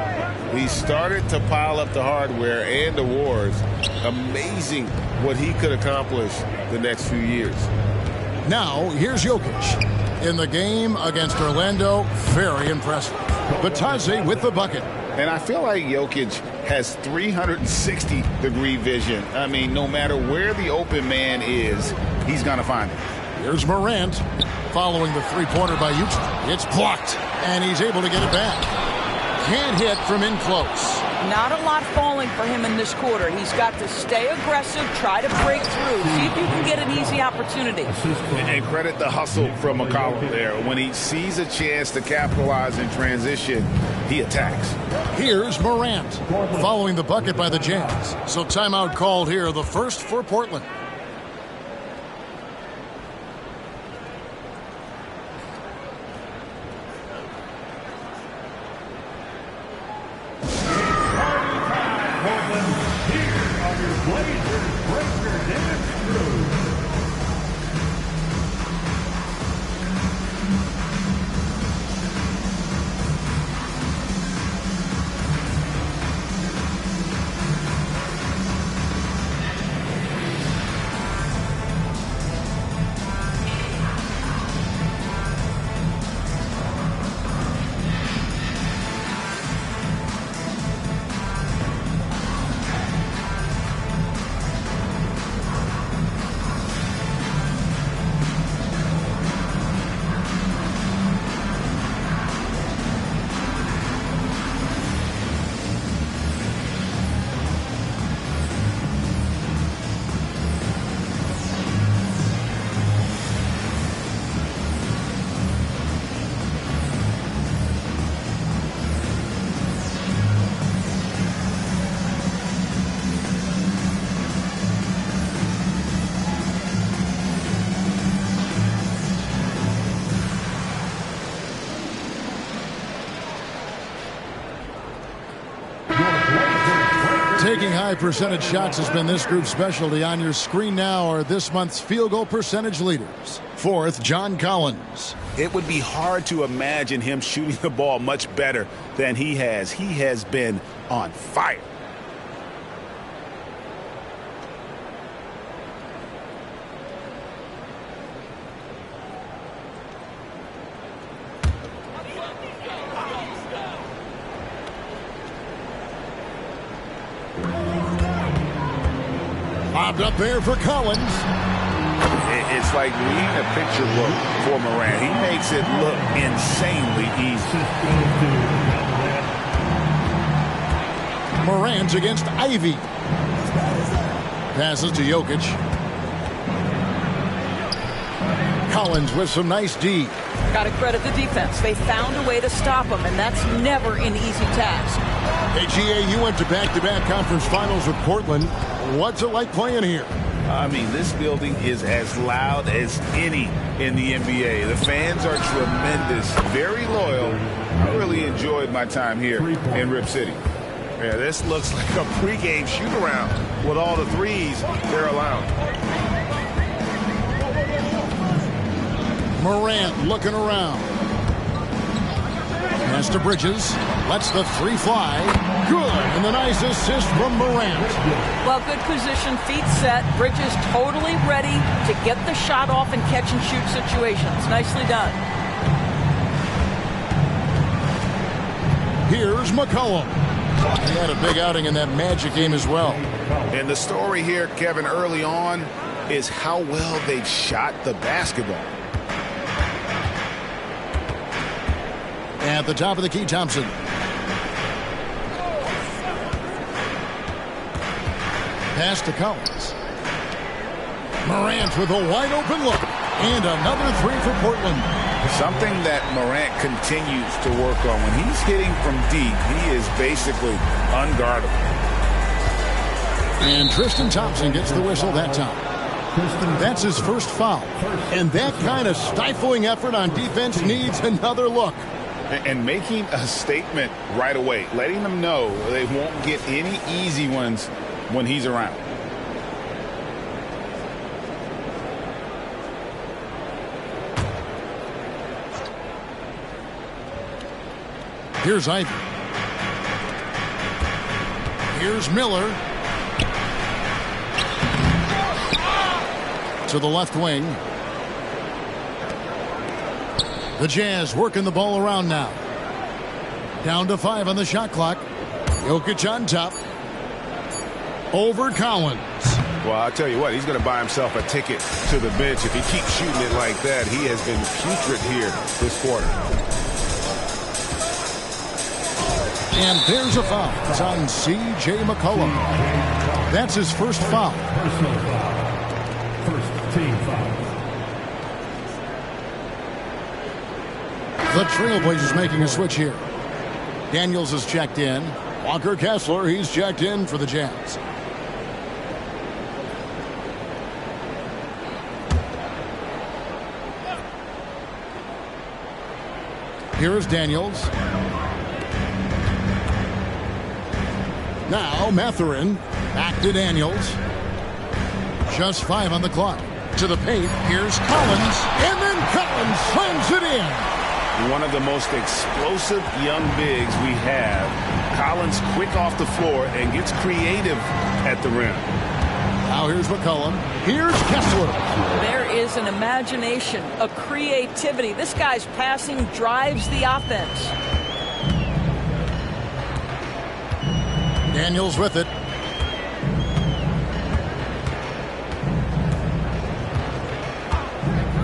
Speaker 3: He started to pile up the hardware and awards. Amazing what he could accomplish the next few years.
Speaker 2: Now, here's Jokic. In the game against Orlando, very impressive. Bitadze with the bucket.
Speaker 3: And I feel like Jokic has 360-degree vision. I mean, no matter where the open man is, he's going to find it.
Speaker 2: Here's Morant. Following the three-pointer by Utah. It's blocked, and he's able to get it back. Can't hit from in close.
Speaker 4: Not a lot falling for him in this quarter. He's got to stay aggressive, try to break through, see if you can get an easy opportunity.
Speaker 3: And credit the hustle from McCollum there. When he sees a chance to capitalize in transition, he attacks.
Speaker 2: Here's Morant following the bucket by the Jazz. So timeout called here, the first for Portland. Taking high percentage shots has been this group's specialty. On your screen now are this month's field goal percentage leaders. Fourth, John Collins.
Speaker 6: It would be hard to imagine him shooting the ball much better than he has. He has been on fire.
Speaker 2: Bobbed up there for Collins.
Speaker 6: It's like reading a picture book for Morant. He makes it look insanely easy.
Speaker 2: Morant against Ivy. Passes to Jokic. Collins with some nice D.
Speaker 4: Got to credit the defense. They found a way to stop him, and that's never an easy task.
Speaker 2: Hey, GA, you went to back-to-back conference finals with Portland. What's it like playing here?
Speaker 6: I mean, this building is as loud as any in the NBA. The fans are tremendous, very loyal. I really enjoyed my time here in Rip City. Yeah, this looks like a pregame shoot-around with all the threes they're allowed.
Speaker 2: Morant looking around. Pass to Bridges. Lets the three fly. Good. And the nice assist from Morant.
Speaker 4: Well, good position. Feet set. Bridges totally ready to get the shot off in catch-and-shoot situations. Nicely done.
Speaker 2: Here's McCollum. He had a big outing in that Magic game as well.
Speaker 6: And the story here, Kevin, early on is how well they've shot the basketball.
Speaker 2: At the top of the key, Thompson. Pass to Collins. Morant with a wide open look. And another three for Portland.
Speaker 6: Something that Morant continues to work on. When he's hitting from deep, he is basically unguardable.
Speaker 2: And Tristan Thompson gets the whistle that time. That's his first foul. And that kind of stifling effort on defense needs another look.
Speaker 6: And making a statement right away, letting them know they won't get any easy ones when he's around.
Speaker 2: Here's Ivy. Here's Miller. To the left wing. The Jazz working the ball around now. Down to 5 on the shot clock. Jokic on top. Over Collins.
Speaker 6: Well, I'll tell you what, he's going to buy himself a ticket to the bench if he keeps shooting it like that. He has been putrid here this quarter.
Speaker 2: And there's a foul. It's on C.J. McCollum. That's his first foul.
Speaker 5: Personal foul. First team foul.
Speaker 2: The Trailblazers making a switch here. Daniels is checked in. Walker Kessler, he's checked in for the Jazz. Here is Daniels. Now Mathurin. Back to Daniels. Just 5 on the clock. To the paint. Here's Collins. And then Collins slams it in.
Speaker 6: One of the most explosive young bigs we have. Collins quick off the floor and gets creative at the rim.
Speaker 2: Now here's McCollum. Here's Kessler.
Speaker 4: There is an imagination, a creativity. This guy's passing drives the offense.
Speaker 2: Daniels with it.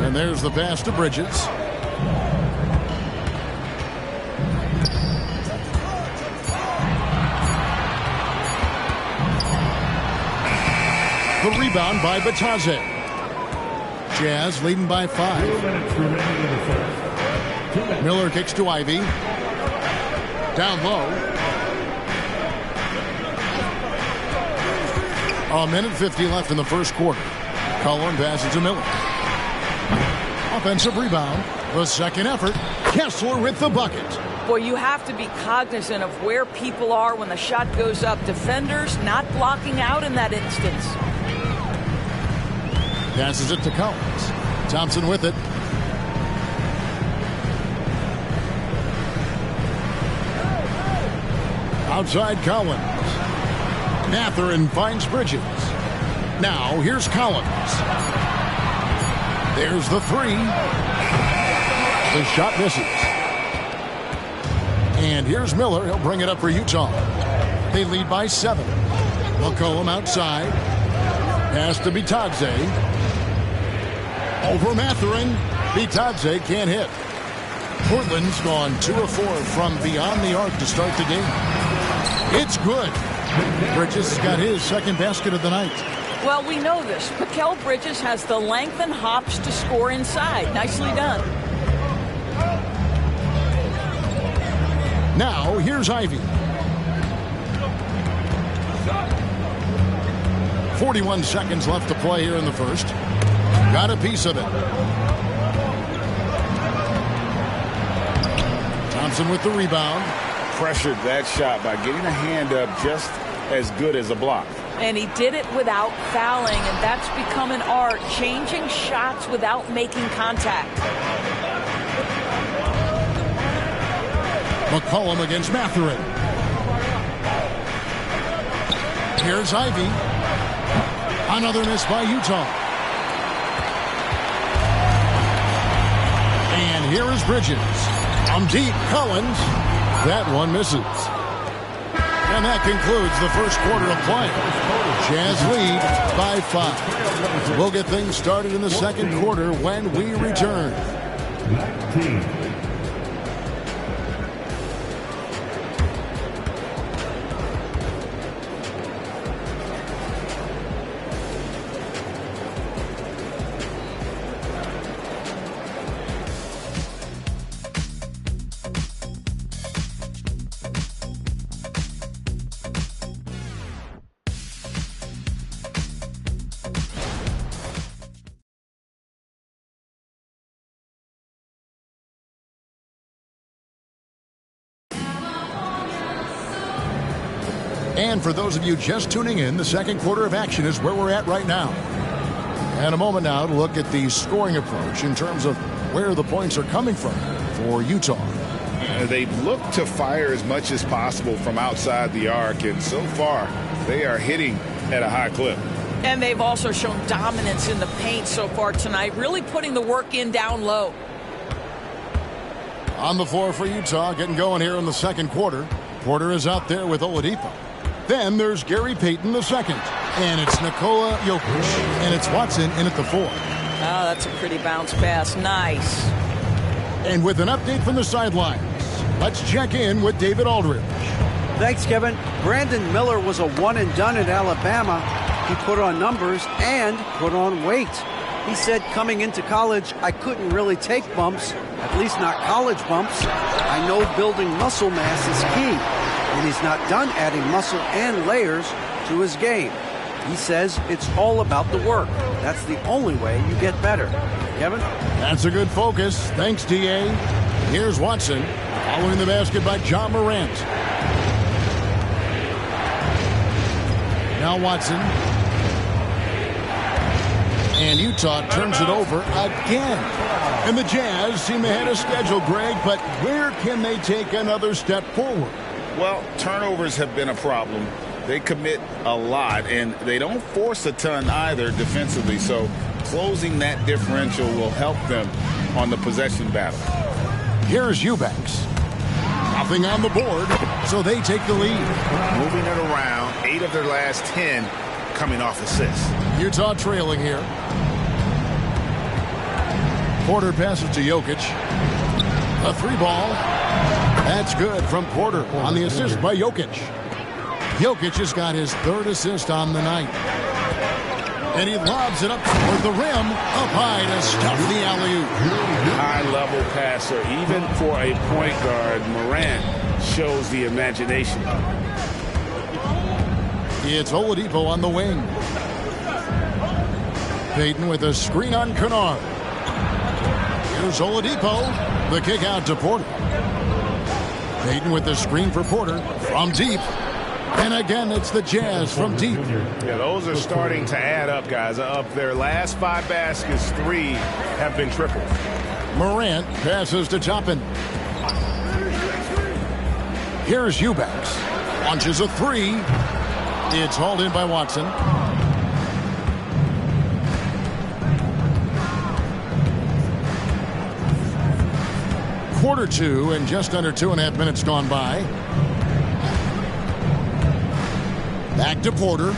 Speaker 2: And there's the pass to Bridges. The rebound by Batadze. Jazz leading by 5.
Speaker 5: 2 minutes remaining in the first. 2 minutes.
Speaker 2: Miller kicks to Ivy. Down low. 1:50 left in the first quarter. Cullen passes to Miller. Offensive rebound. The second effort. Kessler with the bucket.
Speaker 4: Boy, you have to be cognizant of where people are when the shot goes up. Defenders not blocking out in that instance.
Speaker 2: Passes it to Collins. Thompson with it. Outside Collins. Mathurin finds Bridges. Now here's Collins. There's the 3. The shot misses. And here's Miller. He'll bring it up for Utah. They lead by 7. McCollum outside. Pass to Batadze. Over Mathurin. Batadze can't hit. Portland's gone 2 of 4 from beyond the arc to start the game. It's good. Bridges has got his second basket of the night.
Speaker 4: Well, we know this. Mikal Bridges has the length and hops to score inside. Nicely done.
Speaker 2: Now, here's Ivy. 41 seconds left to play here in the first. Got a piece of it. Thompson with the rebound.
Speaker 6: Pressured that shot by getting a hand up just as good as a block.
Speaker 4: And he did it without fouling, and that's become an art, changing shots without making contact.
Speaker 2: McCollum against Mathurin. Here's Ivy. Another miss by Utah. And here is Bridges. From deep, Collins. That one misses. And that concludes the first quarter of play. Jazz lead by 5. We'll get things started in the second quarter when we return.
Speaker 5: 19.
Speaker 2: And for those of you just tuning in, the second quarter of action is where we're at right now. And a moment now to look at the scoring approach in terms of where the points are coming from for Utah.
Speaker 6: They've looked to fire as much as possible from outside the arc, and so far they are hitting at a high clip.
Speaker 4: And they've also shown dominance in the paint so far tonight, really putting the work in down low.
Speaker 2: On the floor for Utah, getting going here in the second quarter. Porter is out there with Oladipo. Then there's Gary Payton II. And it's Nikola Jokic. And it's Watson in at the 4.
Speaker 4: Oh, that's a pretty bounce pass. Nice.
Speaker 2: And with an update from the sidelines, let's check in with David Aldridge.
Speaker 7: Thanks, Kevin. Brandon Miller was a one-and-done at Alabama. He put on numbers and put on weight. He said coming into college, I couldn't really take bumps, at least not college bumps. I know building muscle mass is key, and he's not done adding muscle and layers to his game. He says it's all about the work. That's the only way you get better. Kevin?
Speaker 2: That's a good focus. Thanks, D.A. Here's Watson, following the basket by John Morant. Now Watson. And Utah turns it over again. And the Jazz seem ahead of schedule, Greg, but where can they take another step forward?
Speaker 3: Well, turnovers have been a problem. They commit a lot, and they don't force a ton either defensively. So closing that differential will help them on the possession battle.
Speaker 2: Here's Eubanks. Nothing on the board, so they take the lead.
Speaker 6: Moving it around, 8 of their last 10 coming off assists.
Speaker 2: Utah trailing here. Porter passes to Jokic. A 3-ball. That's good from Porter on the assist by Jokic. Jokic has got his 3rd assist on the night. And he lobs it up toward the rim, up high to stuff the alley-oop.
Speaker 3: High-level passer, even for a point guard. Morant shows the imagination.
Speaker 2: It's Oladipo on the wing. Payton with a screen on Kennard. Here's Oladipo. The kick out to Porter. Payton with the screen for Porter from deep. And again, it's the Jazz from deep.
Speaker 6: Yeah, those are starting to add up, guys. Of their last 5 baskets, 3 have been triple.
Speaker 2: Morant passes to Toppin. Here's Eubanks. Launches a 3. It's hauled in by Watson. Quarter 2 and just under 2.5 minutes gone by. Back to Porter.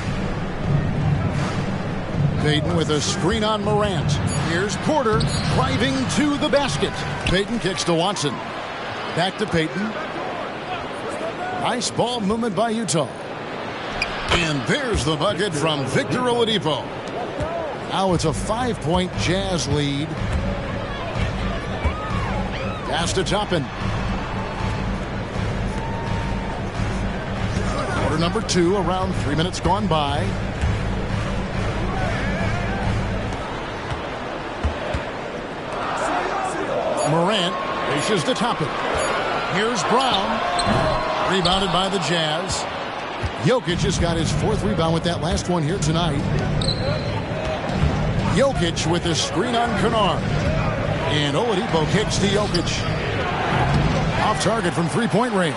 Speaker 2: Payton with a screen on Morant. Here's Porter driving to the basket. Payton kicks to Watson. Back to Payton. Nice ball movement by Utah. And there's the bucket from Victor Oladipo. Now it's a 5-point Jazz lead. Pass to Toppin. Quarter number 2, around 3 minutes gone by. Morant races to Toppin. Here's Brown. Rebounded by the Jazz. Jokic has got his 4th rebound with that last one here tonight. Jokic with a screen on Kennard. And Oladipo kicks to Jokic. Off target from 3-point range.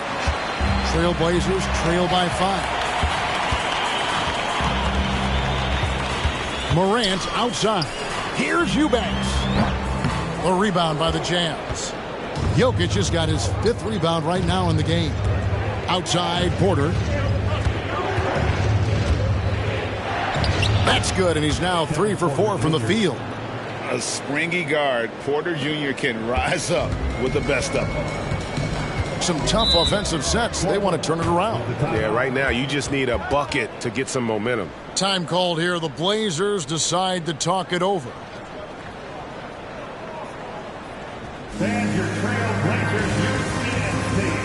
Speaker 2: Trailblazers trail by 5. Morant outside. Here's Eubanks. A rebound by the Jazz. Jokic has got his 5th rebound right now in the game. Outside, Porter. That's good, and he's now 3 for 4 from the field.
Speaker 3: A springy guard, Porter Jr. can rise up with the best of them.
Speaker 2: Some tough offensive sets. They want to turn it around.
Speaker 12: Yeah, right now you just need a bucket to get some momentum.
Speaker 2: Time called here. The Blazers decide to talk it over.
Speaker 5: And your Trailblazers UCSD.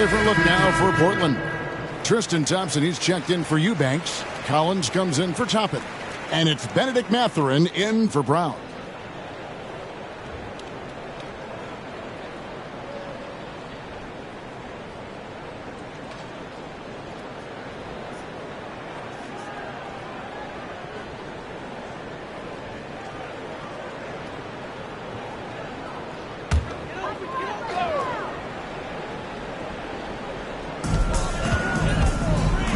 Speaker 2: different look now for Portland. Tristan Thompson, he's checked in for Eubanks. Collins comes in for Toppin. And it's Benedict Mathurin in for Brown.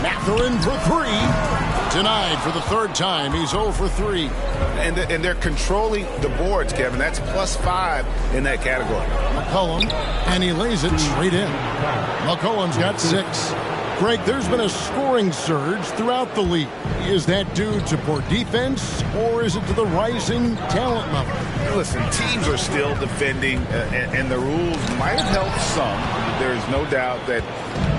Speaker 2: Mathurin for three. Denied for the third time. He's 0 for 3.
Speaker 6: And they're controlling the boards, Kevin. That's +5 in that category.
Speaker 2: McCollum, and he lays it straight in. McCollum's got 6. Greg, there's been a scoring surge throughout the league. Is that due to poor defense, or is it to the rising talent level?
Speaker 6: Listen, teams are still defending, and the rules might have helped some. There's no doubt that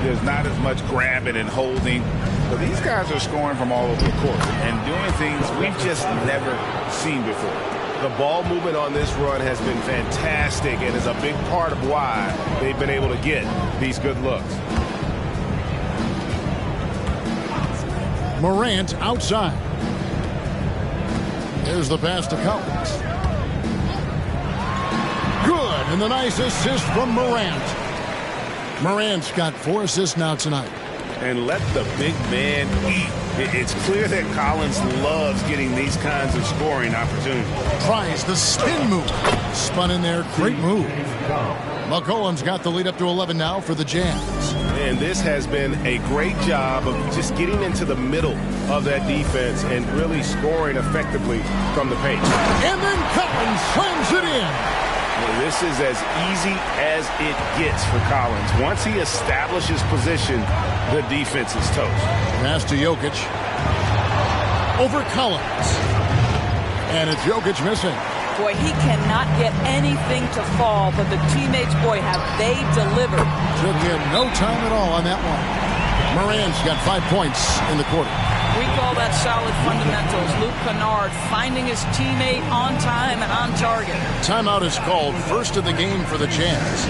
Speaker 6: there's not as much grabbing and holding. But these guys are scoring from all over the court and doing things we've just never seen before.
Speaker 12: The ball movement on this run has been fantastic and is a big part of why they've been able to get these good looks.
Speaker 2: Morant outside. Here's the pass to Collins. Good, and the nice assist from Morant. Morant's got 4 assists now tonight.
Speaker 12: And let the big man eat.
Speaker 6: It's clear that Collins loves getting these kinds of scoring opportunities.
Speaker 2: Tries the spin move. Spun in there. Great move. McCollum's got the lead up to 11 now for the Jazz.
Speaker 12: And this has been a great job of just getting into the middle of that defense and really scoring effectively from the paint.
Speaker 2: And then Collins slams it in.
Speaker 6: This is as easy as it gets for Collins. Once he establishes position, the defense is toast.
Speaker 2: Pass to Jokic. Over Collins. And it's Jokic missing.
Speaker 4: Boy, he cannot get anything to fall, but the teammates, boy, have they delivered.
Speaker 2: Took him no time at all on that one. Morant's got 5 points in the quarter.
Speaker 4: We call that solid fundamentals. Luke Kennard finding his teammate on time and on target.
Speaker 2: Timeout is called. First of the game for the Jazz.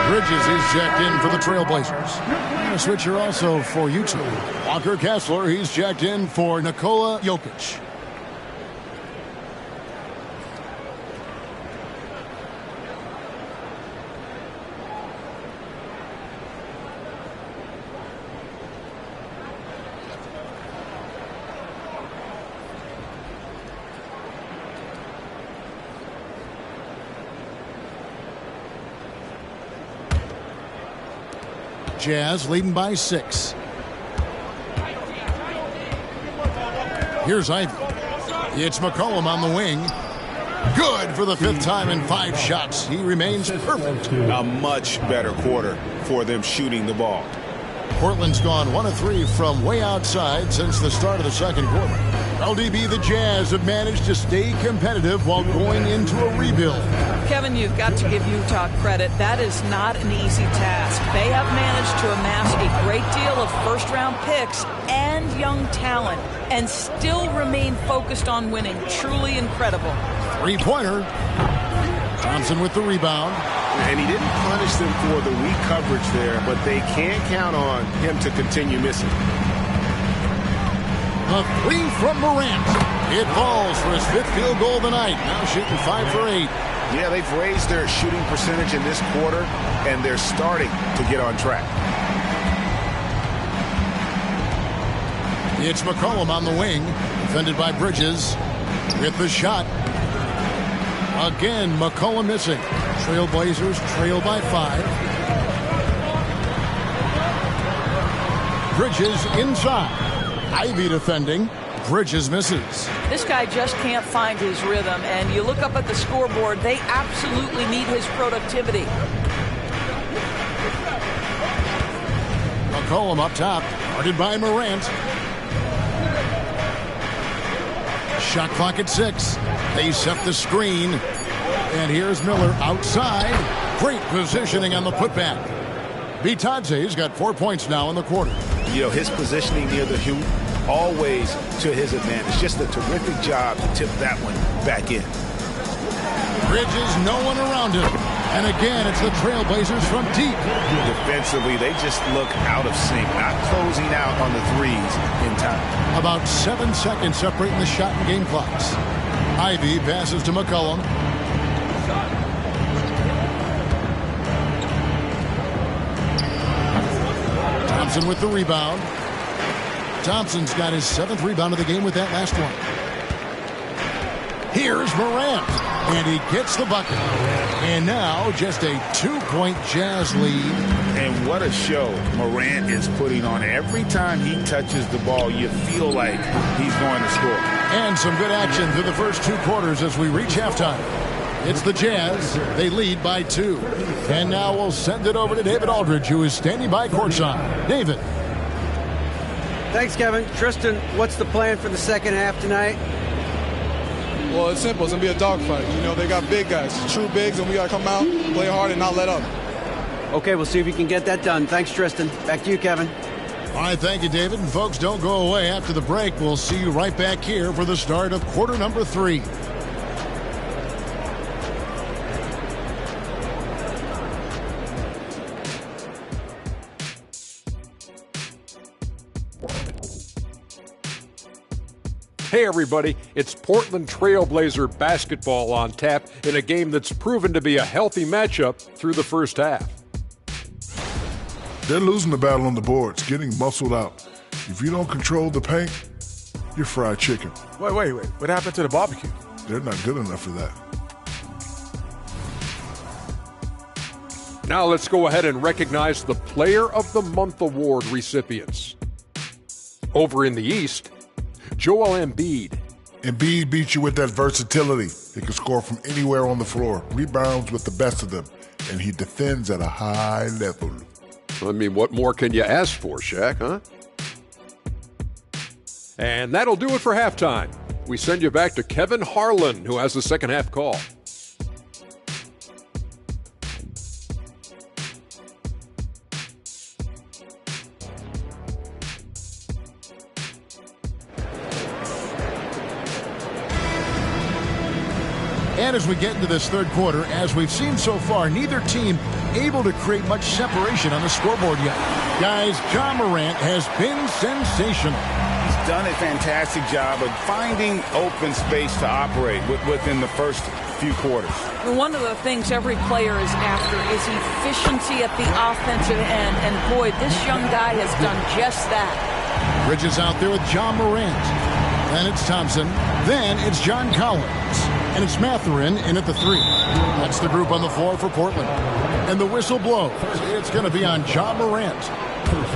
Speaker 2: Bridges is checked in for the Trailblazers. A switcher also for Utah. Walker Kessler, he's checked in for Nikola Jokic. Jazz leading by 6. Here's Ivy. It's McCollum on the wing. Good for the 5th time in 5 shots. He remains perfect.
Speaker 6: A much better quarter for them shooting the ball.
Speaker 2: Portland's gone 1 of 3 from way outside since the start of the second quarter. LDB, the Jazz have managed to stay competitive while going into a rebuild.
Speaker 4: Kevin, you've got to give Utah credit. That is not an easy task. They have managed to amass a great deal of first-round picks and young talent and still remain focused on winning. Truly incredible.
Speaker 2: 3-pointer. Thompson with the rebound.
Speaker 6: And he didn't punish them for the weak coverage there, but they can't count on him to continue missing.
Speaker 2: A three from Morant. It falls for his 5th field goal of the night. Now shooting 5 for 8.
Speaker 6: Yeah, they've raised their shooting percentage in this quarter, and they're starting to get on track.
Speaker 2: It's McCollum on the wing, defended by Bridges. With the shot. Again, McCollum missing. Trailblazers trail by 5. Bridges inside. Ivy defending. Bridges misses.
Speaker 4: This guy just can't find his rhythm, and you look up at the scoreboard, they absolutely need his productivity.
Speaker 2: McCollum up top, guarded by Morant. Shot clock at 6. They set the screen. And here's Miller outside. Great positioning on the putback. Bitadze's got 4 points now in the quarter.
Speaker 6: You know, his positioning near the hoop, always to his advantage. Just a terrific job to tip that one back in.
Speaker 2: Bridges, no one around him. And again, it's the Trailblazers from deep.
Speaker 6: Defensively, they just look out of sync, not closing out on the threes in time.
Speaker 2: About 7 seconds separating the shot and game clocks. Ivy passes to McCollum. Thompson with the rebound. Thompson's got his 7th rebound of the game with that last one. Here's Morant. And he gets the bucket. And now just a 2-point Jazz lead.
Speaker 6: And what a show Morant is putting on. Every time he touches the ball, you feel like he's going to score.
Speaker 2: And some good action through the first 2 quarters as we reach halftime. It's the Jazz. They lead by 2. And now we'll send it over to David Aldridge, who is standing by courtside. David.
Speaker 7: Thanks, Kevin. Tristan, what's the plan for the second half tonight?
Speaker 1: Well, it's simple. It's going to be a dogfight. You know, they got big guys, true bigs, and we got to come out, play hard, and not let up.
Speaker 7: Okay, we'll see if you can get that done. Thanks, Tristan. Back to you, Kevin.
Speaker 2: All right, thank you, David. And folks, don't go away. After the break, we'll see you right back here for the start of quarter number 3.
Speaker 9: Hey everybody, it's Portland Trailblazer basketball on tap in a game that's proven to be a healthy matchup through the first half.
Speaker 10: They're losing the battle on the boards, getting muscled out. If you don't control the paint, you're fried chicken.
Speaker 11: Wait. What happened to the barbecue?
Speaker 10: They're not good enough for that.
Speaker 9: Now let's go ahead and recognize the Player of the Month award recipients. Over in the East, Joel Embiid.
Speaker 10: Embiid beats you with that versatility. He can score from anywhere on the floor, rebounds with the best of them, and he defends at a high level.
Speaker 9: I mean, what more can you ask for, Shaq, huh? And that'll do it for halftime. We send you back to Kevin Harlan, who has the second half call.
Speaker 2: And as we get into this third quarter, as we've seen so far, neither team able to create much separation on the scoreboard yet. Guys, Ja Morant has been sensational.
Speaker 6: He's done a fantastic job of finding open space to operate within the first few quarters.
Speaker 4: One of the things every player is after is efficiency at the offensive end, and boy, this young guy has done just that.
Speaker 2: Bridges out there with Ja Morant. Then it's Thompson. Then it's John Collins. And it's Mathurin in at the 3. That's the group on the floor for Portland. And the whistle blows. It's going to be on Ja Morant.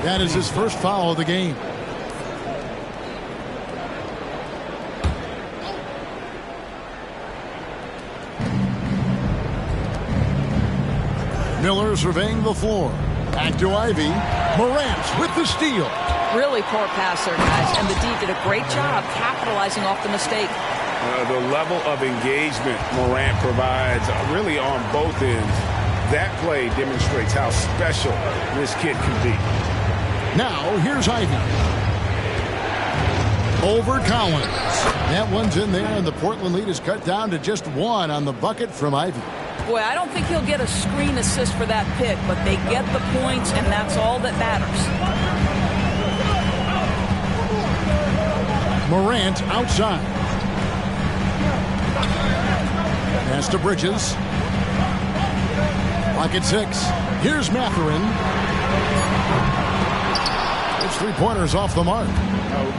Speaker 2: That is his first foul of the game. Miller surveying the floor. Back to Ivy. Morant with the steal.
Speaker 4: Really poor passer, guys. And the D did a great job capitalizing off the mistake.
Speaker 6: The level of engagement Morant provides really on both ends. That play demonstrates how special this kid can be.
Speaker 2: Now, here's Ivy. Over Collins. That one's in there, and the Portland lead is cut down to just 1 on the bucket from Ivy.
Speaker 4: Boy, I don't think he'll get a screen assist for that pick, but they get the points, and that's all that matters.
Speaker 2: Morant outside. Pass to Bridges. Clock at 6. Here's Mathurin. It's 3-pointers off the mark.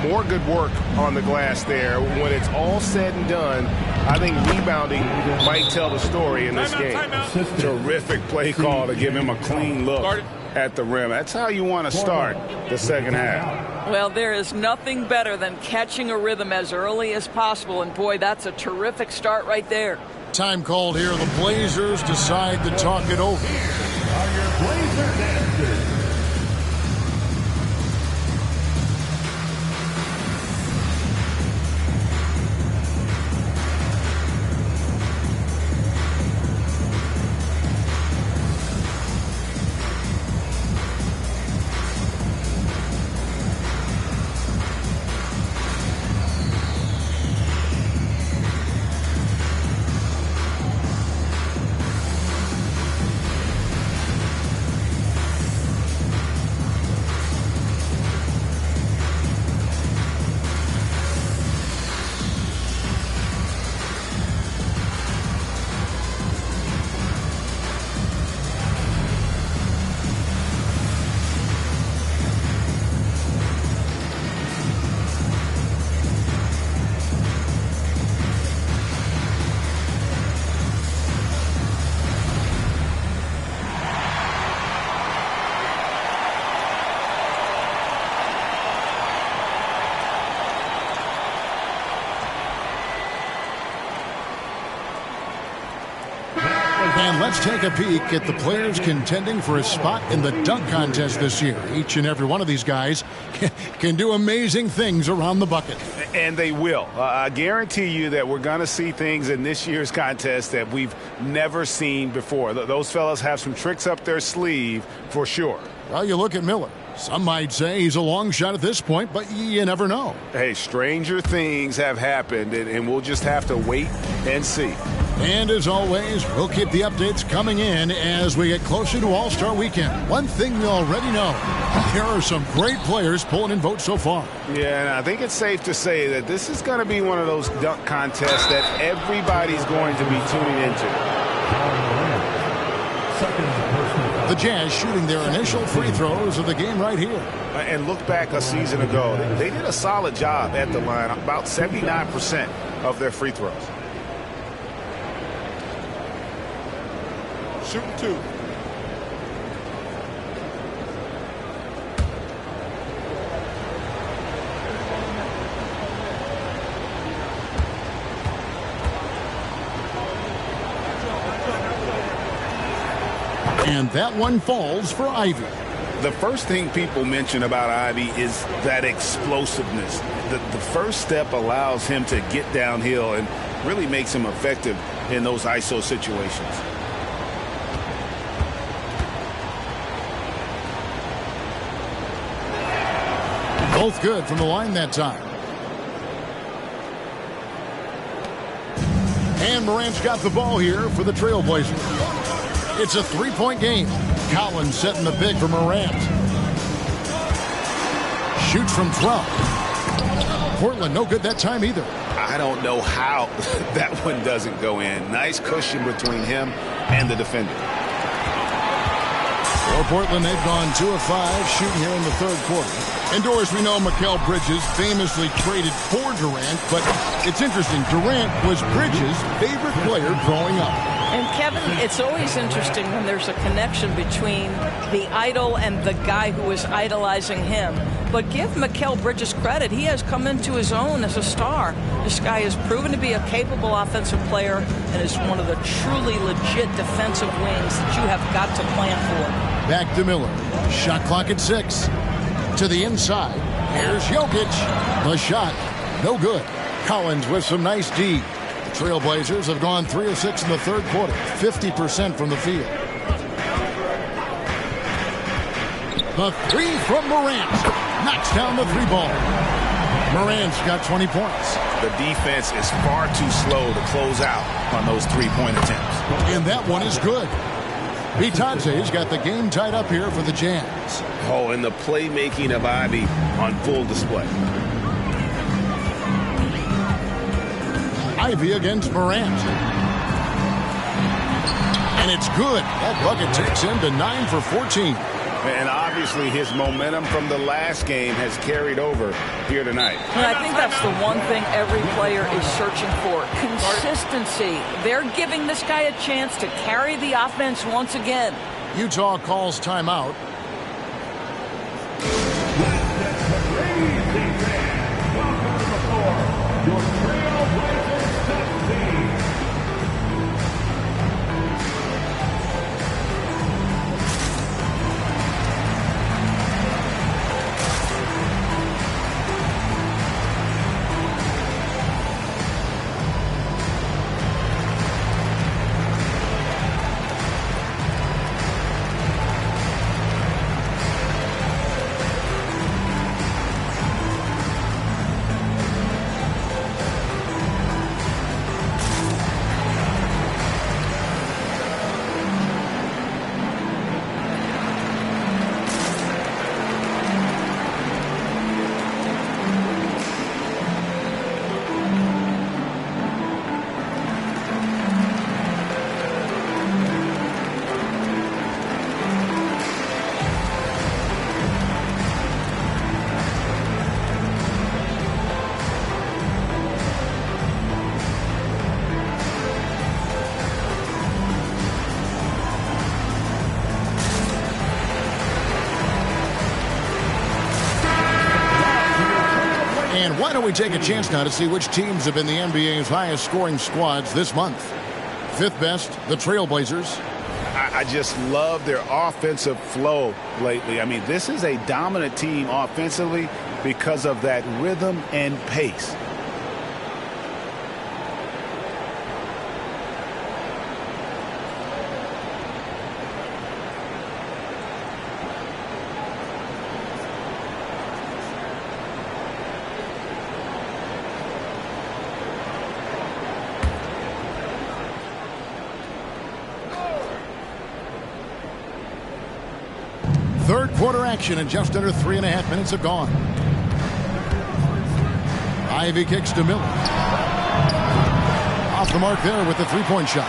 Speaker 12: More good work on the glass there. When it's all said and done, I think rebounding might tell the story in this game. Terrific play call to give him a clean look at the rim. That's how you want to start the second half.
Speaker 4: Well, there is nothing better than catching a rhythm as early as possible, and boy, that's a terrific start right there.
Speaker 2: Time called here. The Blazers decide to talk it over.
Speaker 5: Are your Blazers answers.
Speaker 2: And let's take a peek at the players contending for a spot in the dunk contest this year. Each and every one of these guys can do amazing things around the bucket.
Speaker 6: And they will. I guarantee you that we're going to see things in this year's contest that we've never seen before. Those fellas have some tricks up their sleeve for sure.
Speaker 2: Well, you look at Miller. Some might say he's a long shot at this point, but you never know.
Speaker 6: Hey, stranger things have happened, and we'll just have to wait and see.
Speaker 2: And as always, we'll keep the updates coming in as we get closer to All-Star Weekend. One thing we already know, there are some great players pulling in votes so far.
Speaker 6: Yeah, and I think it's safe to say that this is going to be one of those dunk contests that everybody's going to be tuning into.
Speaker 2: The Jazz shooting their initial free throws of the game right here.
Speaker 6: And look back a season ago. They did a solid job at the line, about 79% of their free throws.
Speaker 11: Shooting 2.
Speaker 6: And that one falls for Ivy. The first thing people mention about Ivy is that explosiveness. The first step allows him to get downhill and really makes him effective in those ISO situations.
Speaker 2: Both good from the line that time. And Morant's got the ball here for the Trailblazers. It's a three-point game. Collins setting the pick for Morant. Shoots from 12. Portland no good that time either.
Speaker 6: I don't know how that one doesn't go in. Nice cushion between him and the defender.
Speaker 2: For Portland, they've gone 2 of 5 shooting here in the third quarter. And Doris, we know Mikal Bridges famously traded for Durant, but it's interesting. Durant was Bridges' favorite player growing up.
Speaker 4: And Kevin, it's always interesting when there's a connection between the idol and the guy who is idolizing him. But give Mikal Bridges credit. He has come into his own as a star. This guy has proven to be a capable offensive player and is one of the truly legit defensive wings that you have got to plan for.
Speaker 2: Back to Miller. Shot clock at 6. To the inside. Here's Jokic. The shot. No good. Collins with some nice D. The Trailblazers have gone 3 of 6 in the third quarter. 50% from the field. The three from Morant. Knocks down the 3 ball. Morant's got 20 points.
Speaker 6: The defense is far too slow to close out on those three-point attempts.
Speaker 2: And that one is good. Bitance's got the game tied up here for the Jazz.
Speaker 12: Oh, and the playmaking of Ivy on full display.
Speaker 2: Ivy against Morant. And it's good. That bucket takes him to 9 for 14.
Speaker 6: And obviously his momentum from the last game has carried over here tonight.
Speaker 4: And I think that's the one thing every player is searching for. Consistency. They're giving this guy a chance to carry the offense once again.
Speaker 2: Utah calls timeout. And why don't we take a chance now to see which teams have been the NBA's highest scoring squads this month. Fifth best, the Trailblazers.
Speaker 6: I just love their offensive flow lately. I mean, this is a dominant team offensively because of that rhythm and pace.
Speaker 2: Third quarter action and just under 3.5 minutes have gone. Ivy kicks to Miller. Off the mark there with the three-point shot.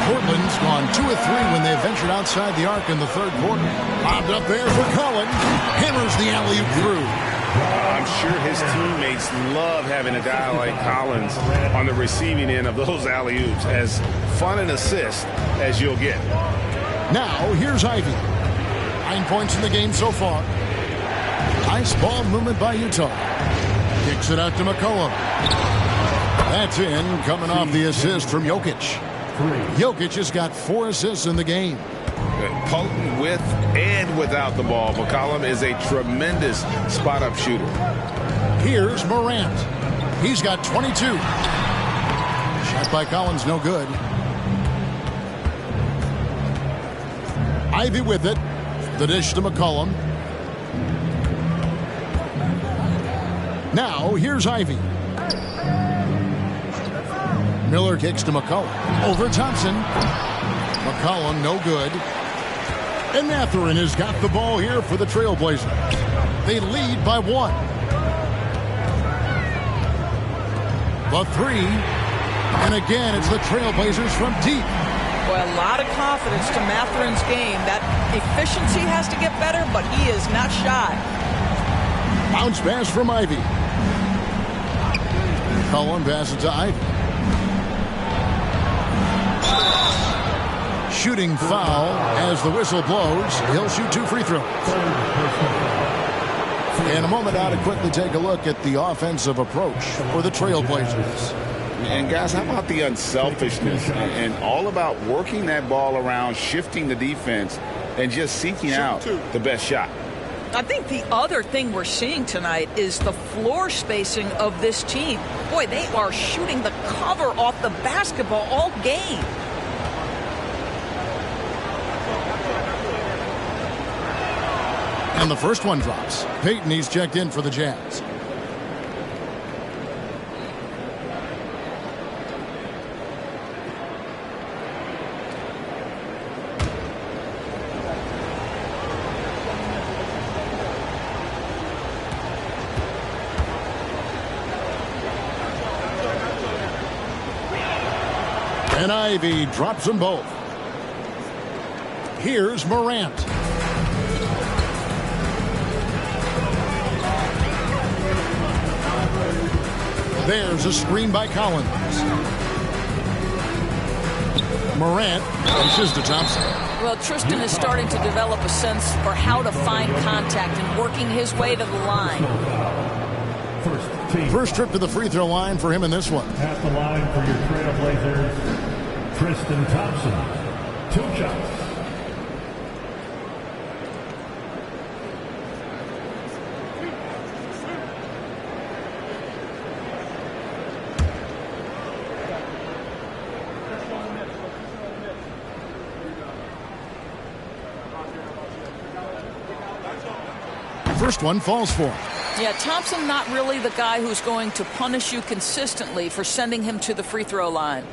Speaker 2: Portland's gone 2 of 3 when they ventured outside the arc in the third quarter. Lobbed up there for Collins. Hammers the alley-oop through.
Speaker 6: I'm sure his teammates love having a guy like Collins on the receiving end of those alley-oops. As fun an assist as you'll get.
Speaker 2: Now, here's Ivy. 9 points in the game so far. Nice ball movement by Utah. Kicks it out to McCollum. That's in, coming off the assist from Jokic. Jokic has got 4 assists in the game.
Speaker 6: Potent with and without the ball. McCollum is a tremendous spot-up shooter.
Speaker 2: Here's Morant. He's got 22. Shot by Collins, no good. Ivy with it. The dish to McCollum. Now, here's Ivy. Miller kicks to McCollum. Over Thompson. McCollum, no good. And Mathurin has got the ball here for the Trailblazers. They lead by 1. The 3. And again, it's the Trailblazers from deep.
Speaker 4: Boy, a lot of confidence to Mathurin's game. That efficiency has to get better, but he is not shy.
Speaker 2: Bounce pass from Ivy. Cullen passes to Ivy. Shooting foul as the whistle blows. He'll shoot 2 free throws. In a moment now to quickly take a look at the offensive approach for the Trailblazers.
Speaker 6: And guys, how about the unselfishness and all about working that ball around, shifting the defense, and just seeking out the best shot.
Speaker 4: I think the other thing we're seeing tonight is the floor spacing of this team. Boy, they are shooting the cover off the basketball all game.
Speaker 2: And the first one drops. Payton, he's checked in for the Jazz. And Ivy drops them both. Here's Morant. There's a screen by Collins. Morant pushes to Thompson.
Speaker 4: Well, Tristan is starting to develop a sense for how to find contact and working his way to the line.
Speaker 2: First trip to the free throw line for him in this one.
Speaker 5: At the line for your Trailblazers, Tristan Thompson. 2 shots.
Speaker 2: First one falls for him.
Speaker 4: Yeah, Thompson not really the guy who's going to punish you consistently for sending him to the free throw line.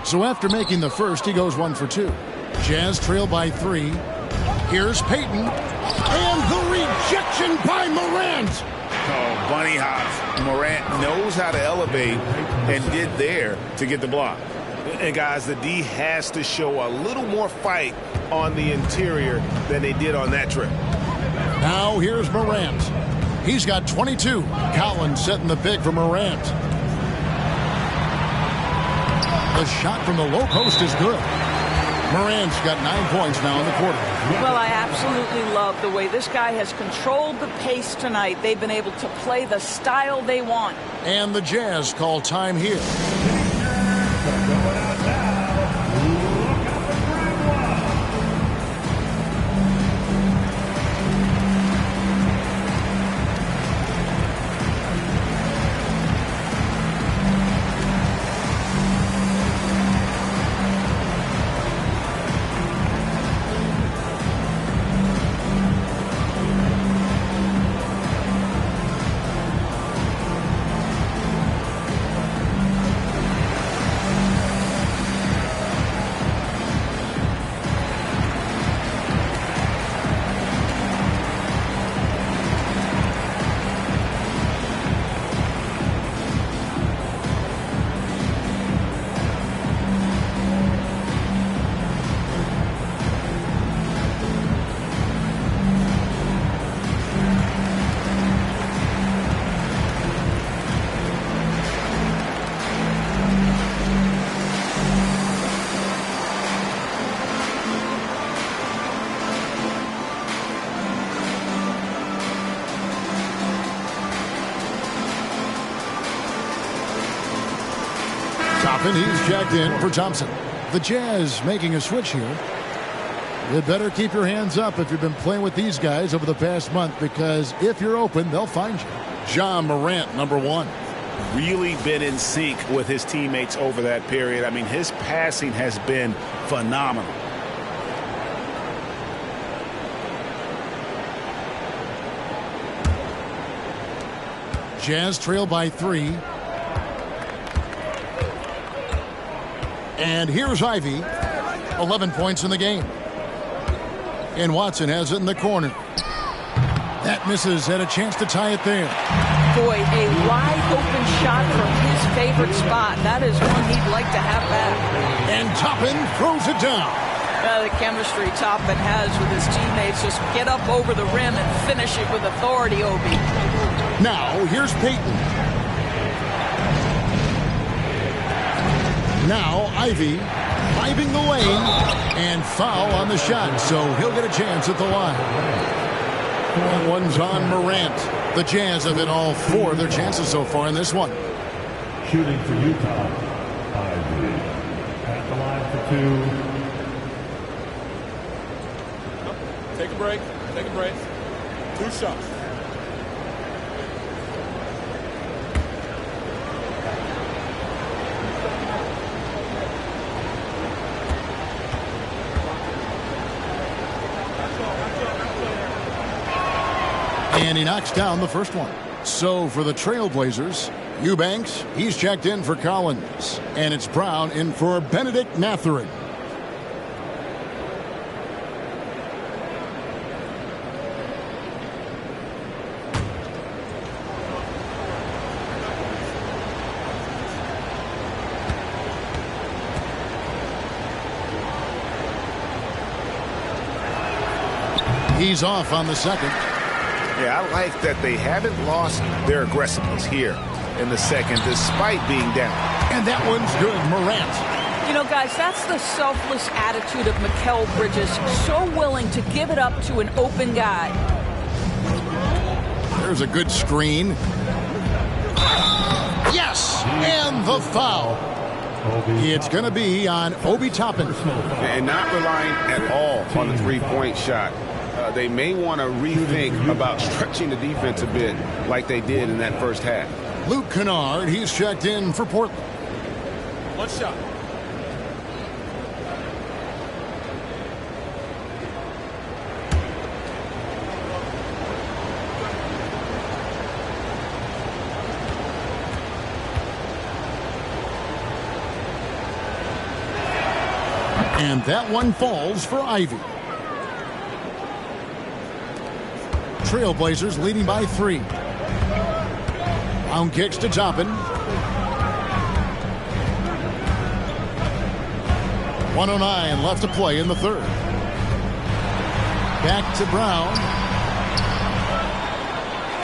Speaker 2: So after making the first, he goes 1 for 2. Jazz trail by 3. Here's Payton. And the rejection by Morant.
Speaker 6: Oh, bunny hops. Morant knows how to elevate and did there to get the block. And guys, the D has to show a little more fight on the interior than they did on that trip.
Speaker 2: Now here's Morant. He's got 22. Collins setting the pick for Morant. The shot from the low post is good. Morant's got 9 points now in the quarter.
Speaker 4: Well, I absolutely love the way this guy has controlled the pace tonight. They've been able to play the style they want.
Speaker 2: And the Jazz call time here. And he's jacked in for Thompson. The Jazz making a switch here. You better keep your hands up if you've been playing with these guys over the past month, because if you're open, they'll find you. John Morant, number 1.
Speaker 6: Really been in sync with his teammates over that period. I mean, his passing has been phenomenal.
Speaker 2: Jazz trail by 3. And here's Ivy. 11 points in the game. And Watson has it in the corner. That misses. Had a chance to tie it there.
Speaker 4: Boy, a wide open shot from his favorite spot. That is one he'd like to have back.
Speaker 2: And Toppin throws it down.
Speaker 4: The chemistry Toppin has with his teammates. Just get up over the rim and finish it with authority, Obi.
Speaker 2: Now, here's Payton. Now, Ivy driving the lane and foul on the shot, so he'll get a chance at the line. And one's on Morant. The Jazz have hit all 4 of their chances so far in this one.
Speaker 5: Shooting for Utah, Ivy. At the line for 2.
Speaker 1: Take a break. Take a break. 2 shots.
Speaker 2: And he knocks down the first one. So for the Trailblazers, Eubanks, he's checked in for Collins. And it's Brown in for Benedict Mathurin. He's off on the second.
Speaker 6: Yeah, I like that they haven't lost their aggressiveness here in the second despite being down.
Speaker 2: And that one's good. Morant.
Speaker 4: You know, guys, that's the selfless attitude of Mikal Bridges. So willing to give it up to an open guy.
Speaker 2: There's a good screen. Yes! And the foul. It's going to be on Obi Toppin.
Speaker 12: And not relying at all on the three-point shot. They may want to rethink about stretching the defense a bit like they did in that first half.
Speaker 2: Luke Kennard, he's checked in for Portland.
Speaker 11: One shot.
Speaker 2: And that one falls for Ivy. Trailblazers leading by 3. Brown kicks to Toppin. 1:09 left to play in the third. Back to Brown.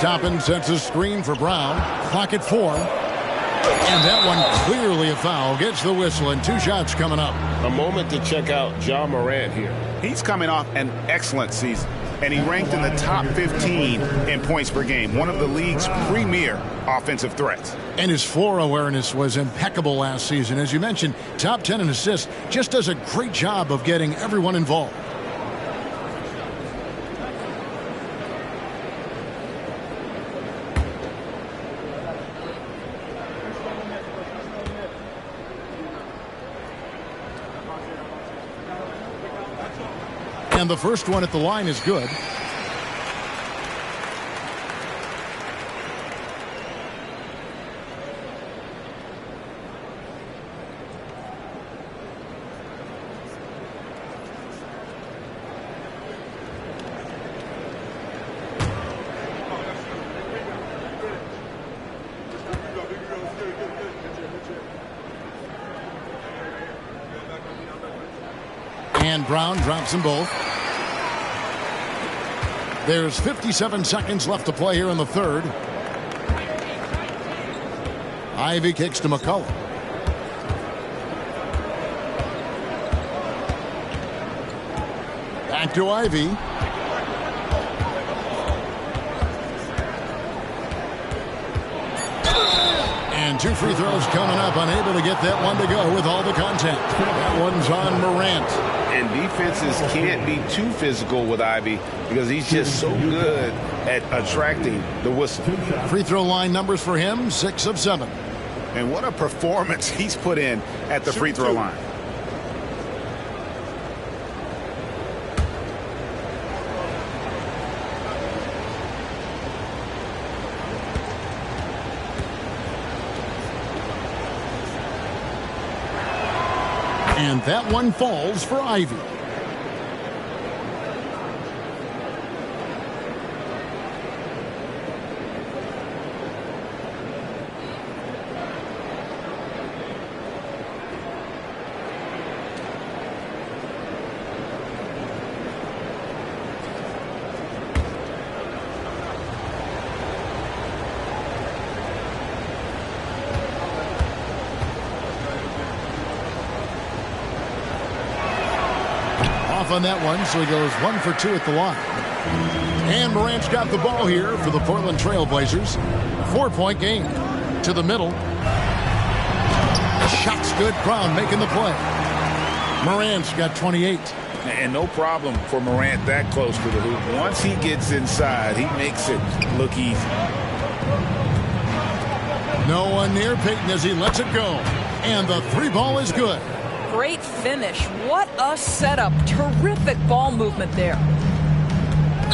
Speaker 2: Toppin sets a screen for Brown. Clock at 4. And that one clearly a foul. Gets the whistle and 2 shots coming up.
Speaker 12: A moment to check out John Morant here.
Speaker 6: He's coming off an excellent season, and he ranked in the top 15 in points per game, one of the league's premier offensive threats.
Speaker 2: And his floor awareness was impeccable last season. As you mentioned, top 10 in assists, just does a great job of getting everyone involved. And the first one at the line is good. And Brown drops them both. There's 57 seconds left to play here in the third. Ivy kicks to McCullough. Back to Ivy. And 2 free throws coming up. Unable to get that one to go with all the contact. That one's on Morant.
Speaker 12: And defenses can't be too physical with Ivy because he's just so good at attracting the whistle.
Speaker 2: Free throw line numbers for him, 6 of 7.
Speaker 6: And what a performance he's put in at the free throw line.
Speaker 2: And that one falls for Ivy. On that one, so he goes 1 for 2 at the line. And Morant's got the ball here for the Portland Trailblazers. 4-point game. To the middle. Shot's good. Brown making the play. Morant's got 28.
Speaker 6: And no problem for Morant that close to the hoop. Once he gets inside, he makes it look easy.
Speaker 2: No one near Peyton as he lets it go. And the 3 ball is good.
Speaker 4: Great finish. What a setup. Terrific ball movement there.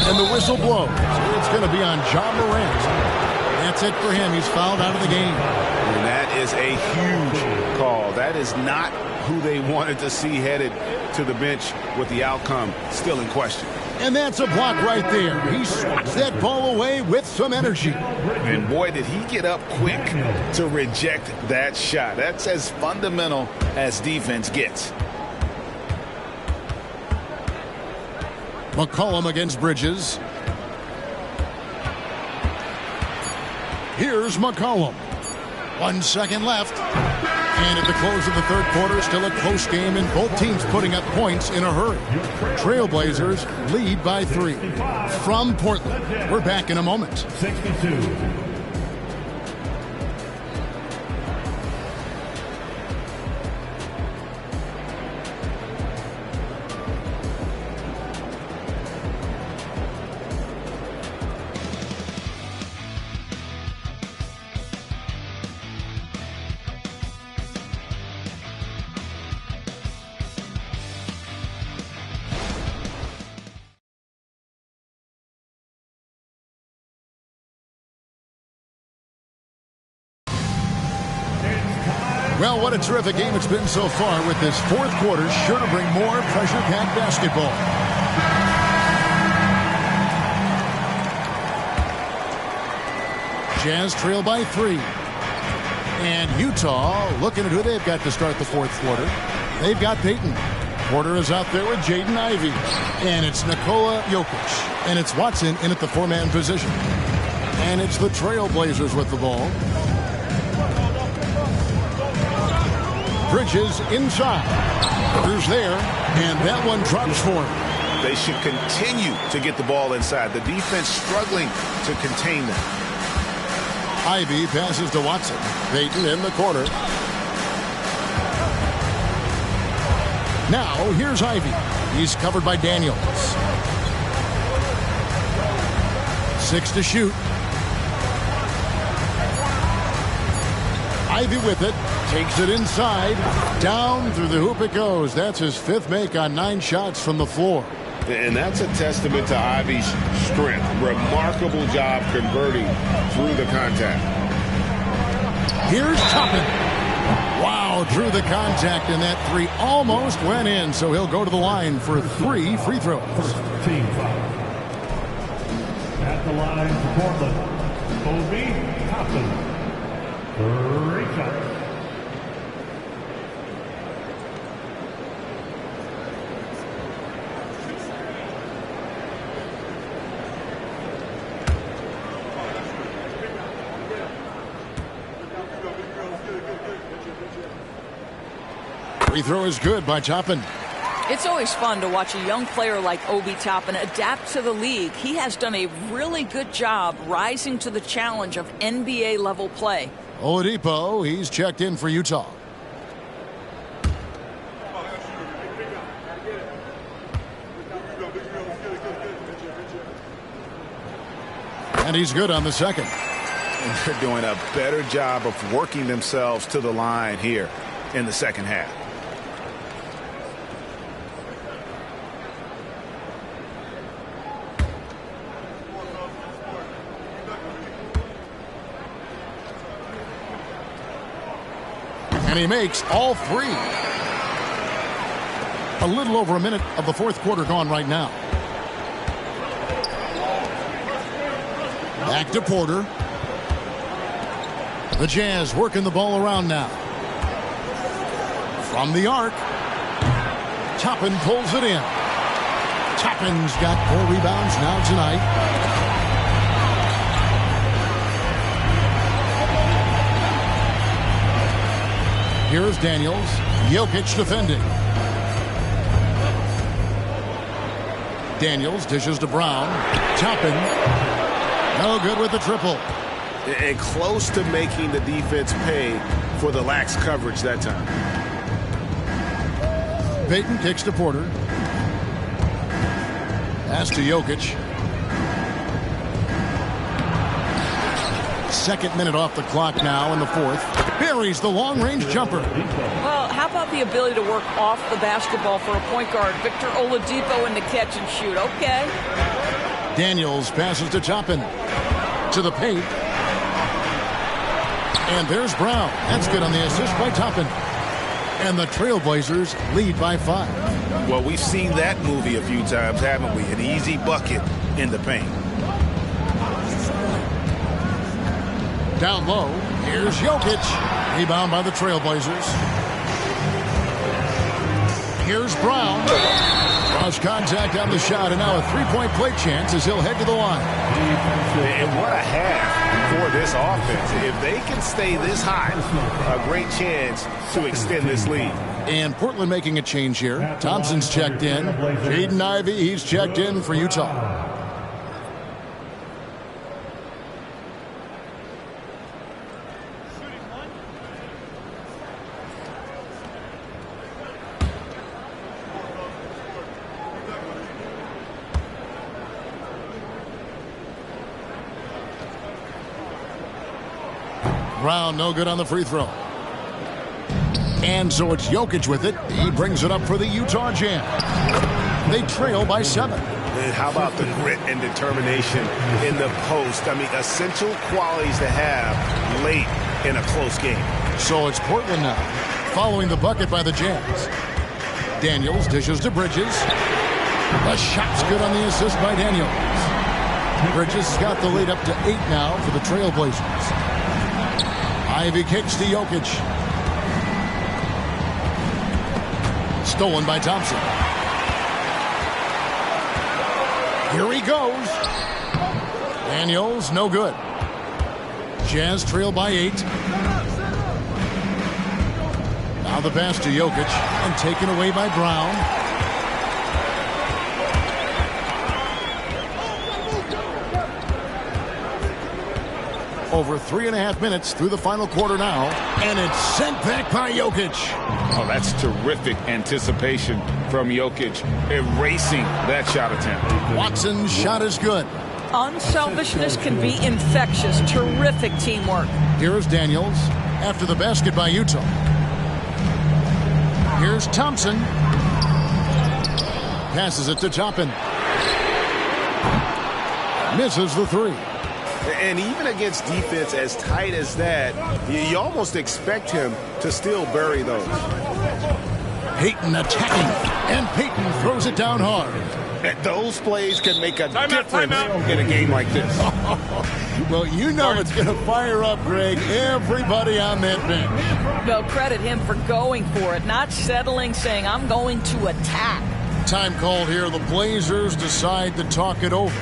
Speaker 2: And the whistle blows. It's going to be on John Morant. That's it for him. He's fouled out of the game.
Speaker 6: And that is a huge call. That is not who they wanted to see headed to the bench with the outcome still in question.
Speaker 2: And that's a block right there. He swats that ball away with some energy.
Speaker 6: And boy, did he get up quick to reject that shot. That's as fundamental as defense gets.
Speaker 2: McCollum against Bridges. Here's McCollum. 1 second left. And at the close of the third quarter, still a close game, and both teams putting up points in a hurry. Trailblazers lead by 3. From Portland, we're back in a moment.
Speaker 5: 62.
Speaker 2: Well, what a terrific game it's been so far, with this fourth quarter sure to bring more pressure-packed basketball. Jazz trail by 3. And Utah looking at who they've got to start the fourth quarter. They've got Peyton. Porter is out there with Jaden Ivey. And it's Nikola Jokic. And it's Watson in at the 4-man position. And it's the Trailblazers with the ball. Bridges inside. Porter's there, and that one drops for him.
Speaker 6: They should continue to get the ball inside. The defense struggling to contain them.
Speaker 2: Ivey passes to Watson. Peyton in the corner. Now here's Ivey. He's covered by Daniels. 6 to shoot. Ivey with it. Takes it inside. Down through the hoop it goes. That's his 5th make on 9 shots from the floor.
Speaker 3: And that's a testament to Ivey's strength. Remarkable job converting through the contact.
Speaker 2: Here's Toppin. Wow, drew the contact, and that 3 almost went in, so he'll go to the line for 3 free throws.
Speaker 5: Team foul. At the line for Portland, Obi Toppin. 3 shots.
Speaker 2: Free throw is good by Toppin.
Speaker 4: It's always fun to watch a young player like Obi Toppin adapt to the league. He has done a really good job rising to the challenge of NBA level play.
Speaker 2: Oladipo, he's checked in for Utah. And he's good on the second.
Speaker 6: And they're doing a better job of working themselves to the line here in the second half.
Speaker 2: And he makes all 3. A little over a minute of the fourth quarter gone right now. Back to Porter. The Jazz working the ball around now. From the arc. Toppin pulls it in. Toppin's got 4 rebounds now tonight. Here's Daniels. Jokic defending. Daniels dishes to Brown. Toppin. No good with the triple.
Speaker 6: And close to making the defense pay for the lax coverage that time.
Speaker 2: Peyton kicks to Porter. Pass to Jokic. 2nd minute off the clock now in the fourth. Buries the long-range jumper.
Speaker 4: Well, how about the ability to work off the basketball for a point guard? Victor Oladipo in the catch and shoot. Okay.
Speaker 2: Daniels passes to Toppin. To the paint. And there's Brown. That's good on the assist by Toppin. And the Trailblazers lead by 5.
Speaker 6: Well, we've seen that movie a few times, haven't we? An easy bucket in the paint.
Speaker 2: Down low, here's Jokic. Rebound by the Trailblazers. Here's Brown. Cross contact on the shot, and now a three-point play chance as he'll head to the line.
Speaker 6: And what a half for this offense. If they can stay this high, a great chance to extend this lead.
Speaker 2: And Portland making a change here. Thompson's checked in. Jaden Ivey, he's checked in for Utah. Brown, no good on the free throw. And so it's Jokic with it. He brings it up for the Utah Jazz. They trail by 7.
Speaker 6: And how about the grit and determination in the post? I mean, essential qualities to have late in a close game.
Speaker 2: So it's Portland now, following the bucket by the Jazz. Daniels dishes to Bridges. The shot's good on the assist by Daniels. Bridges has got the lead up to 8 now for the Trailblazers. Ivy kicks to Jokic. Stolen by Thompson. Here he goes. Daniels, no good. Jazz trail by 8. Now the pass to Jokic and taken away by Brown. Over 3.5 minutes through the final quarter now, and it's sent back by Jokic.
Speaker 6: Oh, that's terrific anticipation from Jokic, erasing that shot attempt.
Speaker 2: Watson's shot is good.
Speaker 4: Unselfishness can be infectious. Terrific teamwork.
Speaker 2: Here's Daniels after the basket by Utah. Here's Thompson. Passes it to Toppin. Misses the 3.
Speaker 6: And even against defense as tight as that, you almost expect him to still bury those.
Speaker 2: Payton attacking, and Payton throws it down hard.
Speaker 6: Those plays can make a difference in a game like this.
Speaker 2: Well, you know it's going to fire up, Greg, everybody on that bench.
Speaker 4: Well, credit him for going for it, not settling, saying, I'm going to attack.
Speaker 2: Time called here. The Blazers decide to talk it over.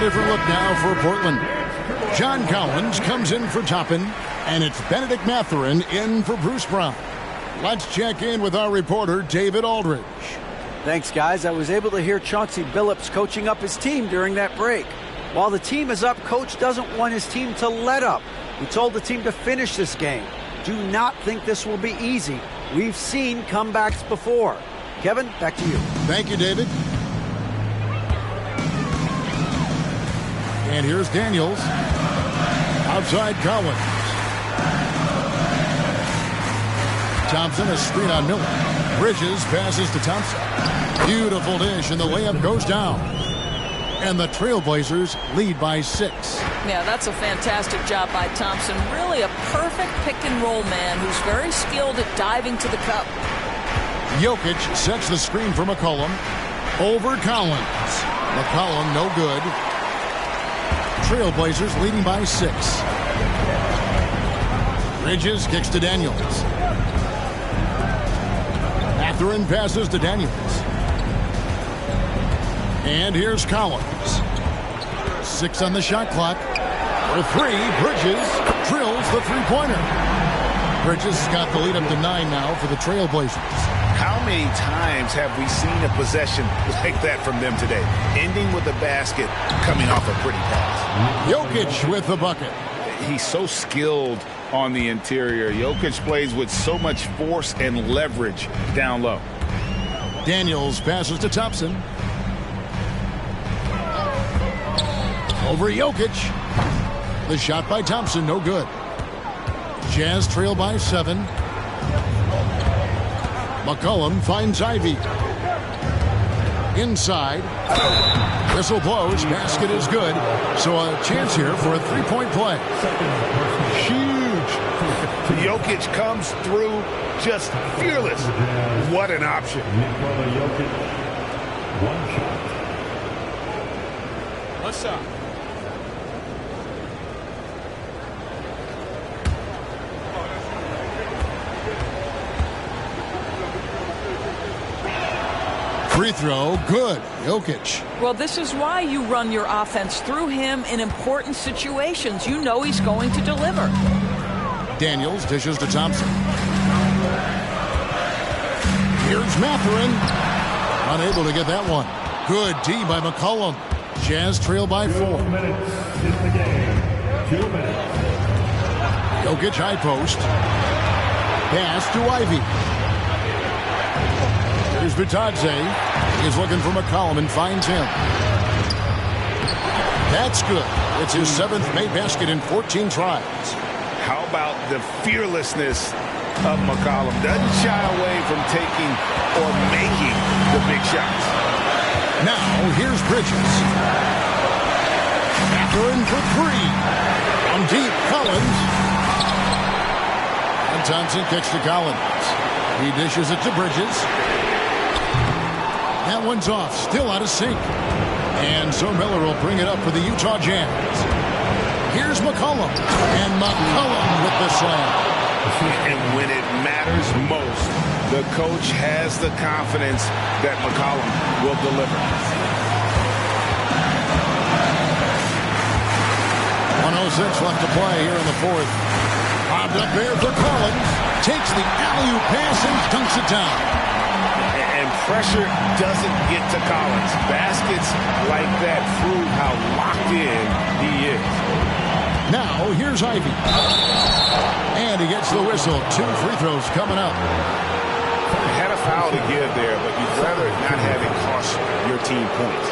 Speaker 2: Different look now for Portland. John Collins comes in for Toppin, and it's Benedict Mathurin in for Bruce Brown. Let's check in with our reporter, David Aldridge.
Speaker 7: Thanks, guys. I was able to hear Chauncey Billups coaching up his team during that break. While the team is up, Coach doesn't want his team to let up. He told the team to finish this game. Do not think this will be easy. We've seen comebacks before. Kevin, back to you.
Speaker 2: Thank you, David. And here's Daniels. Outside Collins. Thompson, a screen on Miller. Bridges passes to Thompson. Beautiful dish, and the layup goes down. And the Trailblazers lead by 6.
Speaker 4: Yeah, that's a fantastic job by Thompson. Really a perfect pick-and-roll man who's very skilled at diving to the cup.
Speaker 2: Jokic sets the screen for McCollum. Over Collins. McCollum no good. Trailblazers leading by 6. Bridges kicks to Daniels. Mathurin passes to Daniels. And here's Collins. 6 on the shot clock. For 3, Bridges drills the three-pointer. Bridges has got the lead up to 9 now for the Trailblazers.
Speaker 6: How many times have we seen a possession like that from them today? Ending with a basket, coming off a pretty pass.
Speaker 2: Jokic with the bucket.
Speaker 6: He's so skilled on the interior. Jokic plays with so much force and leverage down low.
Speaker 2: Daniels passes to Thompson. Over Jokic. The shot by Thompson, no good. Jazz trail by 7. McCollum finds Ivy. Inside. Whistle blows. Basket is good. So a chance here for a three-point play.
Speaker 6: Huge. Jokic comes through just fearless. What an option.
Speaker 1: One shot.
Speaker 2: Free throw, good. Jokic.
Speaker 4: Well, this is why you run your offense through him in important situations. You know he's going to deliver.
Speaker 2: Daniels dishes to Thompson. Here's Mathurin. Unable to get that one. Good D by McCollum. Jazz trail by 4.
Speaker 5: 2 minutes in the game. 2 minutes.
Speaker 2: Jokic high post. Pass to Ivy. Here's Vitadze. He's looking for McCollum and finds him. That's good. It's his 7th made basket in 14 tries.
Speaker 6: How about the fearlessness of McCollum? Doesn't shy away from taking or making the big shots.
Speaker 2: Now, here's Bridges. Mathurin for 3. On deep, Collins. And Thompson kicks to Collins. He dishes it to Bridges. That one's off, still out of sync. And so Miller will bring it up for the Utah Jazz. Here's McCollum. And McCollum with the slam.
Speaker 6: And when it matters most, the coach has the confidence that McCollum will deliver.
Speaker 2: 1:06 left to play here in the 4th. Bobbed up there for Collins. Takes the alley-oop pass and dunks it down.
Speaker 6: And pressure doesn't get to Collins. Baskets like that prove how locked in he is.
Speaker 2: Now, here's Ivy. And he gets the whistle. 2 free throws coming up.
Speaker 6: Had a foul to give there, but you'd rather not have it cost your team points.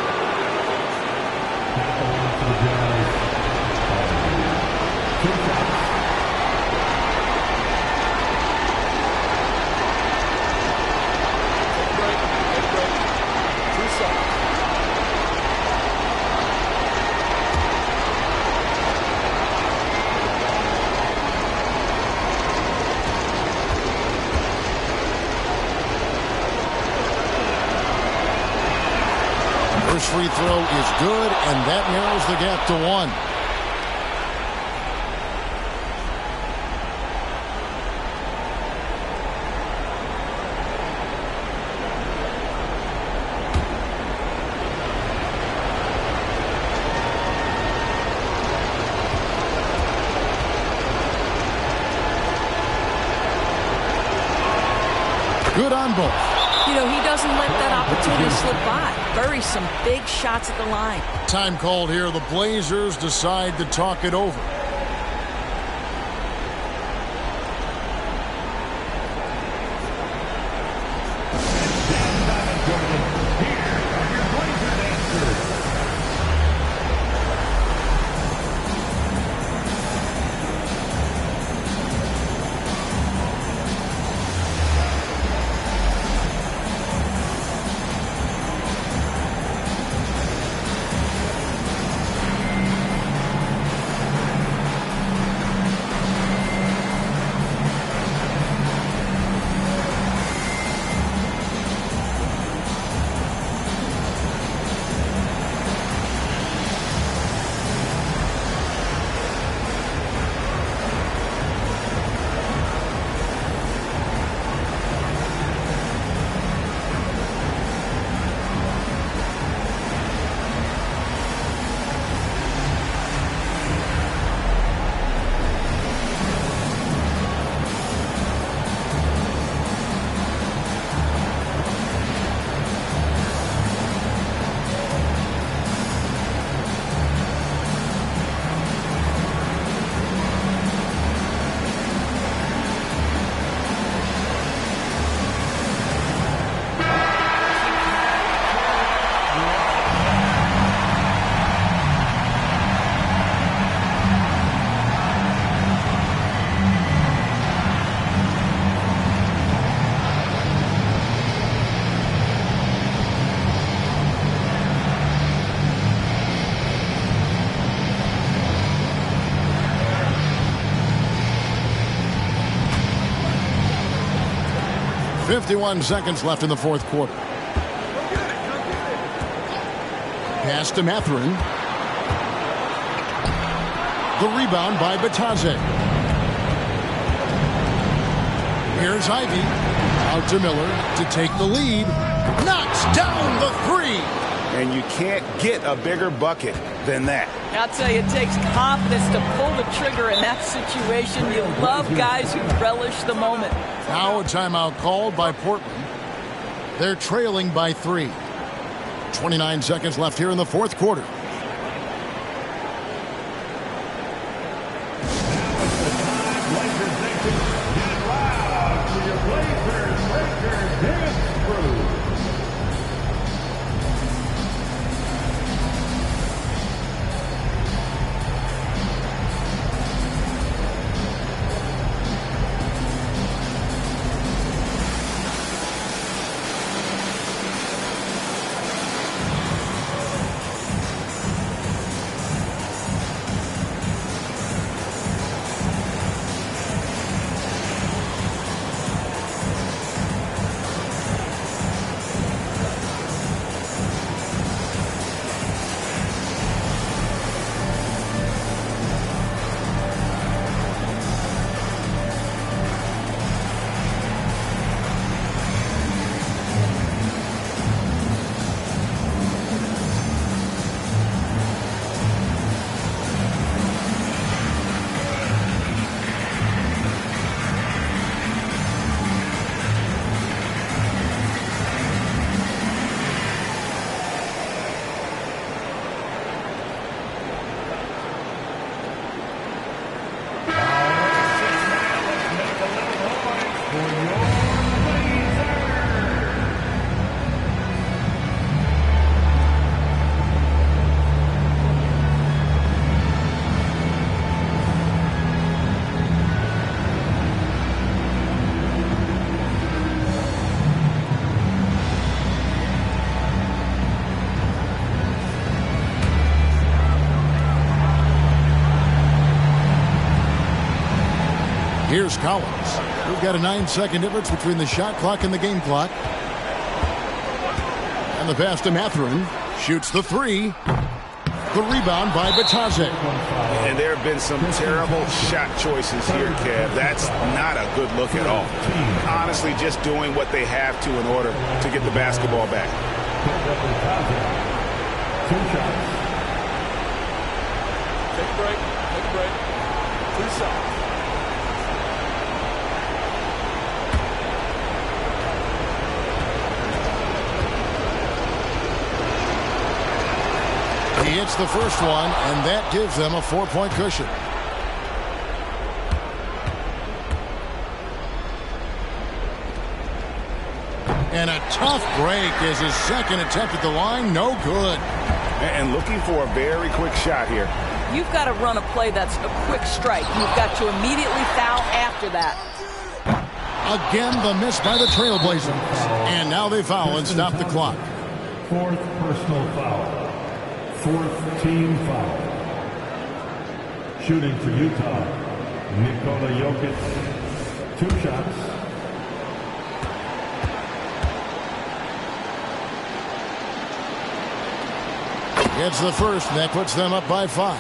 Speaker 2: First free throw is good, and that narrows the gap to 1. Good on both.
Speaker 4: You know, he doesn't let that opportunity slip by. Buries some big shots at the line.
Speaker 2: Time called here. The Blazers decide to talk it over. 51 seconds left in the fourth quarter. Pass to Mathurin. The rebound by Bataze. Here's Ivy. Out to Miller to take the lead. Knocks down the three.
Speaker 6: And you can't get a bigger bucket than that.
Speaker 4: I'll tell you, it takes confidence to pull the trigger in that situation. You love guys who relish the moment.
Speaker 2: Now a timeout called by Portland. They're trailing by 3. 29 seconds left here in the fourth quarter. Here's Collins. We've got a 9-second difference between the shot clock and the game clock. And the pass to Mathurin. Shoots the three. The rebound by Bataze.
Speaker 6: And there have been some terrible shot choices here, Kev. That's not a good look at all. Honestly, just doing what they have to in order to get the basketball back.
Speaker 8: 2 shots. Take a break. Take a break. 2 shots.
Speaker 2: He hits the first one, and that gives them a 4-point cushion. And a tough break is his second attempt at the line. No good.
Speaker 6: And looking for a very quick shot here.
Speaker 4: You've got to run a play that's a quick strike. You've got to immediately foul after that.
Speaker 2: Again, the miss by the Trailblazers. And now they foul and stop the clock.
Speaker 5: 4th personal foul. 4th team foul. Shooting for Utah, Nikola Jokic. 2 shots.
Speaker 2: Gets the first, and that puts them up by 5.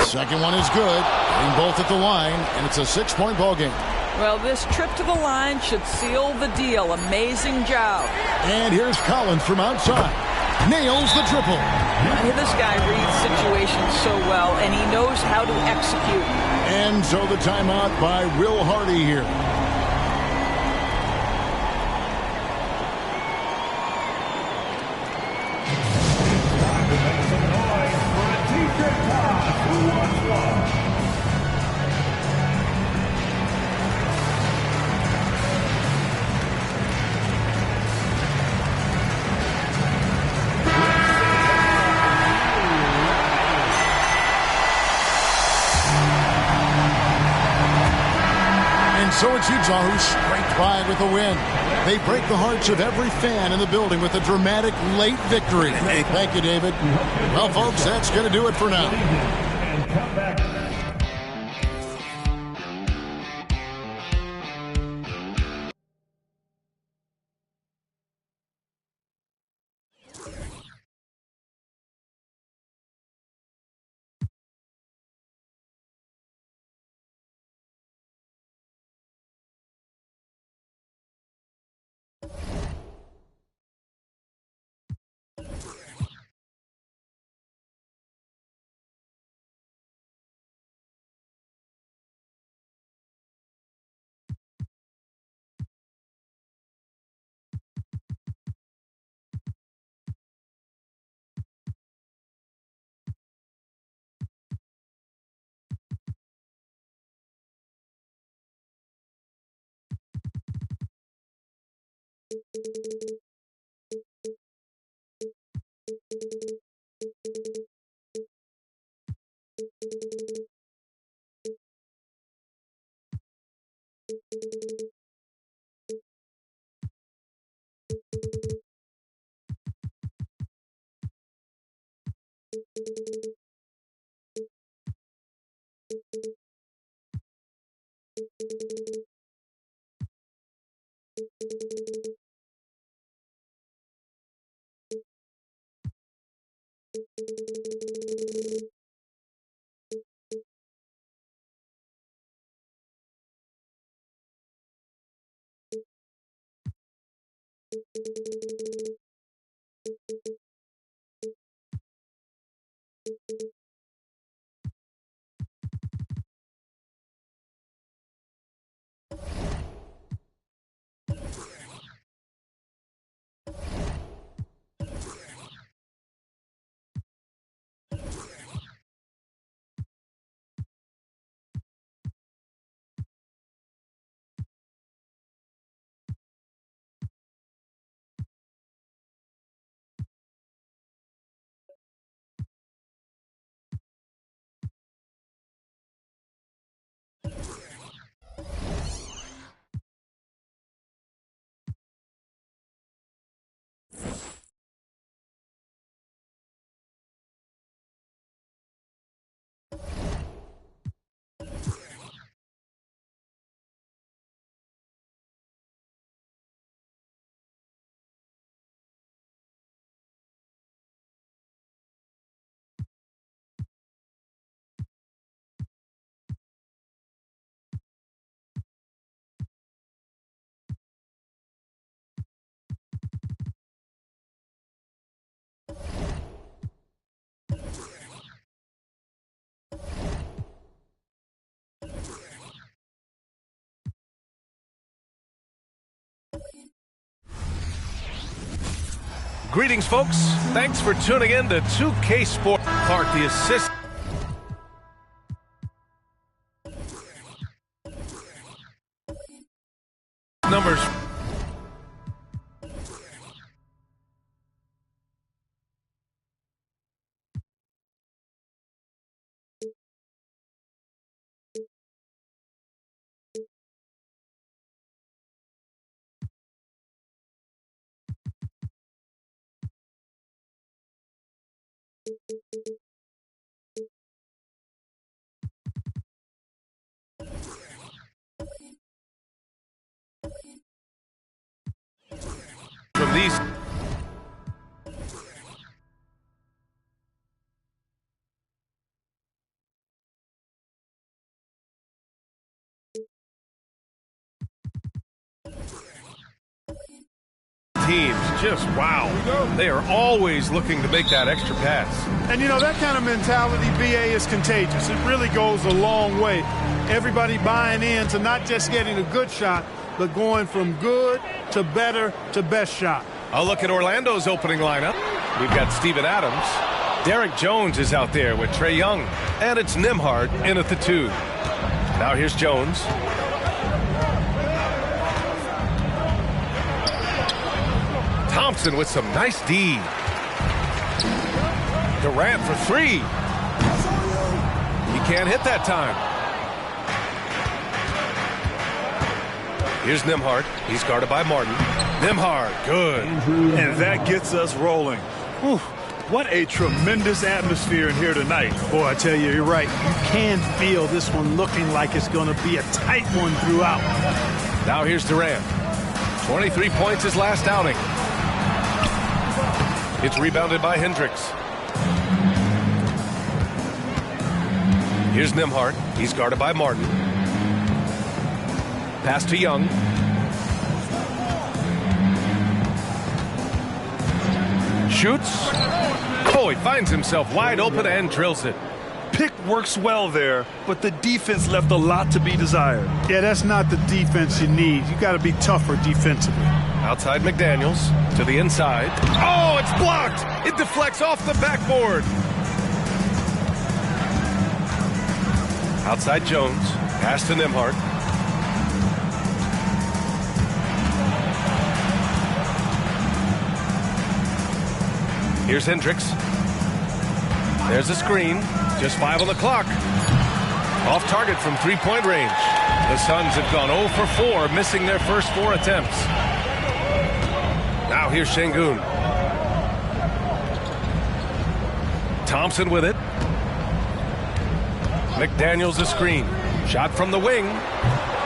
Speaker 2: Second one is good. Getting both at the line, and it's a 6-point ball game.
Speaker 4: Well, this trip to the line should seal the deal. Amazing job.
Speaker 2: And here's Collins from outside. Nails the triple.
Speaker 4: This guy reads situations so well, and he knows how to execute.
Speaker 2: And so the timeout by Will Hardy here. So it's Utah who scraped by with a win. They break the hearts of every fan in the building with a dramatic late victory. Thank you, David. Well, folks, that's going to do it for now.
Speaker 5: And come back.
Speaker 14: Greetings, folks. Thanks for tuning in to 2K Sport. Clark, the assist. Numbers. From these teams, just wow. They are always looking to make that extra pass.
Speaker 13: And, you know, that kind of mentality, BA, is contagious. It really goes a long way. Everybody buying in to not just getting a good shot, but going from good to better to best shot.
Speaker 14: I'll look at Orlando's opening lineup. We've got Steven Adams. Derek Jones is out there with Trae Young. And it's Nembhard in at the 2. Now here's Jones. Thompson with some nice D. Durant for 3. He can't hit that time. Here's Nembhard. He's guarded by Martin. Nembhard, good.
Speaker 13: And that gets us rolling. Whew.
Speaker 16: What a tremendous atmosphere in here tonight.
Speaker 13: Boy, I tell you, you're right. You can feel this one looking like it's going to be a tight one throughout.
Speaker 14: Now here's Durant. 23 points his last outing. It's rebounded by Hendricks. Here's Nembhard. He's guarded by Martin. Pass to Young. Shoots. Oh, he finds himself wide open and drills it.
Speaker 16: Pick works well there, but the defense left a lot to be desired.
Speaker 13: Yeah, that's not the defense you need. You got to be tougher defensively.
Speaker 14: Outside McDaniels to the inside. Oh, it's blocked. It deflects off the backboard. Outside Jones. Pass to Nembhard. Here's Hendricks. There's a screen. Just 5 on the clock. Off target from three-point range. The Suns have gone 0 for 4, missing their first 4 attempts. Now here's Şengün. Thompson with it. McDaniels a screen. Shot from the wing.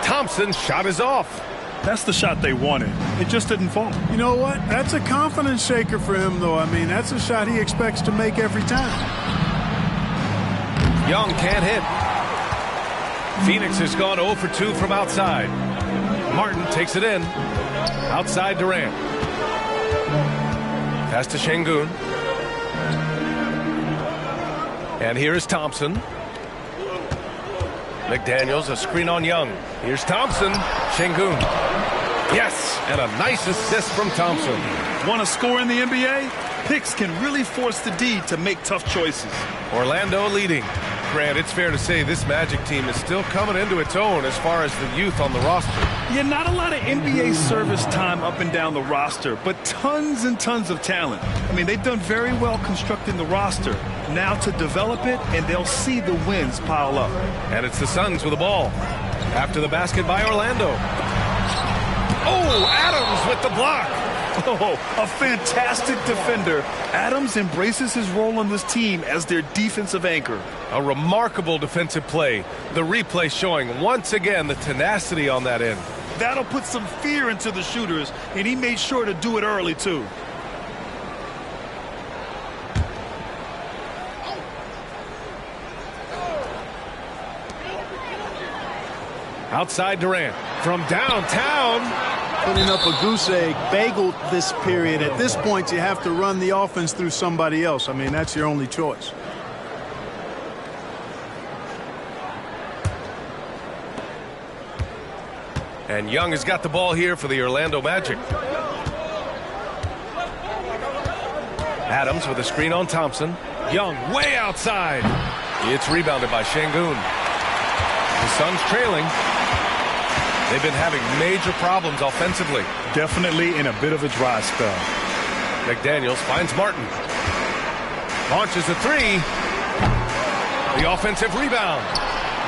Speaker 14: Thompson's shot is off.
Speaker 16: That's the shot they wanted. It just didn't fall.
Speaker 13: You know what? That's a confidence shaker for him, though. I mean, that's a shot he expects to make every time.
Speaker 14: Young can't hit. Phoenix has gone 0 for 2 from outside. Martin takes it in. Outside Durant. Pass to Şengün. And here is Thompson. McDaniels, a screen on Young. Here's Thompson. Şengün. Yes, and a nice assist from Thompson.
Speaker 16: Want to score in the NBA? Picks can really force the D to make tough choices.
Speaker 14: Orlando leading. Grant, it's fair to say this Magic team is still coming into its own as far as the youth on the roster.
Speaker 16: Yeah, not a lot of NBA service time up and down the roster, but tons and tons of talent. I mean, they've done very well constructing the roster. Now to develop it, and they'll see the wins pile up.
Speaker 14: And it's the Suns with the ball. After the basket by Orlando. Oh, Adams with the block.
Speaker 16: Oh, a fantastic defender. Adams embraces his role on this team as their defensive anchor.
Speaker 14: A remarkable defensive play. The replay showing once again the tenacity on that end.
Speaker 16: That'll put some fear into the shooters, and he made sure to do it early, too.
Speaker 14: Outside Durant. From downtown.
Speaker 13: Putting up a goose egg, bageled this period. At this point, you have to run the offense through somebody else. I mean, that's your only choice.
Speaker 14: And Young has got the ball here for the Orlando Magic. Adams with a screen on Thompson. Young way outside. It's rebounded by Şengün. The Suns trailing. They've been having major problems offensively.
Speaker 16: Definitely in a bit of a dry spell.
Speaker 14: McDaniels finds Martin. Launches a three. The offensive rebound.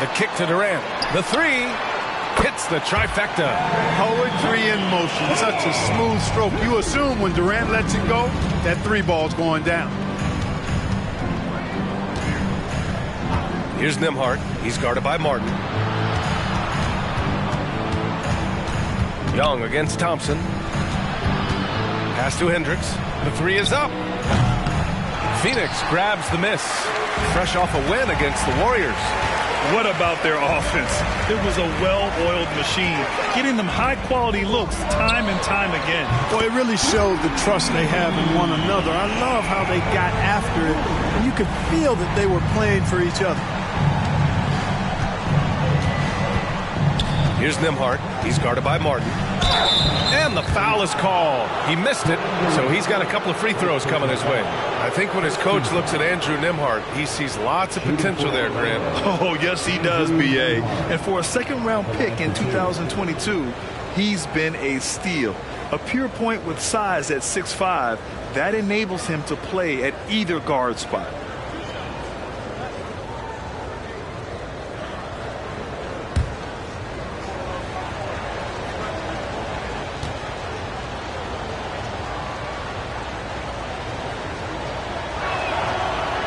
Speaker 14: The kick to Durant. The three hits the trifecta.
Speaker 13: Poetry in motion. Such a smooth stroke. You assume when Durant lets it go, that three ball's going down.
Speaker 14: Here's Nembhard. He's guarded by Martin. Young against Thompson. Pass to Hendricks. The three is up. Phoenix grabs the miss. Fresh off a win against the Warriors.
Speaker 16: What about their offense? It was a well-oiled machine, getting them high-quality looks time and time again.
Speaker 13: Boy, it really showed the trust they have in one another. I love how they got after it, and you could feel that they were playing for each other.
Speaker 14: Here's Nembhard. He's guarded by Martin. And the foul is called. He missed it, so he's got a couple of free throws coming his way. I think when his coach looks at Andrew Nembhard, he sees lots of potential there, Grant.
Speaker 16: Oh, yes, he does, B.A. And for a second-round pick in 2022, he's been a steal. A pure point with size at 6'5", that enables him to play at either guard spot.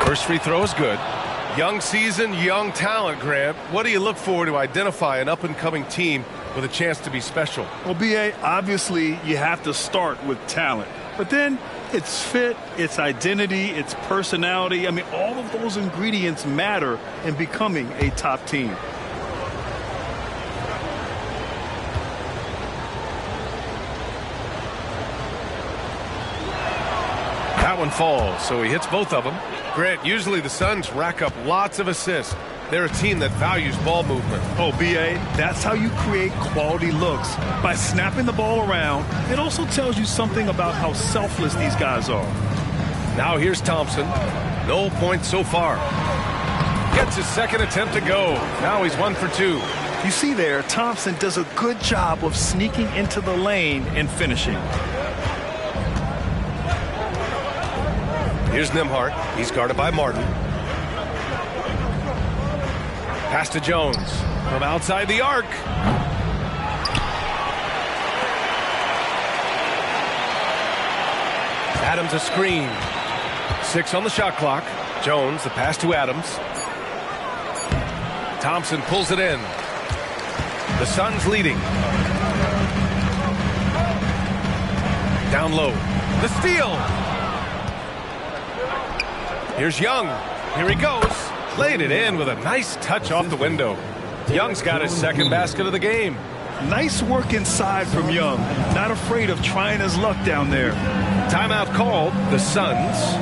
Speaker 14: First free throw is good. Young season, young talent, Grant. What do you look for to identify an up-and-coming team with a chance to be special?
Speaker 16: Well, B.A., obviously you have to start with talent. But then it's fit, it's identity, it's personality. I mean, all of those ingredients matter in becoming a top team.
Speaker 14: That one falls, so he hits both of them. Grant, usually the Suns rack up lots of assists. They're a team that values ball movement.
Speaker 16: Oh, B.A., that's how you create quality looks. By snapping the ball around, it also tells you something about how selfless these guys are.
Speaker 14: Now here's Thompson. No points so far. Gets his second attempt to go. Now he's 1 for 2.
Speaker 16: You see there, Thompson does a good job of sneaking into the lane and finishing.
Speaker 14: Here's Nembhard. He's guarded by Martin. Pass to Jones from outside the arc. Adams a screen. 6 on the shot clock. Jones, the pass to Adams. Thompson pulls it in. The Suns leading. Down low. The steal. Here's Young. Here he goes. Played it in with a nice touch off the window. Young's got his second basket of the game.
Speaker 16: Nice work inside from Young. Not afraid of trying his luck down there.
Speaker 14: Timeout called. The Suns.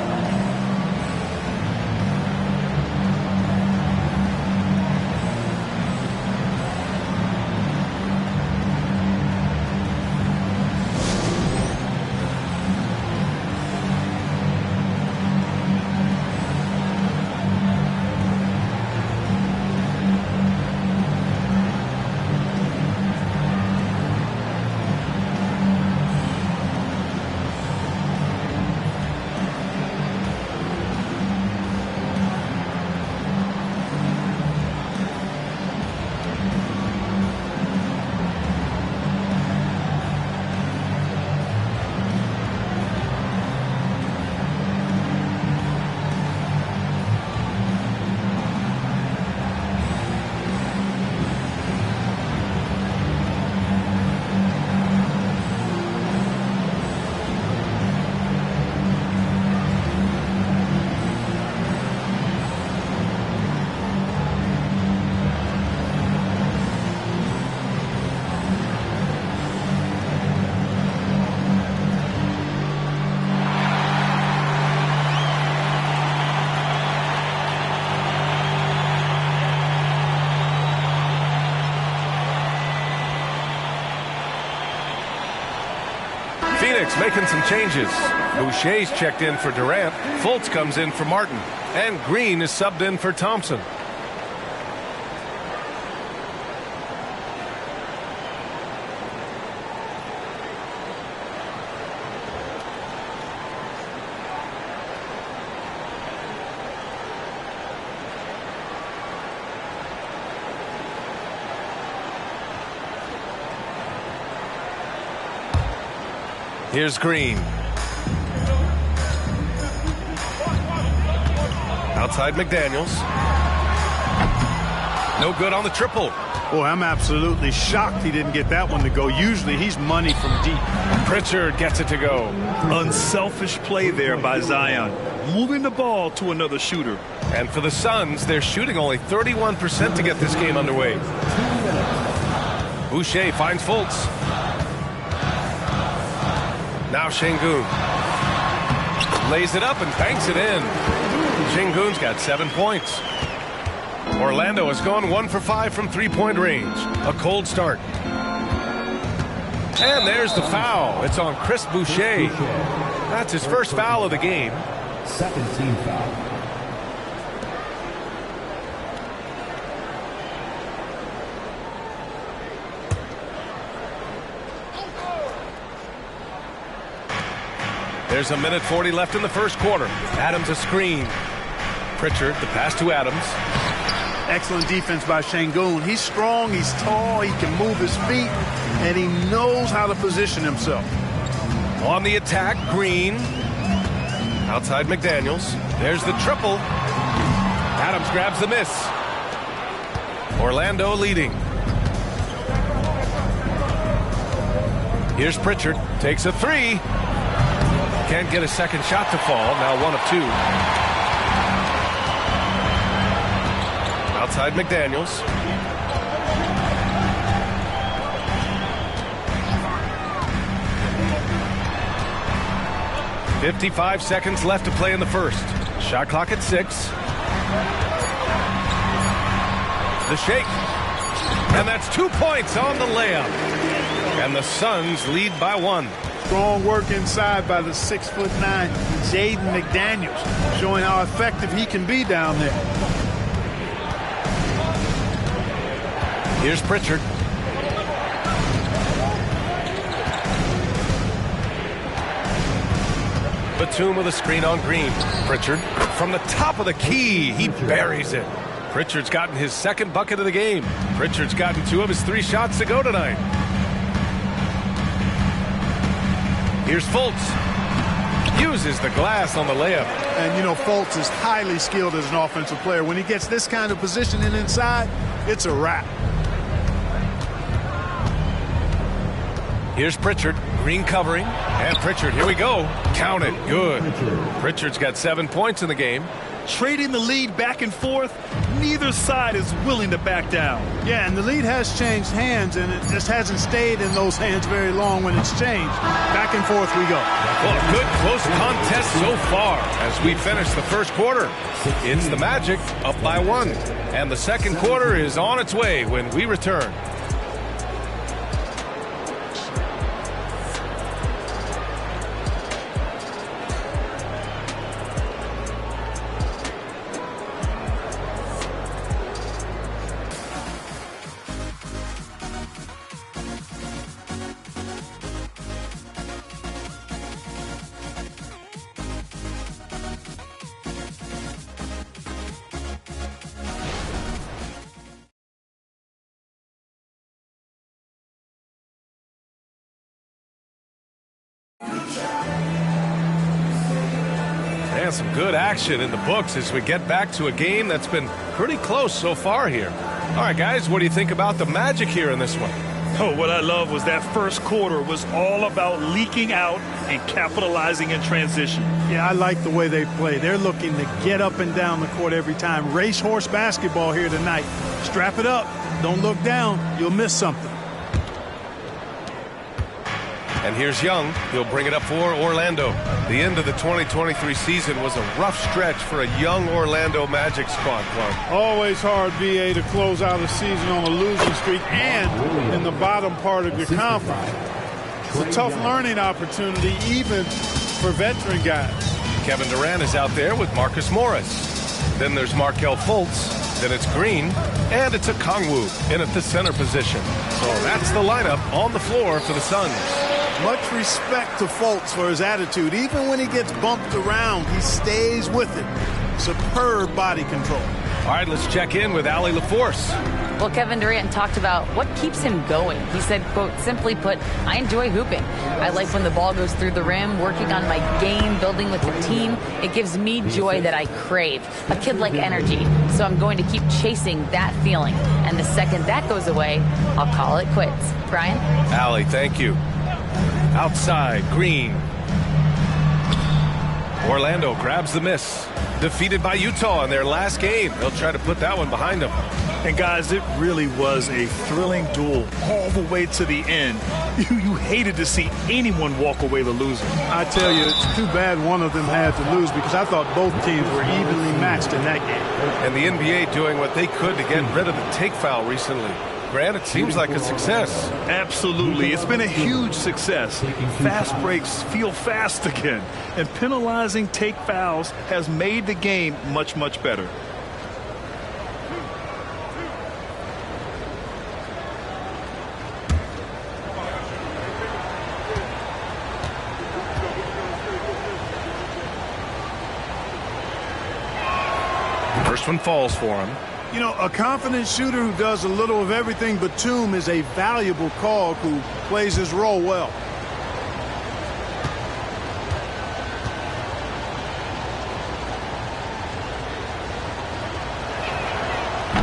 Speaker 14: Phoenix making some changes. Boucher's checked in for Durant. Fultz comes in for Martin. And Green is subbed in for Thompson. Here's Green. Outside McDaniels. No good on the triple.
Speaker 13: Boy, I'm absolutely shocked he didn't get that one to go. Usually he's money from deep.
Speaker 14: Pritchard gets it to go.
Speaker 16: Unselfish play there by Zion. Moving the ball to another shooter.
Speaker 14: And for the Suns, they're shooting only 31% to get this game underway. Boucher finds Fultz. Now Şengün lays it up and banks it in. Şengün's got 7 points. Orlando has gone 1 for 5 from three-point range. A cold start. And there's the foul. It's on Chris Boucher. That's his first foul of the game.
Speaker 5: Second team foul.
Speaker 14: There's 1:40 left in the first quarter. Adams a screen. Pritchard, the pass to Adams.
Speaker 13: Excellent defense by Şengün. He's strong, he's tall, he can move his feet, and he knows how to position himself.
Speaker 14: On the attack, Green. Outside McDaniels. There's the triple. Adams grabs the miss. Orlando leading. Here's Pritchard. Takes a three. Can't get a second shot to fall. Now 1 of 2. Outside McDaniels. .55 seconds left to play in the first. Shot clock at 6. The shake. And that's 2 points on the layup. And the Suns lead by 1.
Speaker 13: Strong work inside by the 6'9" Jaden McDaniels, showing how effective he can be down there.
Speaker 14: Here's Pritchard. Batum with a screen on Green. Pritchard from the top of the key. He buries it. Pritchard's gotten his second bucket of the game. Pritchard's gotten 2 of his 3 shots to go tonight. Here's Fultz. Uses the glass on the layup.
Speaker 13: And, you know, Fultz is highly skilled as an offensive player. When he gets this kind of positioning inside, it's a wrap.
Speaker 14: Here's Pritchard. Green covering. And Pritchard, here we go. Count it. Good. Pritchard's got 7 points in the game.
Speaker 16: Trading the lead back and forth, neither side is willing to back down.
Speaker 13: Yeah, and the lead has changed hands, and it just hasn't stayed in those hands very long when it's changed. Back and forth we go.
Speaker 14: Well, a good close contest so far as we finish the first quarter. It's the Magic up by 1. And the second quarter is on its way when we return. And some good action in the books as we get back to a game that's been pretty close so far here. All right, guys, what do you think about the Magic here in this one?
Speaker 16: Oh, what I love was that first quarter was all about leaking out and capitalizing in transition.
Speaker 13: Yeah, I like the way they play. They're looking to get up and down the court every time. Racehorse basketball here tonight. Strap it up. Don't look down. You'll miss something.
Speaker 14: And here's Young. He'll bring it up for Orlando. The end of the 2023 season was a rough stretch for a young Orlando Magic squad, Clark.
Speaker 13: Always hard, BA, to close out a season on a losing streak and in the bottom part of your conference. It's a tough learning opportunity, even for veteran guys.
Speaker 14: Kevin Durant is out there with Marcus Morris. Then there's Markelle Fultz. Then it's Green. And it's a Kongwu in at the center position. So that's the lineup on the floor for the Suns.
Speaker 13: Much respect to Fultz for his attitude. Even when he gets bumped around, he stays with it. Superb body control.
Speaker 14: All right, let's check in with Allie LaForce.
Speaker 17: Well, Kevin Durant talked about what keeps him going. He said, quote, simply put, I enjoy hooping. I like when the ball goes through the rim, working on my game, building with the team. It gives me joy that I crave, a kid-like energy. So I'm going to keep chasing that feeling. And the second that goes away, I'll call it quits. Brian?
Speaker 14: Allie, thank you. Outside, Green. Orlando grabs the miss. Defeated by Utah in their last game. They'll try to put that one behind them.
Speaker 16: And guys, it really was a thrilling duel all the way to the end. You hated to see anyone walk away the loser.
Speaker 13: I tell you, it's too bad one of them had to lose because I thought both teams were evenly matched in that game.
Speaker 14: And the NBA doing what they could to get rid of the take foul recently. Grant, it seems like a success.
Speaker 16: Absolutely. It's been a huge success. Fast breaks feel fast again. And penalizing take fouls has made the game much, much better.
Speaker 14: First one falls for him.
Speaker 13: You know, a confident shooter who does a little of everything but Batum is a valuable cog who plays his role well.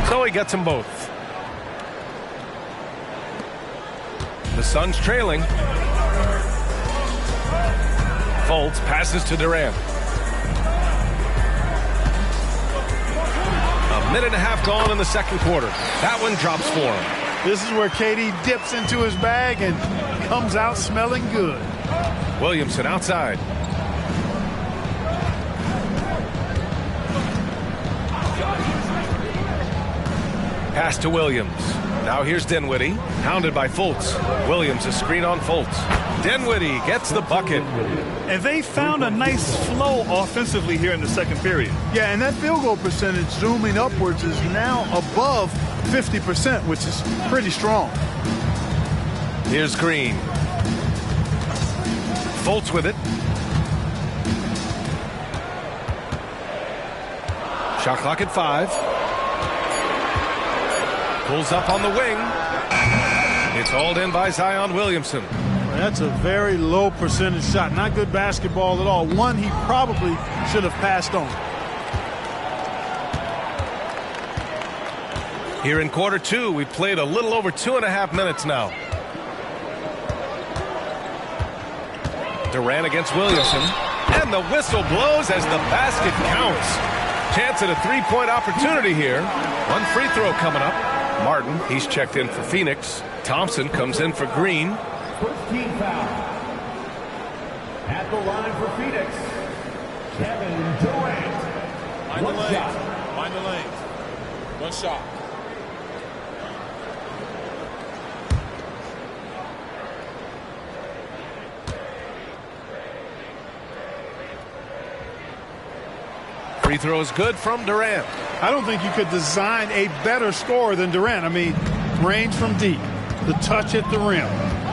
Speaker 14: So he gets them both. The Suns trailing. Fultz passes to Durant. A minute and a half gone in the second quarter. That one drops for him.
Speaker 13: This is where KD dips into his bag and comes out smelling good.
Speaker 14: Williamson outside. Pass to Williams. Now here's Dinwiddie, hounded by Fultz. Williams a screen on Fultz. Dinwiddie gets the bucket.
Speaker 16: And they found a nice flow offensively here in the second period.
Speaker 13: Yeah, and that field goal percentage zooming upwards is now above 50%, which is pretty strong.
Speaker 14: Here's Green. Fultz with it. Shot clock at 5. Pulls up on the wing. It's hauled in by Zion Williamson.
Speaker 13: That's a very low percentage shot. Not good basketball at all. One he probably should have passed on.
Speaker 14: Here in quarter 2, we've played a little over 2.5 minutes now. Durant against Williamson. And the whistle blows as the basket counts. Chance at a three-point opportunity here. One free throw coming up. Martin, he's checked in for Phoenix. Thompson comes in for Green.
Speaker 5: First team foul. At the line for Phoenix, Kevin Durant. One shot.
Speaker 11: Mind the lanes. One shot.
Speaker 14: Free throw is good from Durant.
Speaker 13: I don't think you could design a better scorer than Durant. I mean, range from deep, the touch at the rim,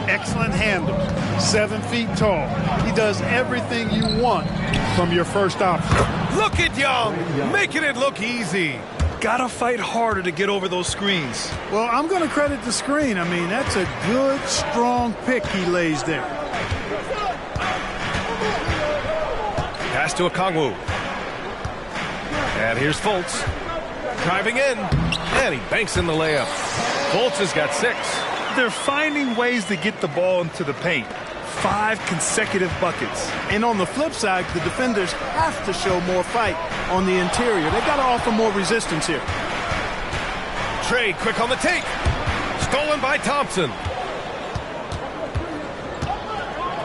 Speaker 13: excellent handles, 7 feet tall. He does everything you want from your first option.
Speaker 14: Look at Young, making it look easy.
Speaker 16: Gotta fight harder to get over those screens.
Speaker 13: Well, I'm going to credit the screen. I mean, that's a good, strong pick he lays there.
Speaker 14: Pass to Okongwu. And here's Fultz. Driving in. And he banks in the layup. Fultz has got 6.
Speaker 16: They're finding ways to get the ball into the paint. 5 consecutive buckets.
Speaker 13: And on the flip side, the defenders have to show more fight on the interior. They've got to offer more resistance here.
Speaker 14: Trey quick on the take. Stolen by Thompson.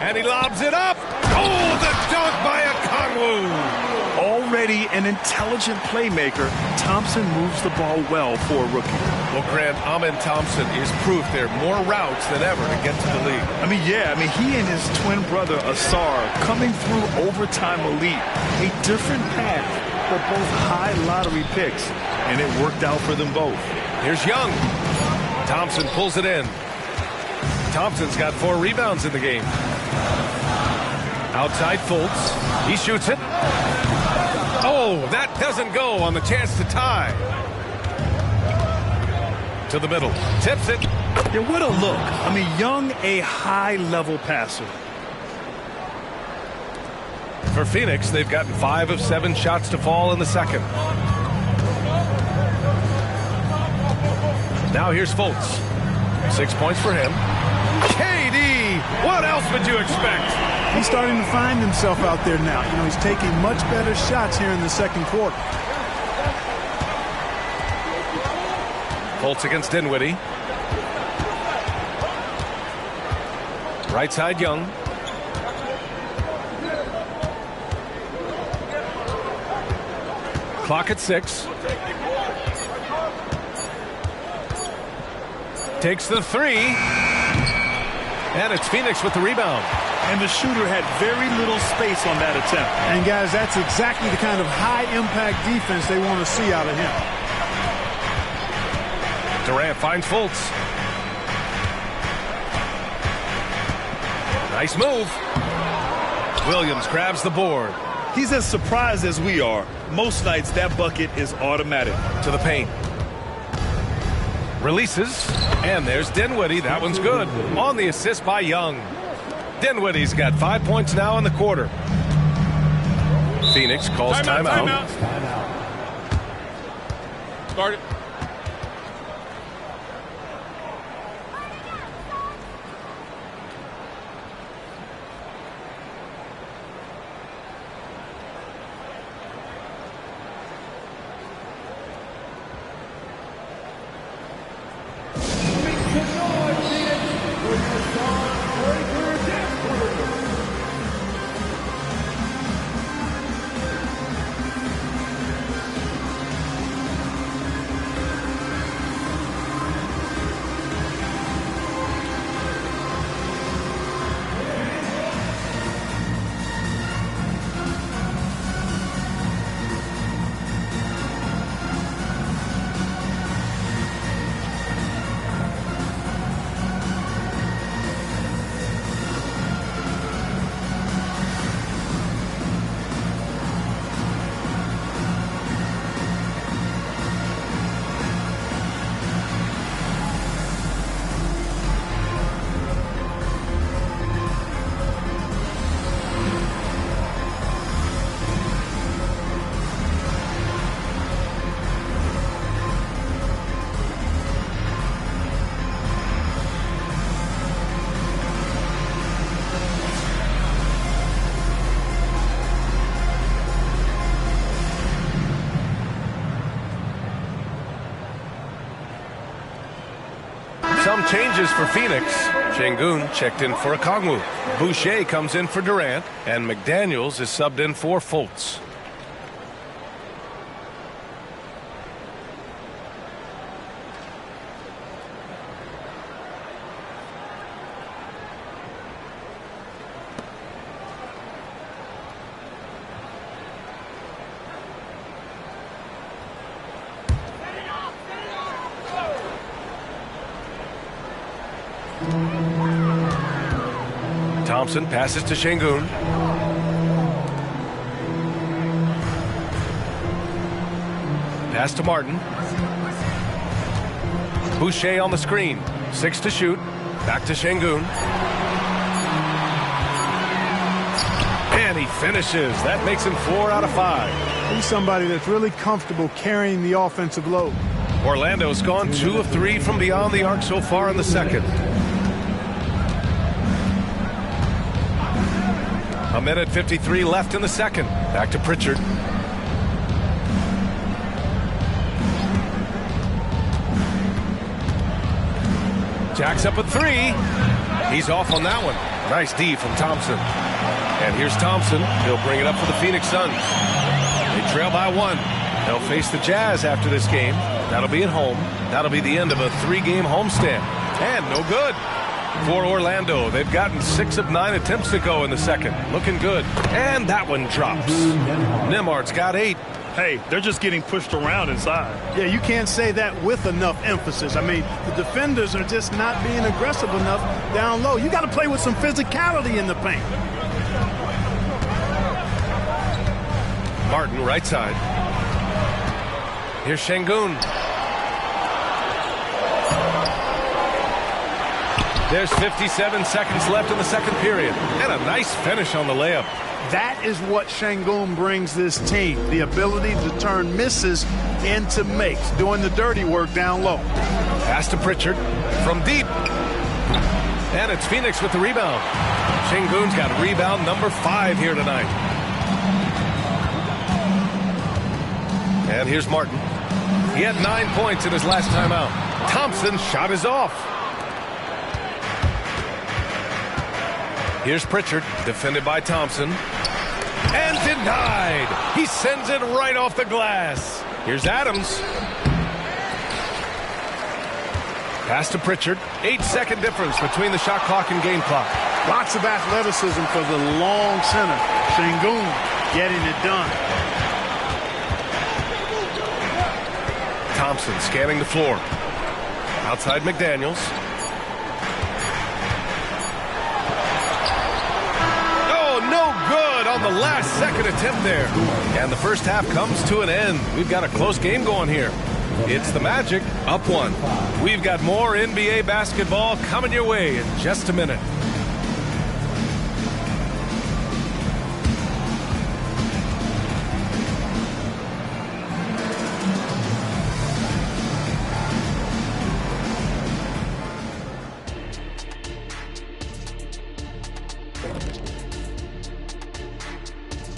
Speaker 14: And he lobs it up. Oh, the dunk by Okongwu.
Speaker 16: Already an intelligent playmaker, Thompson moves the ball well for a rookie.
Speaker 14: Well, Grant, Amen Thompson is proof there are more routes than ever to get to the league.
Speaker 16: He and his twin brother, Asar, coming through overtime elite. A different path for both high lottery picks, and it worked out for them both.
Speaker 14: Here's Young. Thompson pulls it in. Thompson's got 4 rebounds in the game. Outside Fultz. He shoots it. Oh, that doesn't go on the chance to tie. To the middle. Tips it.
Speaker 16: Yeah, what a look. Young, a high-level passer.
Speaker 14: For Phoenix, they've gotten 5 of 7 shots to fall in the second. Now here's Fultz. 6 points for him. KD! What else would you expect?
Speaker 13: He's starting to find himself out there now. He's taking much better shots here in the second quarter.
Speaker 14: Fultz against Dinwiddie. Right side, Young. Clock at 6. Takes the 3. And it's Phoenix with the rebound.
Speaker 16: And the shooter had very little space on that attempt.
Speaker 13: And, guys, that's exactly the kind of high-impact defense they want to see out of him.
Speaker 14: Durant finds Fultz. Nice move. Williams grabs the board.
Speaker 16: He's as surprised as we are. Most nights, that bucket is automatic.
Speaker 14: To the paint. Releases. And there's Dinwiddie. That one's good. On the assist by Young. Dinwiddie's got 5 points now in the quarter. Phoenix calls timeout.
Speaker 11: Start it.
Speaker 14: some changes for Phoenix. Şengün checked in for Okongwu. Boucher comes in for Durant, and McDaniels is subbed in for Fultz. Thompson passes to Şengün. Pass to Martin. Boucher on the screen. 6 to shoot. Back to Şengün. And he finishes. That makes him 4 out of 5.
Speaker 13: He's somebody that's really comfortable carrying the offensive load.
Speaker 14: Orlando's gone 2 of 3 from beyond the arc so far in the second. A minute 53 left in the second. Back to Pritchard. Jacks up a 3. He's off on that one. Nice D from Thompson. And here's Thompson. He'll bring it up for the Phoenix Suns. They trail by 1. They'll face the Jazz after this game. That'll be at home. That'll be the end of a 3-game homestand. And no good. For Orlando, they've gotten 6 of 9 attempts to go in the second. Looking good. And that one drops. Nembhard's got 8.
Speaker 16: Hey, they're just getting pushed around inside.
Speaker 13: Yeah, you can't say that with enough emphasis. I mean, the defenders are just not being aggressive enough down low. You got to play with some physicality in the paint.
Speaker 14: Martin, right side. Here's Şengün. There's 57 seconds left in the second period. And a nice finish on the layup.
Speaker 13: That is what Şengün brings this team. The ability to turn misses into makes, doing the dirty work down low.
Speaker 14: Pass to Pritchard from deep. And it's Phoenix with the rebound. Şengün's got rebound number 5 here tonight. And here's Martin. He had 9 points in his last time out. Thompson's shot is off. Here's Pritchard, defended by Thompson. And denied. He sends it right off the glass. Here's Adams. Pass to Pritchard. 8-second difference between the shot clock and game clock.
Speaker 13: Lots of athleticism for the long center. Şengün getting it done.
Speaker 14: Thompson scanning the floor. Outside McDaniels. No good on the last second attempt there. And the first half comes to an end. We've got a close game going here. It's the Magic up 1. We've got more NBA basketball coming your way in just a minute.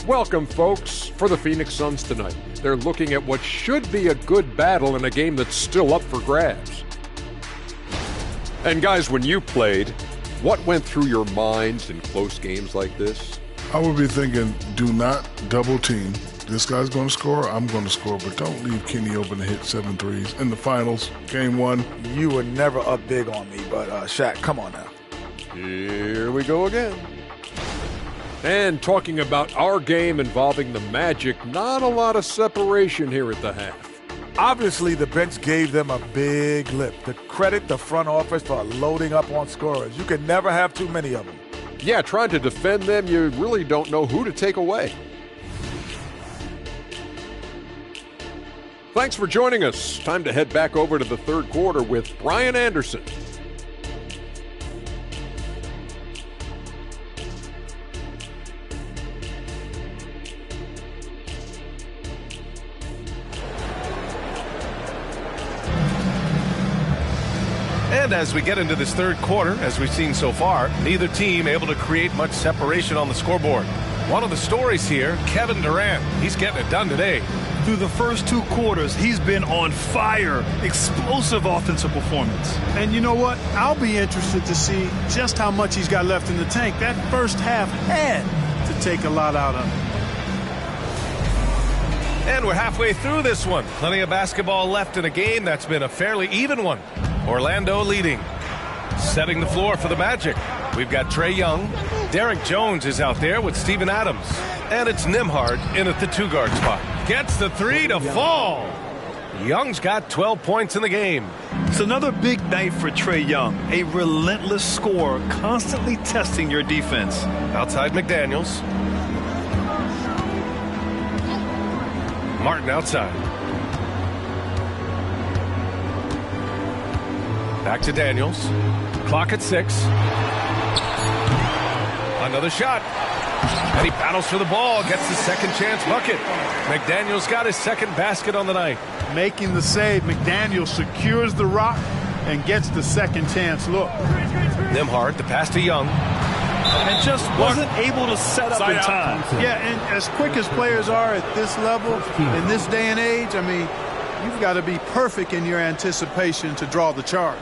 Speaker 9: Welcome, folks, for the Phoenix Suns tonight. They're looking at what should be a good battle in a game that's still up for grabs. And guys, when you played, what went through your minds in close games like this?
Speaker 10: I would be thinking, do not double team. This guy's going to score, I'm going to score, but don't leave Kenny open to hit 7 threes. In the finals, game 1.
Speaker 11: You were never up big on me, but Shaq, come on now.
Speaker 9: Here we go again. And talking about our game involving the Magic, not a lot of separation here at the half.
Speaker 11: Obviously, the bench gave them a big lift. To credit the front office for loading up on scorers. You can never have too many of them.
Speaker 9: Yeah, trying to defend them, you really don't know who to take away. Thanks for joining us. Time to head back over to the third quarter with Brian Anderson.
Speaker 14: And as we get into this third quarter, as we've seen so far, neither team able to create much separation on the scoreboard. One of the stories here, Kevin Durant. He's getting it done today.
Speaker 16: Through the first 2 quarters, he's been on fire. Explosive offensive performance.
Speaker 13: And you know what? I'll be interested to see just how much he's got left in the tank. That first half had to take a lot out of him.
Speaker 14: And we're halfway through this one. Plenty of basketball left in a game that's been a fairly even one. Orlando leading. Setting the floor for the Magic. We've got Trae Young. Derek Jones is out there with Steven Adams. And it's Nembhard in at the 2-guard spot. Gets the 3 to fall. Young's got 12 points in the game.
Speaker 16: It's another big night for Trae Young. A relentless scorer, constantly testing your defense.
Speaker 14: Outside McDaniels. Martin outside. Back to Daniels. Clock at 6. Another shot. And he battles for the ball. Gets the second chance bucket. McDaniels got his second basket on the night.
Speaker 13: Making the save, McDaniels secures the rock and gets the second chance look.
Speaker 14: Nembhard, the pass to Young.
Speaker 16: And just wasn't able to set up in time.
Speaker 13: Yeah, and as quick as players are at this level, in this day and age, I mean, you've got to be perfect in your anticipation to draw the charge.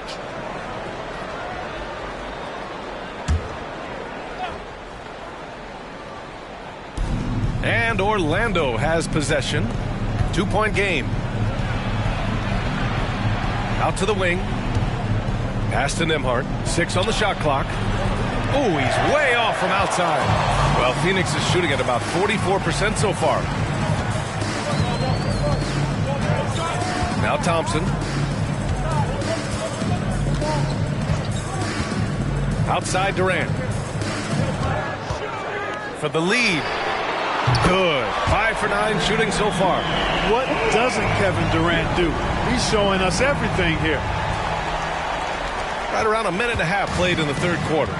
Speaker 14: And Orlando has possession. 2-point game. Out to the wing. Pass to Nembhard. 6 on the shot clock. Oh, he's way off from outside. Well, Phoenix is shooting at about 44% so far. Now Thompson. Outside Durant. For the lead. Good. 5 for 9 shooting so far.
Speaker 13: What doesn't Kevin Durant do? He's showing us everything here.
Speaker 14: Right around a minute and a half played in the third quarter.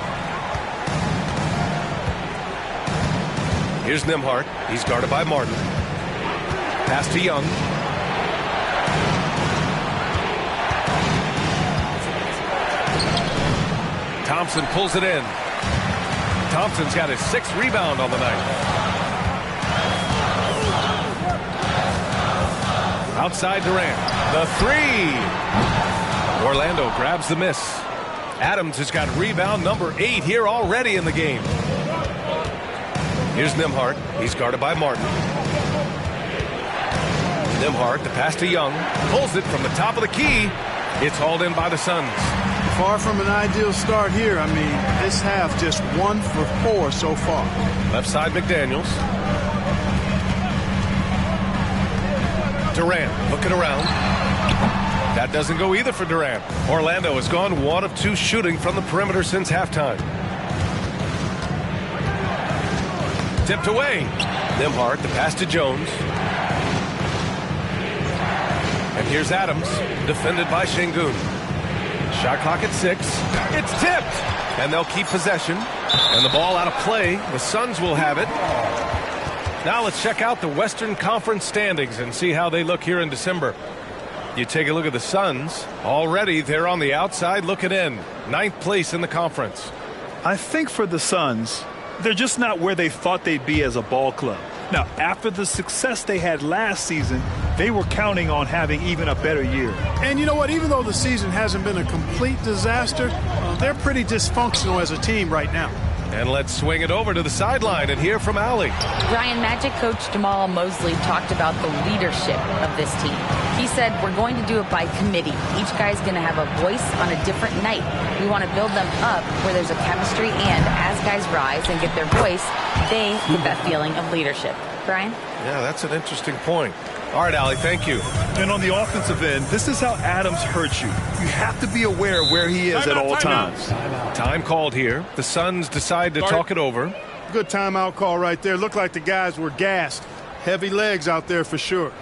Speaker 14: Here's Nembhard. He's guarded by Martin. Pass to Young. Thompson pulls it in. Thompson's got his 6th rebound on the night. Outside Durant. The 3. Orlando grabs the miss. Adams has got rebound number 8 here already in the game. Here's Nembhard. He's guarded by Martin. Nembhard, the pass to Young. Pulls it from the top of the key. It's hauled in by the Suns.
Speaker 13: Far from an ideal start here. I mean, this half just 1 for 4 so far.
Speaker 14: Left side McDaniels. Durant looking around. That doesn't go either for Durant. Orlando has gone 1 of 2 shooting from the perimeter since halftime. Tipped away. Nembhard, the pass to Jones. And here's Adams, defended by Şengün. Shot clock at 6. It's tipped. And they'll keep possession. And the ball out of play. The Suns will have it. Now let's check out the Western Conference standings and see how they look here in December. You take a look at the Suns. Already they're on the outside looking in. 9th place in the conference.
Speaker 16: I think for the Suns, they're just not where they thought they'd be as a ball club. Now, after the success they had last season, they were counting on having even a better year.
Speaker 13: And you know what? Even though the season hasn't been a complete disaster, they're pretty dysfunctional as a team right now.
Speaker 14: And let's swing it over to the sideline and hear from Allie.
Speaker 17: Ryan, Magic coach Jamal Mosley talked about the leadership of this team. He said, we're going to do it by committee. Each guy's going to have a voice on a different night. We want to build them up where there's a chemistry, and as guys rise and get their voice, they get that feeling of leadership. Brian?
Speaker 14: Yeah, that's an interesting point. All right, Allie, thank you.
Speaker 16: And on the offensive end, this is how Adams hurts you. You have to be aware of where he is at all times.
Speaker 14: Time called here. The Suns decide to talk it over.
Speaker 13: Good timeout call right there. Looked like the guys were gassed. Heavy legs out there for sure.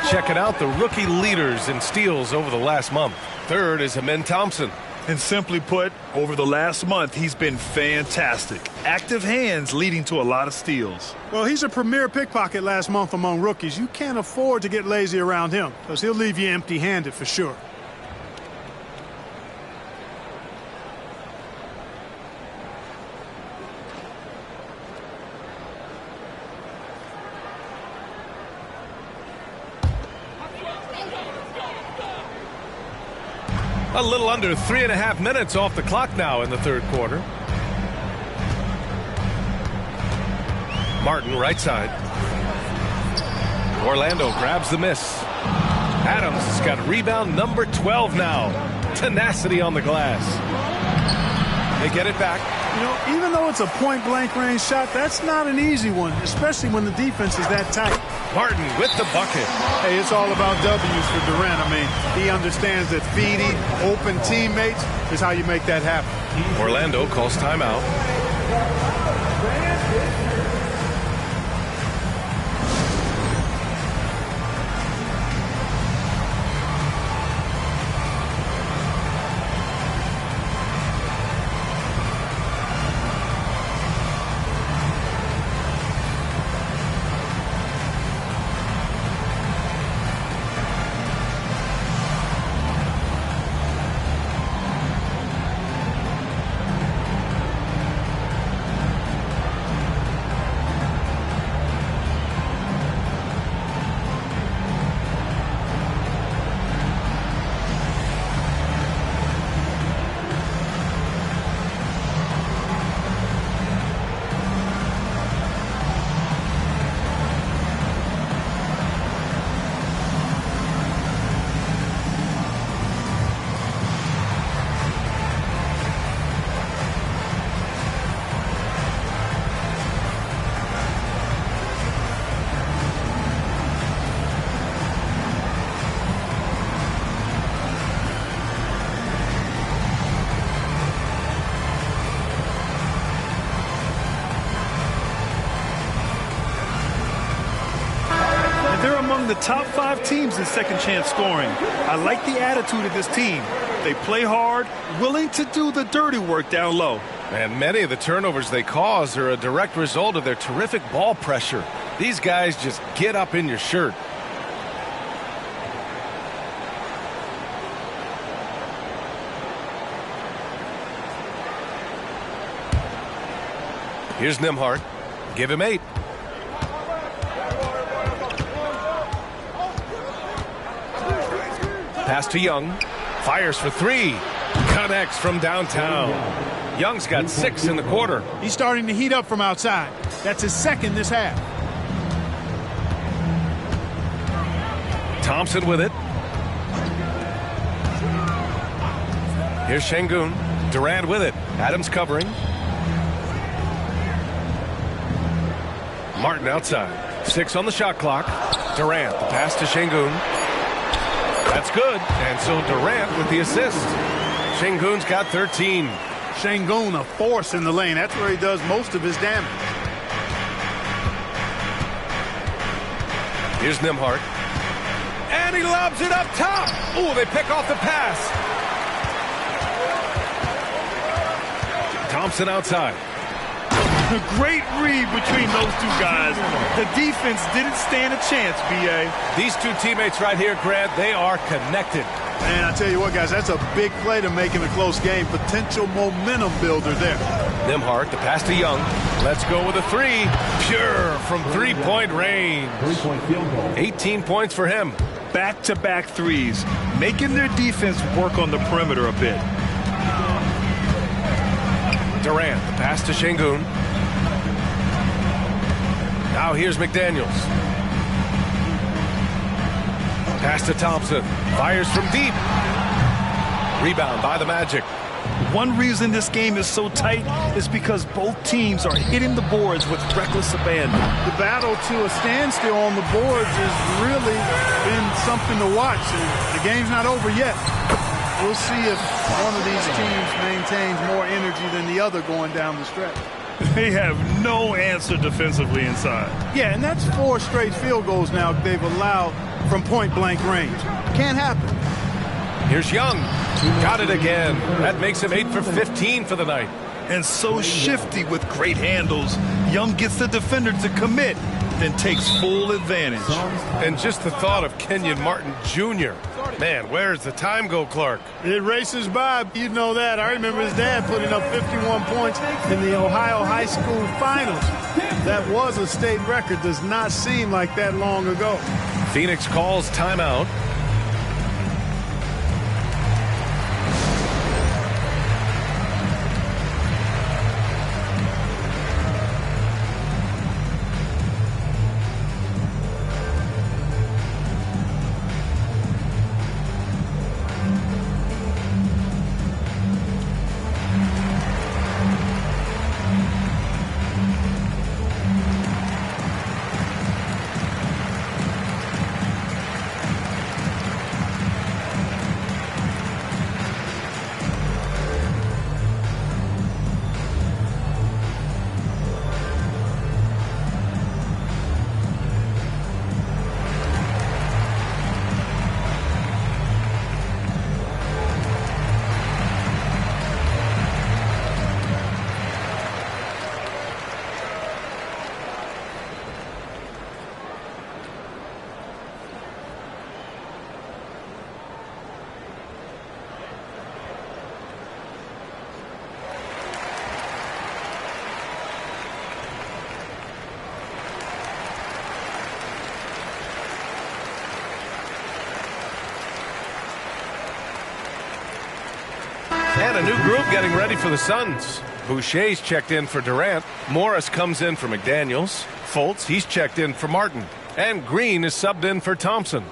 Speaker 14: checking out the rookie leaders in steals over the last month. Third is Amen Thompson.
Speaker 16: And simply put, over the last month, he's been fantastic. Active hands leading to a lot of steals.
Speaker 13: Well, he's a premier pickpocket last month among rookies. You can't afford to get lazy around him because he'll leave you empty-handed for sure.
Speaker 14: A little under 3.5 minutes off the clock now in the third quarter. Martin, right side. Orlando grabs the miss. Adams has got rebound number 12 now. Tenacity on the glass. They get it back.
Speaker 13: You know, even though it's a point-blank range shot, that's not an easy one, especially when the defense is that tight.
Speaker 14: Martin with the bucket.
Speaker 13: Hey, it's all about W's for Durant. I mean, he understands that feeding open teammates is how you make that happen.
Speaker 14: Orlando calls timeout.
Speaker 16: They're among the top 5 teams in second chance scoring. I like the attitude of this team. They play hard, willing to do the dirty work down low.
Speaker 14: And many of the turnovers they cause are a direct result of their terrific ball pressure. These guys just get up in your shirt. Here's Nembhard. Give him 8. Pass to Young. Fires for 3. Connects from downtown. Young's got 6 in the quarter.
Speaker 13: He's starting to heat up from outside. That's his second this half.
Speaker 14: Thompson with it. Here's Şengün. Durant with it. Adams covering. Martin outside. 6 on the shot clock. Durant, the pass to Şengün. That's good. And so Durant with the assist. Şengün's got 13.
Speaker 13: Şengün, a force in the lane. That's where he does most of his damage.
Speaker 14: Here's Nembhard. And he lobs it up top. Ooh, they pick off the pass. Thompson outside.
Speaker 16: A great read between those two guys. The defense didn't stand a chance, B.A.
Speaker 14: These two teammates right here, Grant, they are connected.
Speaker 13: Man, I tell you what, guys, that's a big play to make in a close game. Potential momentum builder there.
Speaker 14: Nembhard, the pass to Young. Let's go with a 3. Pure from three-point range. 18 points for him.
Speaker 16: Back-to-back threes, making their defense work on the perimeter a bit.
Speaker 14: Durant, the pass to Şengün. Now here's McDaniels. Pass to Thompson. Fires from deep. Rebound by the Magic.
Speaker 16: One reason this game is so tight is because both teams are hitting the boards with reckless abandon.
Speaker 13: The battle to a standstill on the boards has really been something to watch. And the game's not over yet. We'll see if one of these teams maintains more energy than the other going down the stretch.
Speaker 16: They have no answer defensively inside.
Speaker 13: Yeah, and that's 4 straight field goals now they've allowed from point-blank range. Can't happen.
Speaker 14: Here's Young. Got it again. That makes him 8 for 15 for the night.
Speaker 16: And so shifty with great handles. Young gets the defender to commit, then takes full advantage.
Speaker 14: And just the thought of Kenyon Martin Jr. Man, where's the time go, Clark?
Speaker 13: It races by. You know that. I remember his dad putting up 51 points in the Ohio High School Finals. That was a state record. Does not seem like that long ago.
Speaker 14: Phoenix calls timeout. And a new group getting ready for the Suns. Boucher's checked in for Durant. Morris comes in for McDaniels. Fultz, he's checked in for Martin. And Green is subbed in for Thompson.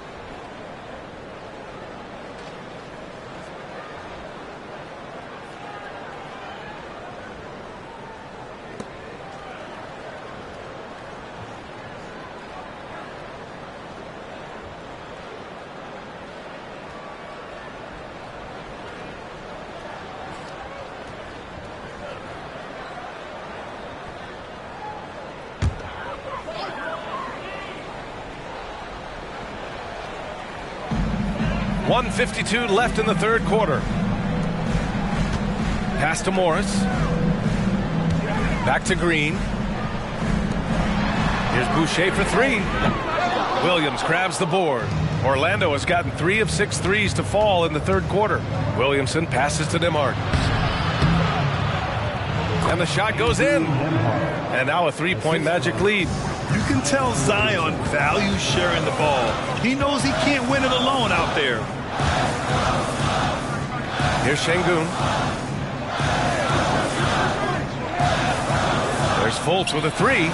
Speaker 14: .152 left in the third quarter. Pass to Morris. Back to Green. Here's Boucher for three. Williams grabs the board. Orlando has gotten 3 of 6 threes to fall in the third quarter. Williamson passes to Nembhard. And the shot goes in. And now a three-point Magic lead.
Speaker 16: You can tell Zion values sharing the ball. He knows he can't win it alone out there.
Speaker 14: Here's Şengün. There's Fultz with a three.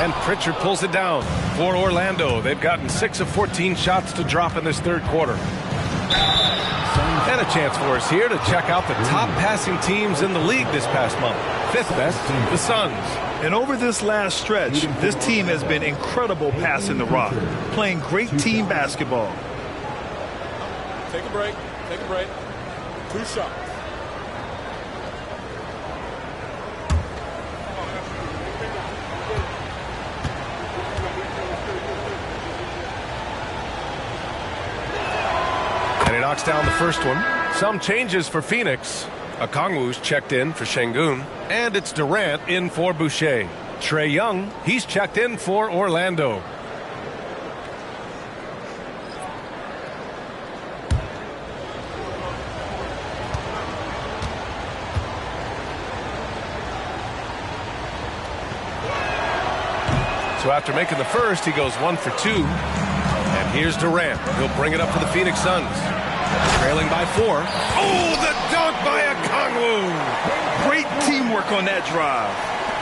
Speaker 14: And Pritchard pulls it down for Orlando. They've gotten 6 of 14 shots to drop in this third quarter. And a chance for us here to check out the top passing teams in the league this past month. 5th best, the Suns.
Speaker 16: And over this last stretch, this team has been incredible passing the rock, playing great team basketball.
Speaker 1: Take a break. Take a break. 2 shots.
Speaker 14: And he knocks down the first one. Some changes for Phoenix. Okongwu's checked in for Şengün. And it's Durant in for Boucher. Trae Young, he's checked in for Orlando. So after making the first, he goes 1 for 2. And here's Durant. He'll bring it up for the Phoenix Suns. Trailing by 4. Oh, the dunk by Okongwu!
Speaker 16: Great teamwork on that drive.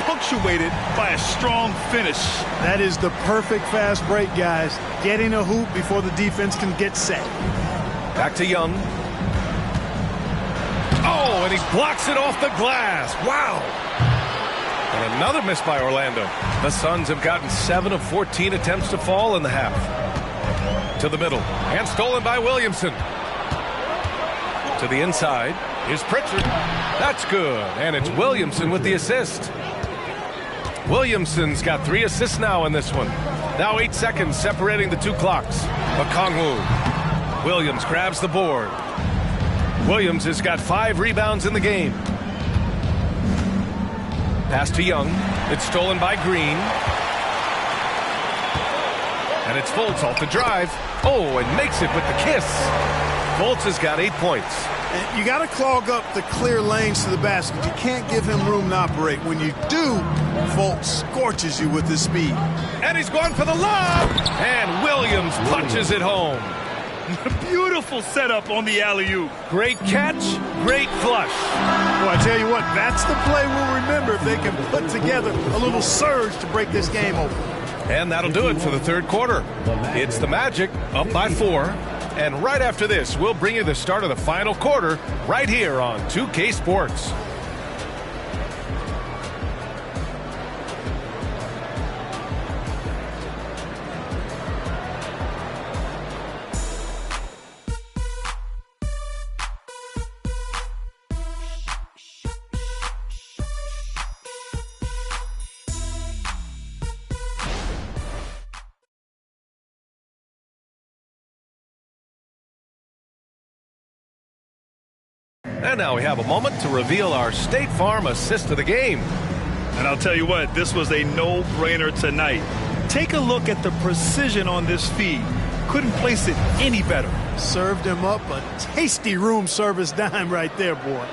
Speaker 16: Punctuated by a strong finish.
Speaker 13: That is the perfect fast break, guys. Getting a hoop before the defense can get set.
Speaker 14: Back to Young. Oh, and he blocks it off the glass. Wow! And another miss by Orlando. The Suns have gotten 7 of 14 attempts to fall in the half. To the middle. And stolen by Williamson. To the inside. Here's Pritchard. That's good. And it's Williamson with the assist. Williamson's got 3 assists now in this one. Now 8 seconds separating the 2 clocks. Okongwu. Williams grabs the board. Williams has got 5 rebounds in the game. Pass to Young. It's stolen by Green. And it's Fultz off the drive. Oh, and makes it with the kiss. Fultz has got 8 points.
Speaker 13: And you got to clog up the clear lanes to the basket. You can't give him room to operate. When you do, Fultz scorches you with his speed.
Speaker 14: And he's going for the lob. And Williams punches it home.
Speaker 16: Beautiful setup on the alley-oop.
Speaker 14: Great catch, great flush.
Speaker 13: Well, I tell you what, that's the play we'll remember if they can put together a little surge to break this game open.
Speaker 14: And that'll do it for the 3rd quarter. It's the Magic up by 4. And right after this, we'll bring you the start of the final quarter right here on 2K Sports. And now we have a moment to reveal our State Farm assist of the game.
Speaker 16: And I'll tell you what, this was a no-brainer tonight. Take a look at the precision on this feed. Couldn't place it any better.
Speaker 13: Served him up a tasty room service dime right there, boy.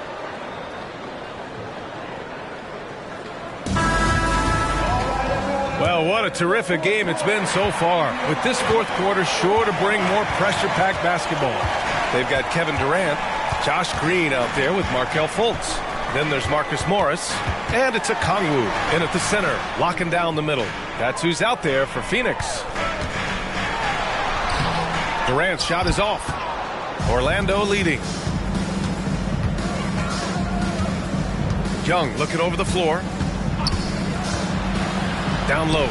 Speaker 14: Well, what a terrific game it's been so far. With this 4th quarter sure to bring more pressure-packed basketball. They've got Kevin Durant, Josh Green out there with Markelle Fultz. Then there's Marcus Morris. And it's Okongwu in at the center, locking down the middle. That's who's out there for Phoenix. Durant's shot is off. Orlando leading. Young looking over the floor. Down low.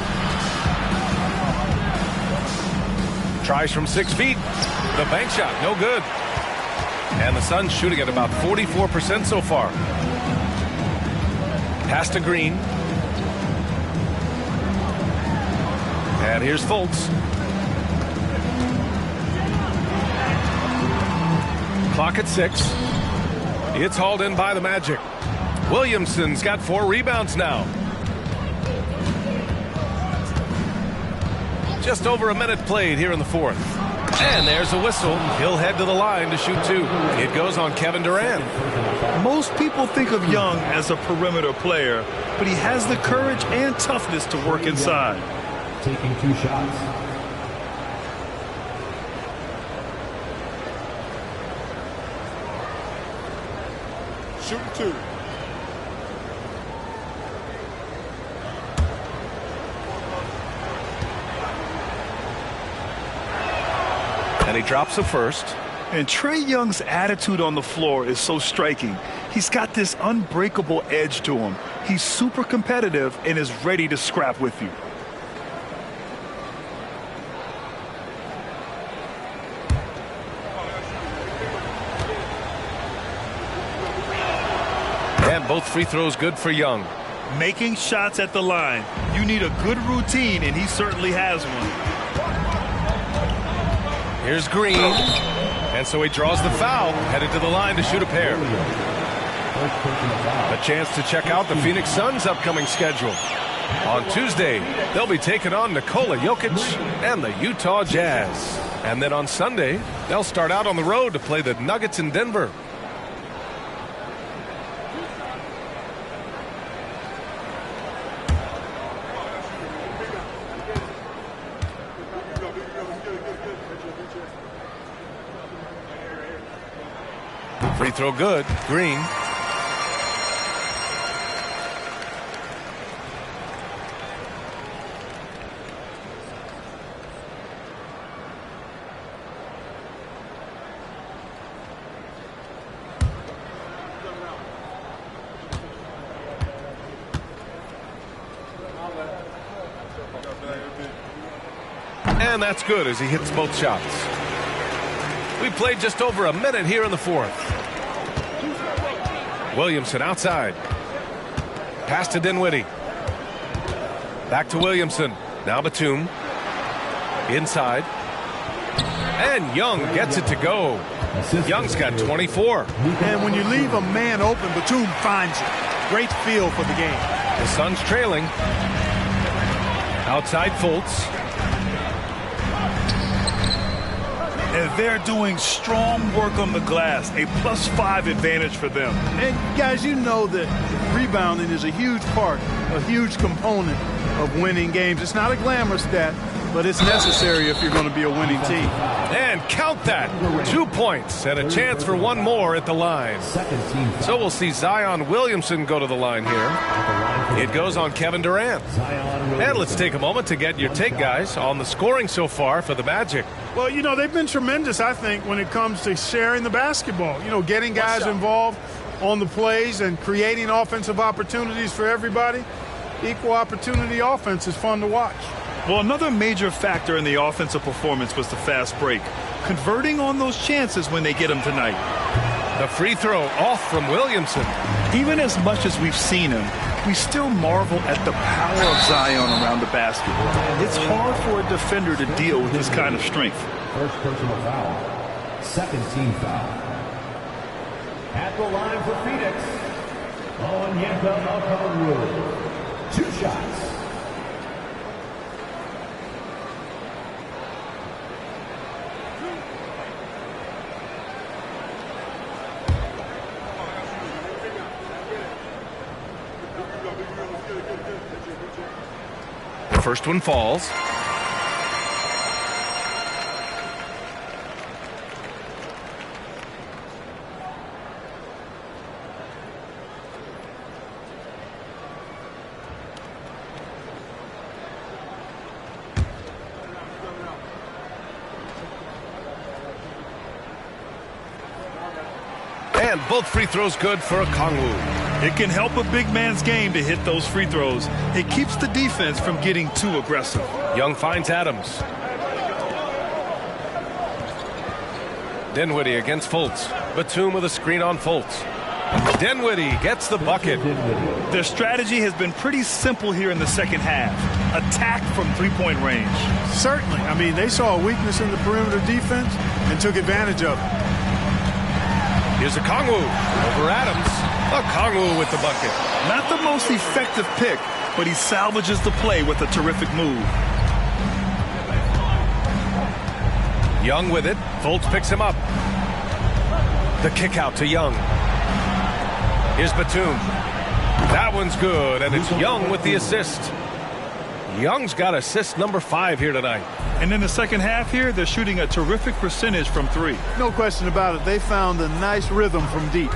Speaker 14: Tries from 6 feet. The bank shot, no good. And the Suns shooting at about 44% so far. Pass to Green. And here's Fultz. Clock at 6. It's hauled in by the Magic. Williamson's got 4 rebounds now. Just over a minute played here in the 4th. And there's a whistle. He'll head to the line to shoot 2. It goes on Kevin Durant.
Speaker 16: Most people think of Young as a perimeter player, but he has the courage and toughness to work inside.
Speaker 5: Taking 2 shots.
Speaker 20: Shooting 2.
Speaker 14: And he drops the first.
Speaker 16: And Trae Young's attitude on the floor is so striking. He's got this unbreakable edge to him. He's super competitive and is ready to scrap with you.
Speaker 14: And both free throws good for Young.
Speaker 16: Making shots at the line. You need a good routine, and he certainly has one.
Speaker 14: Here's Green. And so he draws the foul, headed to the line to shoot a pair. A chance to check out the Phoenix Suns' upcoming schedule. On Tuesday, they'll be taking on Nikola Jokic and the Utah Jazz. And then on Sunday, they'll start out on the road to play the Nuggets in Denver. Free throw good. Green. And that's good as he hits both shots. We played just over a minute here in the 4th. Williamson outside. Pass to Dinwiddie. Back to Williamson. Now Batum. Inside. And Young gets it to go. Young's got 24.
Speaker 13: And when you leave a man open, Batum finds it. Great feel for the game.
Speaker 14: The Suns trailing. Outside Fultz.
Speaker 16: And they're doing strong work on the glass. A +5 advantage for them.
Speaker 13: And guys, you know that rebounding is a huge part, a huge component of winning games. It's not a glamorous stat, but it's necessary if you're going to be a winning team.
Speaker 14: And count that. 2 points and a chance for one more at the line. So we'll see Zion Williamson go to the line here. It goes on Kevin Durant. And let's take a moment to get your take, guys, on the scoring so far for the Magic.
Speaker 13: Well, you know, they've been tremendous, I think, when it comes to sharing the basketball. You know, getting guys involved on the plays and creating offensive opportunities for everybody. Equal opportunity offense is fun to watch.
Speaker 16: Well, another major factor in the offensive performance was the fast break. Converting on those chances when they get them tonight.
Speaker 14: The free throw off from Williamson.
Speaker 16: Even as much as we've seen him, we still marvel at the power of Zion around the basket. It's hard for a defender to deal with this kind of strength.
Speaker 5: First personal foul. Second team foul. At the line for Phoenix. Onyeka Okongwu. 2 shots.
Speaker 14: The first one falls. And both free throws good for Okongwu.
Speaker 16: It can help a big man's game to hit those free throws. It keeps the defense from getting too aggressive.
Speaker 14: Young finds Adams. Dinwiddie against Fultz. Batum with a screen on Fultz. Dinwiddie gets the bucket.
Speaker 16: Their strategy has been pretty simple here in the second half. Attack from three-point range.
Speaker 13: Certainly. I mean, they saw a weakness in the perimeter defense and took advantage of it.
Speaker 14: Here's Okongwu over Adams. Okongwu with the bucket.
Speaker 16: Not the most effective pick, but he salvages the play with a terrific move.
Speaker 14: Young with it. Fultz picks him up. The kick out to Young. Here's Batum. That one's good, and it's Young with the assist. Young's got assist number 5 here tonight.
Speaker 16: And in the second half here, they're shooting a terrific percentage from 3.
Speaker 13: No question about it. They found a nice rhythm from deep.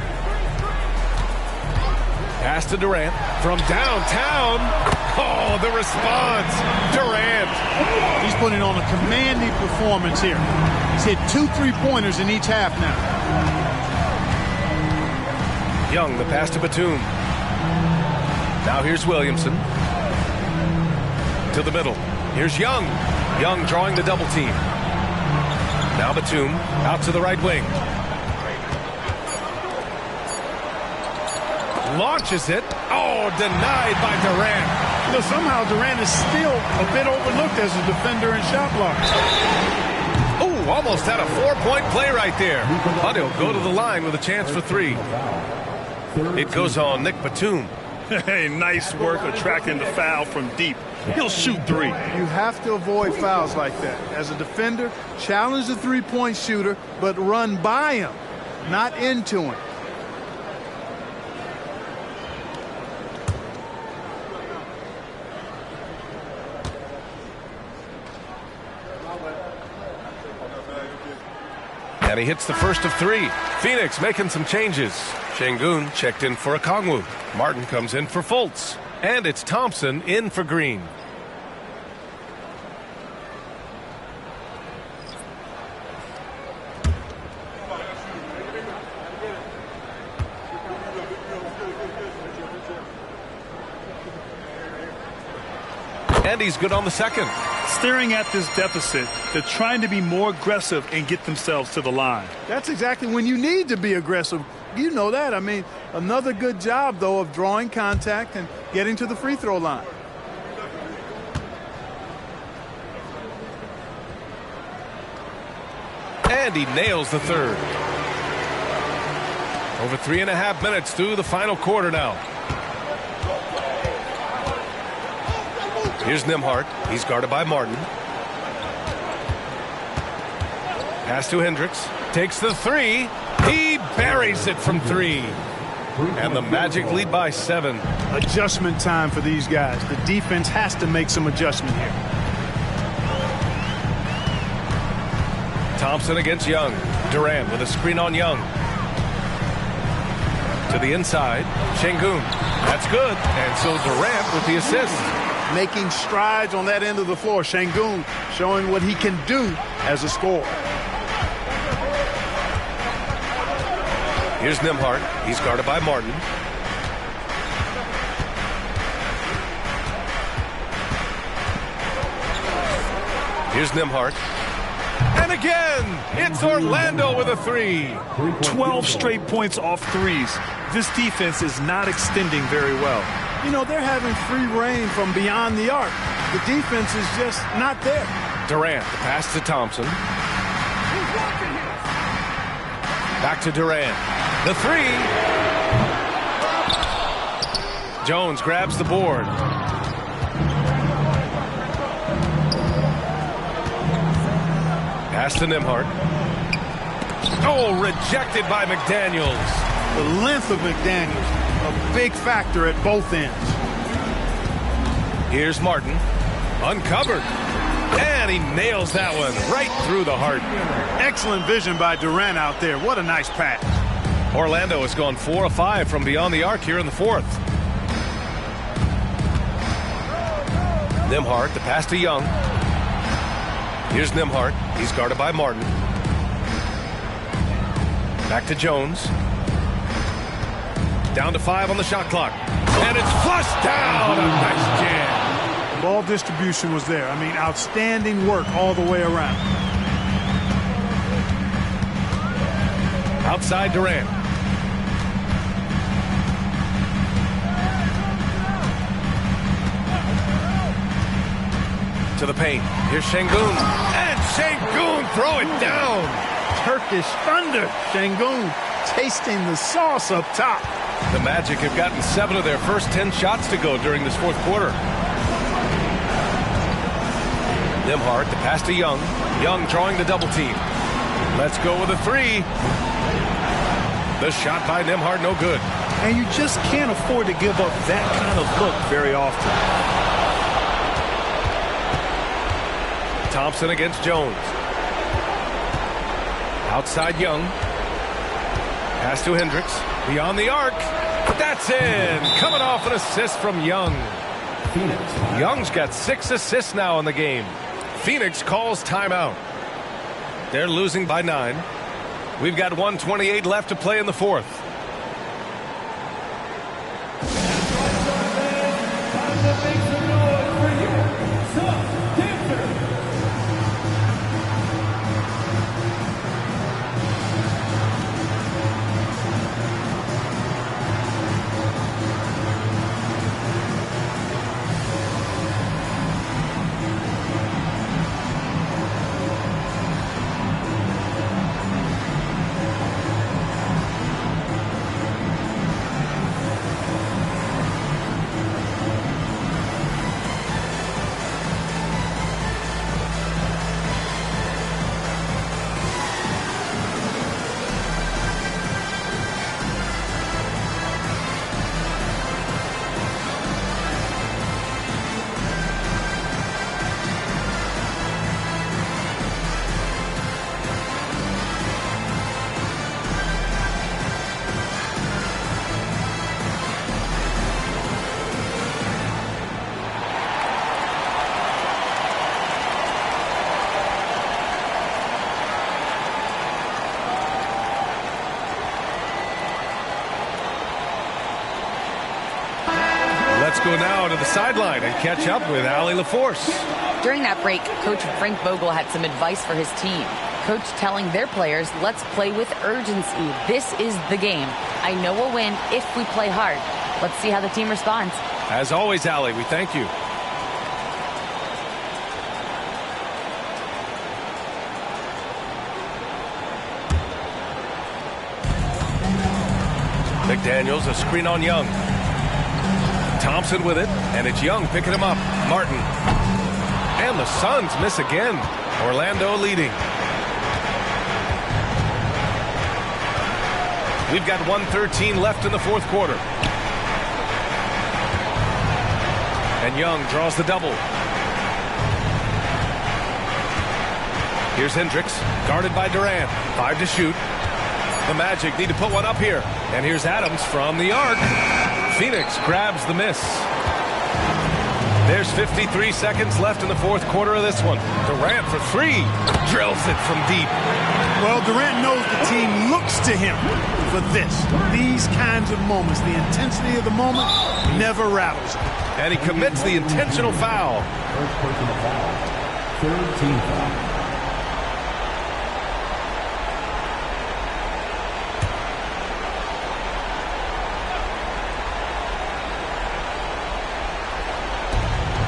Speaker 14: Pass to Durant from downtown. Oh, the response. Durant.
Speaker 13: He's putting on a commanding performance here. He's hit 2 3-pointers in each half now.
Speaker 14: Young, the pass to Batum. Now here's Williamson. To the middle. Here's Young. Young drawing the double team. Now Batum out to the right wing. Launches it. Oh, denied by Durant.
Speaker 13: You know, somehow Durant is still a bit overlooked as a defender and shot blocker.
Speaker 14: Oh, almost had a 4-point play right there. But he'll go to the line with a chance for 3. It goes on Nick Batum.
Speaker 16: Hey, nice work attracting the foul from deep. He'll shoot 3.
Speaker 13: You have to avoid fouls like that. As a defender, challenge the 3-point shooter, but run by him, not into him.
Speaker 14: And he hits the first of 3. Phoenix making some changes. Şengün checked in for Okongwu. Martin comes in for Fultz. And it's Thompson in for Green. And he's good on the second.
Speaker 16: Staring at this deficit, they're trying to be more aggressive and get themselves to the line.
Speaker 13: That's exactly when you need to be aggressive. You know that. I mean, another good job, though, of drawing contact and getting to the free throw line.
Speaker 14: And he nails the third. Over 3.5 minutes through the final quarter now. Here's Nembhard. He's guarded by Martin. Pass to Hendricks. Takes the three. He buries it from three. And the Magic lead by 7.
Speaker 13: Adjustment time for these guys. The defense has to make some adjustment here.
Speaker 14: Thompson against Young. Durant with a screen on Young. To the inside. Şengün. That's good. And so Durant with the assist.
Speaker 13: Making strides on that end of the floor. Şengün showing what he can do as a scorer.
Speaker 14: Here's Nembhard. He's guarded by Martin. Here's Nembhard. And again, it's Orlando with a three.
Speaker 16: 12 straight points off threes. This defense is not extending very well.
Speaker 13: You know, they're having free reign from beyond the arc. The defense is just not there.
Speaker 14: Durant, the pass to Thompson. Back to Durant. The three. Jones grabs the board. Pass to Nembhard. Oh, rejected by McDaniels.
Speaker 13: The length of McDaniels, a big factor at both ends.
Speaker 14: Here's Martin. Uncovered. And he nails that one right through the heart.
Speaker 13: Excellent vision by Durant out there. What a nice pass.
Speaker 14: Orlando has gone 4 of 5 from beyond the arc here in the fourth. Nembhard, the pass to Young. Here's Nembhard. He's guarded by Martin. Back to Jones. Down to 5 on the shot clock. And it's flushed down. A nice jam.
Speaker 13: Ball distribution was there. I mean, outstanding work all the way around.
Speaker 14: Outside Durant. To the paint. Here's Şengün. And Şengün throw it down.
Speaker 13: Turkish thunder. Şengün tasting the sauce up top.
Speaker 14: The Magic have gotten 7 of their first 10 shots to go during this fourth quarter. Nembhard, the pass to Young. Young drawing the double team. Let's go with a three. The shot by Nembhard, no good.
Speaker 16: And you just can't afford to give up that kind of look very often.
Speaker 14: Thompson against Jones. Outside Young. Pass to Hendricks. Beyond the arc. That's in. Coming off an assist from Young. Young's got 6 assists now in the game. Phoenix calls timeout. They're losing by 9. We've got 1:28 left to play in the fourth. Let's go now to the sideline and catch up with Allie LaForce.
Speaker 17: During that break, Coach Frank Vogel had some advice for his team. Coach telling their players, let's play with urgency. This is the game. I know we'll win if we play hard. Let's see how the team responds.
Speaker 14: As always, Allie, we thank you. McDaniels, a screen on Young. Thompson with it, and it's Young picking him up. Martin. And the Suns miss again. Orlando leading. We've got 1:13 left in the fourth quarter. And Young draws the double. Here's Hendricks, guarded by Durant. 5 to shoot. The Magic need to put one up here. And here's Adams from the arc. Phoenix grabs the miss. There's 53 seconds left in the fourth quarter of this one. Durant for 3. Drills it from deep.
Speaker 13: Well, Durant knows the team looks to him for this. These kinds of moments, the intensity of the moment never rattles him.
Speaker 14: And he commits the intentional foul.
Speaker 5: First personal foul. Third team foul.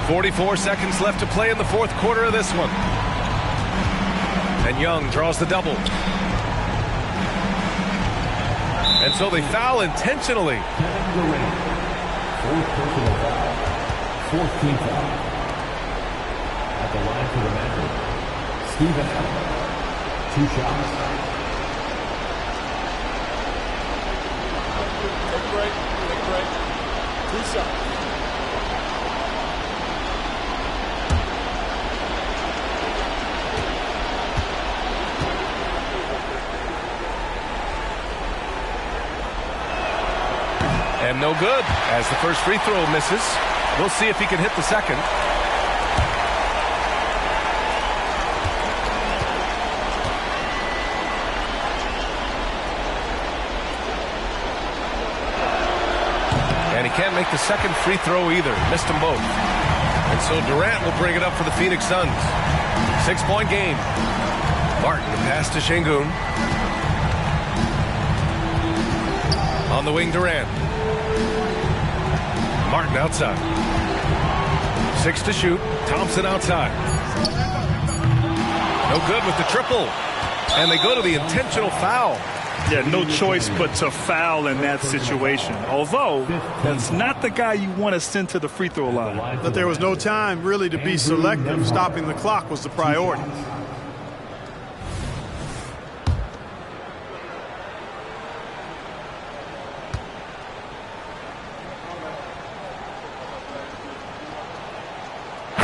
Speaker 14: .44 seconds left to play in the fourth quarter of this one. And Young draws the double. And so they foul intentionally.
Speaker 5: Kevin Durant. Fourth personal foul. Fourth team foul. At the line for the Magic, Steven Adams. 2 shots.
Speaker 2: Take a break. 2 shots.
Speaker 14: And no good, as the first free throw misses. We'll see if he can hit the second. And he can't make the second free throw either. Missed them both. And so Durant will bring it up for the Phoenix Suns. 6-point game. Martin, the pass to Şengün. On the wing, Durant. Martin outside. 6 to shoot. Thompson outside. No good with the triple. And they go to the intentional foul.
Speaker 16: Yeah, no choice but to foul in that situation. Although, that's not the guy you want to send to the free throw line.
Speaker 13: But there was no time really to be selective. Stopping the clock was the priority.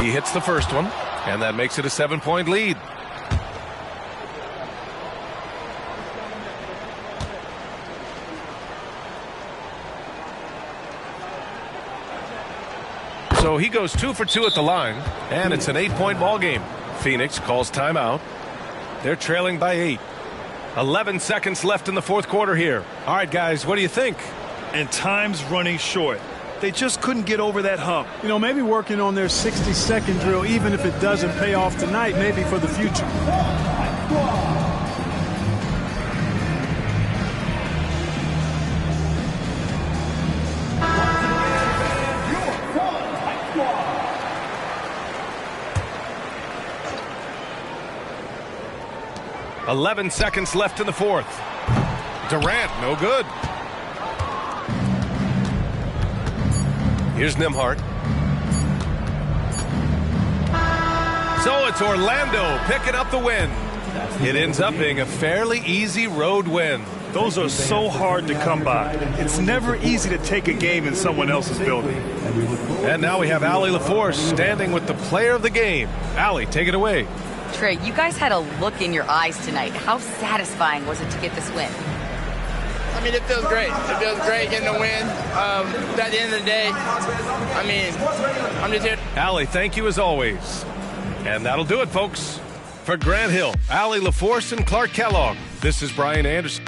Speaker 14: He hits the first one, and that makes it a 7-point lead. So he goes 2 for 2 at the line, and it's an 8-point ball game. Phoenix calls timeout. They're trailing by 8. 11 seconds left in the fourth quarter here. All right, guys, what do you think?
Speaker 16: And time's running short. They just couldn't get over that hump.
Speaker 13: You know, maybe working on their 60-second drill, even if it doesn't pay off tonight, maybe for the future.
Speaker 14: .11 seconds left in the fourth. Durant, no good. Here's Nembhard. So it's Orlando picking up the win. It ends up being a fairly easy road win.
Speaker 16: Those are so hard to come by. It's never easy to take a game in someone else's building.
Speaker 14: And now we have Allie LaForce standing with the player of the game. Allie, take it away.
Speaker 17: Trey, you guys had a look in your eyes tonight. How satisfying was it to get this win?
Speaker 15: I mean, it feels great. It feels great getting the win. At the end of the day, I mean, I'm just here.
Speaker 14: Allie, thank you as always. And that'll do it, folks. For Grant Hill, Allie LaForce, and Clark Kellogg, this is Brian Anderson.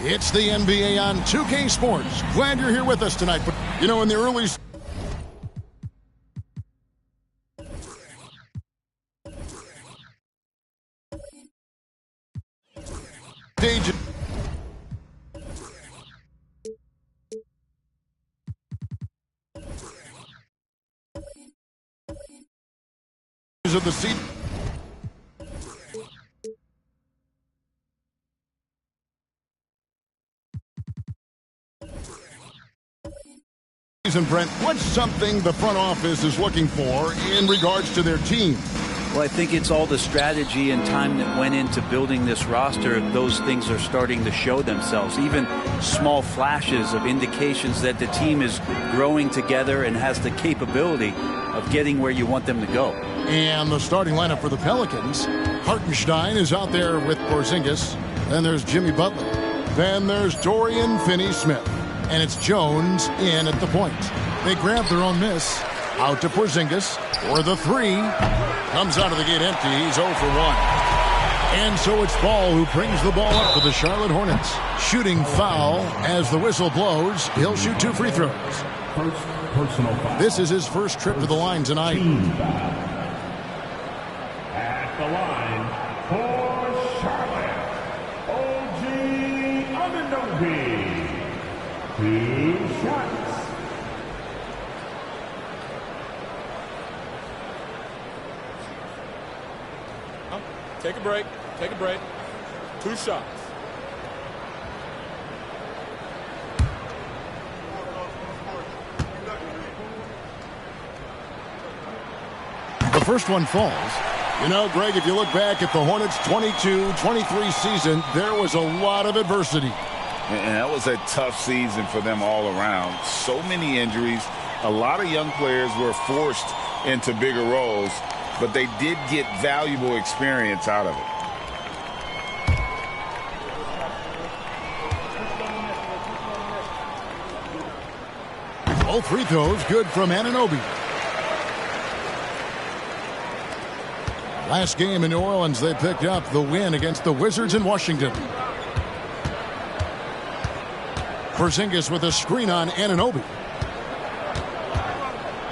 Speaker 2: It's the NBA on 2K Sports. Glad you're here with us tonight. But, you know, in the early stages of the season, Brent, what's something the front office is looking for in regards to their team?
Speaker 19: Well, I think it's all the strategy and time that went into building this roster. Those things are starting to show themselves. Even small flashes of indications that the team is growing together and has the capability of getting where you want them to go.
Speaker 2: And the starting lineup for the Pelicans, Hartenstein is out there with Porzingis. Then there's Jimmy Butler. Then there's Dorian Finney-Smith. And it's Jones in at the point. They grab their own miss. Out to Porzingis for the three. Comes out of the gate empty. He's 0 for 1. And so it's Ball who brings the ball up for the Charlotte Hornets. Shooting foul as the whistle blows. He'll shoot 2 free throws.
Speaker 5: First personal foul.
Speaker 2: This is his first trip to the line tonight.
Speaker 5: At the line for Charlotte, OG Anunoby. 2 shots.
Speaker 1: Take a break. Take a break. 2 shots.
Speaker 2: The first one falls. You know, Greg, if you look back at the Hornets' 22-23 season, there was a lot of adversity.
Speaker 3: And that was a tough season for them all around. So many injuries. A lot of young players were forced into bigger roles, but they did get valuable experience out of it.
Speaker 2: All free throws good from Anunoby. Last game in New Orleans, they picked up the win against the Wizards in Washington. Porzingis with a screen on Anunoby.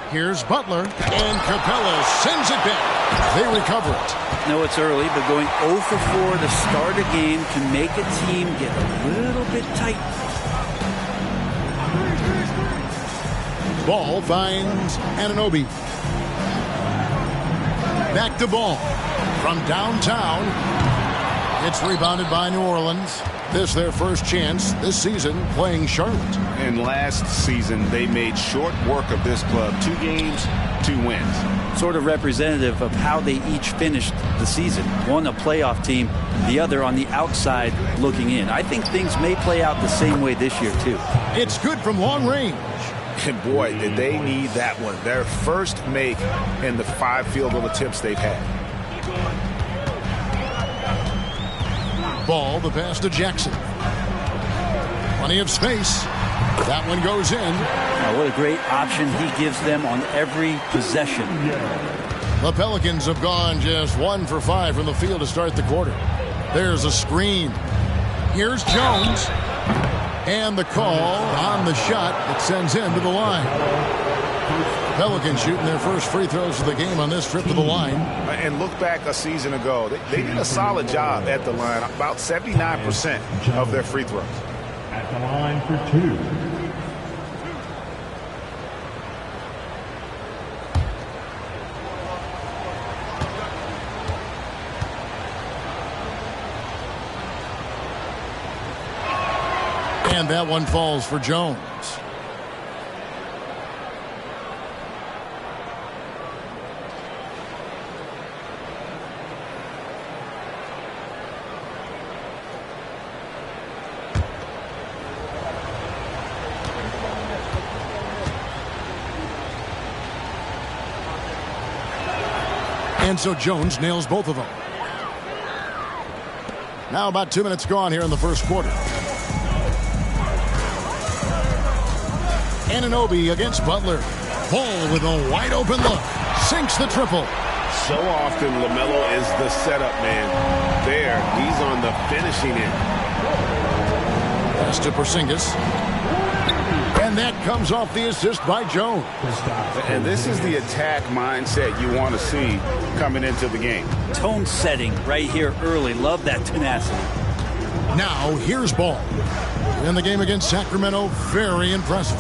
Speaker 2: Here's Butler, and Capella sends it back. They recover it.
Speaker 19: No, it's early, but going 0 for 4 to start a game can make a team get a little bit tight.
Speaker 2: Ball finds Anunoby. Back to Ball. From downtown. It's rebounded by New Orleans. This their first chance this season playing Charlotte.
Speaker 6: And last season, they made short work of this club. 2 games, 2 wins.
Speaker 19: Sort of representative of how they each finished the season. One a playoff team, the other on the outside looking in. I think things may play out the same way this year, too.
Speaker 2: It's good from long range.
Speaker 6: And boy, did they need that one. Their first make in the 5 field goal attempts they've had.
Speaker 2: Ball, the pass to Jackson. Plenty of space. That one goes in.
Speaker 19: Now, what a great option he gives them on every possession.
Speaker 2: The Pelicans have gone just 1 for 5 from the field to start the quarter. There's a screen. Here's Jones. And the call on the shot that sends him to the line. Pelicans shooting their first free throws of the game on this trip to the line.
Speaker 6: And look back a season ago. They did a solid job at the line. About 79% of their free throws.
Speaker 5: At the line for 2.
Speaker 2: And that one falls for Jones. And so Jones nails both of them. Now about 2 minutes gone here in the first quarter. Anunoby against Butler. Ball with a wide open look. Sinks the triple.
Speaker 12: So often LaMelo is the setup man. There, he's on the finishing end.
Speaker 2: Pass to Porzingis. And that comes off the assist by Jones.
Speaker 6: And this is the attack mindset you want to see coming into the game.
Speaker 19: Tone setting right here early. Love that tenacity.
Speaker 2: Now here's Ball. In the game against Sacramento, very impressive.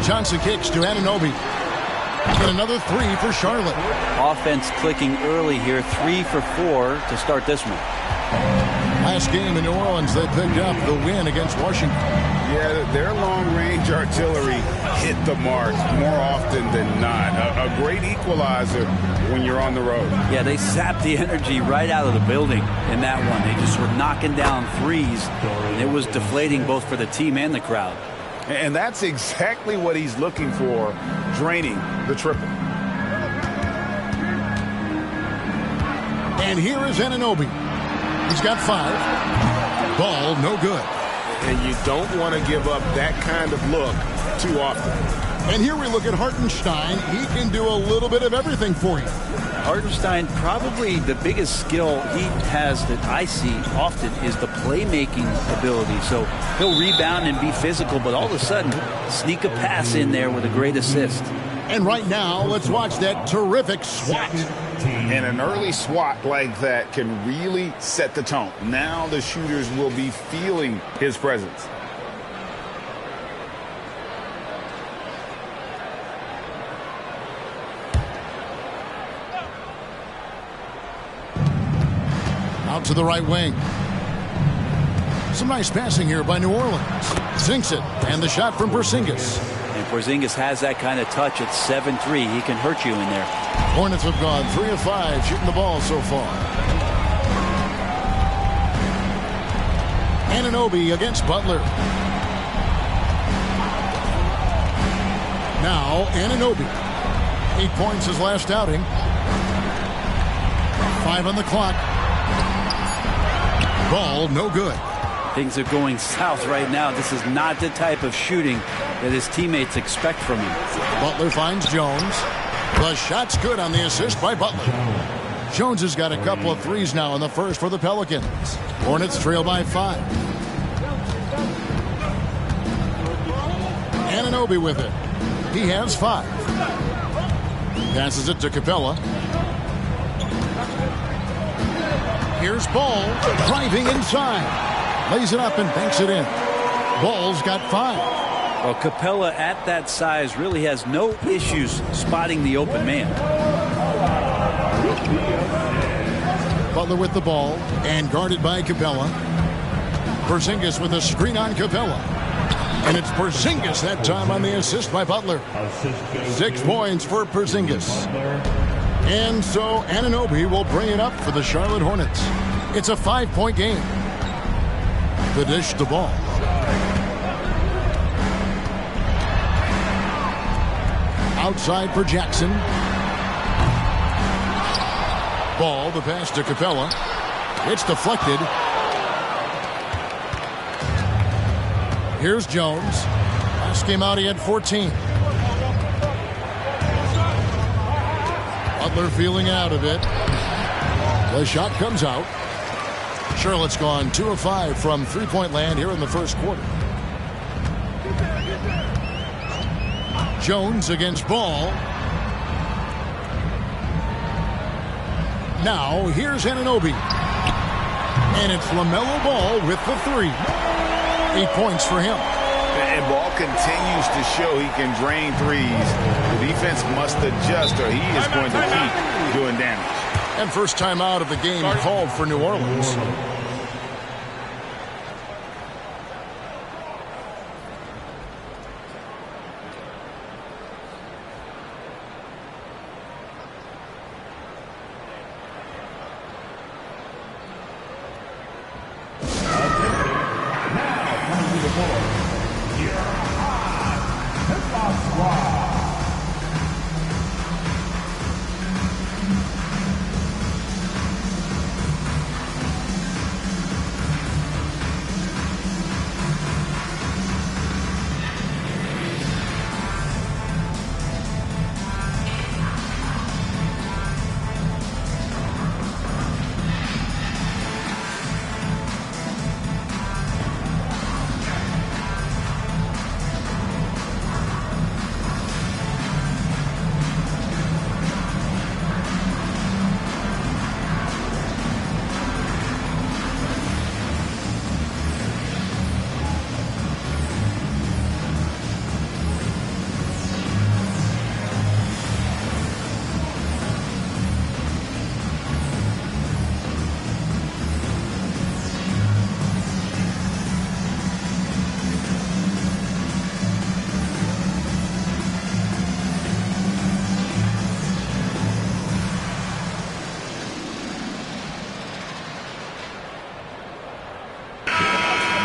Speaker 2: Johnson kicks to Anunoby. And another 3 for Charlotte.
Speaker 19: Offense clicking early here. 3 for 4 to start this one.
Speaker 2: Last game in New Orleans, they picked up the win against Washington.
Speaker 6: Yeah, their long-range artillery hit the mark more often than not. A great equalizer when you're on the road.
Speaker 19: Yeah, they zapped the energy right out of the building in that one. They just were knocking down threes, and it was deflating both for the team and the crowd.
Speaker 6: And that's exactly what he's looking for, draining the triple.
Speaker 2: And here is Anunoby. He's got 5. Ball, no good.
Speaker 12: And you don't want to give up that kind of look too often.
Speaker 2: And here we look at Hartenstein. He can do a little bit of everything for you.
Speaker 19: Hartenstein, probably the biggest skill he has that I see often is the playmaking ability. So he'll rebound and be physical, but all of a sudden, sneak a pass in there with a great assist.
Speaker 2: And right now, let's watch that terrific swat.
Speaker 6: And an early swat like that can really set the tone. Now the shooters will be feeling his presence.
Speaker 2: Out to the right wing. Some nice passing here by New Orleans. Sinks it. And the shot from Porzingis.
Speaker 19: And Porzingis has that kind of touch at 7-3. He can hurt you in there.
Speaker 2: Hornets have gone 3 of 5 shooting the ball so far. Anunoby against Butler. Now Anunoby. 8 points his last outing. 5 on the clock. Ball no good.
Speaker 19: Things are going south right now. This is not the type of shooting that his teammates expect from him.
Speaker 2: Butler finds Jones. The shot's good on the assist by Butler. Jones has got a couple of threes now in the first for the Pelicans. Hornets trail by 5. Anunoby with it. He has 5. Passes it to Capella. Here's Ball driving inside. Lays it up and banks it in. Ball's got 5.
Speaker 19: Well, Capella at that size really has no issues spotting the open man.
Speaker 2: Butler with the ball and guarded by Capella. Porzingis with a screen on Capella. And it's Porzingis that time on the assist by Butler. 6 points for Porzingis. And so Anunoby will bring it up for the Charlotte Hornets. It's a 5-point game. The dish, the ball. Outside for Jackson. Ball, the pass to Capella. It's deflected. Here's Jones. Last game out, he had 14. Butler feeling out of it. The shot comes out. Charlotte's gone 2 of 5 from three-point land here in the first quarter. Jones against Ball. Now here's Anunoby. And it's LaMelo Ball with the 3. 8 points for him.
Speaker 6: And Ball continues to show he can drain threes. The defense must adjust or he is going to keep doing damage.
Speaker 2: And first time out of the game called for New Orleans.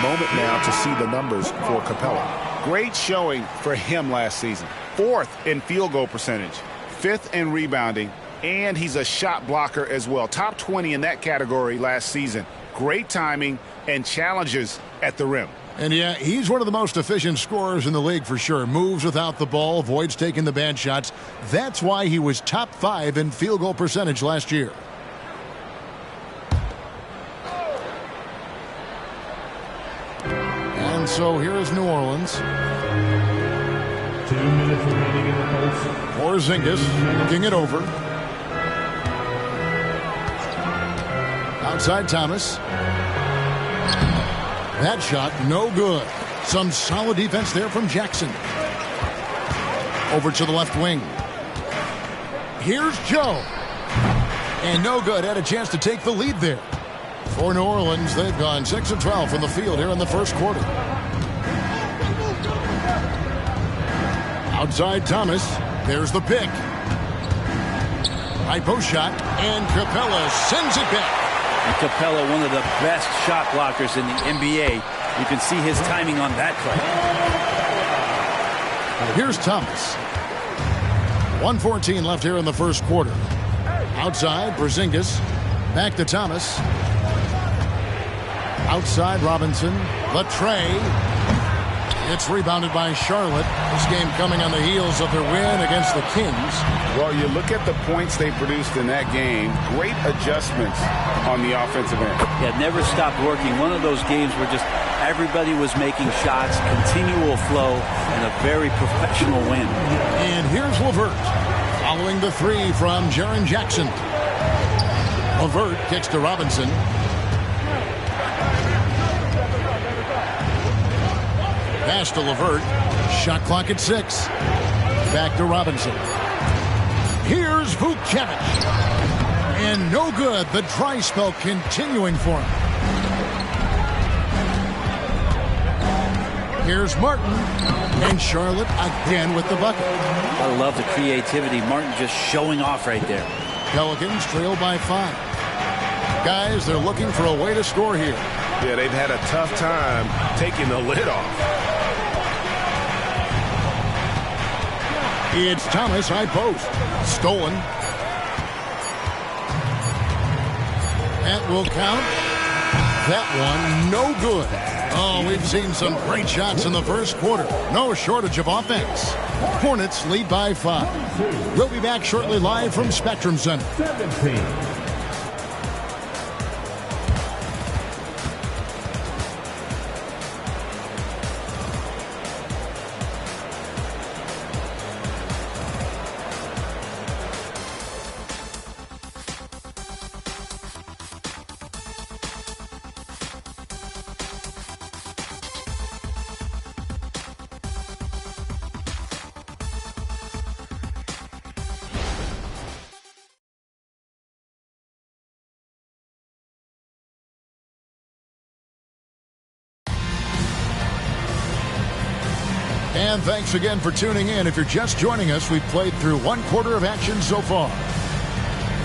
Speaker 6: Moment now to see the numbers for Capella. Great showing for him last season. 4th in field goal percentage, 5th in rebounding, and he's a shot blocker as well. Top 20 in that category last season. Great timing and challenges at the rim.
Speaker 2: And yeah, he's one of the most efficient scorers in the league for sure. Moves without the ball, avoids taking the bad shots. That's why he was top 5 in field goal percentage last year. And so here is New Orleans.
Speaker 5: 2 minutes remaining in the first.
Speaker 2: Porzingis looking it over. Outside Thomas. That shot, no good. Some solid defense there from Jackson. Over to the left wing. Here's Joe. And no good. Had a chance to take the lead there. For New Orleans, they've gone 6 of 12 from the field here in the first quarter. Outside Thomas. There's the pick. High post shot. And Capella sends it back.
Speaker 19: And Capella, one of the best shot blockers in the NBA. You can see his timing on that play.
Speaker 2: Here's Thomas. 1:14 left here in the first quarter. Outside, Porzingis. Back to Thomas. Outside, Robinson. Latre. It's rebounded by Charlotte. This game coming on the heels of their win against the Kings.
Speaker 6: Well, you look at the points they produced in that game. Great adjustments on the offensive end.
Speaker 19: Yeah, never stopped working. One of those games where just everybody was making shots, continual flow, and a very professional win.
Speaker 2: And here's LeVert. Following the 3 from Jaren Jackson. LeVert kicks to Robinson. Pass to LeVert. Shot clock at 6. Back to Robinson. Here's Vucevic. And no good. The dry spell continuing for him. Here's Martin. And Charlotte again with the bucket.
Speaker 19: I love the creativity. Martin just showing off right there.
Speaker 2: Pelicans trail by 5. Guys, they're looking for a way to score here.
Speaker 12: Yeah, they've had a tough time taking the lid off.
Speaker 2: It's Thomas, high post. Stolen. That will count. That one, no good. Oh, we've seen some great shots in the first quarter. No shortage of offense. Hornets lead by 5. We'll be back shortly live from Spectrum Center.
Speaker 5: 17.
Speaker 2: And thanks again for tuning in. If you're just joining us, we've played through one quarter of action so far.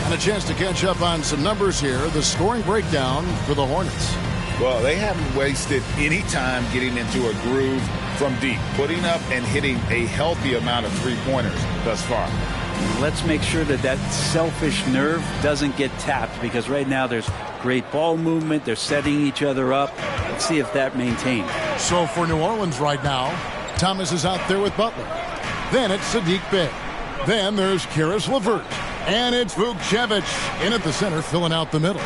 Speaker 2: And a chance to catch up on some numbers here. The scoring breakdown for the Hornets.
Speaker 3: Well, they haven't wasted any time getting into a groove from deep, putting up and hitting a healthy amount of three-pointers thus far.
Speaker 19: Let's make sure that that selfish nerve doesn't get tapped, because right now there's great ball movement. They're setting each other up. Let's see if that maintains.
Speaker 2: So for New Orleans right now, Thomas is out there with Butler. Then it's Sadiq Bey. Then there's Karis LeVert. And it's Vukcevic in at the center, filling out the middle.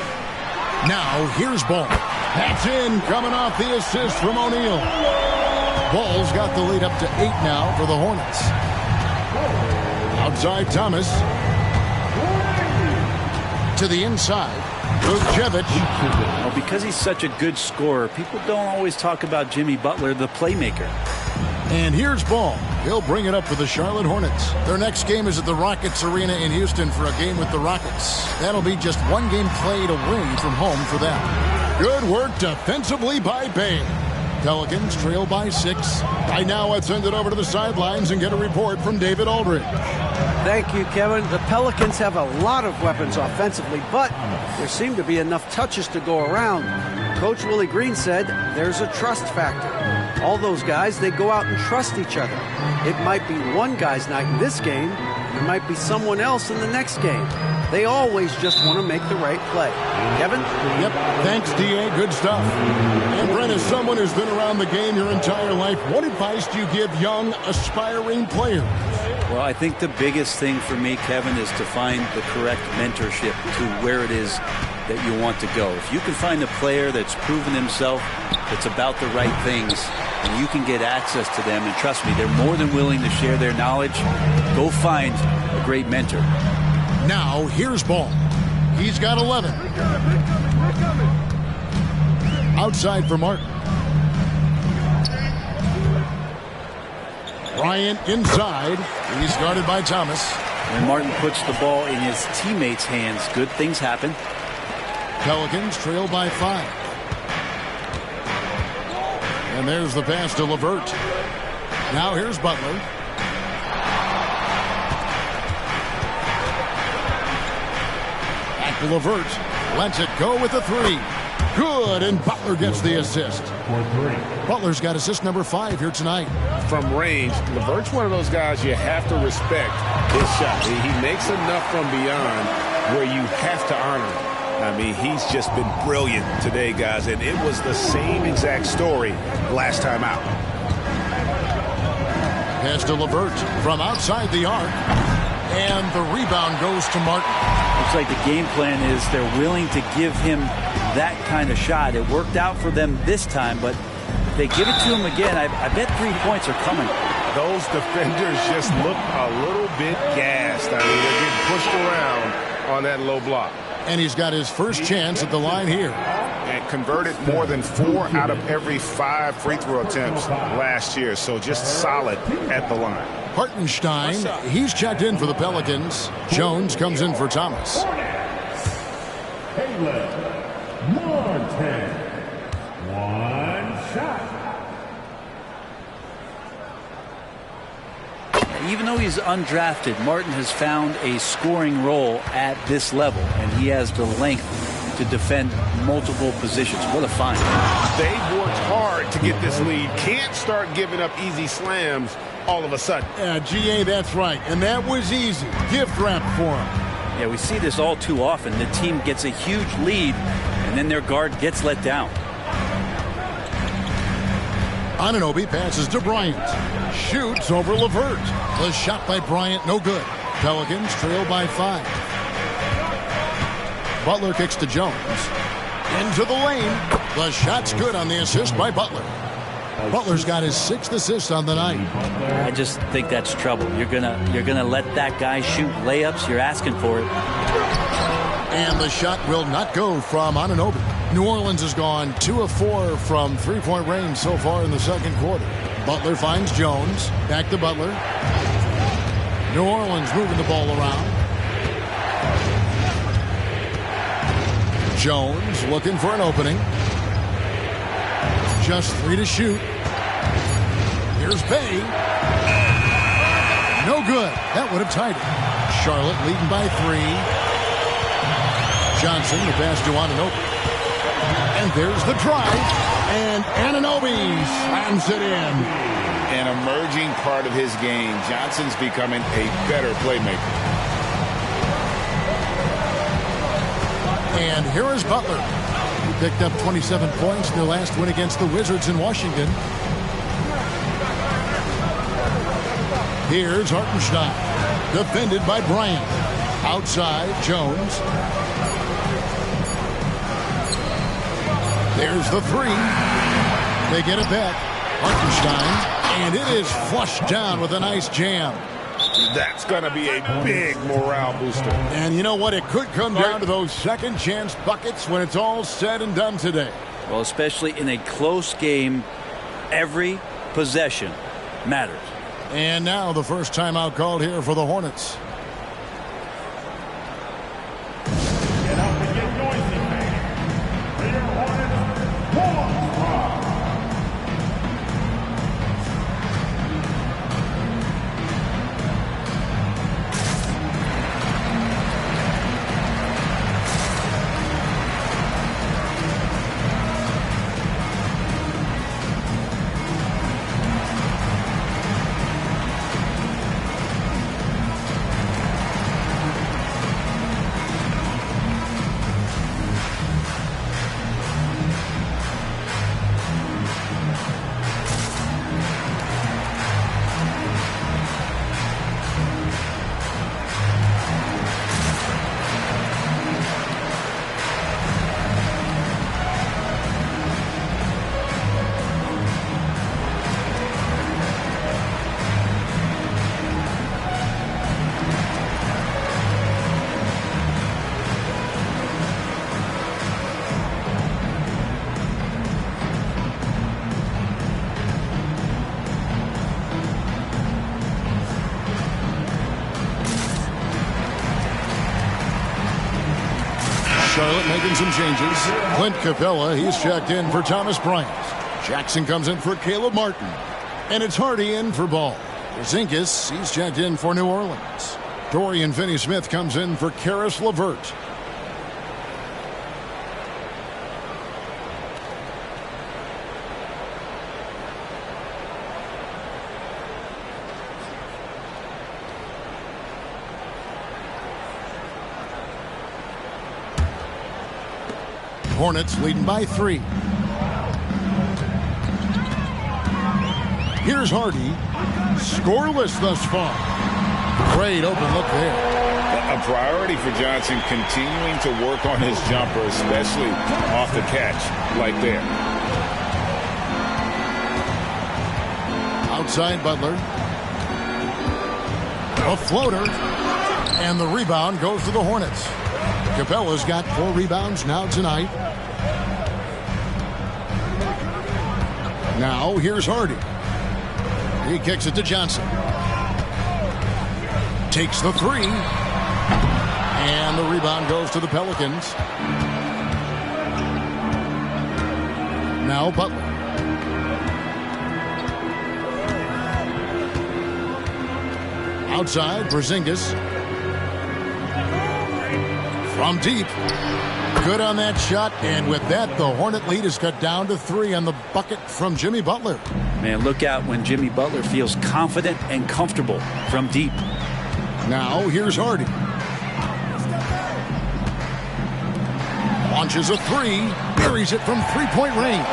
Speaker 2: Now here's Ball. That's in, coming off the assist from O'Neal. Ball's got the lead up to 8 now for the Hornets. Outside Thomas. To the inside. Vukcevic.
Speaker 19: Well, because he's such a good scorer, people don't always talk about Jimmy Butler, the playmaker.
Speaker 2: And here's Ball. He'll bring it up for the Charlotte Hornets. Their next game is at the Rockets Arena in Houston for a game with the Rockets. That'll be just one game played away from home for them. Good work defensively by Bey. Pelicans trail by 6. Right now, let's send it over to the sidelines and get a report from David Aldridge.
Speaker 7: Thank you, Kevin. The Pelicans have a lot of weapons offensively, but there seem to be enough touches to go around. Coach Willie Green said there's a trust factor. All those guys, they go out and trust each other. It might be one guy's night in this game, and it might be someone else in the next game. They always just want to make the right play. Kevin?
Speaker 2: Yep. Thanks, D.A. Good stuff. And Brent, as someone who's been around the game your entire life, what advice do you give young, aspiring players?
Speaker 19: Well, I think the biggest thing for me, Kevin, is to find the correct mentorship to where it is that you want to go. If you can find a player that's proven himself, that's about the right things, and you can get access to them, and trust me, they're more than willing to share their knowledge. Go find a great mentor.
Speaker 2: Now, here's Ball. He's got 11. Outside for Martin. Bryant inside. He's guarded by Thomas.
Speaker 19: When Martin puts the ball in his teammates' hands, good things happen.
Speaker 2: Pelicans trail by 5. And there's the pass to LeVert. Now here's Butler. Back to LeVert. Lets it go with the 3. Good, and Butler gets the assist. Butler's got assist number 5 here tonight.
Speaker 3: From range, LeVert's one of those guys you have to respect his shot. He makes enough from beyond where you have to honor him. I mean, he's just been brilliant today, guys, and it was the same exact story last time out.
Speaker 2: Pass to LeVert from outside the arc, and the rebound goes to Martin.
Speaker 19: Looks like the game plan is they're willing to give him that kind of shot. It worked out for them this time, but if they give it to him again, I bet 3 points are coming.
Speaker 3: Those defenders just look a little bit gassed. I mean, they're getting pushed around on that low block.
Speaker 2: And he's got his first chance at the line here.
Speaker 6: And converted more than 4 out of every 5 free throw attempts last year. So just solid at the line.
Speaker 2: Hartenstein, he's checked in for the Pelicans. Jones comes in for Thomas.
Speaker 5: Martin. 1 shot.
Speaker 19: Even though he's undrafted, Martin has found a scoring role at this level, and he has the length to defend multiple positions. What a find.
Speaker 12: They've worked hard to get this lead. Can't start giving up easy slams all of a sudden.
Speaker 2: Yeah, GA, that's right. And that was easy. Gift wrap for him.
Speaker 19: Yeah, we see this all too often. The team gets a huge lead, and then their guard gets let down.
Speaker 2: Anunoby passes to Bryant. Shoots over LeVert. The shot by Bryant, no good. Pelicans trail by 5. Butler kicks to Jones. Into the lane. The shot's good on the assist by Butler. Butler's got his 6th assist on the night.
Speaker 19: I just think that's trouble. You're gonna let that guy shoot layups. You're asking for it.
Speaker 2: And the shot will not go from Anunoby. New Orleans has gone 2 of 4 from three-point range so far in the second quarter. Butler finds Jones. Back to Butler. New Orleans moving the ball around. Jones looking for an opening. Just 3 to shoot. Here's Bay. No good. That would have tied it. Charlotte leading by 3. Johnson, the pass to Anunoby. And there's the drive. And Anunoby slams it in.
Speaker 3: An emerging part of his game. Johnson's becoming a better playmaker.
Speaker 2: And here is Butler. He picked up 27 points in their last win against the Wizards in Washington. Here's Hartenstein. Defended by Bryant. Outside, Jones. There's the 3. They get it back. Hartenstein. And it is flushed down with a nice jam.
Speaker 3: That's going to be a big morale booster.
Speaker 2: And you know what? It could come down to those second chance buckets when it's all said and done today.
Speaker 19: Well, especially in a close game, every possession matters.
Speaker 2: And now the first timeout called here for the Hornets. Charlotte making some changes. Clint Capella, he's checked in for Thomas Bryant. Jackson comes in for Caleb Martin. And it's Hardy in for Ball. Porzingis, he's checked in for New Orleans. Dorian Finney-Smith comes in for Karis LeVert. Hornets leading by 3. Here's Hardy. Scoreless thus far. Great open look there.
Speaker 3: A priority for Johnson continuing to work on his jumper, especially off the catch like there.
Speaker 2: Outside Butler. A floater. And the rebound goes to the Hornets. Capella's got 4 rebounds now tonight. Now here's Hardy. He kicks it to Johnson. Takes the 3. And the rebound goes to the Pelicans. Now Butler. Outside, Porzingis. From deep. Good on that shot, and with that, the Hornet lead is cut down to 3 on the bucket from Jimmy Butler.
Speaker 19: Man, look out when Jimmy Butler feels confident and comfortable from deep.
Speaker 2: Now, here's Hardy. Launches a 3, buries it from three-point range.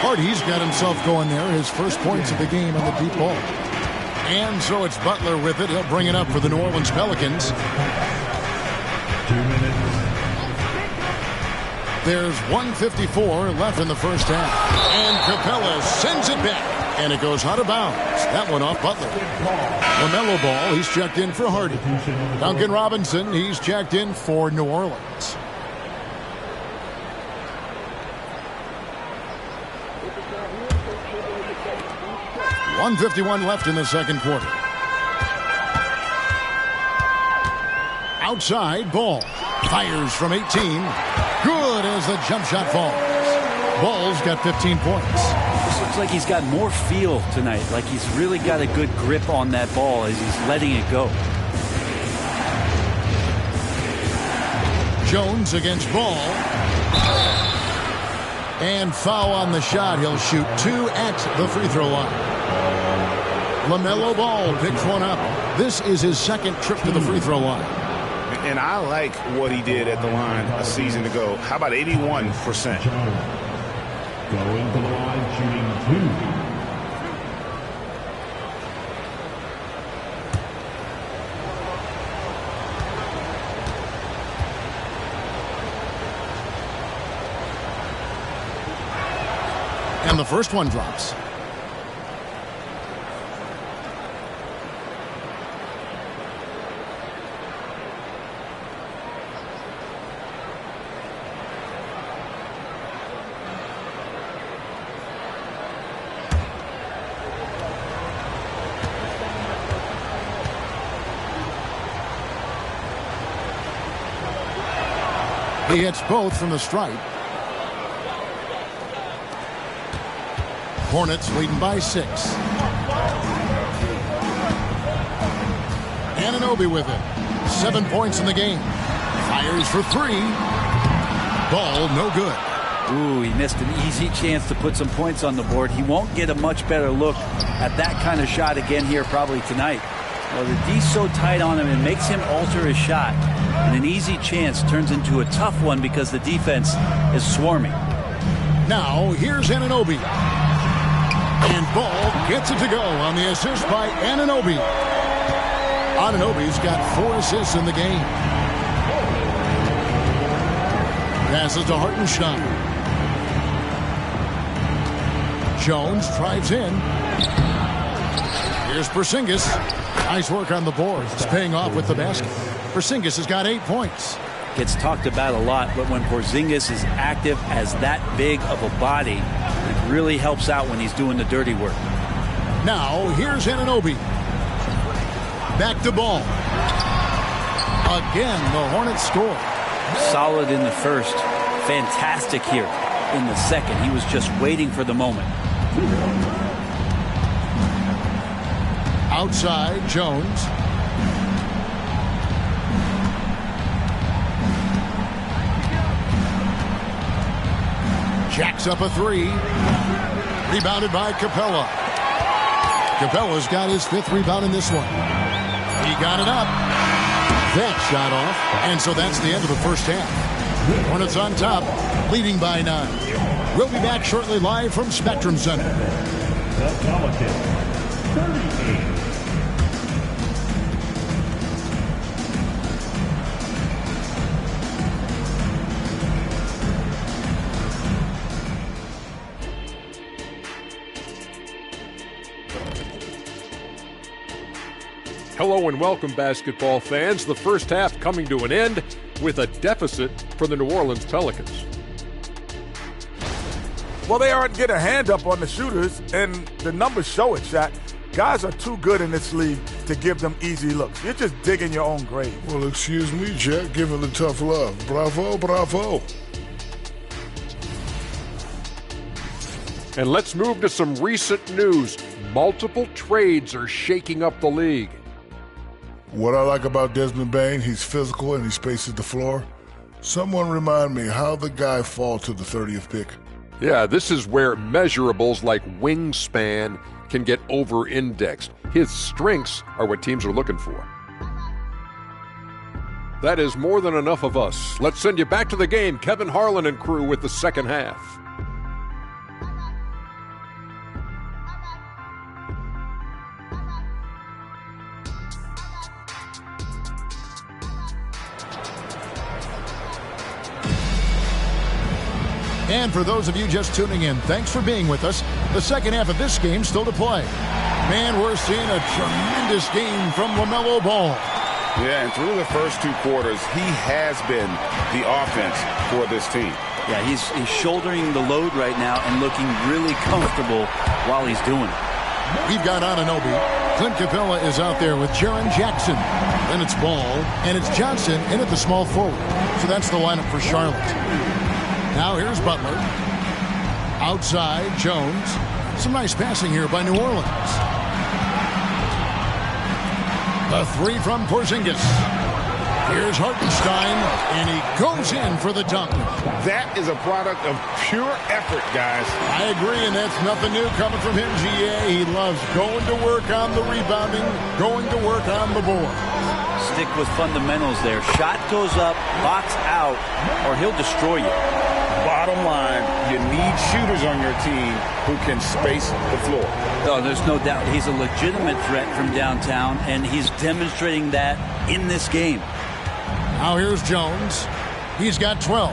Speaker 2: Hardy's got himself going there, his first points of the game on the deep ball. And so it's Butler with it. He'll bring it up for the New Orleans Pelicans.
Speaker 5: 2 minutes.
Speaker 2: There's 1:54 left in the first half. And Capella sends it back. And it goes out of bounds. That one off Butler. LaMelo Ball, he's checked in for Hardy. Duncan Robinson, he's checked in for New Orleans. .151 left in the second quarter. Outside, Ball fires from 18. Good as the jump shot falls. Ball's got 15 points.
Speaker 19: This looks like he's got more feel tonight, like he's really got a good grip on that ball as he's letting it go.
Speaker 2: Jones against Ball. And foul on the shot. He'll shoot 2 at the free throw line. LaMelo Ball picks one up. This is his second trip to the free throw line.
Speaker 6: And I like what he did at the line a season ago. How about 81%?
Speaker 5: Going to the line, shooting 2.
Speaker 2: And the first one drops. He hits both from the stripe. Hornets leading by 6. Anunoby with it. 7 points in the game. Fires for 3. Ball no good.
Speaker 19: Ooh, he missed an easy chance to put some points on the board. He won't get a much better look at that kind of shot again here probably tonight. Well, the D's so tight on him, it makes him alter his shot. And an easy chance turns into a tough one because the defense is swarming.
Speaker 2: Now, here's Anunoby. And Ball gets it to go on the assist by Anunoby. Anunoby's got 4 assists in the game. Passes to Hartenstein. Jones drives in. Here's Porzingis. Nice work on the boards. It's paying off with the basket. Porzingis has got 8 points.
Speaker 19: Gets talked about a lot, but when Porzingis is active as that big of a body, it really helps out when he's doing the dirty work.
Speaker 2: Now, here's Anunoby. Back to Ball. Again, the Hornets score.
Speaker 19: Solid in the first. Fantastic here in the second. He was just waiting for the moment.
Speaker 2: Outside, Jones. Jacks up a 3. Rebounded by Capella. Capella's got his 5th rebound in this one. He got it up. That shot off. And so that's the end of the first half. Hornets on top, leading by 9. We'll be back shortly live from Spectrum Center.
Speaker 5: The Pelicans, 38.
Speaker 9: Hello and welcome, basketball fans. The first half coming to an end with a deficit for the New Orleans Pelicans.
Speaker 11: Well, they aren't getting a hand up on the shooters, and the numbers show it, Shaq. Guys are too good in this league to give them easy looks. You're just digging your own grave.
Speaker 10: Well, excuse me, Jack, giving the tough love. Bravo, bravo.
Speaker 9: And let's move to some recent news. Multiple trades are shaking up the league.
Speaker 10: What I like about Desmond Bane, he's physical and he spaces the floor. Someone remind me how the guy fall to the 30th pick.
Speaker 9: Yeah, this is where measurables like wingspan can get over-indexed. His strengths are what teams are looking for. That is more than enough of us. Let's send you back to the game. Kevin Harlan and crew with the second half.
Speaker 2: And for those of you just tuning in, thanks for being with us. The second half of this game still to play. Man, we're seeing a tremendous game from LaMelo Ball.
Speaker 6: Yeah, and through the first 2 quarters, he has been the offense for this team.
Speaker 19: Yeah, he's shouldering the load right now and looking really comfortable while he's doing it.
Speaker 2: We've got Anunoby. Clint Capella is out there with Jaren Jackson. Then it's Ball, and it's Johnson in at the small forward. So that's the lineup for Charlotte. Now here's Butler. Outside, Jones. Some nice passing here by New Orleans. The 3 from Porzingis. Here's Hartenstein, and he goes in for the dunk.
Speaker 6: That is a product of pure effort, guys.
Speaker 2: I agree, and that's nothing new coming from him, GA. He loves going to work on the rebounding, going to work on the board.
Speaker 19: Stick with fundamentals there. Shot goes up, box out, or he'll destroy you.
Speaker 6: Bottom line, you need shooters on your team who can space the floor.
Speaker 19: No, there's no doubt he's a legitimate threat from downtown, and he's demonstrating that in this game.
Speaker 2: Now here's Jones. He's got 12.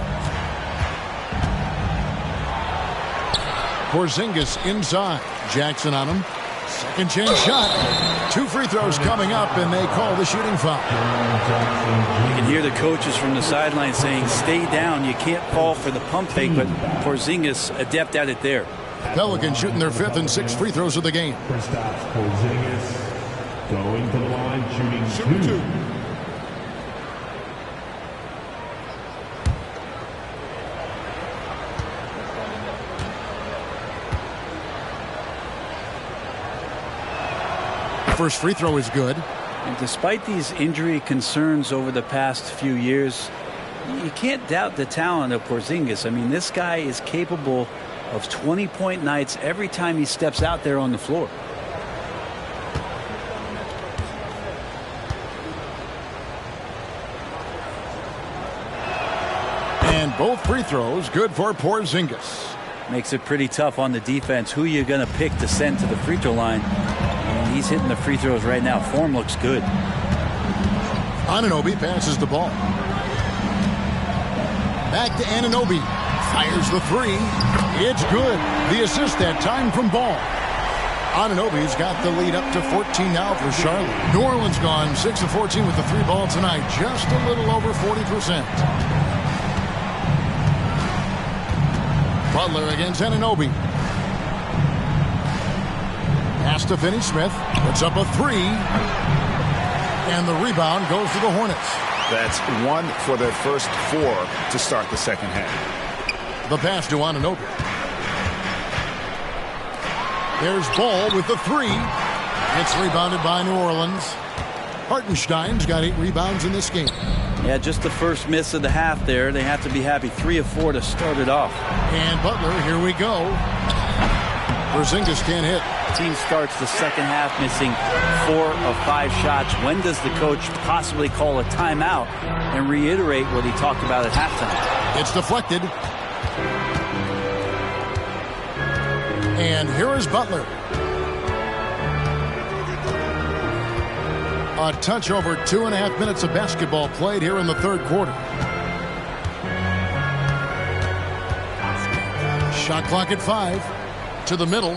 Speaker 2: Porzingis inside. Jackson on him. Second chance shot. 2 free throws coming up, and they call the shooting foul.
Speaker 19: You can hear the coaches from the sideline saying, stay down. You can't fall for the pump fake, but Porzingis adept at it there.
Speaker 2: Pelicans shooting their 5th and 6th free throws of the game.
Speaker 5: Porzingis going to the line, shooting 2.
Speaker 2: First free throw is good.
Speaker 19: And despite these injury concerns over the past few years, you can't doubt the talent of Porzingis. I mean, this guy is capable of 20-point nights every time he steps out there on the floor.
Speaker 2: And both free throws good for Porzingis.
Speaker 19: Makes it pretty tough on the defense. Who are you going to pick to send to the free throw line? And he's hitting the free throws right now. Form looks good.
Speaker 2: Anunoby passes the ball. Back to Anunoby. Fires the 3. It's good. The assist that time from Ball. Anunoby's got the lead up to 14 now for Charlotte. New Orleans gone 6 of 14 with the 3 ball tonight. Just a little over 40%. Butler against Anunoby. Pass to Finney-Smith. Puts up a 3. And the rebound goes to the Hornets.
Speaker 6: That's 1 for their first 4 to start the second half.
Speaker 2: The pass to Anunoby. There's Ball with the 3. It's rebounded by New Orleans. Hartenstein's got 8 rebounds in this game.
Speaker 19: Yeah, just the first miss of the half there. They have to be happy. 3 of 4 to start it off.
Speaker 2: And Butler, here we go. Porzingis can't hit.
Speaker 19: Team starts the second half missing 4 of 5 shots. When does the coach possibly call a timeout and reiterate what he talked about at halftime?
Speaker 2: It's deflected. And here is Butler. A touch over 2.5 minutes of basketball played here in the third quarter. Shot clock at 5. To the middle.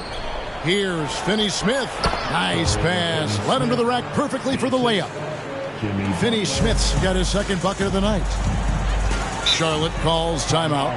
Speaker 2: Here's Finney-Smith. Nice pass. Led him to the rack perfectly for the layup. Finney-Smith's got his second bucket of the night. Charlotte calls timeout.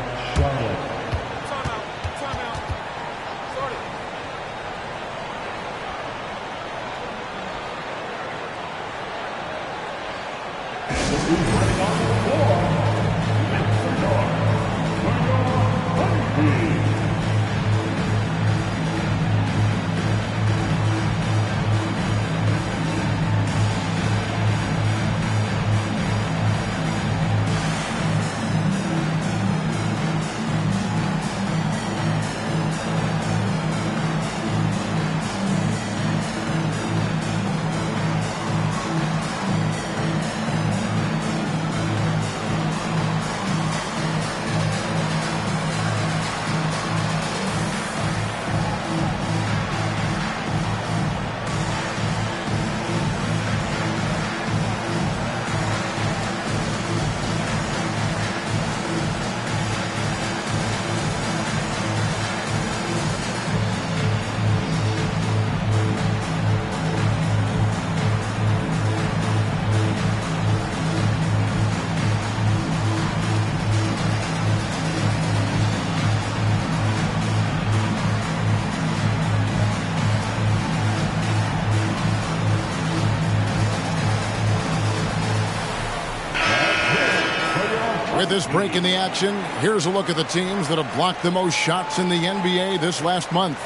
Speaker 2: With this break in the action, here's a look at the teams that have blocked the most shots in the NBA this last month.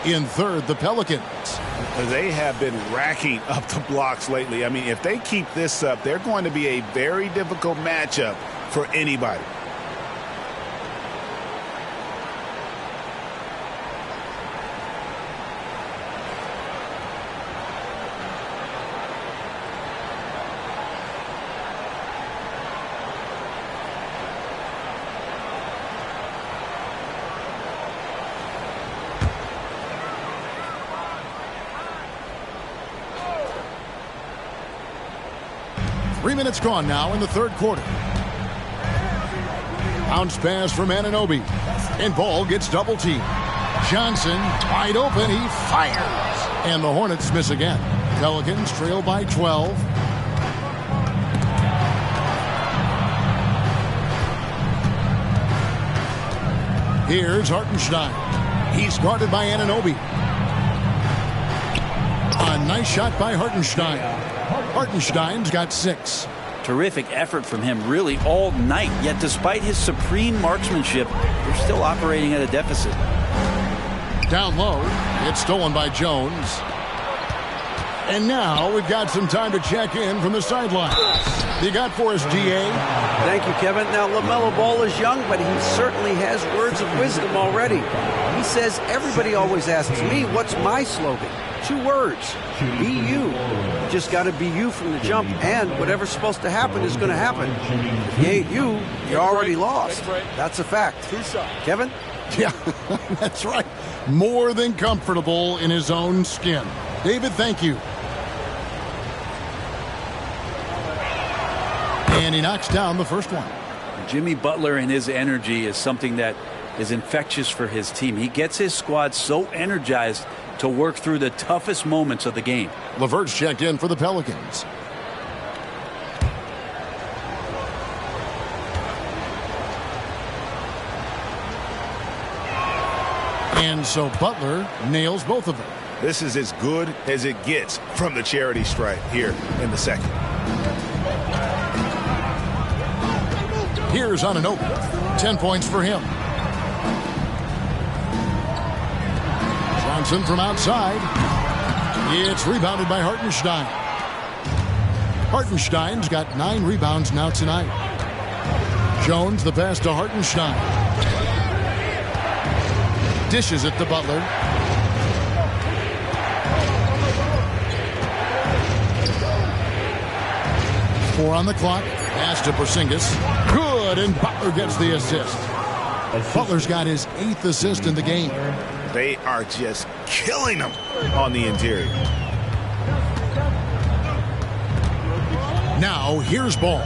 Speaker 2: In third, the Pelicans.
Speaker 6: They have been racking up the blocks lately. I mean, if they keep this up, they're going to be a very difficult matchup for anybody.
Speaker 2: Minutes gone now in the third quarter. Bounce pass from Anunoby. And ball gets double teamed. Johnson wide open. He fires. And the Hornets miss again. Pelicans trail by 12. Here's Hartenstein. He's guarded by Anunoby. A nice shot by Hartenstein. Hartenstein's got 6.
Speaker 19: Terrific effort from him really all night. Yet despite his supreme marksmanship, they're still operating at a deficit.
Speaker 2: Down low. It's stolen by Jones. And now we've got some time to check in from the sideline. You got for us, DA?
Speaker 7: Thank you, Kevin. Now, LaMelo Ball is young, but he certainly has words of wisdom already. He says, everybody always asks me, what's my slogan? 2 words. Be you. You just got to be you from the jump, and whatever's supposed to happen is going to happen. If you ain't you, you're already lost. That's a fact. Kevin?
Speaker 2: Yeah, that's right. More than comfortable in his own skin. David, thank you. And he knocks down the first one.
Speaker 19: Jimmy Butler and his energy is something that is infectious for his team. He gets his squad so energized to work through the toughest moments of the game.
Speaker 2: LeVert's checked in for the Pelicans. And so Butler nails both of them.
Speaker 6: This is as good as it gets from the charity stripe here in the second.
Speaker 2: Here's Anunoby. 10 points for him. Johnson from outside. It's rebounded by Hartenstein. Hartenstein's got 9 rebounds now tonight. Jones the pass to Hartenstein. Dishes it to Butler. Four on the clock. Pass to Porzingis. Good, and Butler gets the assist. Butler's got his 8th assist in the game.
Speaker 6: They are just killing them on the interior.
Speaker 2: Now, here's Ball.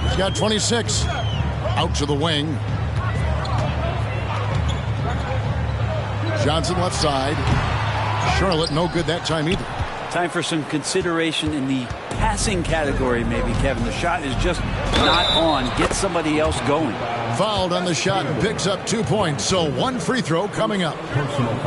Speaker 2: He's got 26. Out to the wing. Johnson left side. Charlotte no good that time either.
Speaker 19: Time for some consideration in the passing category, maybe, Kevin. The shot is just not on. Get somebody else going.
Speaker 2: Fouled on the shot and picks up 2 points. So 1 free throw coming up.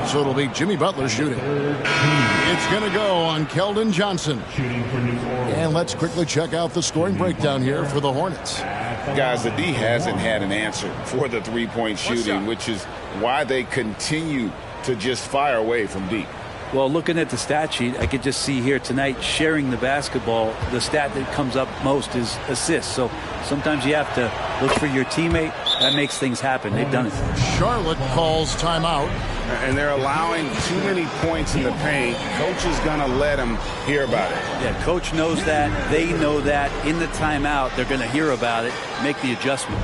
Speaker 2: So it'll be Jimmy Butler shooting. It's going to go on Keldon Johnson. And let's quickly check out the scoring breakdown here for the Hornets.
Speaker 3: Guys, the D hasn't had an answer for the three-point shooting, which is why they continue to just fire away from deep.
Speaker 19: Well, looking at the stat sheet, I could just see here tonight sharing the basketball. The stat that comes up most is assists. So sometimes you have to look for your teammate. That makes things happen. They've done it.
Speaker 2: Charlotte calls timeout.
Speaker 3: And they're allowing too many points in the paint. Coach is going to let them hear about it.
Speaker 19: Yeah, coach knows that. They know that. In the timeout, they're going to hear about it, make the adjustment.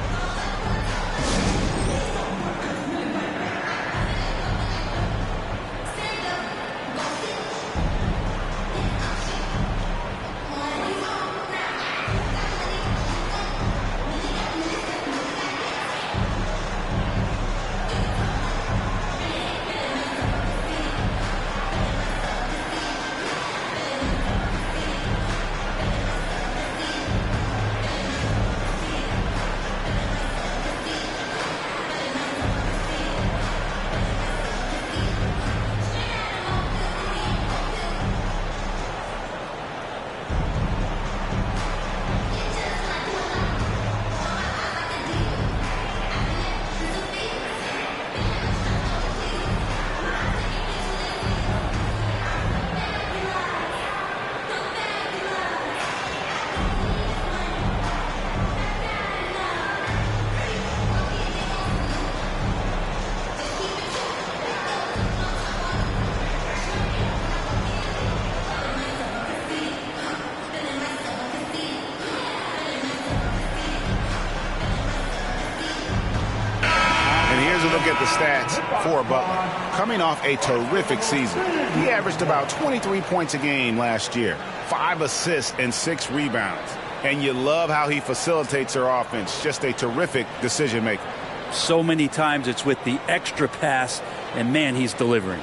Speaker 6: Here's a look at the stats for Butler. Coming off a terrific season, he averaged about 23 points a game last year, 5 assists and 6 rebounds. And you love how he facilitates their offense. Just a terrific decision maker.
Speaker 19: So many times it's with the extra pass, and man, he's delivering.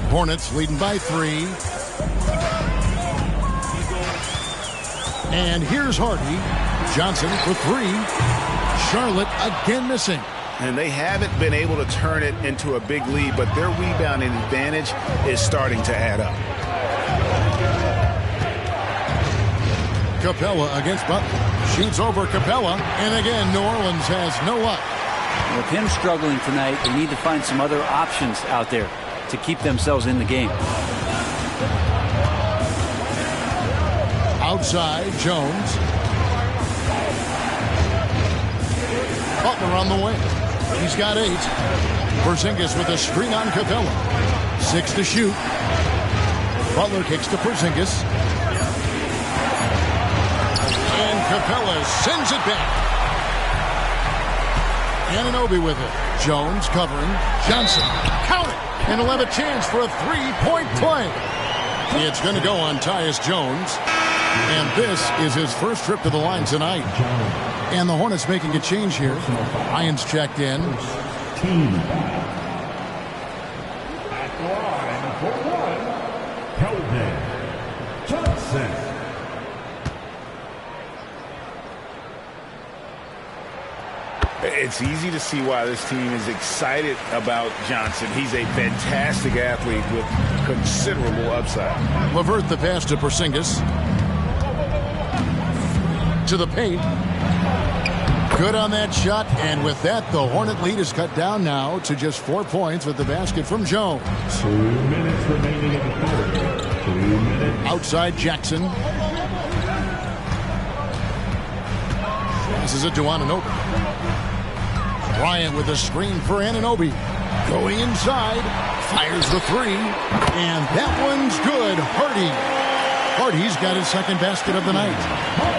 Speaker 2: Hornets leading by 3. And here's Hardy. Johnson for 3. Charlotte again missing.
Speaker 6: And they haven't been able to turn it into a big lead, but their rebounding advantage is starting to add up.
Speaker 2: Capella against Butler. Shoots over Capella. And again, New Orleans has no luck.
Speaker 19: With him struggling tonight, they need to find some other options out there to keep themselves in the game.
Speaker 2: Outside, Jones. Butler on the wing. He's got 8. Porzingis with a screen on Capella. 6 to shoot. Butler kicks to Porzingis. And Capella sends it back. Anunoby with it. Jones covering. Johnson. Count it. And he'll have a chance for a 3-point play. It's going to go on Tyus Jones. And this is his first trip to the line tonight. And the Hornets making a change here. Ryan's checked in.
Speaker 6: It's easy to see why this team is excited about Johnson. He's a fantastic athlete with considerable upside.
Speaker 2: LeVert the pass to Porzingis. To the paint. Good on that shot, and with that, the Hornet lead is cut down now to just 4 points with the basket from Jones.
Speaker 5: 2 minutes remaining in the third. 2 minutes.
Speaker 2: Outside Jackson. This is it to Anunoby. Bryant with a screen for Anunoby. Going inside, fires the 3, and that one's good. Hardy's got his second basket of the night.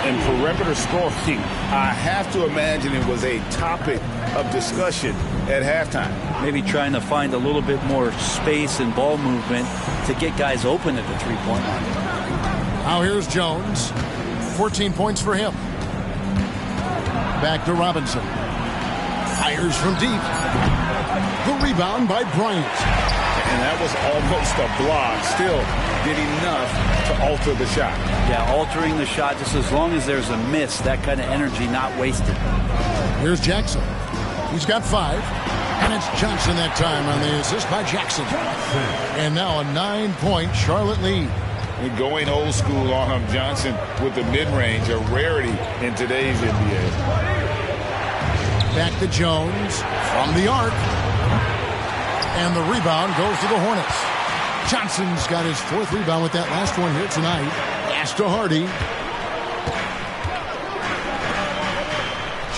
Speaker 6: And perimeter scoring, I have to imagine it was a topic of discussion at halftime.
Speaker 19: Maybe trying to find a little bit more space and ball movement to get guys open at the 3-point line.
Speaker 2: Now here's Jones. 14 points for him. Back to Robinson. Fires from deep. The rebound by Bryant.
Speaker 6: And that was almost a block. Still did enough to alter the shot.
Speaker 19: Yeah, altering the shot just as long as there's a miss. That kind of energy not wasted.
Speaker 2: Here's Jackson. He's got 5. And it's Johnson that time on the assist by Jackson. And now a 9-point Charlotte lead.
Speaker 6: And going old school on him, Johnson with the mid-range, a rarity in today's NBA.
Speaker 2: Back to Jones from the arc. And the rebound goes to the Hornets. Johnson's got his 4th rebound with that last one here tonight. Pass to Hardy.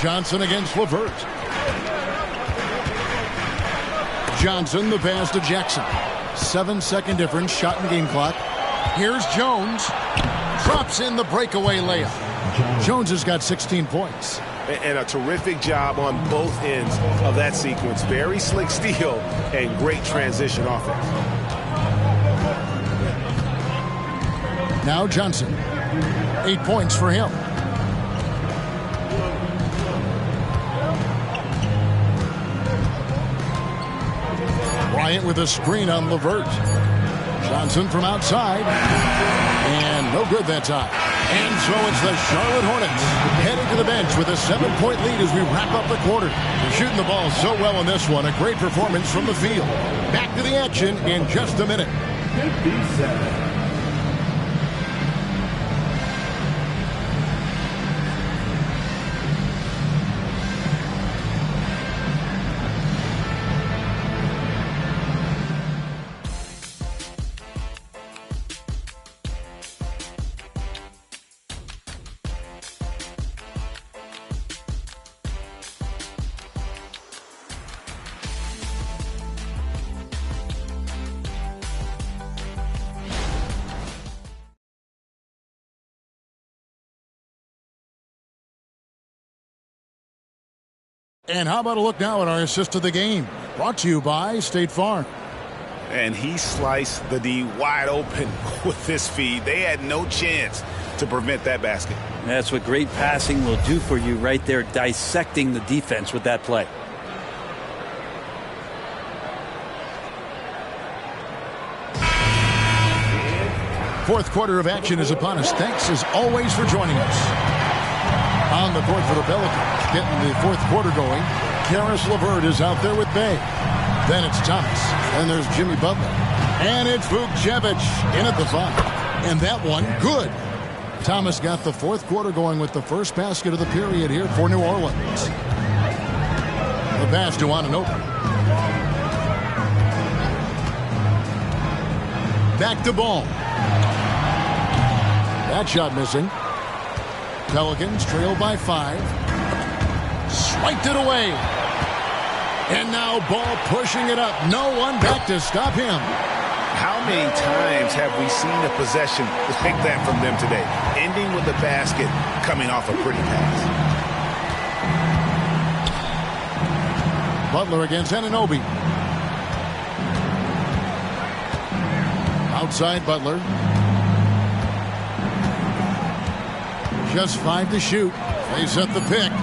Speaker 2: Johnson against LeVert. Johnson, the pass to Jackson. 7-second difference, shot and game clock. Here's Jones. Drops in the breakaway layup. Jones has got 16 points.
Speaker 12: And a terrific job on both ends of that sequence. Very slick steal and great transition offense.
Speaker 2: Now Johnson. 8 points for him. Bryant with a screen on LeVert. Johnson from outside. And no good that time. And so it's the Charlotte Hornets heading to the bench with a 7-point lead as we wrap up the quarter. They're shooting the ball so well in this one. A great performance from the field. Back to the action in just a minute.
Speaker 5: 57.
Speaker 2: And how about a look now at our assist of the game? Brought to you by State Farm.
Speaker 6: And he sliced the D wide open with this feed. They had no chance to prevent that basket.
Speaker 19: That's what great passing will do for you right there, dissecting the defense with that play.
Speaker 2: Fourth quarter of action is upon us. Thanks as always for joining us. On the court for the Pelicans, getting the fourth quarter going. Karis LeVert is out there with Bay. Then it's Thomas. Then there's Jimmy Butler. And it's Vukcevic in at the 5. And that one, good. Thomas got the fourth quarter going with the first basket of the period here for New Orleans. The pass to Anunoby. Back to Ball. That shot missing. Pelicans trail by 5. Swiped it away. And now Ball pushing it up. No one back to stop him.
Speaker 6: How many times have we seen a possession like that from them today? Ending with the basket, coming off a pretty pass.
Speaker 2: Butler against Anunoby. Outside Butler. Just 5 to shoot. They set the pick.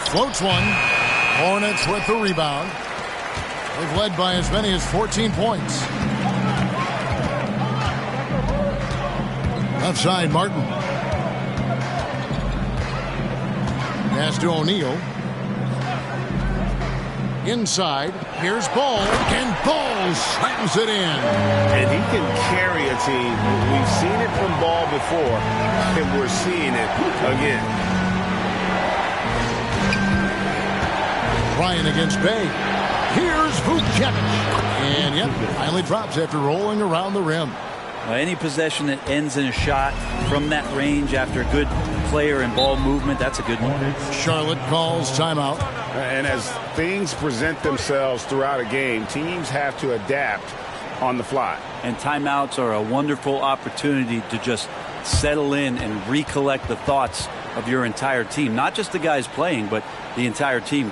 Speaker 2: Floats one. Hornets with the rebound. They've led by as many as 14 points. Left side, Martin. Pass to O'Neal. Inside, here's Ball, and Ball slams it in.
Speaker 6: And he can carry a team. We've seen it from Ball before, and we're seeing it again.
Speaker 2: Ryan against Bay. Here's Vukcevic. And yep, finally drops after rolling around the rim.
Speaker 19: Any possession that ends in a shot from that range after good player and ball movement, that's a good one.
Speaker 2: Charlotte calls timeout.
Speaker 6: And as things present themselves throughout a game, teams have to adapt on the fly.
Speaker 19: And timeouts are a wonderful opportunity to just settle in and recollect the thoughts of your entire team. Not just the guys playing, but the entire team.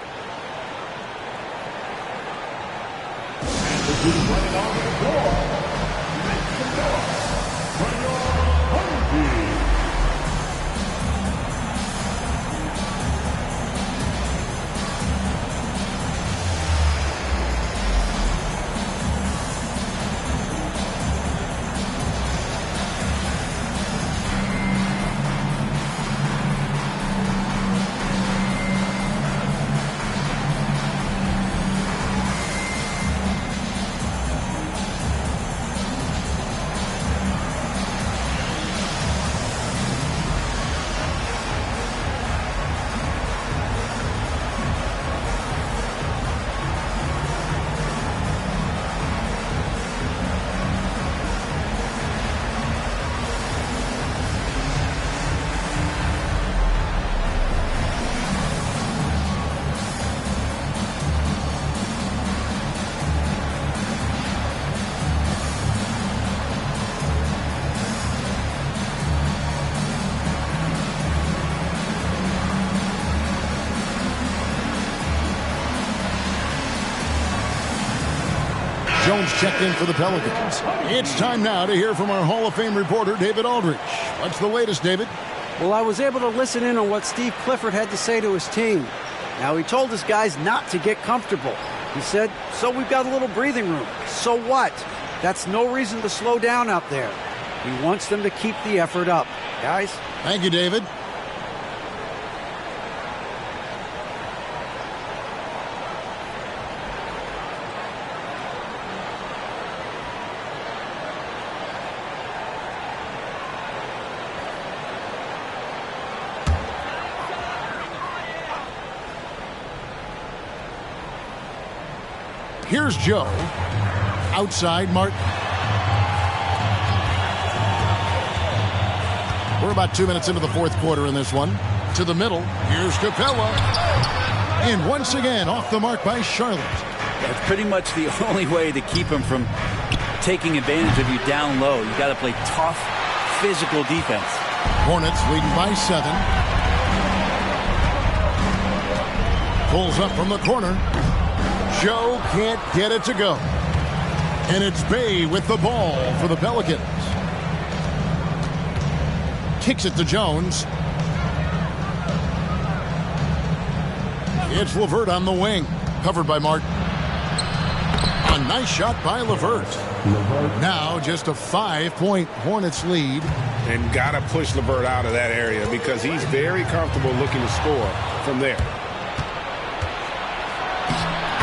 Speaker 2: Jones checked in for the Pelicans. It's time now to hear from our Hall of Fame reporter, David Aldrich. What's the latest, David?
Speaker 7: Well, I was able to listen in on what Steve Clifford had to say to his team. Now, he told his guys not to get comfortable. He said, so we've got a little breathing room. So what? That's no reason to slow down out there. He wants them to keep the effort up. Guys?
Speaker 2: Thank you, David. Here's Joe. Outside, Martin. We're about 2 minutes into the fourth quarter in this one. To the middle. Here's Capella. And once again, off the mark by Charlotte.
Speaker 19: That's pretty much the only way to keep him from taking advantage of you down low. You got to play tough, physical defense.
Speaker 2: Hornets leading by 7. Pulls up from the corner. Joe can't get it to go. And it's Bay with the ball for the Pelicans. Kicks it to Jones. It's LeVert on the wing. Covered by Martin. A nice shot by LeVert. Now just a 5-point Hornets lead.
Speaker 3: And got to push LeVert out of that area because he's very comfortable looking to score from there.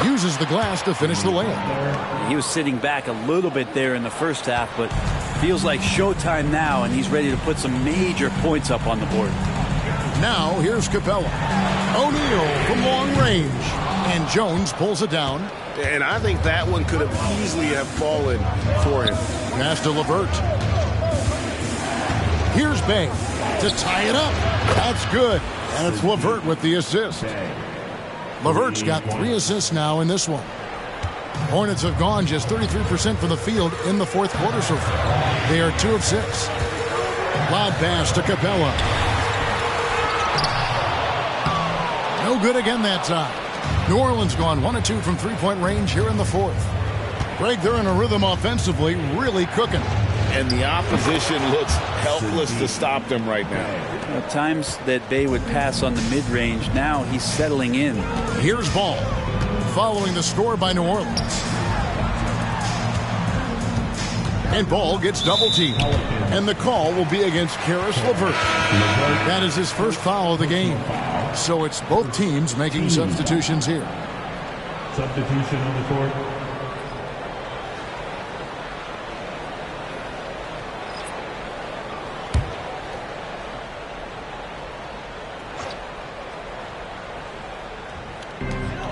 Speaker 2: Uses the glass to finish the layup.
Speaker 19: He was sitting back a little bit there in the first half, but feels like showtime now, and he's ready to put some major points up on the board.
Speaker 2: Now here's Capella. O'Neal from long range. And Jones pulls it down.
Speaker 3: And I think that one could have easily have fallen for him.
Speaker 2: Pass to LeVert. Here's Bay to tie it up. That's good. And it's LeVert with the assist. LeVert's got 3 assists now in this one. Hornets have gone just 33% from the field in the fourth quarter so far. They are 2 of 6. Lob pass to Capella. No good again that time. New Orleans gone 1 of 2 from 3-point range here in the fourth. Greg, they're in a rhythm offensively, really cooking.
Speaker 3: And the opposition looks helpless to stop them right now.
Speaker 19: At times that Bay would pass on the mid-range. Now he's settling in.
Speaker 2: Here's Ball, following the score by New Orleans. And Ball gets double-teamed. And the call will be against Karis LeVert. That is his first foul of the game. So it's both teams making substitutions here.
Speaker 5: Substitution on the court.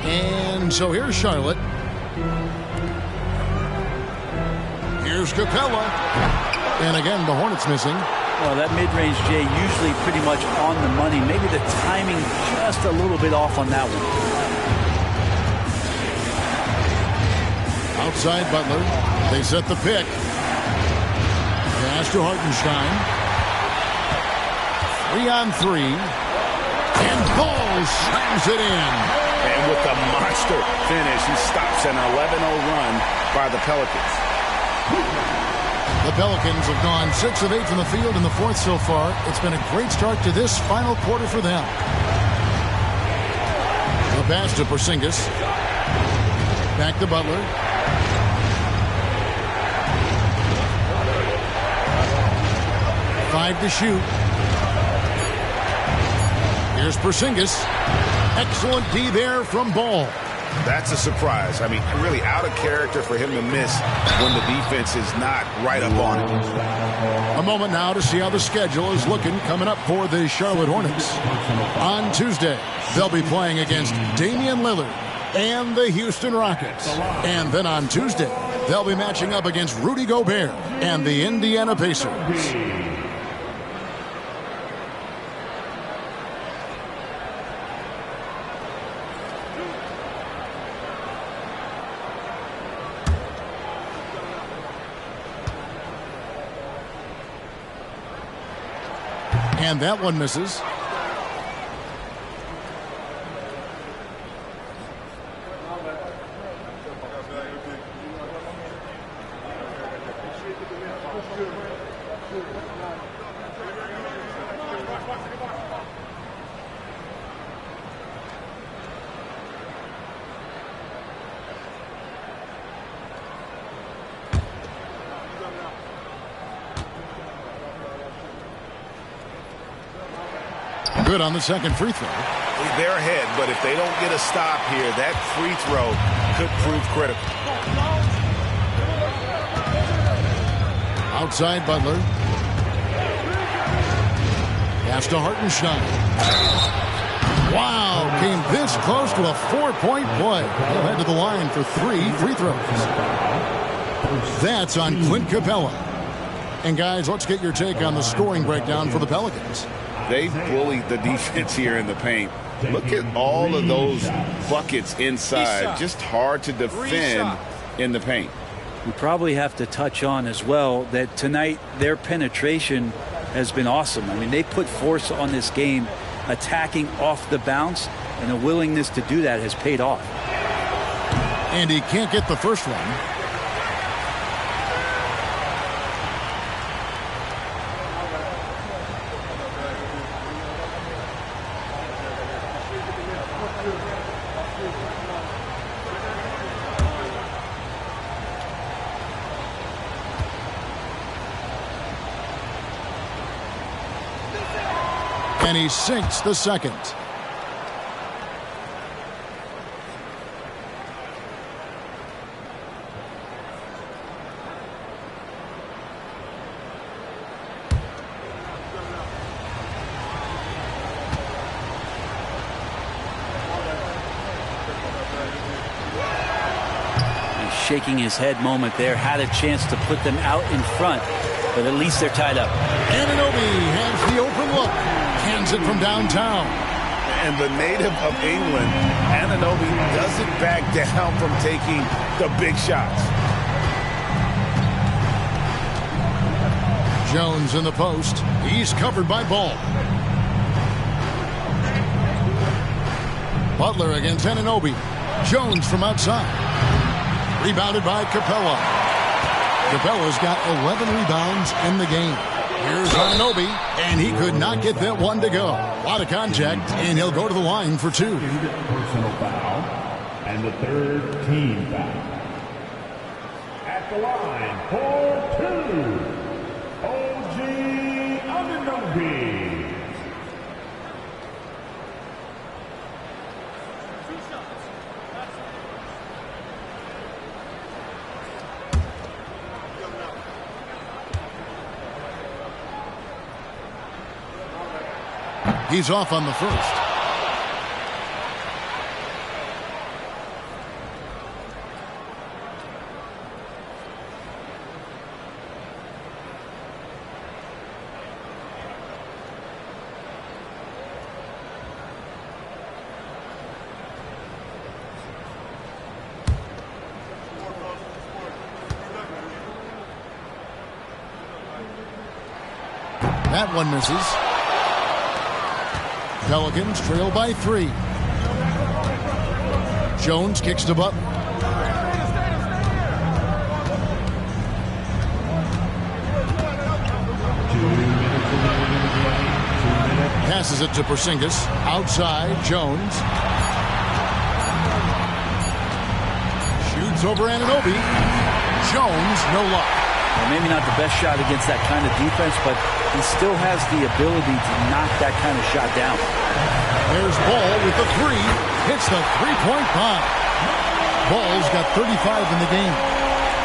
Speaker 2: And so here's Charlotte. Here's Capella. And again, the Hornets missing.
Speaker 19: Well, that mid-range, Jay, usually pretty much on the money. Maybe the timing just a little bit off on that one.
Speaker 2: Outside Butler. They set the pick. Pass to Hartenstein. 3-on-3. And Ball slams it in.
Speaker 3: And with a monster finish, he stops an 11-0 run by the Pelicans.
Speaker 2: The Pelicans have gone 6 of 8 from the field in the fourth so far. It's been a great start to this final quarter for them. The pass to Porzingis. Back to Butler. Five to shoot. Here's Porzingis. Excellent D there from Ball.
Speaker 3: That's a surprise. I mean, really out of character for him to miss when the defense is not right up on him.
Speaker 2: A moment now to see how the schedule is looking coming up for the Charlotte Hornets. On Tuesday, they'll be playing against Damian Lillard and the Houston Rockets. And then on Tuesday, they'll be matching up against Rudy Gobert and the Indiana Pacers. And that one misses. Good on the second free throw.
Speaker 3: They're ahead, but if they don't get a stop here, that free throw could prove critical.
Speaker 2: Outside Butler. Pass to Hartenstein. Wow, came this close to a 4-point play. He'll head to the line for 3 free throws. That's on Clint Capella. And guys, let's get your take on the scoring breakdown for the Pelicans.
Speaker 3: They bullied the defense here in the paint. Look at all of those buckets inside. Just hard to defend in the paint.
Speaker 19: We probably have to touch on as well that tonight their penetration has been awesome. I mean, they put force on this game, attacking off the bounce and a willingness to do that has paid off.
Speaker 2: And he can't get the first one. And he sinks the second.
Speaker 19: Shaking his head moment there, had a chance to put them out in front, but at least they're tied up.
Speaker 2: Anunoby has the open look, hands it from downtown.
Speaker 3: And the native of England, Anunoby doesn't back down from taking the big shots.
Speaker 2: Jones in the post. He's covered by Ball. Butler against Anunoby. Jones from outside. Rebounded by Capella. Capella's got 11 rebounds in the game. Here's Anunoby, and he could not get that one to go. A lot of contact, and he'll go to the line for two.
Speaker 5: Personal foul, and the third team foul. At the line for two, OG Anunoby.
Speaker 2: He's off on the first. That one misses. Pelicans trail by 3. Jones kicks to Butler. Passes it to Porzingis. Outside, Jones. Shoots over Anunoby. Jones, no luck.
Speaker 19: Well, maybe not the best shot against that kind of defense, but he still has the ability to knock that kind of shot down.
Speaker 2: There's Ball with the 3. Hits the three-point bomb. Ball's got 35 in the game.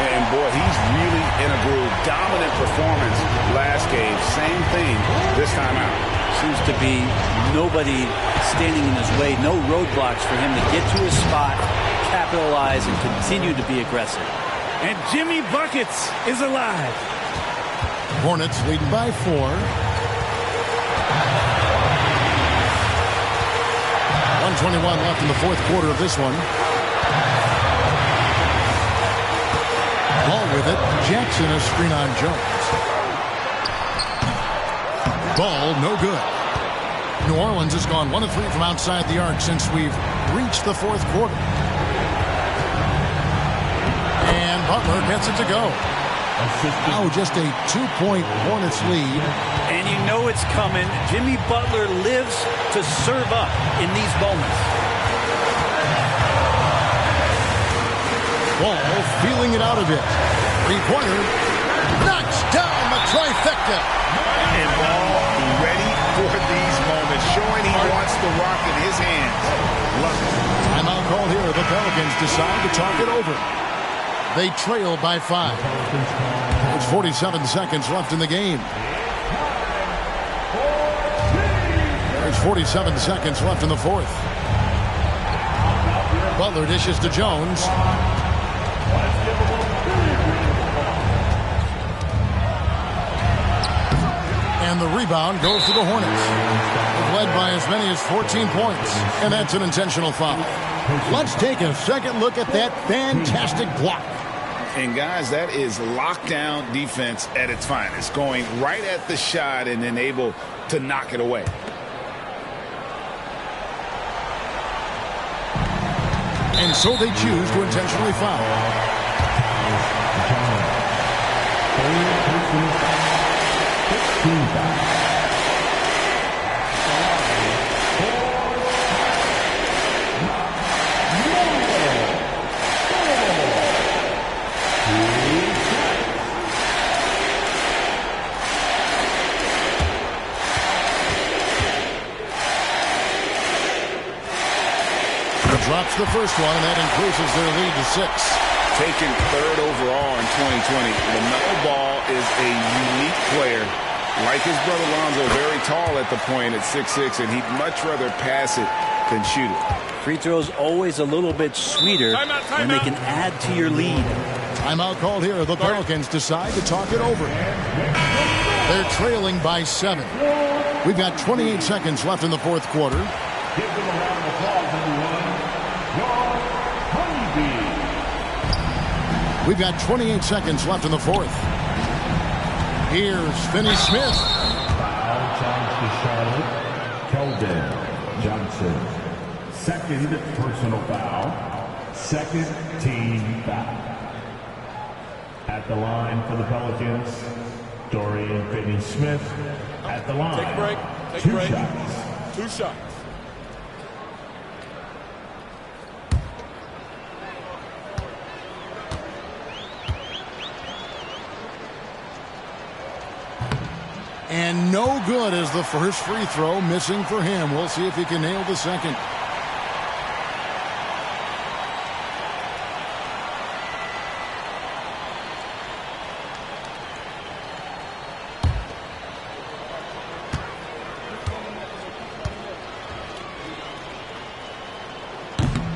Speaker 3: And boy, he's really in a groove. Dominant performance last game. Same thing this time out.
Speaker 19: Seems to be nobody standing in his way. No roadblocks for him to get to his spot, capitalize, and continue to be aggressive.
Speaker 18: And Jimmy Buckets is alive.
Speaker 2: Hornets leading by 4. 1:21 left in the fourth quarter of this one. Ball with it. Jackson a screen on Jones. Ball no good. New Orleans has gone 1 of 3 from outside the arc since we've reached the fourth quarter. And Butler gets it to go. Now just a 2-point Hornets lead.
Speaker 19: And you know it's coming. Jimmy Butler lives to serve up in these moments.
Speaker 2: Ball feeling it out a bit. 3-pointer. Knocks down the trifecta.
Speaker 3: And Ball ready for these moments, showing he wants the rock in his hands. Love it.
Speaker 2: Timeout call here. The Pelicans decide to talk it over. They trail by 5. There's 47 seconds left in the game. There's 47 seconds left in the fourth. Butler dishes to Jones. And the rebound goes to the Hornets. They've led by as many as 14 points. And that's an intentional foul. Let's take a second look at that fantastic block.
Speaker 3: And guys, that is lockdown defense at its finest. Going right at the shot and then able to knock it away.
Speaker 2: And so they choose to intentionally foul. Drops the first one, and that increases their lead to 6.
Speaker 3: Taken third overall in 2020. LaMelo Ball is a unique player. Like his brother Lonzo, very tall at the point at 6'6", and he'd much rather pass it than shoot it.
Speaker 19: Free throws always a little bit sweeter when they can add to your lead.
Speaker 2: Timeout called here. The Pelicans decide to talk it over. They're trailing by 7. We've got 28 seconds left in the fourth quarter.
Speaker 5: Give them a round of applause, everyone. Your Honeybee.
Speaker 2: We've got 28 seconds left in the fourth. Here's Finney Smith.
Speaker 5: Foul charge to Charlotte. Keldon Johnson. Second personal foul. Second team foul. At the line for the Pelicans, Dorian Finney-Smith. At the line.
Speaker 1: Take a break. Take a break.
Speaker 5: Shots.
Speaker 1: 2 shots.
Speaker 2: And no good as the first free throw, missing for him. We'll see if he can nail the second.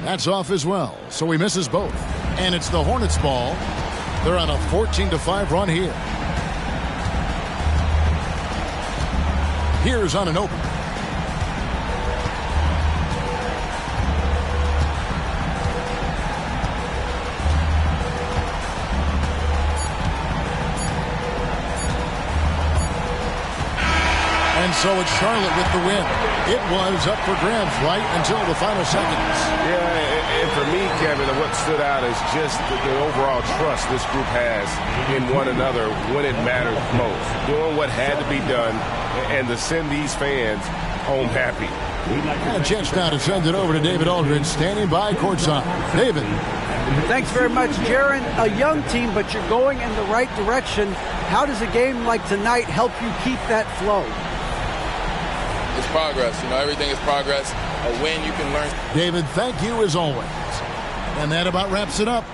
Speaker 2: That's off as well, so he misses both. And it's the Hornets' ball. They're on a 14-5 run here. Here's on an open. And so it's Charlotte with the win. It was up for grabs right until the final seconds.
Speaker 3: Yeah, and for me, Kevin, what stood out is just the overall trust this group has in one another when it mattered most. Doing what had to be done and to send these fans home happy.
Speaker 2: And a chance now to send it over to David Aldridge, standing by courtside. David.
Speaker 7: Thanks very much, Jaron. A young team, but you're going in the right direction. How does a game like tonight help you keep that flow?
Speaker 21: It's progress. You know, everything is progress. A win you can learn.
Speaker 2: David, thank you as always. And that about wraps it up.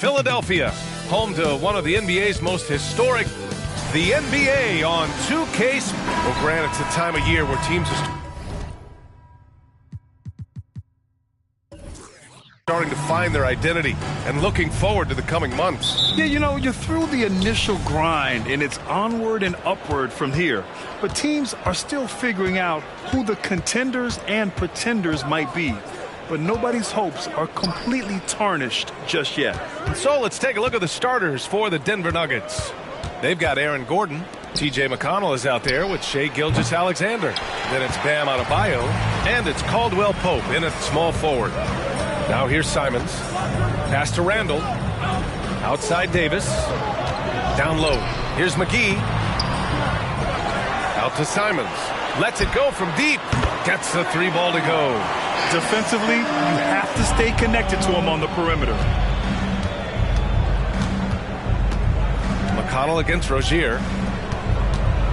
Speaker 14: Philadelphia, home to one of the NBA's most historic, the NBA on 2K. Well, Grant, it's a time of year where teams are starting to find their identity and looking forward to the coming months.
Speaker 16: Yeah, you know, you're through the initial grind, and it's onward and upward from here. But teams are still figuring out who the contenders and pretenders might be. But nobody's hopes are completely tarnished just yet.
Speaker 14: So let's take a look at the starters for the Denver Nuggets. They've got Aaron Gordon. T.J. McConnell is out there with Shai Gilgeous-Alexander. Then it's Bam Adebayo, and it's Caldwell Pope in at small forward. Now here's Simons. Pass to Randall. Outside Davis. Down low. Here's McGee. Out to Simons. Lets it go from deep. Gets the three ball to go.
Speaker 16: Defensively, you have to stay connected to him on the perimeter.
Speaker 14: McConnell against Rozier.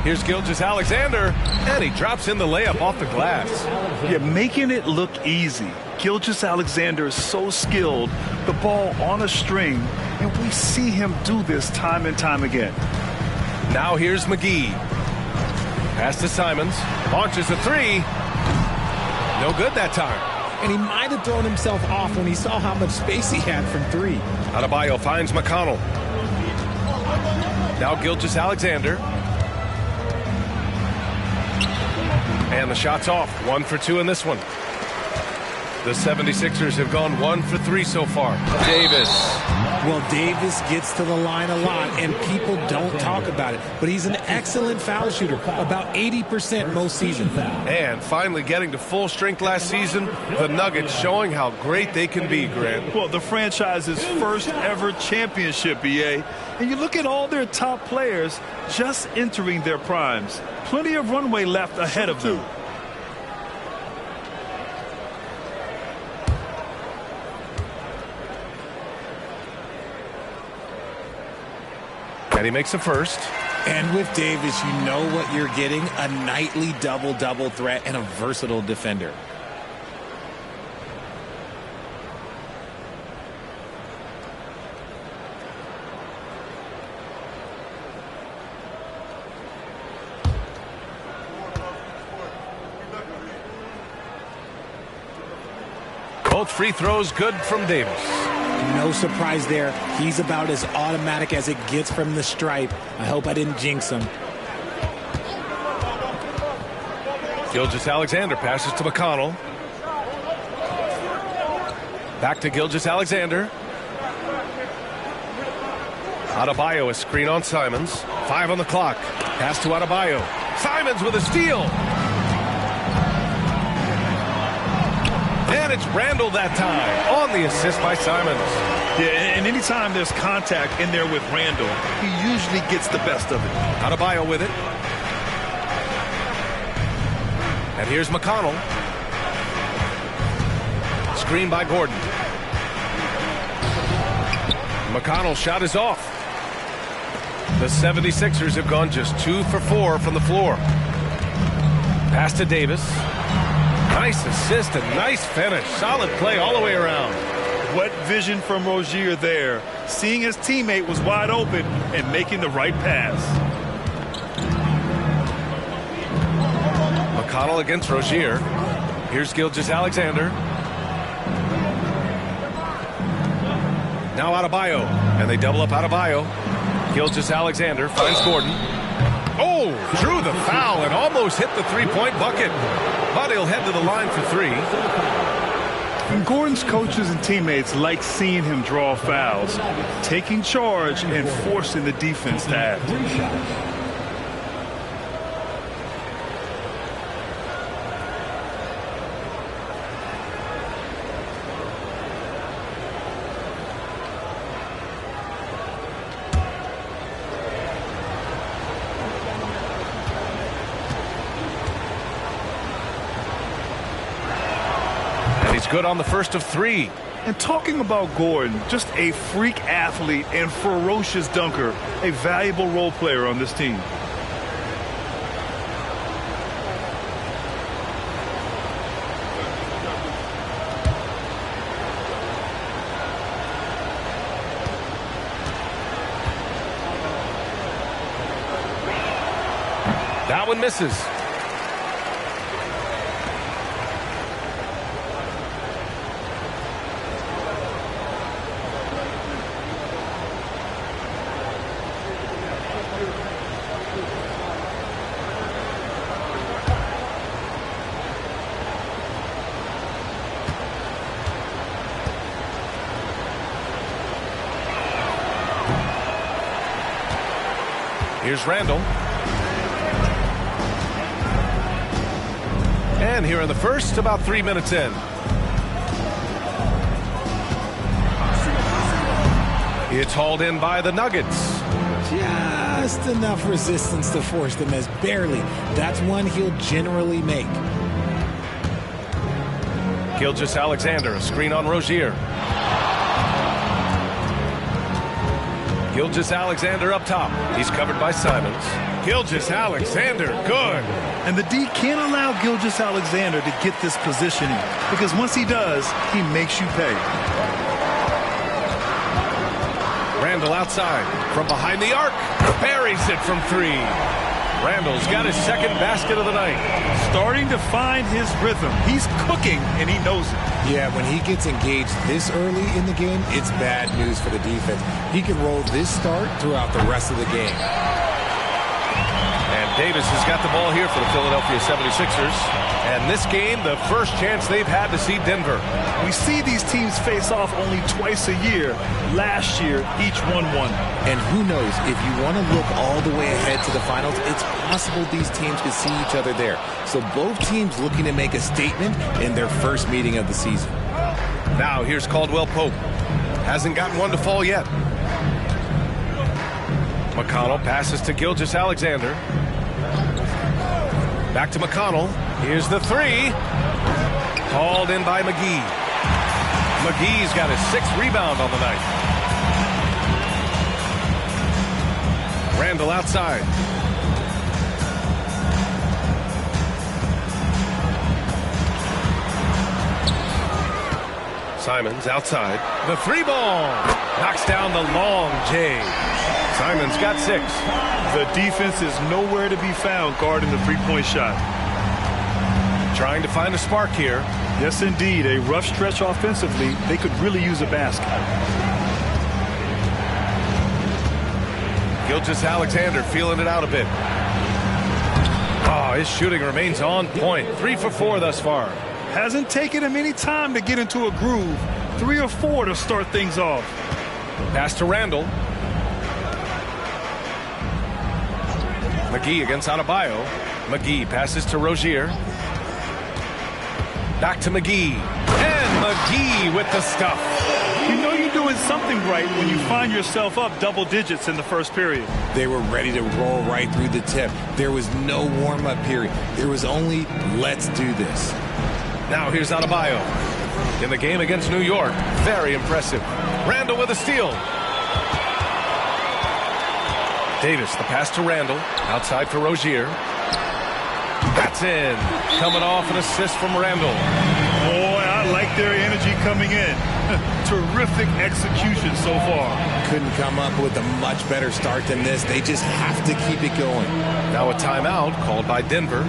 Speaker 14: Here's Gilgeous-Alexander, and he drops in the layup off the glass.
Speaker 16: Yeah, making it look easy. Gilgeous-Alexander is so skilled, the ball on a string, and we see him do this time and time again.
Speaker 14: Now here's McGee. Pass to Simons. Launches a three. No good that time.
Speaker 8: And he might have thrown himself off when he saw how much space he had from three.
Speaker 14: Adebayo finds McConnell. Now Gilgeous-Alexander. And the shot's off. 1 for 2 in this one. The 76ers have gone 1 for 3 so far. Davis.
Speaker 8: Well, Davis gets to the line a lot, and people don't talk about it. But he's an excellent foul shooter, about 80% most season.
Speaker 14: And finally getting to full strength last season, the Nuggets showing how great they can be, Grant.
Speaker 16: Well, the franchise's first ever championship, BA. And you look at all their top players just entering their primes. Plenty of runway left ahead of them.
Speaker 14: And he makes the first.
Speaker 8: And with Davis, you know what you're getting, a nightly double-double threat and a versatile defender.
Speaker 14: Both free throws good from Davis.
Speaker 8: No surprise there. He's about as automatic as it gets from the stripe. I hope I didn't jinx him.
Speaker 14: Gilgeous-Alexander passes to McConnell. Back to Gilgeous-Alexander. Adebayo, a screen on Simons. 5 on the clock. Pass to Adebayo. Simons with a steal. And it's Randall that time on the assist by Simons.
Speaker 16: Yeah, and anytime there's contact in there with Randall, he usually gets the best of it.
Speaker 14: Adebayo with it. And here's McConnell. Screen by Gordon. McConnell's shot is off. The 76ers have gone just 2 for 4 from the floor. Pass to Davis. Nice assist and nice finish. Solid play all the way around.
Speaker 16: What vision from Rozier there. Seeing his teammate was wide open and making the right pass.
Speaker 14: McConnell against Rozier. Here's Gilgeous-Alexander. Now Adebayo. And they double up Adebayo. Gilgeous-Alexander finds Gordon. Oh, drew the foul and almost hit the three-point bucket. But he'll head to the line for 3.
Speaker 16: And Gordon's coaches and teammates like seeing him draw fouls, taking charge and forcing the defense to act.
Speaker 14: Good on the first of 3.
Speaker 16: And talking about Gordon, just a freak athlete and ferocious dunker, a valuable role player on this team.
Speaker 14: That one misses. Here's Randall. And here in the first, about 3 minutes in. It's hauled in by the Nuggets.
Speaker 8: Just enough resistance to force them as barely. That's one he'll generally make.
Speaker 14: Gilgeous-Alexander, a screen on Rozier. Gilgeous-Alexander up top. He's covered by Simons. Gilgeous-Alexander, good.
Speaker 16: And the D can't allow Gilgeous-Alexander to get this positioning, because once he does, he makes you pay.
Speaker 14: Randall outside from behind the arc. Buries it from 3. Randall's got his second basket of the night.
Speaker 16: Starting to find his rhythm. He's cooking, and he knows it.
Speaker 8: Yeah, when he gets engaged this early in the game, it's bad news for the defense. He can roll this start throughout the rest of the game.
Speaker 14: And Davis has got the ball here for the Philadelphia 76ers. And this game, the first chance they've had to see Denver.
Speaker 16: We see these teams face off only twice a year. Last year, each won one.
Speaker 8: And who knows, if you want to look all the way ahead to the finals, it's possible these teams could see each other there. So both teams looking to make a statement in their first meeting of the season.
Speaker 14: Now here's Caldwell Pope. Hasn't gotten one to fall yet. McConnell passes to Gilgeous-Alexander. Back to McConnell. Here's the 3. Hauled in by McGee. McGee's got his 6th rebound on the night. Randall outside. Simons outside. The 3 ball. Knocks down the long J. Simons got 6.
Speaker 16: The defense is nowhere to be found guarding the three-point shot.
Speaker 14: Trying to find a spark here.
Speaker 16: Yes, indeed. A rough stretch offensively. They could really use a basket.
Speaker 14: Gilgeous-Alexander feeling it out a bit. Oh, his shooting remains on point. 3 for 4 thus far.
Speaker 16: Hasn't taken him any time to get into a groove. 3 or 4 to start things off.
Speaker 14: Pass to Randall. McGee against Adebayo. McGee passes to Rozier. Back to McGee. And McGee with the stuff.
Speaker 16: You know you're doing something right when you find yourself up double digits in the first period.
Speaker 8: They were ready to roll right through the tip. There was no warm-up period. There was only, let's do this.
Speaker 14: Now here's Adebayo. In the game against New York. Very impressive. Randall with a steal. Davis, the pass to Randall. Outside for Rozier. That's in. Coming off an assist from Randall.
Speaker 16: Boy, I like their energy coming in. Terrific execution so far.
Speaker 8: Couldn't come up with a much better start than this. They just have to keep it going.
Speaker 14: Now a timeout called by Denver.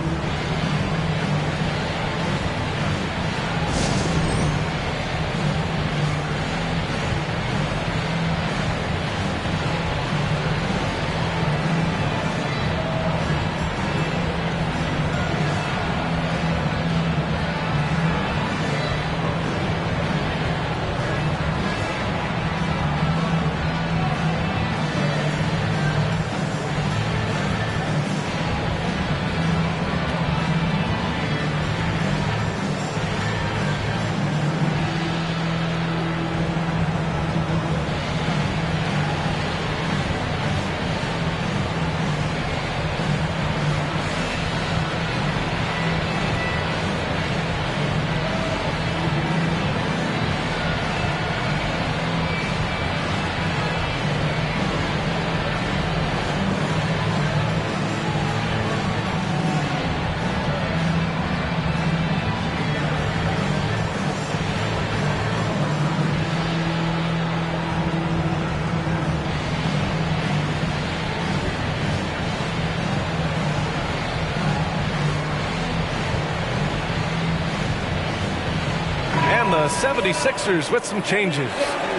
Speaker 14: 76ers with some changes.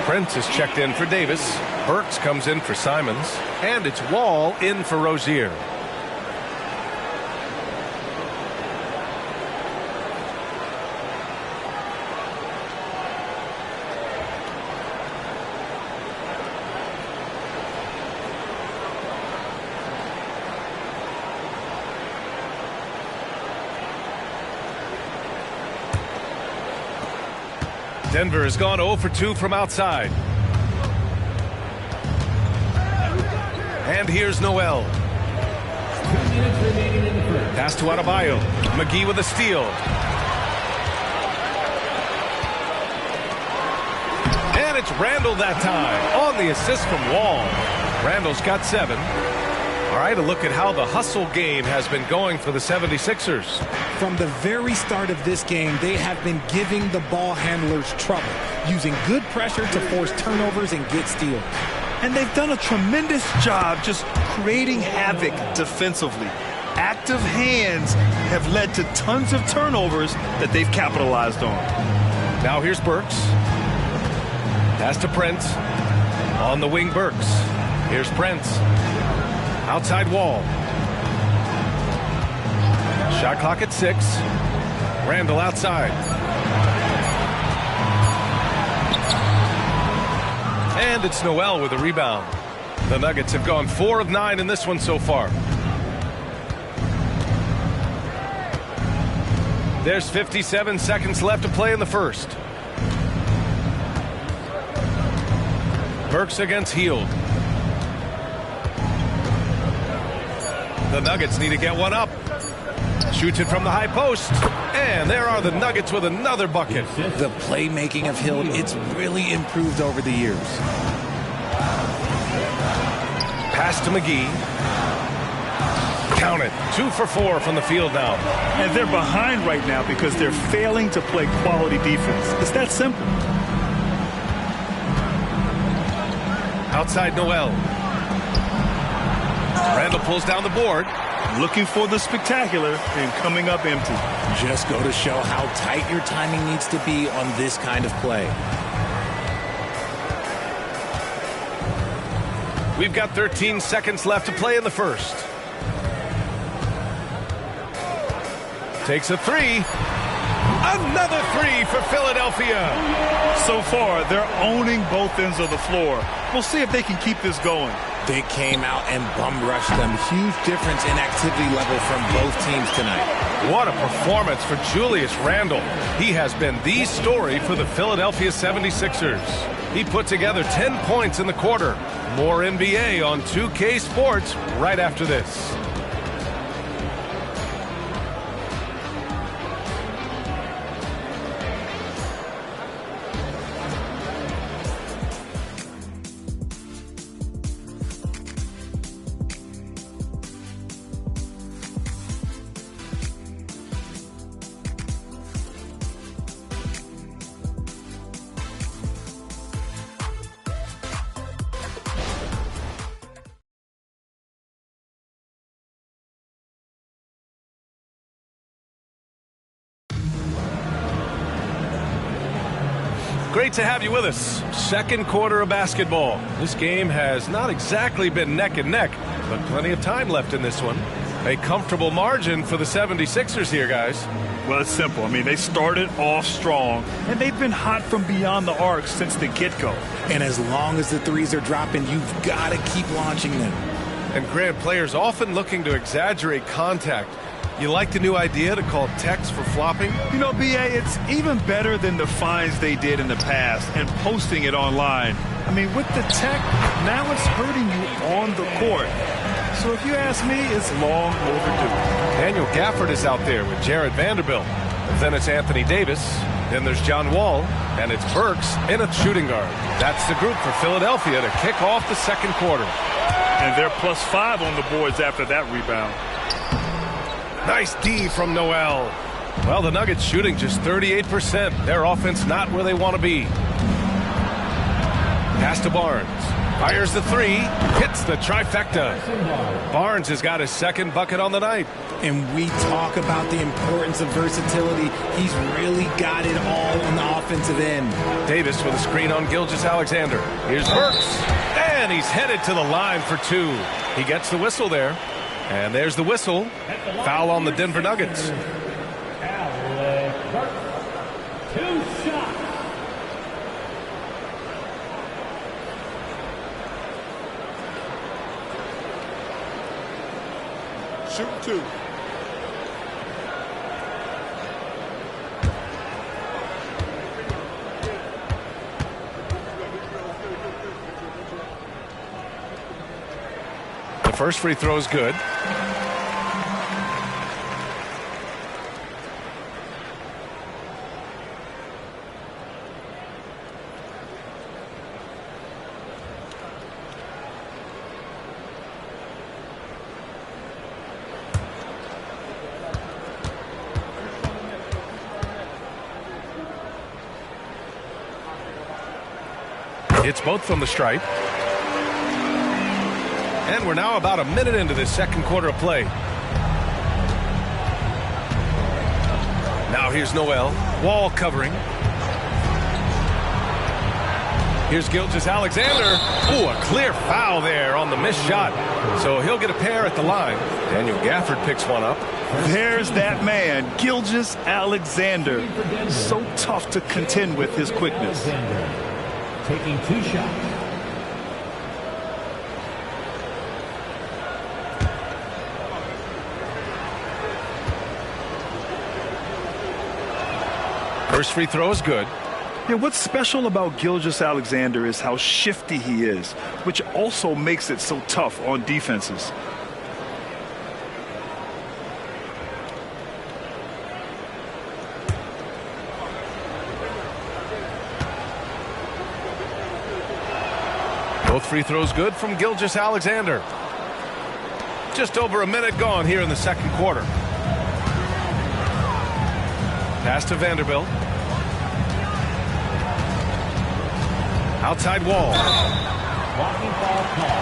Speaker 14: Prince is checked in for Davis. Burks comes in for Simons. And it's Wall in for Rozier. Denver has gone 0 for 2 from outside. And here's Noel. Pass to Adebayo. McGee with a steal. And it's Randall that time on the assist from Wall. Randall's got 7. All right, a look at how the hustle game has been going for the 76ers.
Speaker 4: From the very start of this game, they have been giving the ball handlers trouble, using good pressure to force turnovers and get steals.
Speaker 16: And they've done a tremendous job just creating havoc defensively. Active hands have led to tons of turnovers that they've capitalized on.
Speaker 14: Now here's Burks. Pass to Prince. On the wing, Burks. Here's Prince. Outside Wall. Shot clock at 6. Randall outside. And it's Noel with a rebound. The Nuggets have gone 4 of 9 in this one so far. There's 57 seconds left to play in the first. Burks against Hield. The Nuggets need to get one up. Shoots it from the high post. And there are the Nuggets with another bucket.
Speaker 8: The playmaking of Hield, it's really improved over the years.
Speaker 14: Pass to McGee. Count it. 2 for 4 from the field now.
Speaker 16: And they're behind right now because they're failing to play quality defense. It's that simple.
Speaker 14: Outside Noel. Randall pulls down the board.
Speaker 16: Looking for the spectacular and coming up empty.
Speaker 8: Just go to show how tight your timing needs to be on this kind of play.
Speaker 14: We've got 13 seconds left to play in the first. Takes a 3. Another 3 for Philadelphia.
Speaker 16: So far, they're owning both ends of the floor. We'll see if they can keep this going.
Speaker 8: They came out and bum rushed them. Huge difference in activity level from both teams tonight.
Speaker 14: What a performance for Julius Randle. He has been the story for the Philadelphia 76ers. He put together 10 points in the quarter. More NBA on 2K Sports right after this. Great to have you with us. Second quarter of basketball. This game has not exactly been neck and neck, but plenty of time left in this one. A comfortable margin for the 76ers here, guys.
Speaker 16: Well, it's simple. I mean, they started off strong, and they've been hot from beyond the arc since the get-go.
Speaker 8: And as long as the threes are dropping, you've got to keep launching them.
Speaker 14: And Grant, players often looking to exaggerate contact. You like the new idea to call techs for flopping?
Speaker 16: You know, B.A., it's even better than the fines they did in the past and posting it online. I mean, with the tech, now it's hurting you on the court. So if you ask me, it's long overdue.
Speaker 14: Daniel Gafford is out there with Jared Vanderbilt. Then it's Anthony Davis. Then there's John Wall. And it's Burks in a shooting guard. That's the group for Philadelphia to kick off the second quarter.
Speaker 16: And they're +5 on the boards after that rebound.
Speaker 14: Nice D from Noel. Well, the Nuggets shooting just 38%. Their offense not where they want to be. Pass to Barnes. Fires the three. Hits the trifecta. Barnes has got his second bucket on the night.
Speaker 4: And we talk about the importance of versatility. He's really got it all on the offensive end.
Speaker 14: Davis with a screen on Gilgeous-Alexander. Here's Burks. And he's headed to the line for two. He gets the whistle there. And there's the whistle. Foul on the Denver Nuggets.
Speaker 5: 2 shots.
Speaker 10: Shoot 2.
Speaker 14: The first free throw is good. It's both from the stripe. And we're now about a minute into this second quarter of play. Now here's Noel. Wall covering. Here's Gilgeous-Alexander. Ooh, a clear foul there on the missed shot. So he'll get a pair at the line. Daniel Gafford picks one up.
Speaker 16: There's that man, Gilgeous-Alexander. So tough to contend with his quickness.
Speaker 5: Taking 2 shots.
Speaker 14: First free throw is good.
Speaker 16: Yeah, what's special about Gilgeous-Alexander is how shifty he is, which also makes it so tough on defenses.
Speaker 14: Both free throws good from Gilgeous-Alexander. Just over a minute gone here in the second quarter. Pass to Vanderbilt. Outside Wall.
Speaker 5: Walking foul call.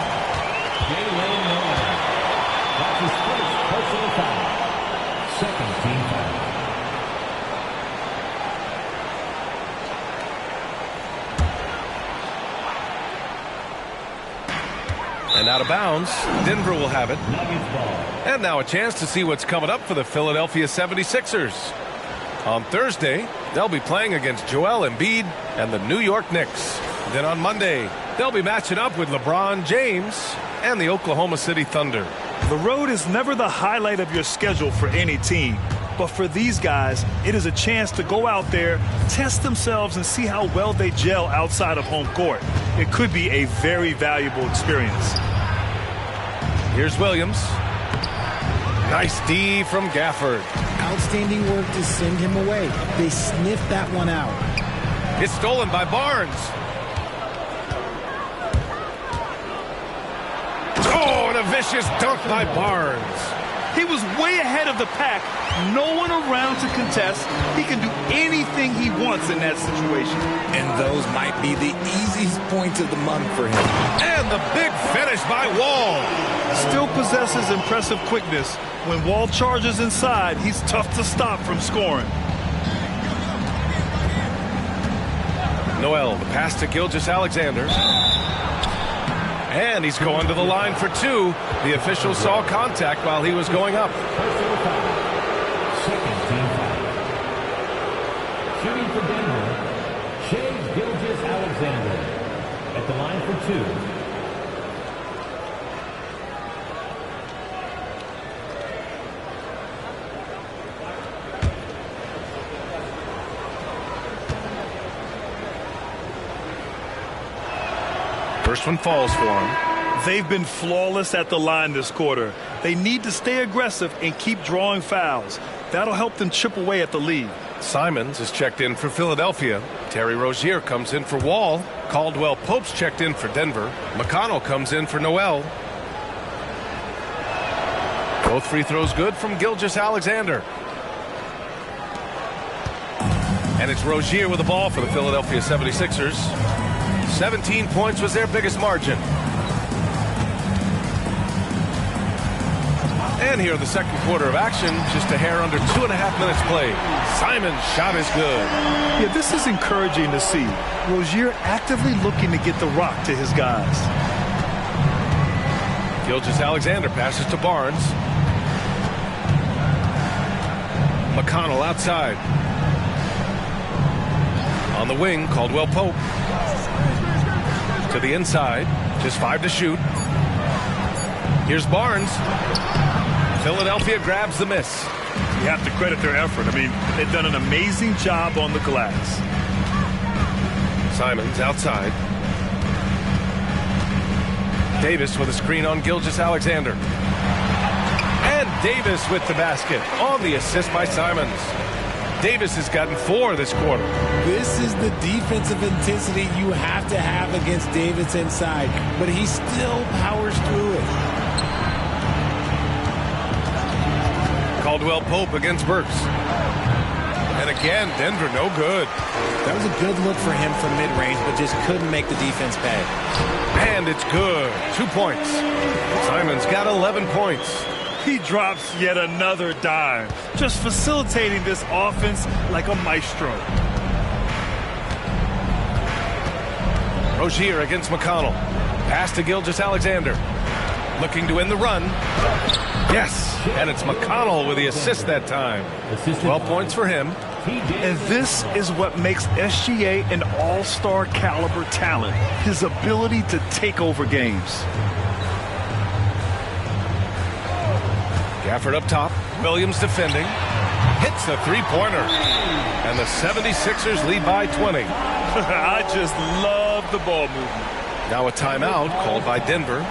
Speaker 5: Jalen Noel. That's his first personal foul. Second team foul.
Speaker 14: And out of bounds. Denver will have it. And now a chance to see what's coming up for the Philadelphia 76ers. On Thursday, they'll be playing against Joel Embiid and the New York Knicks. Then on Monday, they'll be matching up with LeBron James and the Oklahoma City Thunder.
Speaker 16: The road is never the highlight of your schedule for any team. But for these guys, it is a chance to go out there, test themselves, and see how well they gel outside of home court. It could be a very valuable experience.
Speaker 14: Here's Williams. Nice D from Gafford.
Speaker 4: Outstanding work to send him away. They sniffed that one out.
Speaker 14: It's stolen by Barnes. Oh, and a vicious dunk by Barnes.
Speaker 16: He was way ahead of the pack. No one around to contest. He can do anything he wants in that situation.
Speaker 4: And those might be the easiest points of the month for him.
Speaker 14: And the big finish by Wall.
Speaker 16: Still possesses impressive quickness. When Wall charges inside, he's tough to stop from scoring.
Speaker 14: Noel, the pass to Gilgeous-Alexander. And he's going to the line for two. The official saw contact while he was going up.
Speaker 5: Second team foul. Shooting for Denver, Gilgeous-Alexander. At the line for two.
Speaker 14: First one falls for him.
Speaker 16: They've been flawless at the line this quarter. They need to stay aggressive and keep drawing fouls. That'll help them chip away at the lead.
Speaker 14: Simons is checked in for Philadelphia. Terry Rozier comes in for Wall. Caldwell Pope's checked in for Denver. McConnell comes in for Noel. Both free throws good from Gilgeous-Alexander. And it's Rozier with the ball for the Philadelphia 76ers. 17 points was their biggest margin. And here in the second quarter of action, just a hair under 2.5 minutes played. Simon's shot is good.
Speaker 16: Yeah, this is encouraging to see. Rozier actively looking to get the rock to his guys.
Speaker 14: Gilgeous-Alexander passes to Barnes. McConnell outside. On the wing, Caldwell Pope. To the inside. Just 5 to shoot. Here's Barnes. Philadelphia grabs the miss.
Speaker 16: You have to credit their effort. I mean, they've done an amazing job on the glass.
Speaker 14: Simons outside. Davis with a screen on Gilgeous-Alexander. And Davis with the basket on the assist by Simons. Davis has gotten 4 this quarter.
Speaker 4: This is the defensive intensity you have to have against Davis inside, but he still powers through it.
Speaker 14: Caldwell Pope against Burks. And again, Denver no good.
Speaker 4: That was a good look for him from mid-range, but just couldn't make the defense pay.
Speaker 14: And it's good. 2 points. Simons got 11 points.
Speaker 16: He drops yet another dime, just facilitating this offense like a maestro.
Speaker 14: Rozier against McConnell. Pass to Gilgeous-Alexander. Looking to win the run. Yes, and it's McConnell with the assist that time. 12 points for him.
Speaker 16: And this is what makes SGA an all-star caliber talent, his ability to take over games.
Speaker 14: Gafford up top. Williams defending. Hits a three-pointer. And the 76ers lead by 20.
Speaker 16: I just love the ball movement.
Speaker 14: Now a timeout called by Denver.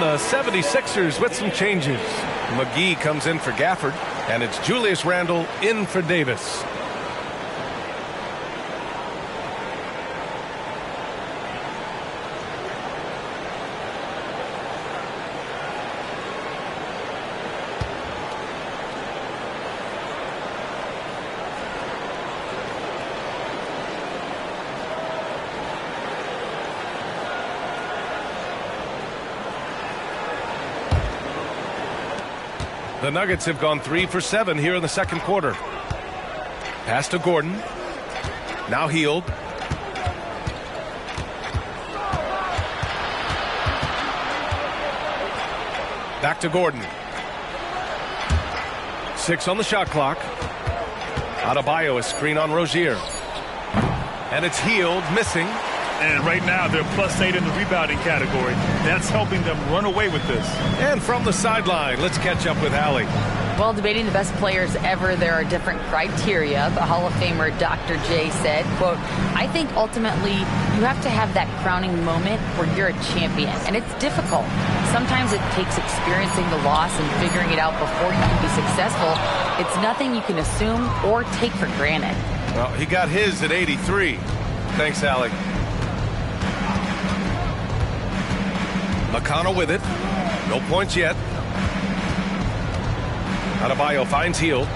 Speaker 14: The 76ers with some changes. McGee comes in for Gafford, and it's Julius Randle in for Davis. The Nuggets have gone 3 for 7 here in the second quarter. Pass to Gordon. Now Hield. Back to Gordon. 6 on the shot clock. Adebayo, a screen on Rozier. And it's Hield missing.
Speaker 16: And right now, they're +8 in the rebounding category. That's helping them run away with this.
Speaker 14: And from the sideline, let's catch up with Allie.
Speaker 17: Well, debating the best players ever, there are different criteria. But Hall of Famer Dr. J said, quote, I think ultimately you have to have that crowning moment where you're a champion. And it's difficult. Sometimes it takes experiencing the loss and figuring it out before you can be successful. It's nothing you can assume or take for granted.
Speaker 14: Well, he got his at 83. Thanks, Allie. McConnell with it. No points yet. Adebayo finds Hield.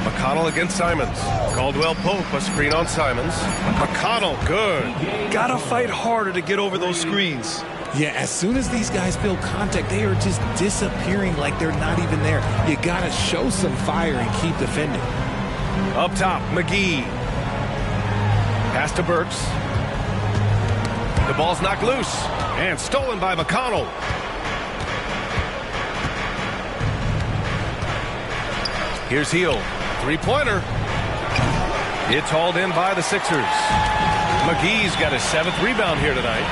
Speaker 14: McConnell against Simons. Caldwell Pope, a screen on Simons. McConnell, good.
Speaker 16: Gotta fight harder to get over those screens.
Speaker 4: Yeah, as soon as these guys build contact, they are just disappearing like they're not even there. You gotta show some fire and keep defending.
Speaker 14: Up top, McGee. Pass to Burks. The ball's knocked loose and stolen by McConnell. Here's Hield. Three-pointer. It's hauled in by the Sixers. McGee's got his 7th rebound here tonight.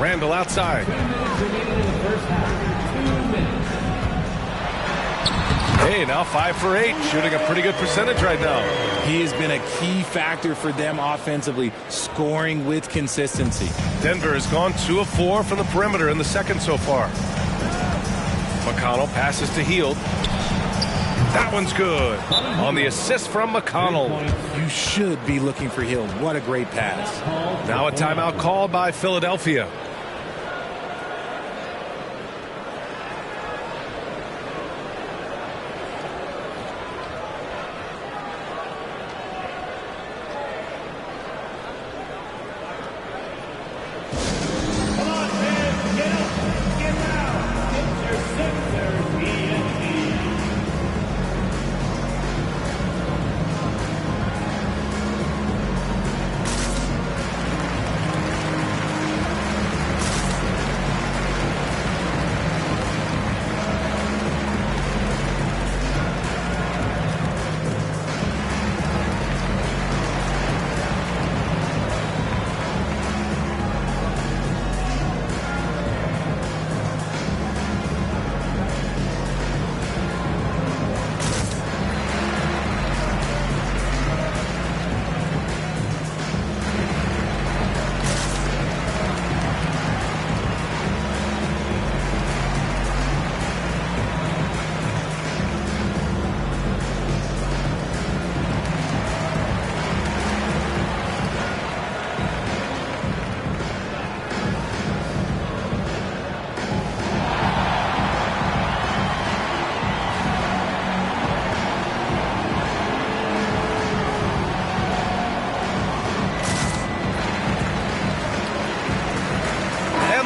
Speaker 14: Randall outside. Hey, now 5 for 8, shooting a pretty good percentage right now.
Speaker 4: He has been a key factor for them offensively, scoring with consistency.
Speaker 14: Denver has gone 2 of 4 from the perimeter in the second so far. McConnell passes to Hield. That one's good. On the assist from McConnell.
Speaker 4: You should be looking for Hield. What a great pass.
Speaker 14: Now a timeout called by Philadelphia.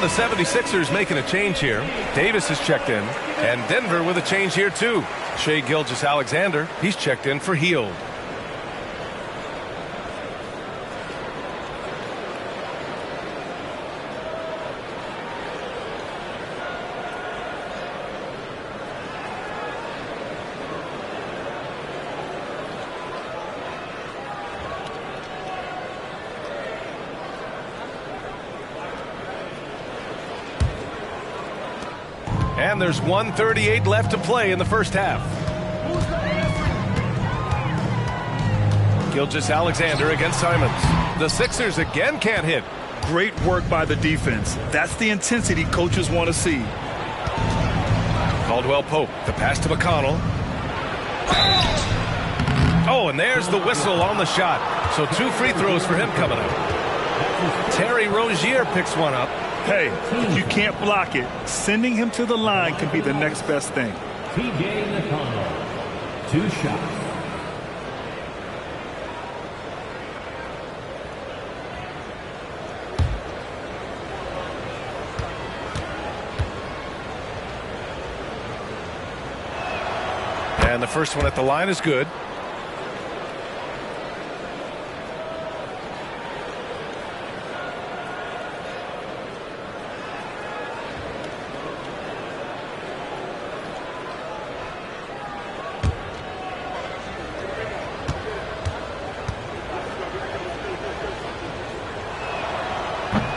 Speaker 14: The 76ers making a change here. Davis has checked in, and Denver with a change here too. Shai Gilgeous-Alexander, he's checked in for Hield. And there's 1:38 left to play in the first half. Gilgeous-Alexander against Simons. The Sixers again can't hit.
Speaker 16: Great work by the defense. That's the intensity coaches want to see.
Speaker 14: Caldwell Pope, the pass to McConnell. Oh, and there's the whistle on the shot. So 2 free throws for him coming up. Terry Rozier picks one up.
Speaker 16: Hey, if you can't block it, sending him to the line can be the next best thing.
Speaker 5: T.J. McConnell, 2 shots.
Speaker 14: And the first one at the line is good.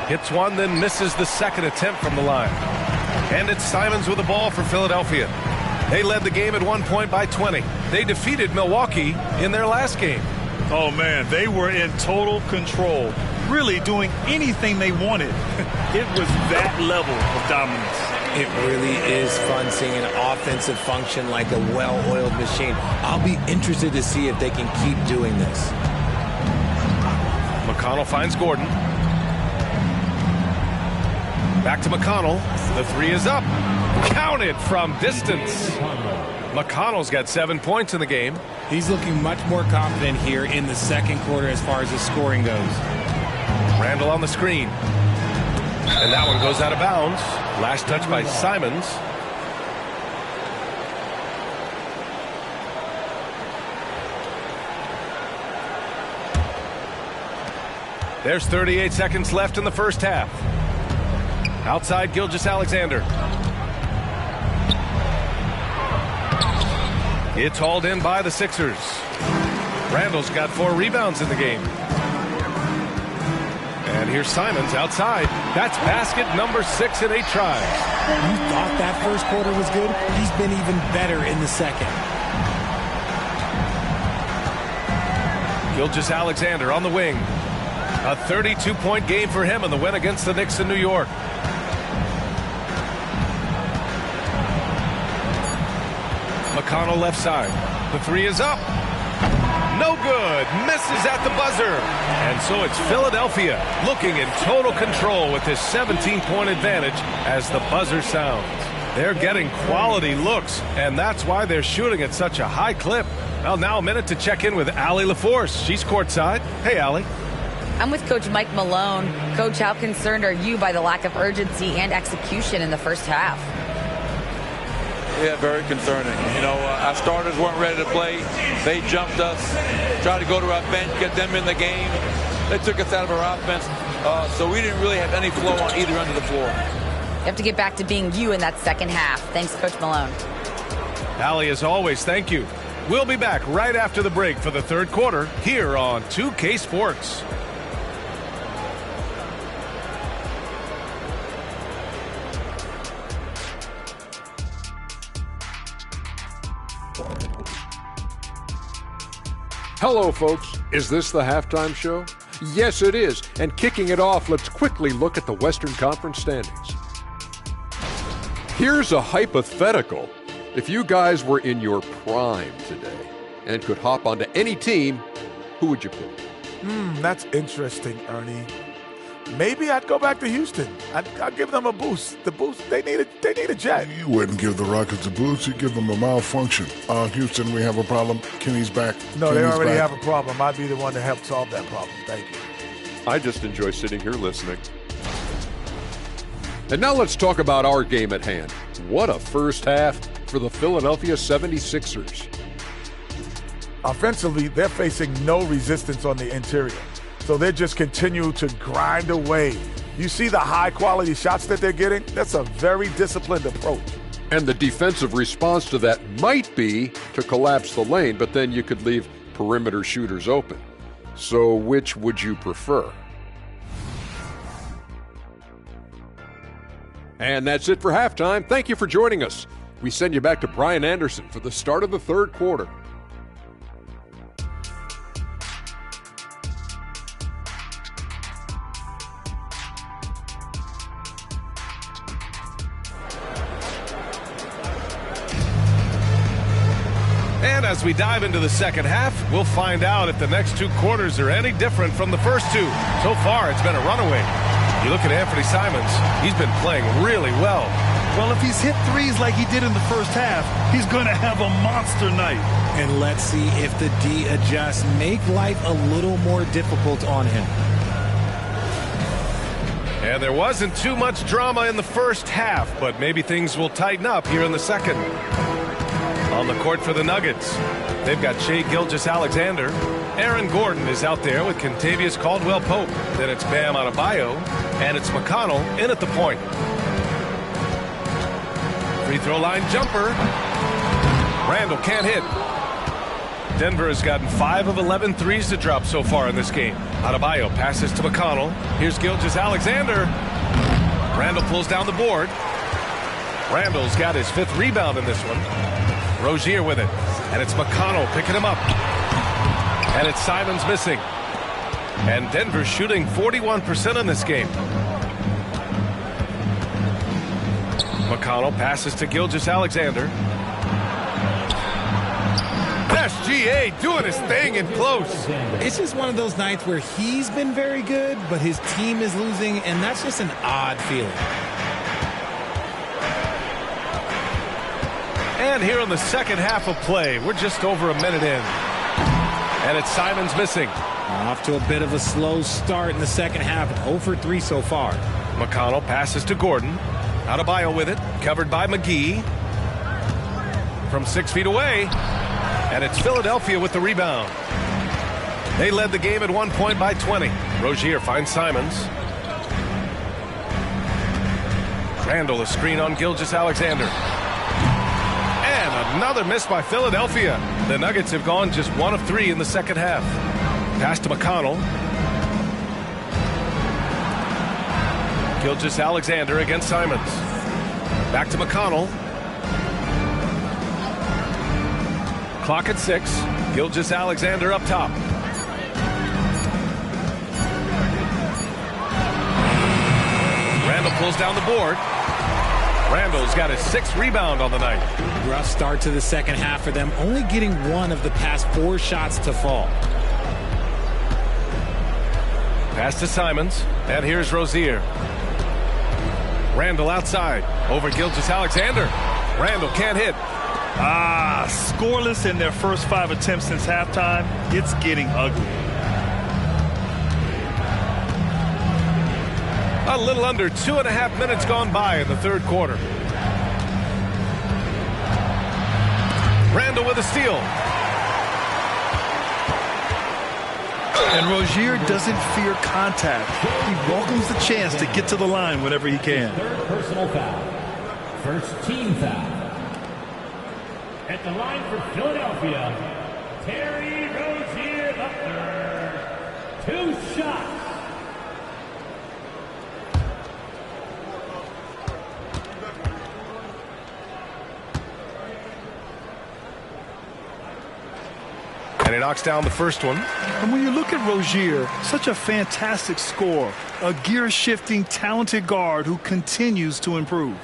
Speaker 14: Hits one, then misses the second attempt from the line. And it's Simons with the ball for Philadelphia. They led the game at one point by 20. They defeated Milwaukee in their last game.
Speaker 16: Oh, man, they were in total control, really doing anything they wanted. It was that level of dominance.
Speaker 4: It really is fun seeing an offensive function like a well-oiled machine. I'll be interested to see if they can keep doing this.
Speaker 14: McConnell finds Gordon. Back to McConnell. The three is up. Counted from distance. McConnell's got 7 points in the game.
Speaker 4: He's looking much more confident here in the second quarter as far as his scoring goes.
Speaker 14: Randall on the screen. And that one goes out of bounds. Last touch by Simons. There's 38 seconds left in the first half. Outside Gilgeous-Alexander. It's hauled in by the Sixers. Randall's got 4 rebounds in the game. And here's Simons outside. That's basket number 6 in 8 tries.
Speaker 4: You thought that first quarter was good? He's been even better in the second.
Speaker 14: Gilgeous-Alexander on the wing. A 32-point game for him in the win against the Knicks in New York. McConnell left side. The three is up. No good. Misses at the buzzer. And so it's Philadelphia looking in total control with this 17-point advantage as the buzzer sounds. They're getting quality looks, and that's why they're shooting at such a high clip. Well, now a minute to check in with Allie LaForce. She's courtside. Hey, Allie.
Speaker 17: I'm with Coach Mike Malone. Coach, how concerned are you by the lack of urgency and execution in the first half?
Speaker 20: Yeah, very concerning. You know, our starters weren't ready to play. They jumped us, tried to go to our bench, get them in the game. They took us out of our offense, so we didn't really have any flow on either end of the floor.
Speaker 17: You have to get back to being you in that second half. Thanks, Coach Malone.
Speaker 14: Allie, as always, thank you. We'll be back right after the break for the third quarter here on 2K Sports.
Speaker 9: Hello, folks. Is this the halftime show? Yes, it is. And kicking it off, let's quickly look at the Western Conference standings. Here's a hypothetical. If you guys were in your prime today and could hop onto any team, who would you pick?
Speaker 11: That's interesting, Ernie. Maybe I'd go back to Houston. I'd give them a boost. The boost, they need a jet.
Speaker 10: You wouldn't give the Rockets a boost. You'd give them a malfunction. Houston, we have a problem. Kenny's back.
Speaker 11: No, they already have a problem. I'd be the one to help solve that problem. Thank you.
Speaker 9: I just enjoy sitting here listening. And now let's talk about our game at hand. What a first half for the Philadelphia 76ers.
Speaker 11: Offensively, they're facing no resistance on the interior. So they just continue to grind away. You see the high-quality shots that they're getting? That's a very disciplined approach.
Speaker 9: And the defensive response to that might be to collapse the lane, but then you could leave perimeter shooters open. So which would you prefer? And that's it for halftime. Thank you for joining us. We send you back to Brian Anderson for the start of the third quarter.
Speaker 14: And as we dive into the second half, we'll find out if the next 2 quarters are any different from the first 2. So far, it's been a runaway. You look at Anthony Simons, he's been playing really well.
Speaker 16: Well, if he's hit threes like he did in the first half, he's going to have a monster night.
Speaker 4: And let's see if the D adjusts, make life a little more difficult on him.
Speaker 14: And there wasn't too much drama in the first half, but maybe things will tighten up here in the second. On the court for the Nuggets, they've got Shai Gilgeous-Alexander. Aaron Gordon is out there with Kentavious Caldwell-Pope. Then it's Bam Adebayo, and it's McConnell in at the point. Free throw line jumper. Randall can't hit. Denver has gotten 5 of 11 threes to drop so far in this game. Adebayo passes to McConnell. Here's Gilgeous-Alexander. Randall pulls down the board. Randall's got his 5th rebound in this one. Rozier with it. And it's McConnell picking him up. And it's Simons missing. And Denver shooting 41% in this game. McConnell passes to Gilgeous-Alexander. SGA doing his thing in close.
Speaker 4: It's just one of those nights where he's been very good, but his team is losing, and that's just an odd feeling.
Speaker 14: And here in the second half of play, we're just over a minute in. And it's Simons missing.
Speaker 4: Off to a bit of a slow start in the second half. 0 for 3 so far.
Speaker 14: McConnell passes to Gordon. Adebayo with it. Covered by McGee. From 6 feet away. And it's Philadelphia with the rebound. They led the game at one point by 20. Rozier finds Simons. Randall a screen on Gilgeous-Alexander. And another miss by Philadelphia. The Nuggets have gone just 1 of 3 in the second half. Pass to McConnell. Gilgeous-Alexander against Simons. Back to McConnell. Clock at 6. Gilgeous-Alexander up top. Randall pulls down the board. Randall's got his 6th rebound on the night.
Speaker 4: Rough start to the second half for them, only getting 1 of the past 4 shots to fall.
Speaker 14: Pass to Simons, and here's Rozier. Randall outside, over Gilgeous-Alexander. Randall can't hit.
Speaker 16: Scoreless in their first 5 attempts since halftime. It's getting ugly.
Speaker 14: A little under 2.5 minutes gone by in the third quarter. Randall with a steal.
Speaker 16: And Rozier doesn't fear contact. He welcomes the chance to get to the line whenever he can.
Speaker 5: Third personal foul. First team foul. At the line for Philadelphia, Terry Rozier the third. 2 shots.
Speaker 14: And he knocks down the first one.
Speaker 16: And when you look at Rozier, such a fantastic scorer, a gear-shifting, talented guard who continues to improve.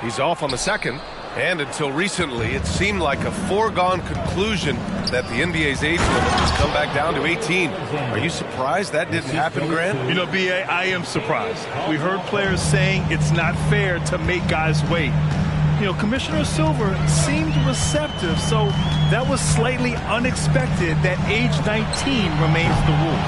Speaker 14: He's off on the second. And until recently, it seemed like a foregone conclusion that the NBA's age limit has come back down to 18. Are you surprised that didn't happen, Grant?
Speaker 16: You know, B.A., I am surprised. We heard players saying it's not fair to make guys wait. You know, Commissioner Silver seemed receptive, so that was slightly unexpected that age 19 remains the rule.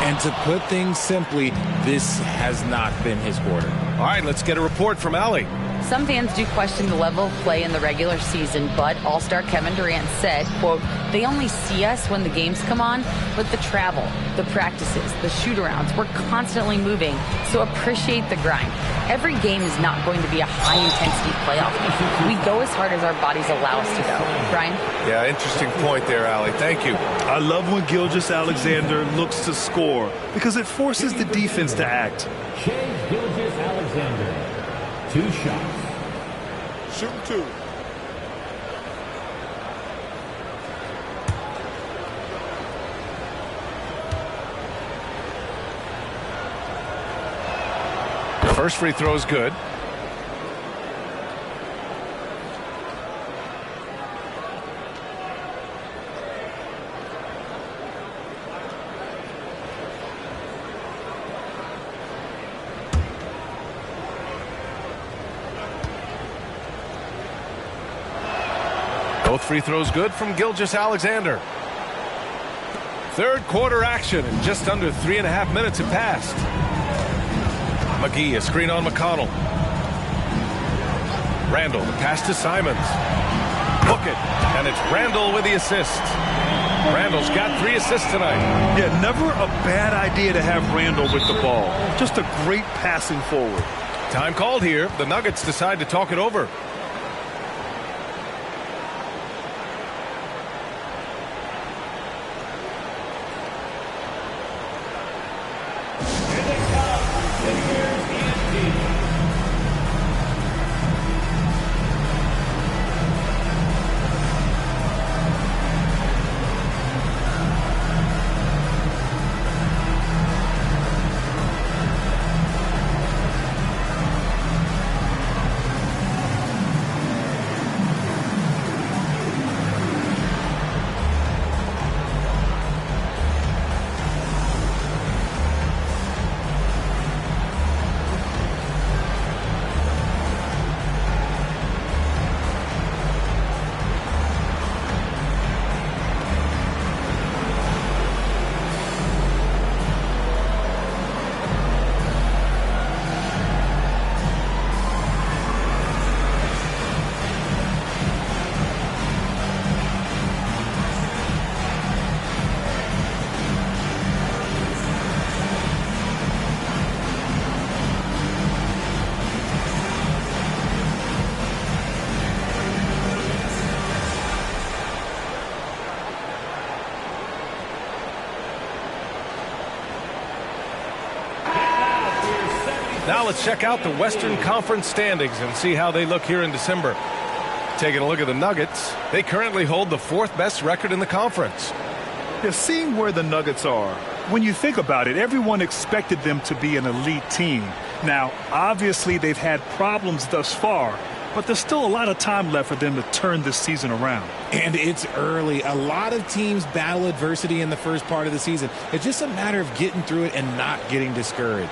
Speaker 4: And to put things simply, this has not been his quarter.
Speaker 14: All right, let's get a report from Allie.
Speaker 17: Some fans do question the level of play in the regular season, but All-Star Kevin Durant said, quote, they only see us when the games come on, but the travel, the practices, the shoot-arounds, we're constantly moving, so appreciate the grind. Every game is not going to be a high-intensity playoff game. We go as hard as our bodies allow us to go. Brian?
Speaker 14: Yeah, interesting point there, Allie. Thank you.
Speaker 16: I love when Gilgeous-Alexander looks to score because it forces the defense to act.
Speaker 5: Shai Gilgeous-Alexander. 2 shots.
Speaker 10: Shoot 2.
Speaker 14: First free throw is good. Both free throws good from Gilgeous-Alexander. Third quarter action, and just under 3.5 minutes have passed. McGee, a screen on McConnell. Randall, the pass to Simons. Book it, and it's Randall with the assist. Randall's got 3 assists tonight.
Speaker 16: Yeah, never a bad idea to have Randall with the ball. Just a great passing forward.
Speaker 14: Time called here. The Nuggets decide to talk it over. Now let's check out the Western Conference standings and see how they look here in December. Taking a look at the Nuggets, they currently hold the 4th best record in the conference.
Speaker 16: Yeah, seeing where the Nuggets are, when you think about it, everyone expected them to be an elite team. Now, obviously, they've had problems thus far, but there's still a lot of time left for them to turn this season around.
Speaker 4: And it's early. A lot of teams battle adversity in the first part of the season. It's just a matter of getting through it and not getting discouraged.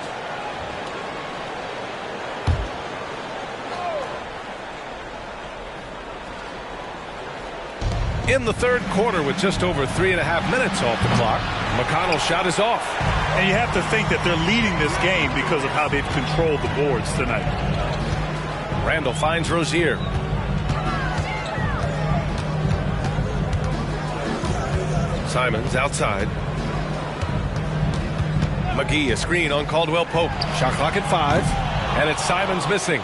Speaker 14: In the third quarter, with just over 3.5 minutes off the clock, McConnell's shot is off.
Speaker 16: And you have to think that they're leading this game because of how they've controlled the boards tonight.
Speaker 14: Randall finds Rozier. Simons outside. McGee, a screen on Caldwell Pope. Shot clock at 5, and it's Simons missing.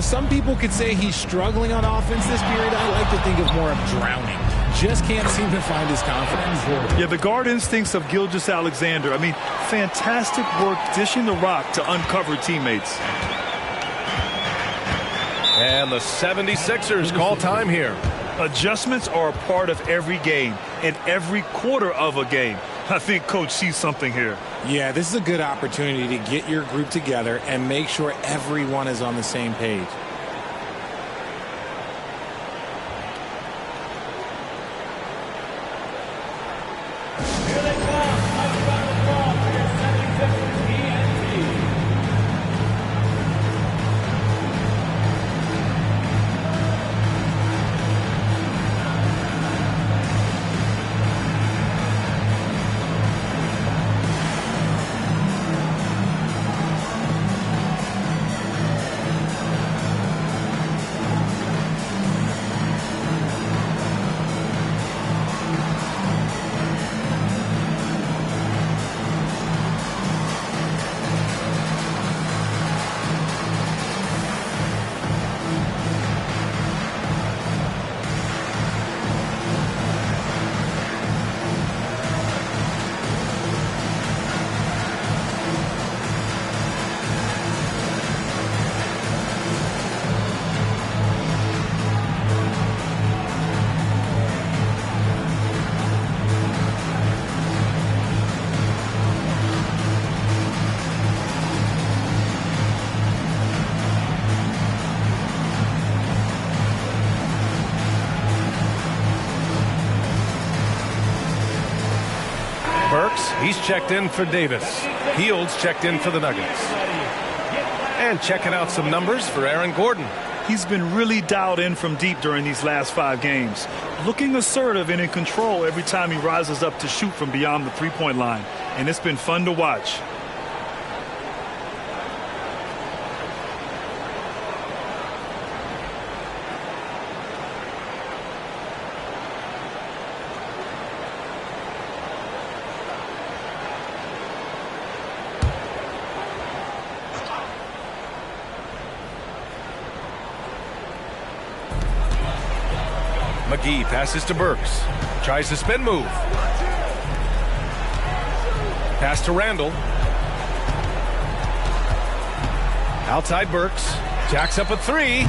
Speaker 4: Some people could say he's struggling on offense this period. I like to think of more of drowning. Just can't seem to find his confidence.
Speaker 16: Yeah, the guard instincts of Gilgeous-Alexander. I mean, fantastic work dishing the rock to uncover teammates.
Speaker 14: And the 76ers call time here.
Speaker 16: Adjustments are a part of every game and every quarter of a game. I think Coach sees something here.
Speaker 4: Yeah, this is a good opportunity to get your group together and make sure everyone is on the same page.
Speaker 14: He's checked in for Davis. Fields checked in for the Nuggets. And checking out some numbers for Aaron Gordon.
Speaker 16: He's been really dialed in from deep during these last 5 games. Looking assertive and in control every time he rises up to shoot from beyond the three-point line. And it's been fun to watch.
Speaker 14: McGee passes to Burks. Tries the spin move. Pass to Randall. Outside Burks. Jacks up a 3.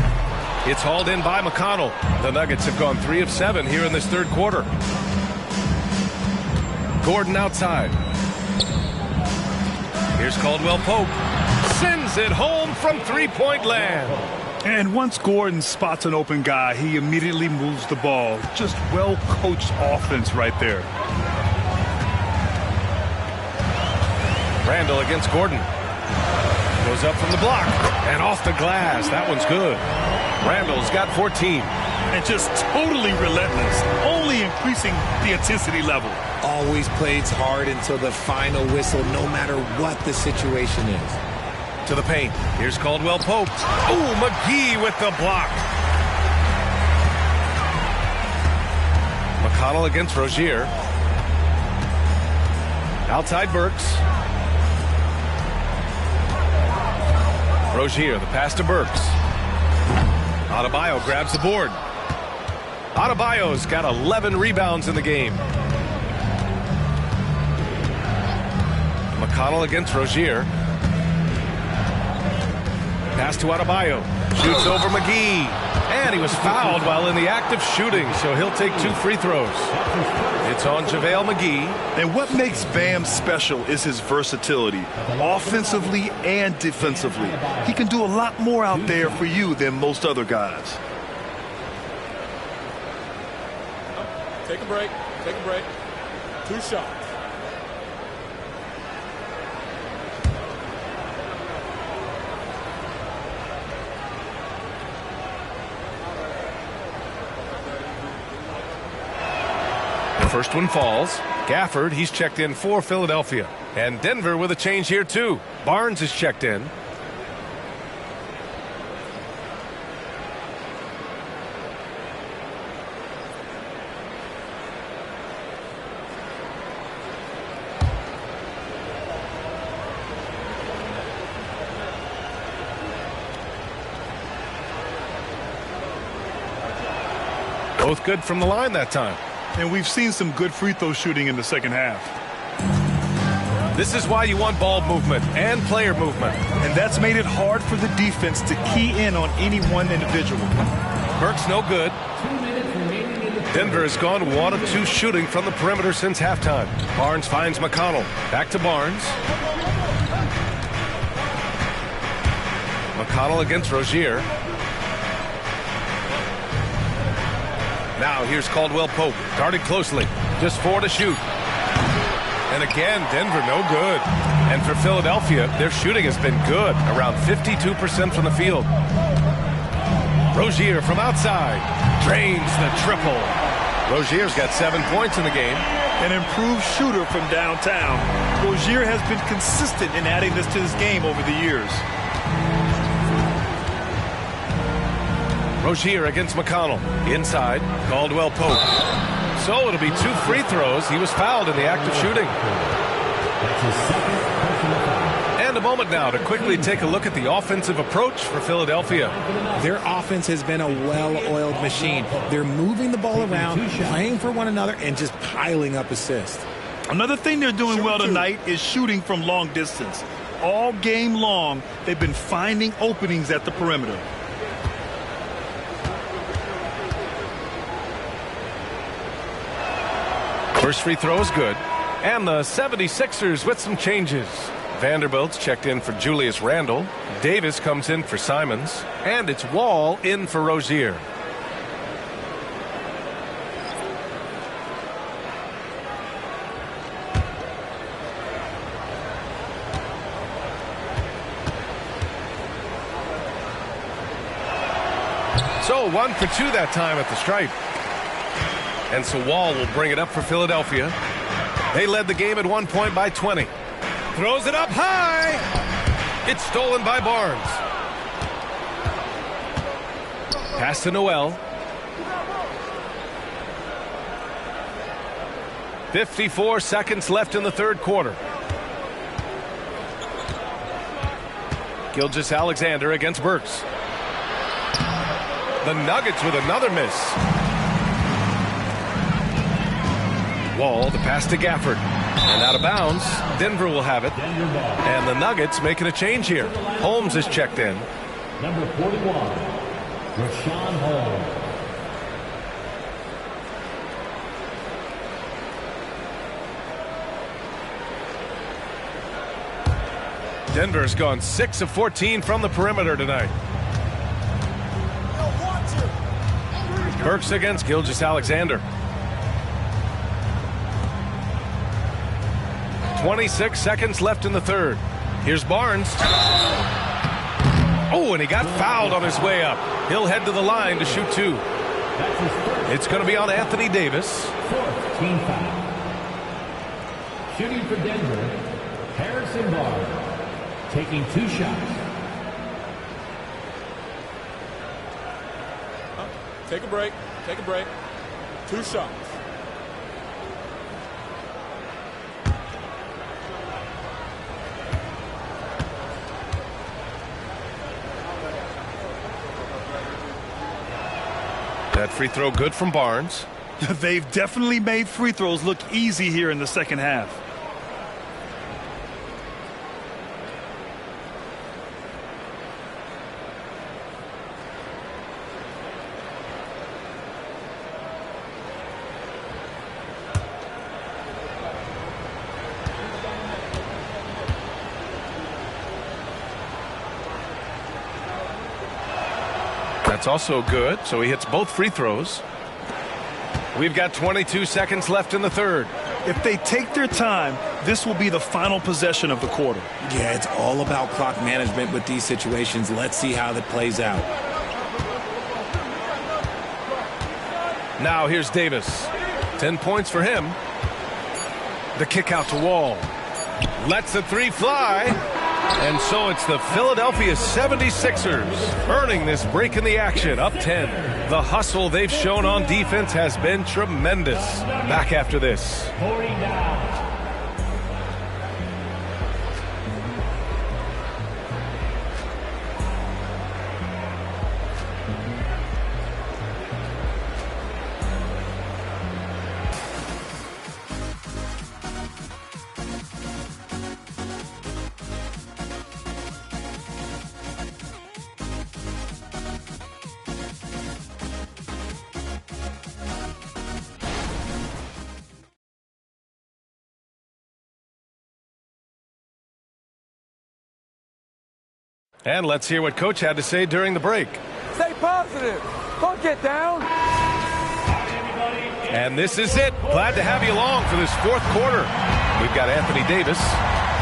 Speaker 14: It's hauled in by McConnell. The Nuggets have gone 3 of 7 here in this third quarter. Gordon outside. Here's Caldwell Pope. Sends it home from three-point land.
Speaker 16: And once Gordon spots an open guy, he immediately moves the ball. Just well-coached offense right there.
Speaker 14: Randall against Gordon. Goes up from the block and off the glass. That one's good. Randall's got 14.
Speaker 16: And just totally relentless, only increasing the intensity level.
Speaker 4: Always plays hard until the final whistle, no matter what the situation is.
Speaker 14: To the paint. Here's Caldwell Pope. Oh, McGee with the block. McConnell against Rozier. Outside Burks. Rozier, the pass to Burks. Adebayo grabs the board. Adebayo's got 11 rebounds in the game. McConnell against Rozier. Pass to Adebayo. Shoots over McGee. And he was fouled while in the act of shooting, so he'll take 2 free throws. It's on JaVale McGee.
Speaker 16: And what makes Bam special is his versatility, offensively and defensively. He can do a lot more out there for you than most other guys.
Speaker 1: Take a break. Take a break. 2 shots.
Speaker 14: The first one falls. Gafford, he's checked in for Philadelphia. And Denver with a change here, too. Barnes is checked in. Both good from the line that time.
Speaker 16: And we've seen some good free throw shooting in the second half.
Speaker 14: This is why you want ball movement and player movement.
Speaker 16: And that's made it hard for the defense to key in on any one individual.
Speaker 14: Burke's no good. Denver has gone 1 of 2 shooting from the perimeter since halftime. Barnes finds McConnell. Back to Barnes. McConnell against Rozier. Now here's Caldwell Pope, guarded closely. Just 4 to shoot. And again, Denver no good. And for Philadelphia, their shooting has been good, around 52% from the field. Rozier from outside, drains the triple. Rozier's got 7 points in the game.
Speaker 16: An improved shooter from downtown. Rozier has been consistent in adding this to his game over the years.
Speaker 14: Rozier against McConnell. Inside, Caldwell Pope. So it'll be 2 free throws. He was fouled in the act of shooting. And a moment now to quickly take a look at the offensive approach for Philadelphia.
Speaker 4: Their offense has been a well-oiled machine. They're moving the ball around, playing for one another, and just piling up assists.
Speaker 16: Another thing they're doing well tonight is shooting from long distance. All game long, they've been finding openings at the perimeter.
Speaker 14: First free throw is good. And the 76ers with some changes. Vanderbilt's checked in for Julius Randle. Davis comes in for Simons. And it's Wall in for Rozier. So 1 for 2 that time at the stripe. And so Wall will bring it up for Philadelphia. They led the game at 1 point by 20. Throws it up high. It's stolen by Barnes. Pass to Noel. 54 seconds left in the third quarter. Gilgeous-Alexander against Burks. The Nuggets with another miss. Wall, the pass to Gafford. And out of bounds, Denver will have it. And the Nuggets making a change here. Holmes is checked in.
Speaker 5: Number 41, Rashawn Holmes.
Speaker 14: Denver's gone 6 of 14 from the perimeter tonight. Burks against Gilgeous-Alexander. 26 seconds left in the third. Here's Barnes. Oh, and he got fouled on his way up. He'll head to the line to shoot 2. It's going to be on Anthony Davis.
Speaker 5: 4th team foul. Shooting for Denver, Harrison Barnes, taking 2 shots.
Speaker 1: Take a break. Take a break. 2 shots.
Speaker 14: That free throw good from Barnes.
Speaker 16: They've definitely made free throws look easy here in the second half.
Speaker 14: That's also good. So he hits both free throws. We've got 22 seconds left in the third.
Speaker 16: If they take their time, this will be the final possession of the quarter.
Speaker 8: Yeah, it's all about clock management with these situations. Let's see how that plays out.
Speaker 14: Now here's Davis. 10 points for him. The kick out to Wall. Lets the three fly. And so it's the Philadelphia 76ers earning this break in the action, up 10. The hustle they've shown on defense has been tremendous. Back after this. And let's hear what Coach had to say during the break.
Speaker 13: Stay positive. Don't get down.
Speaker 14: And this is it. Glad to have you along for this fourth quarter. We've got Anthony Davis.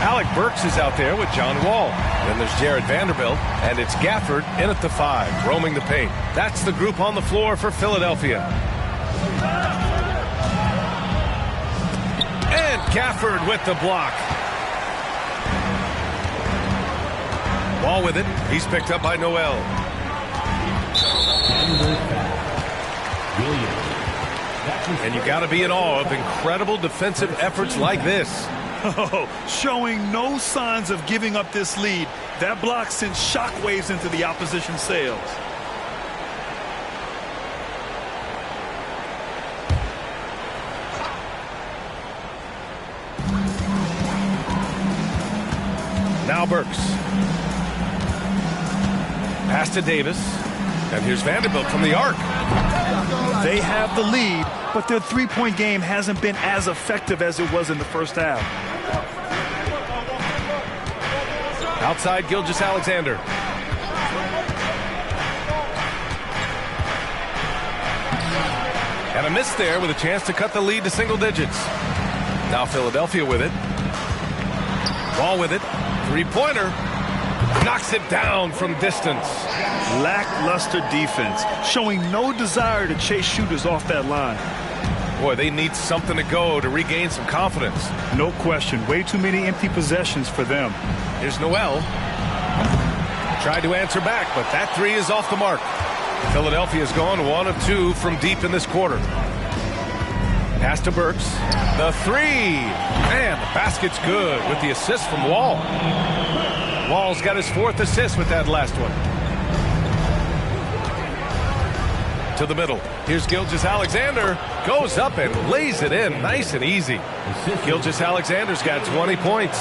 Speaker 14: Alec Burks is out there with John Wall. Then there's Jared Vanderbilt. And it's Gafford in at the 5, roaming the paint. That's the group on the floor for Philadelphia. And Gafford with the block. Wall with it. He's picked up by Noel. And you got to be in awe of incredible defensive efforts like this.
Speaker 16: Oh, showing no signs of giving up this lead. That block sent shockwaves into the opposition sails.
Speaker 14: Now Burks. Pass to Davis. And here's Vanderbilt from the arc.
Speaker 16: They have the lead, but their three-point game hasn't been as effective as it was in the first half.
Speaker 14: Outside Gilgeous-Alexander. And a miss there with a chance to cut the lead to single digits. Now Philadelphia with it. Ball with it. Three-pointer. Knocks it down from distance.
Speaker 16: Lackluster defense, showing no desire to chase shooters off that line.
Speaker 14: Boy, they need something to go to regain some confidence.
Speaker 16: No question. Way too many empty possessions for them.
Speaker 14: Here's Noel. Tried to answer back, but that three is off the mark. Philadelphia's gone 1 of 2 from deep in this quarter. Pass to Burks. The three. And the basket's good with the assist from Wall. Wall's got his 4th assist with that last one. To the middle. Here's Gilgeous-Alexander. Goes up and lays it in nice and easy. Gilgeous-Alexander's got 20 points.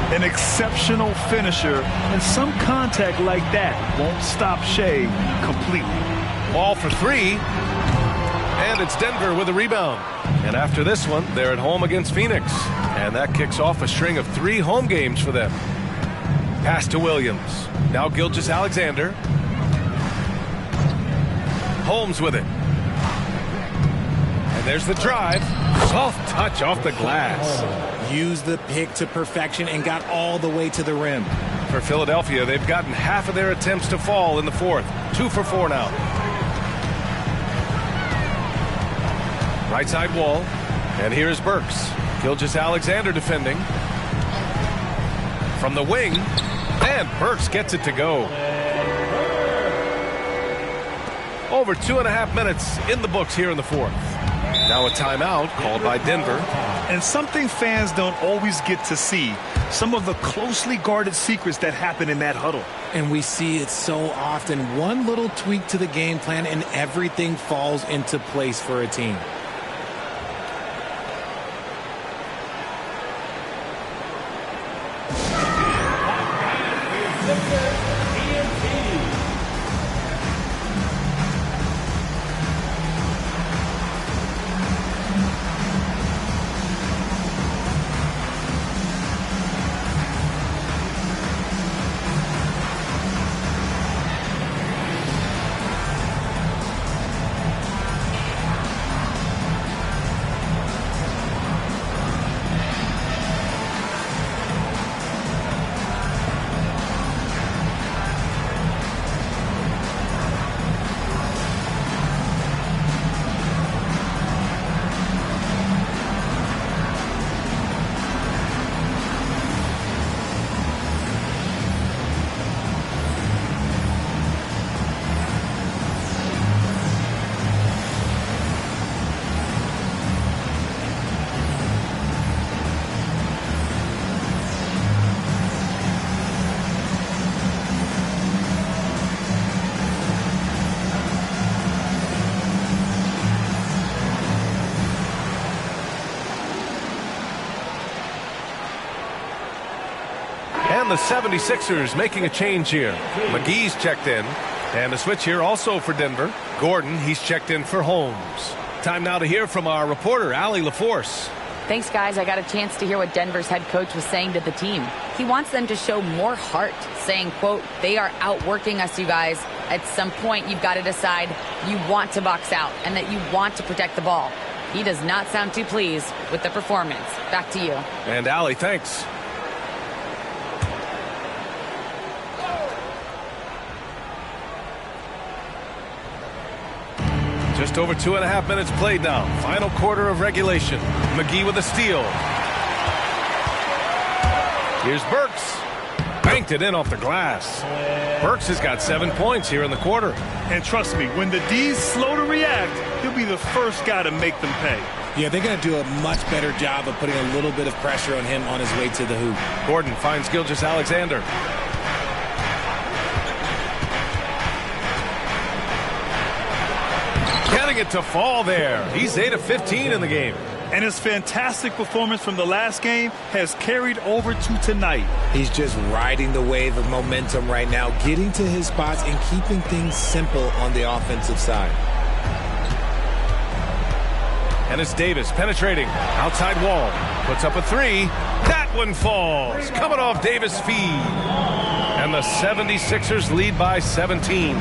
Speaker 16: An exceptional finisher, and some contact like that won't stop Shea completely.
Speaker 14: Ball for 3. And it's Denver with a rebound. And after this one, they're at home against Phoenix. And that kicks off a string of 3 home games for them. Pass to Williams. Now Gilgeous-Alexander. Holmes with it. And there's the drive. Soft touch off the glass.
Speaker 8: Used the pick to perfection and got all the way to the rim.
Speaker 14: For Philadelphia, they've gotten half of their attempts to fall in the 4th. 2 for 4 now. Right side Wall. And here's Burks. Gilgeous-Alexander defending. From the wing. And Burks gets it to go. Over 2.5 minutes in the books here in the 4th. Now a timeout called by Denver.
Speaker 16: And something fans don't always get to see. Some of the closely guarded secrets that happen in that huddle.
Speaker 8: And we see it so often. One little tweak to the game plan and everything falls into place for a team.
Speaker 14: And the 76ers making a change here. McGee's checked in. And a switch here also for Denver. Gordon, he's checked in for Holmes. Time now to hear from our reporter, Allie LaForce.
Speaker 17: Thanks, guys. I got a chance to hear what Denver's head coach was saying to the team. He wants them to show more heart, saying, quote, they are outworking us, you guys. At some point, you've got to decide you want to box out and that you want to protect the ball. He does not sound too pleased with the performance. Back to you.
Speaker 14: And Allie, thanks. Just over 2.5 minutes played now. Final quarter of regulation. McGee with a steal. Here's Burks. Banked it in off the glass. Burks has got 7 points here in the quarter.
Speaker 16: And trust me, when the D's slow to react, he'll be the first guy to make them pay.
Speaker 4: Yeah, they're going to do a much better job of putting a little bit of pressure on him on his way to the hoop.
Speaker 14: Gordon finds Gilgeous-Alexander. Getting it to fall there. He's 8 of 15 in the game.
Speaker 16: And his fantastic performance from the last game has carried over to tonight.
Speaker 4: He's just riding the wave of momentum right now, getting to his spots and keeping things simple on the offensive side.
Speaker 14: And it's Davis penetrating. Outside wall. Puts up a three. That one falls. Coming off Davis' feed. And the 76ers lead by 17.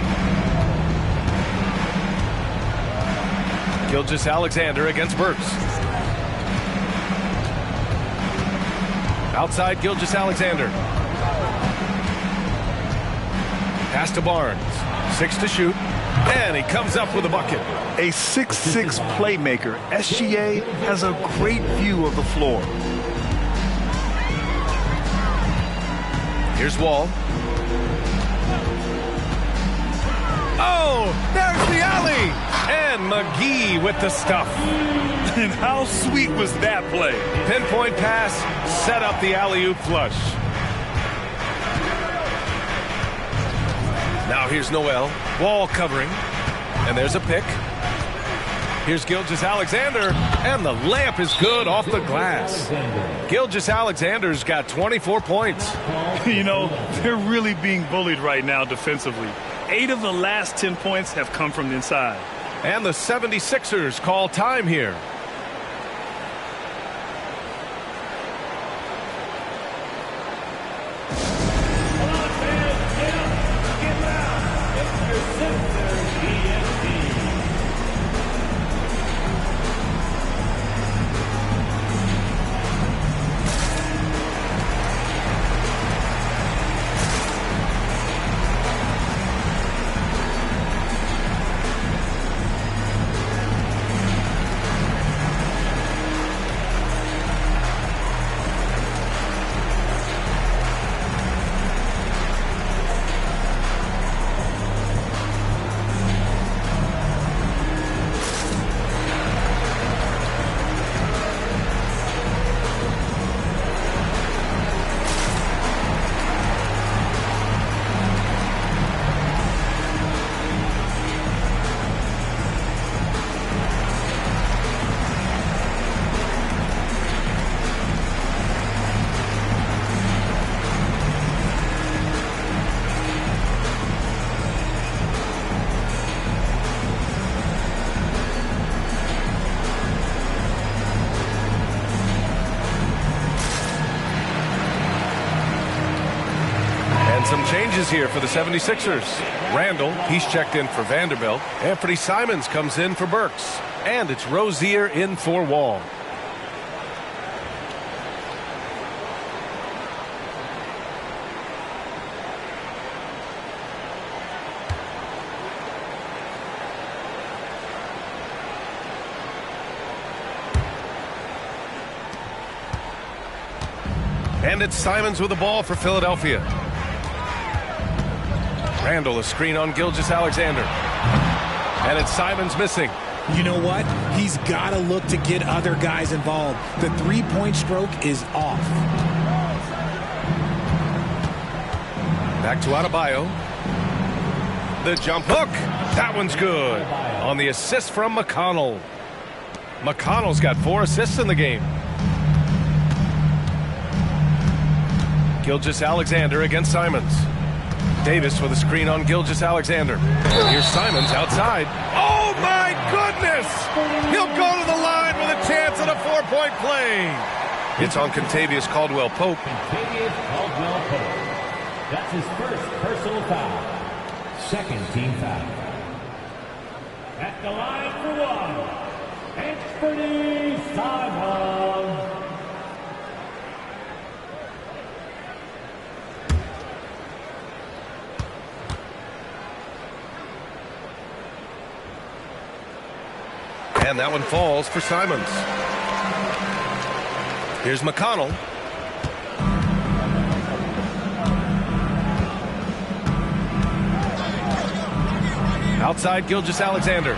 Speaker 14: Gilgeous-Alexander against Burks. Outside Gilgeous-Alexander. Pass to Barnes. 6 to shoot. And he comes up with a bucket.
Speaker 16: A 6'6" playmaker. SGA has a great view of the floor.
Speaker 14: Here's Wall. Oh, there's the alley. And McGee with the stuff.
Speaker 16: And how sweet was that play?
Speaker 14: Pinpoint pass, set up the alley-oop flush. Now here's Noel. Wall covering. And there's a pick. Here's Gilgeous-Alexander. And the layup is good off the glass. Gilgeous-Alexander's got 24 points.
Speaker 16: You know, they're really being bullied right now defensively. 8 of the last 10 points have come from inside.
Speaker 14: And the 76ers call time here. Some changes here for the 76ers. Randall, he's checked in for Vanderbilt. Anthony Simons comes in for Burks. And it's Rozier in for Wall. And it's Simons with the ball for Philadelphia. Randall, a screen on Gilgeous-Alexander. And it's Simons missing.
Speaker 4: You know what? He's got to look to get other guys involved. The three-point stroke is off.
Speaker 14: Back to Adebayo. The jump hook. That one's good. On the assist from McConnell. McConnell's got 4 assists in the game. Gilgeous-Alexander against Simons. Davis with a screen on Gilgeous-Alexander. Here's Simons outside. Oh, my goodness! He'll go to the line with a chance at a 4-point play. It's on Kentavious Caldwell-Pope.
Speaker 5: Kentavious Caldwell-Pope. That's his first personal foul. Second team foul. At the line for one, Anthony Simons.
Speaker 14: And that one falls for Simons. Here's McConnell. Outside Gilgeous-Alexander.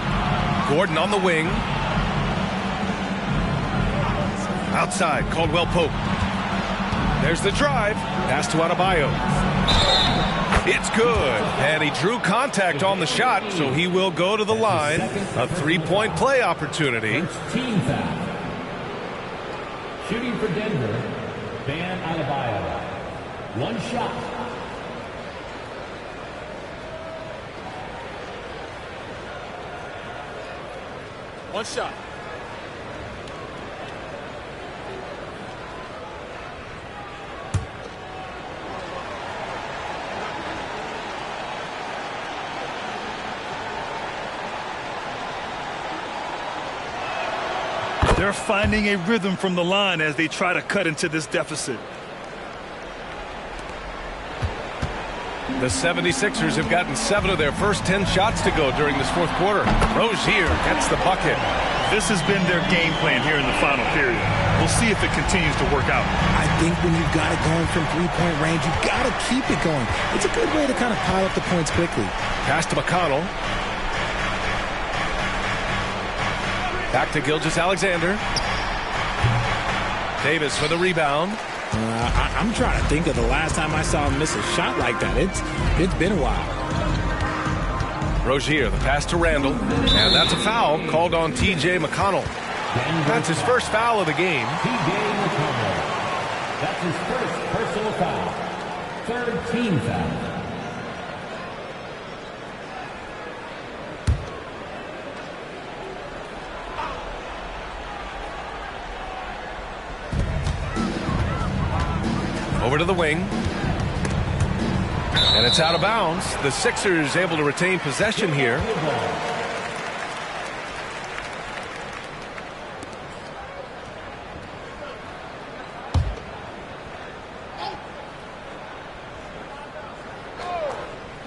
Speaker 14: Gordon on the wing. Outside Caldwell-Pope. There's the drive. Pass to Adebayo. It's good. And he drew contact on the shot, so he will go to the line. A 3-point play opportunity.
Speaker 5: Team foul. Shooting for Denver, Bam Adebayo. One shot.
Speaker 1: One shot.
Speaker 16: They're finding a rhythm from the line as they try to cut into this deficit.
Speaker 14: The 76ers have gotten 7 of their first 10 shots to go during this fourth quarter. Rozier gets the bucket.
Speaker 16: This has been their game plan here in the final period. We'll see if it continues to work out.
Speaker 4: I think when you've got it going from three-point range, you've got to keep it going. It's a good way to kind of pile up the points quickly.
Speaker 14: Pass to McConnell. Back to Gilgeous-Alexander. Davis for the rebound.
Speaker 4: I'm trying to think of the last time I saw him miss a shot like that. It's been a while.
Speaker 14: Rozier, the pass to Randall. And that's a foul called on T.J. McConnell. That's his first foul of the game.
Speaker 5: T.J. McConnell. That's his first personal foul. Third team foul.
Speaker 14: Over to the wing. And it's out of bounds. The Sixers able to retain possession here.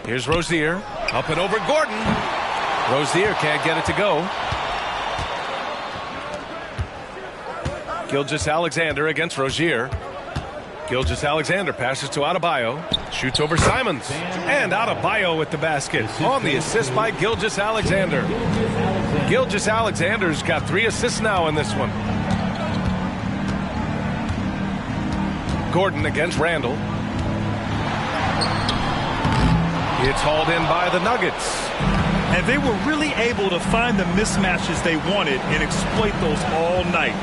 Speaker 14: Here's Rozier. Up and over Gordon. Rozier can't get it to go. Gilgeous-Alexander against Rozier. Gilgeous-Alexander passes to Adebayo. Shoots over Simons. And Adebayo with the basket. On the assist by Gilgeous-Alexander. Gilgeous-Alexander's got 3 assists now in this one. Gordon against Randall. It's hauled in by the Nuggets.
Speaker 16: And they were really able to find the mismatches they wanted and exploit those all night.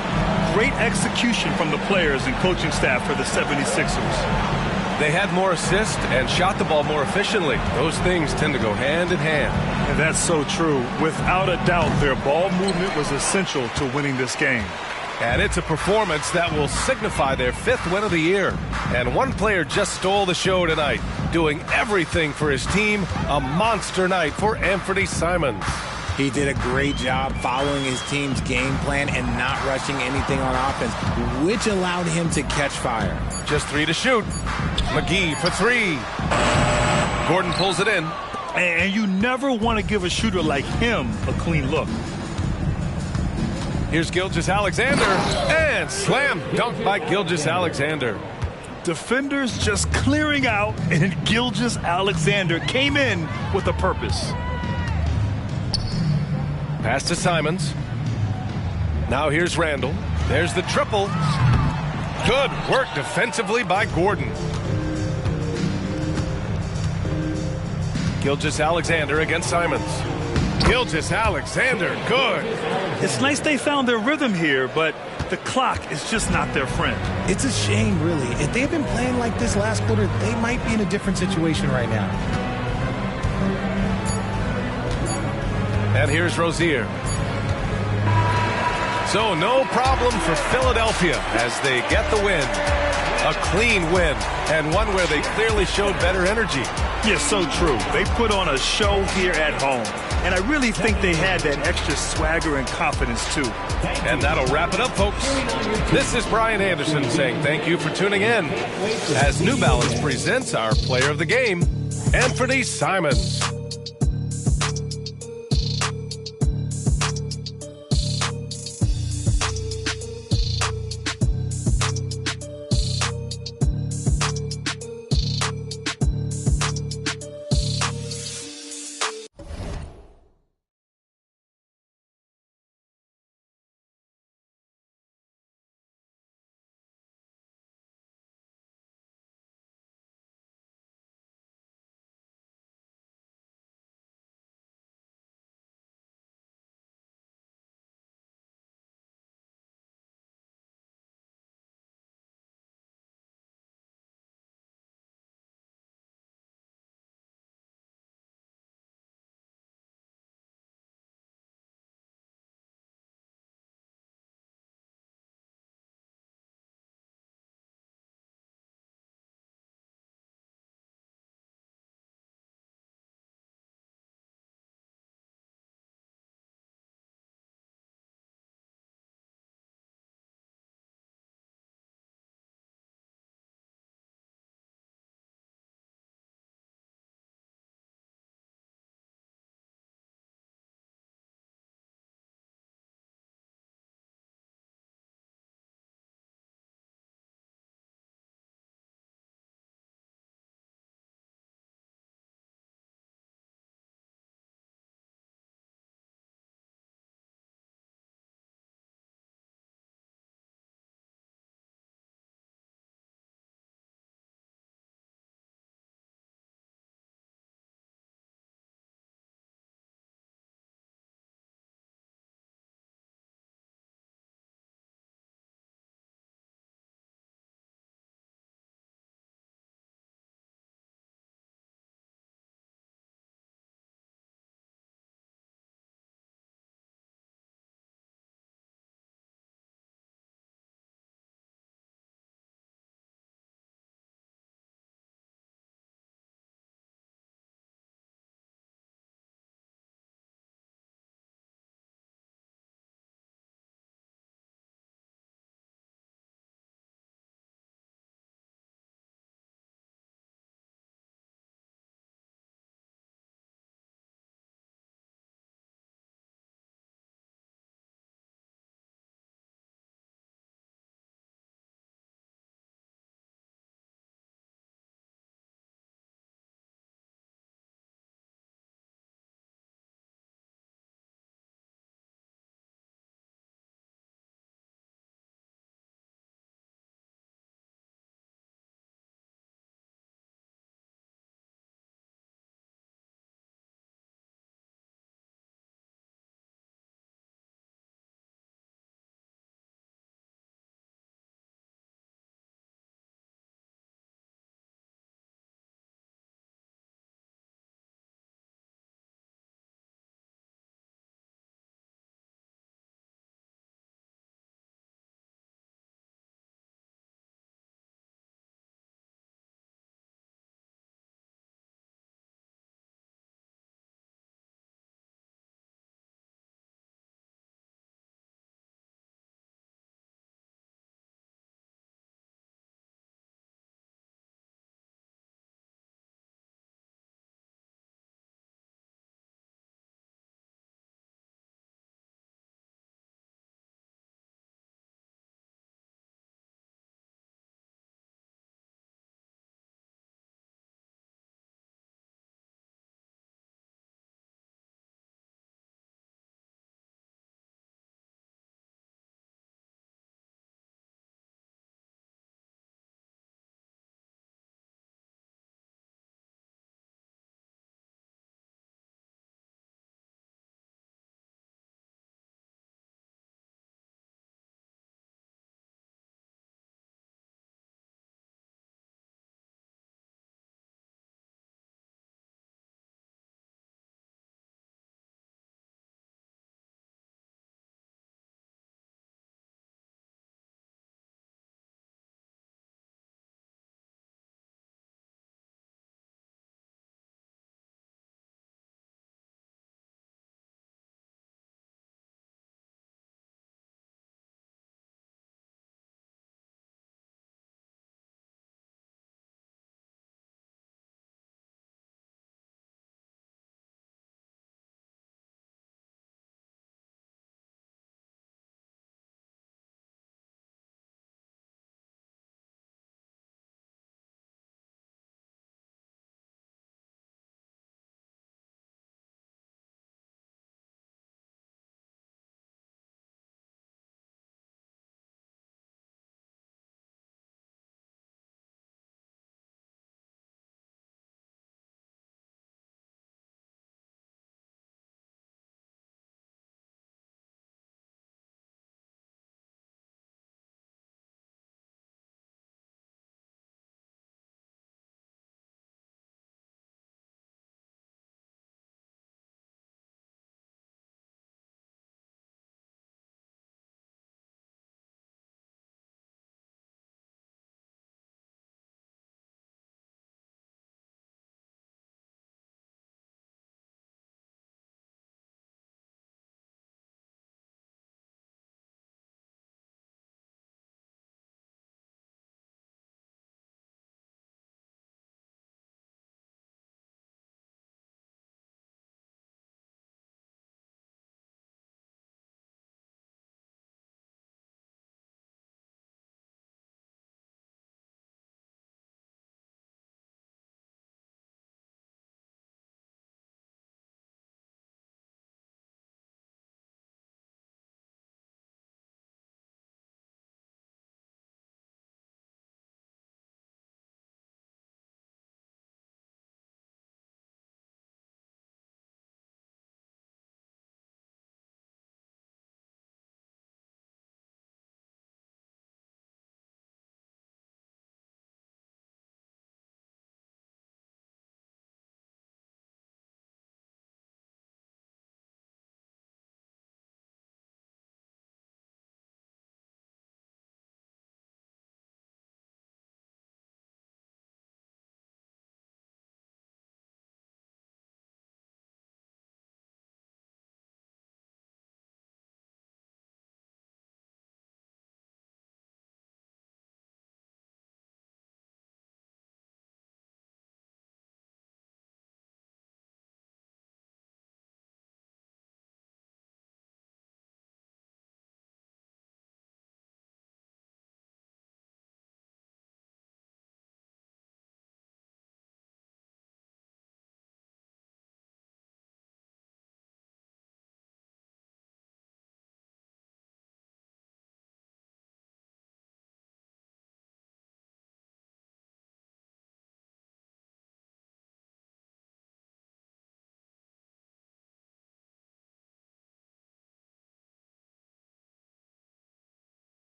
Speaker 16: Great execution from the players and coaching staff for the 76ers.
Speaker 14: They had more assists and shot the ball more efficiently. Those things tend to go hand in hand.
Speaker 16: And that's so true. Without a doubt, their ball movement was essential to winning this game.
Speaker 14: And it's a performance that will signify their 5th win of the year. And one player just stole the show tonight, doing everything for his team. A monster night for Anthony Simons.
Speaker 4: He did a great job following his team's game plan and not rushing anything on offense, which allowed him to catch fire.
Speaker 14: Just 3 to shoot. McGee for 3. Gordon pulls it in.
Speaker 16: And you never want to give a shooter like him a clean look.
Speaker 14: Here's Gilgeous-Alexander. And slam dunk by Gilgeous-Alexander.
Speaker 16: Defenders just clearing out, and Gilgeous-Alexander came in with a purpose.
Speaker 14: Pass to Simons. Now here's Randall. There's the triple. Good work defensively by Gordon. Gilgeous-Alexander against Simons. Gilgeous-Alexander, good.
Speaker 16: It's nice they found their rhythm here, but the clock is just not their friend.
Speaker 4: It's a shame, really. If they've been playing like this last quarter, they might be in a different situation right now.
Speaker 14: And here's Rozier. So no problem for Philadelphia as they get the win. A clean win, and one where they clearly showed better energy.
Speaker 16: Yeah, so true. They put on a show here at home. And I really think they had that extra swagger and confidence, too.
Speaker 14: And that'll wrap it up, folks. This is Brian Anderson saying thank you for tuning in as New Balance presents our player of the game, Anthony Simons.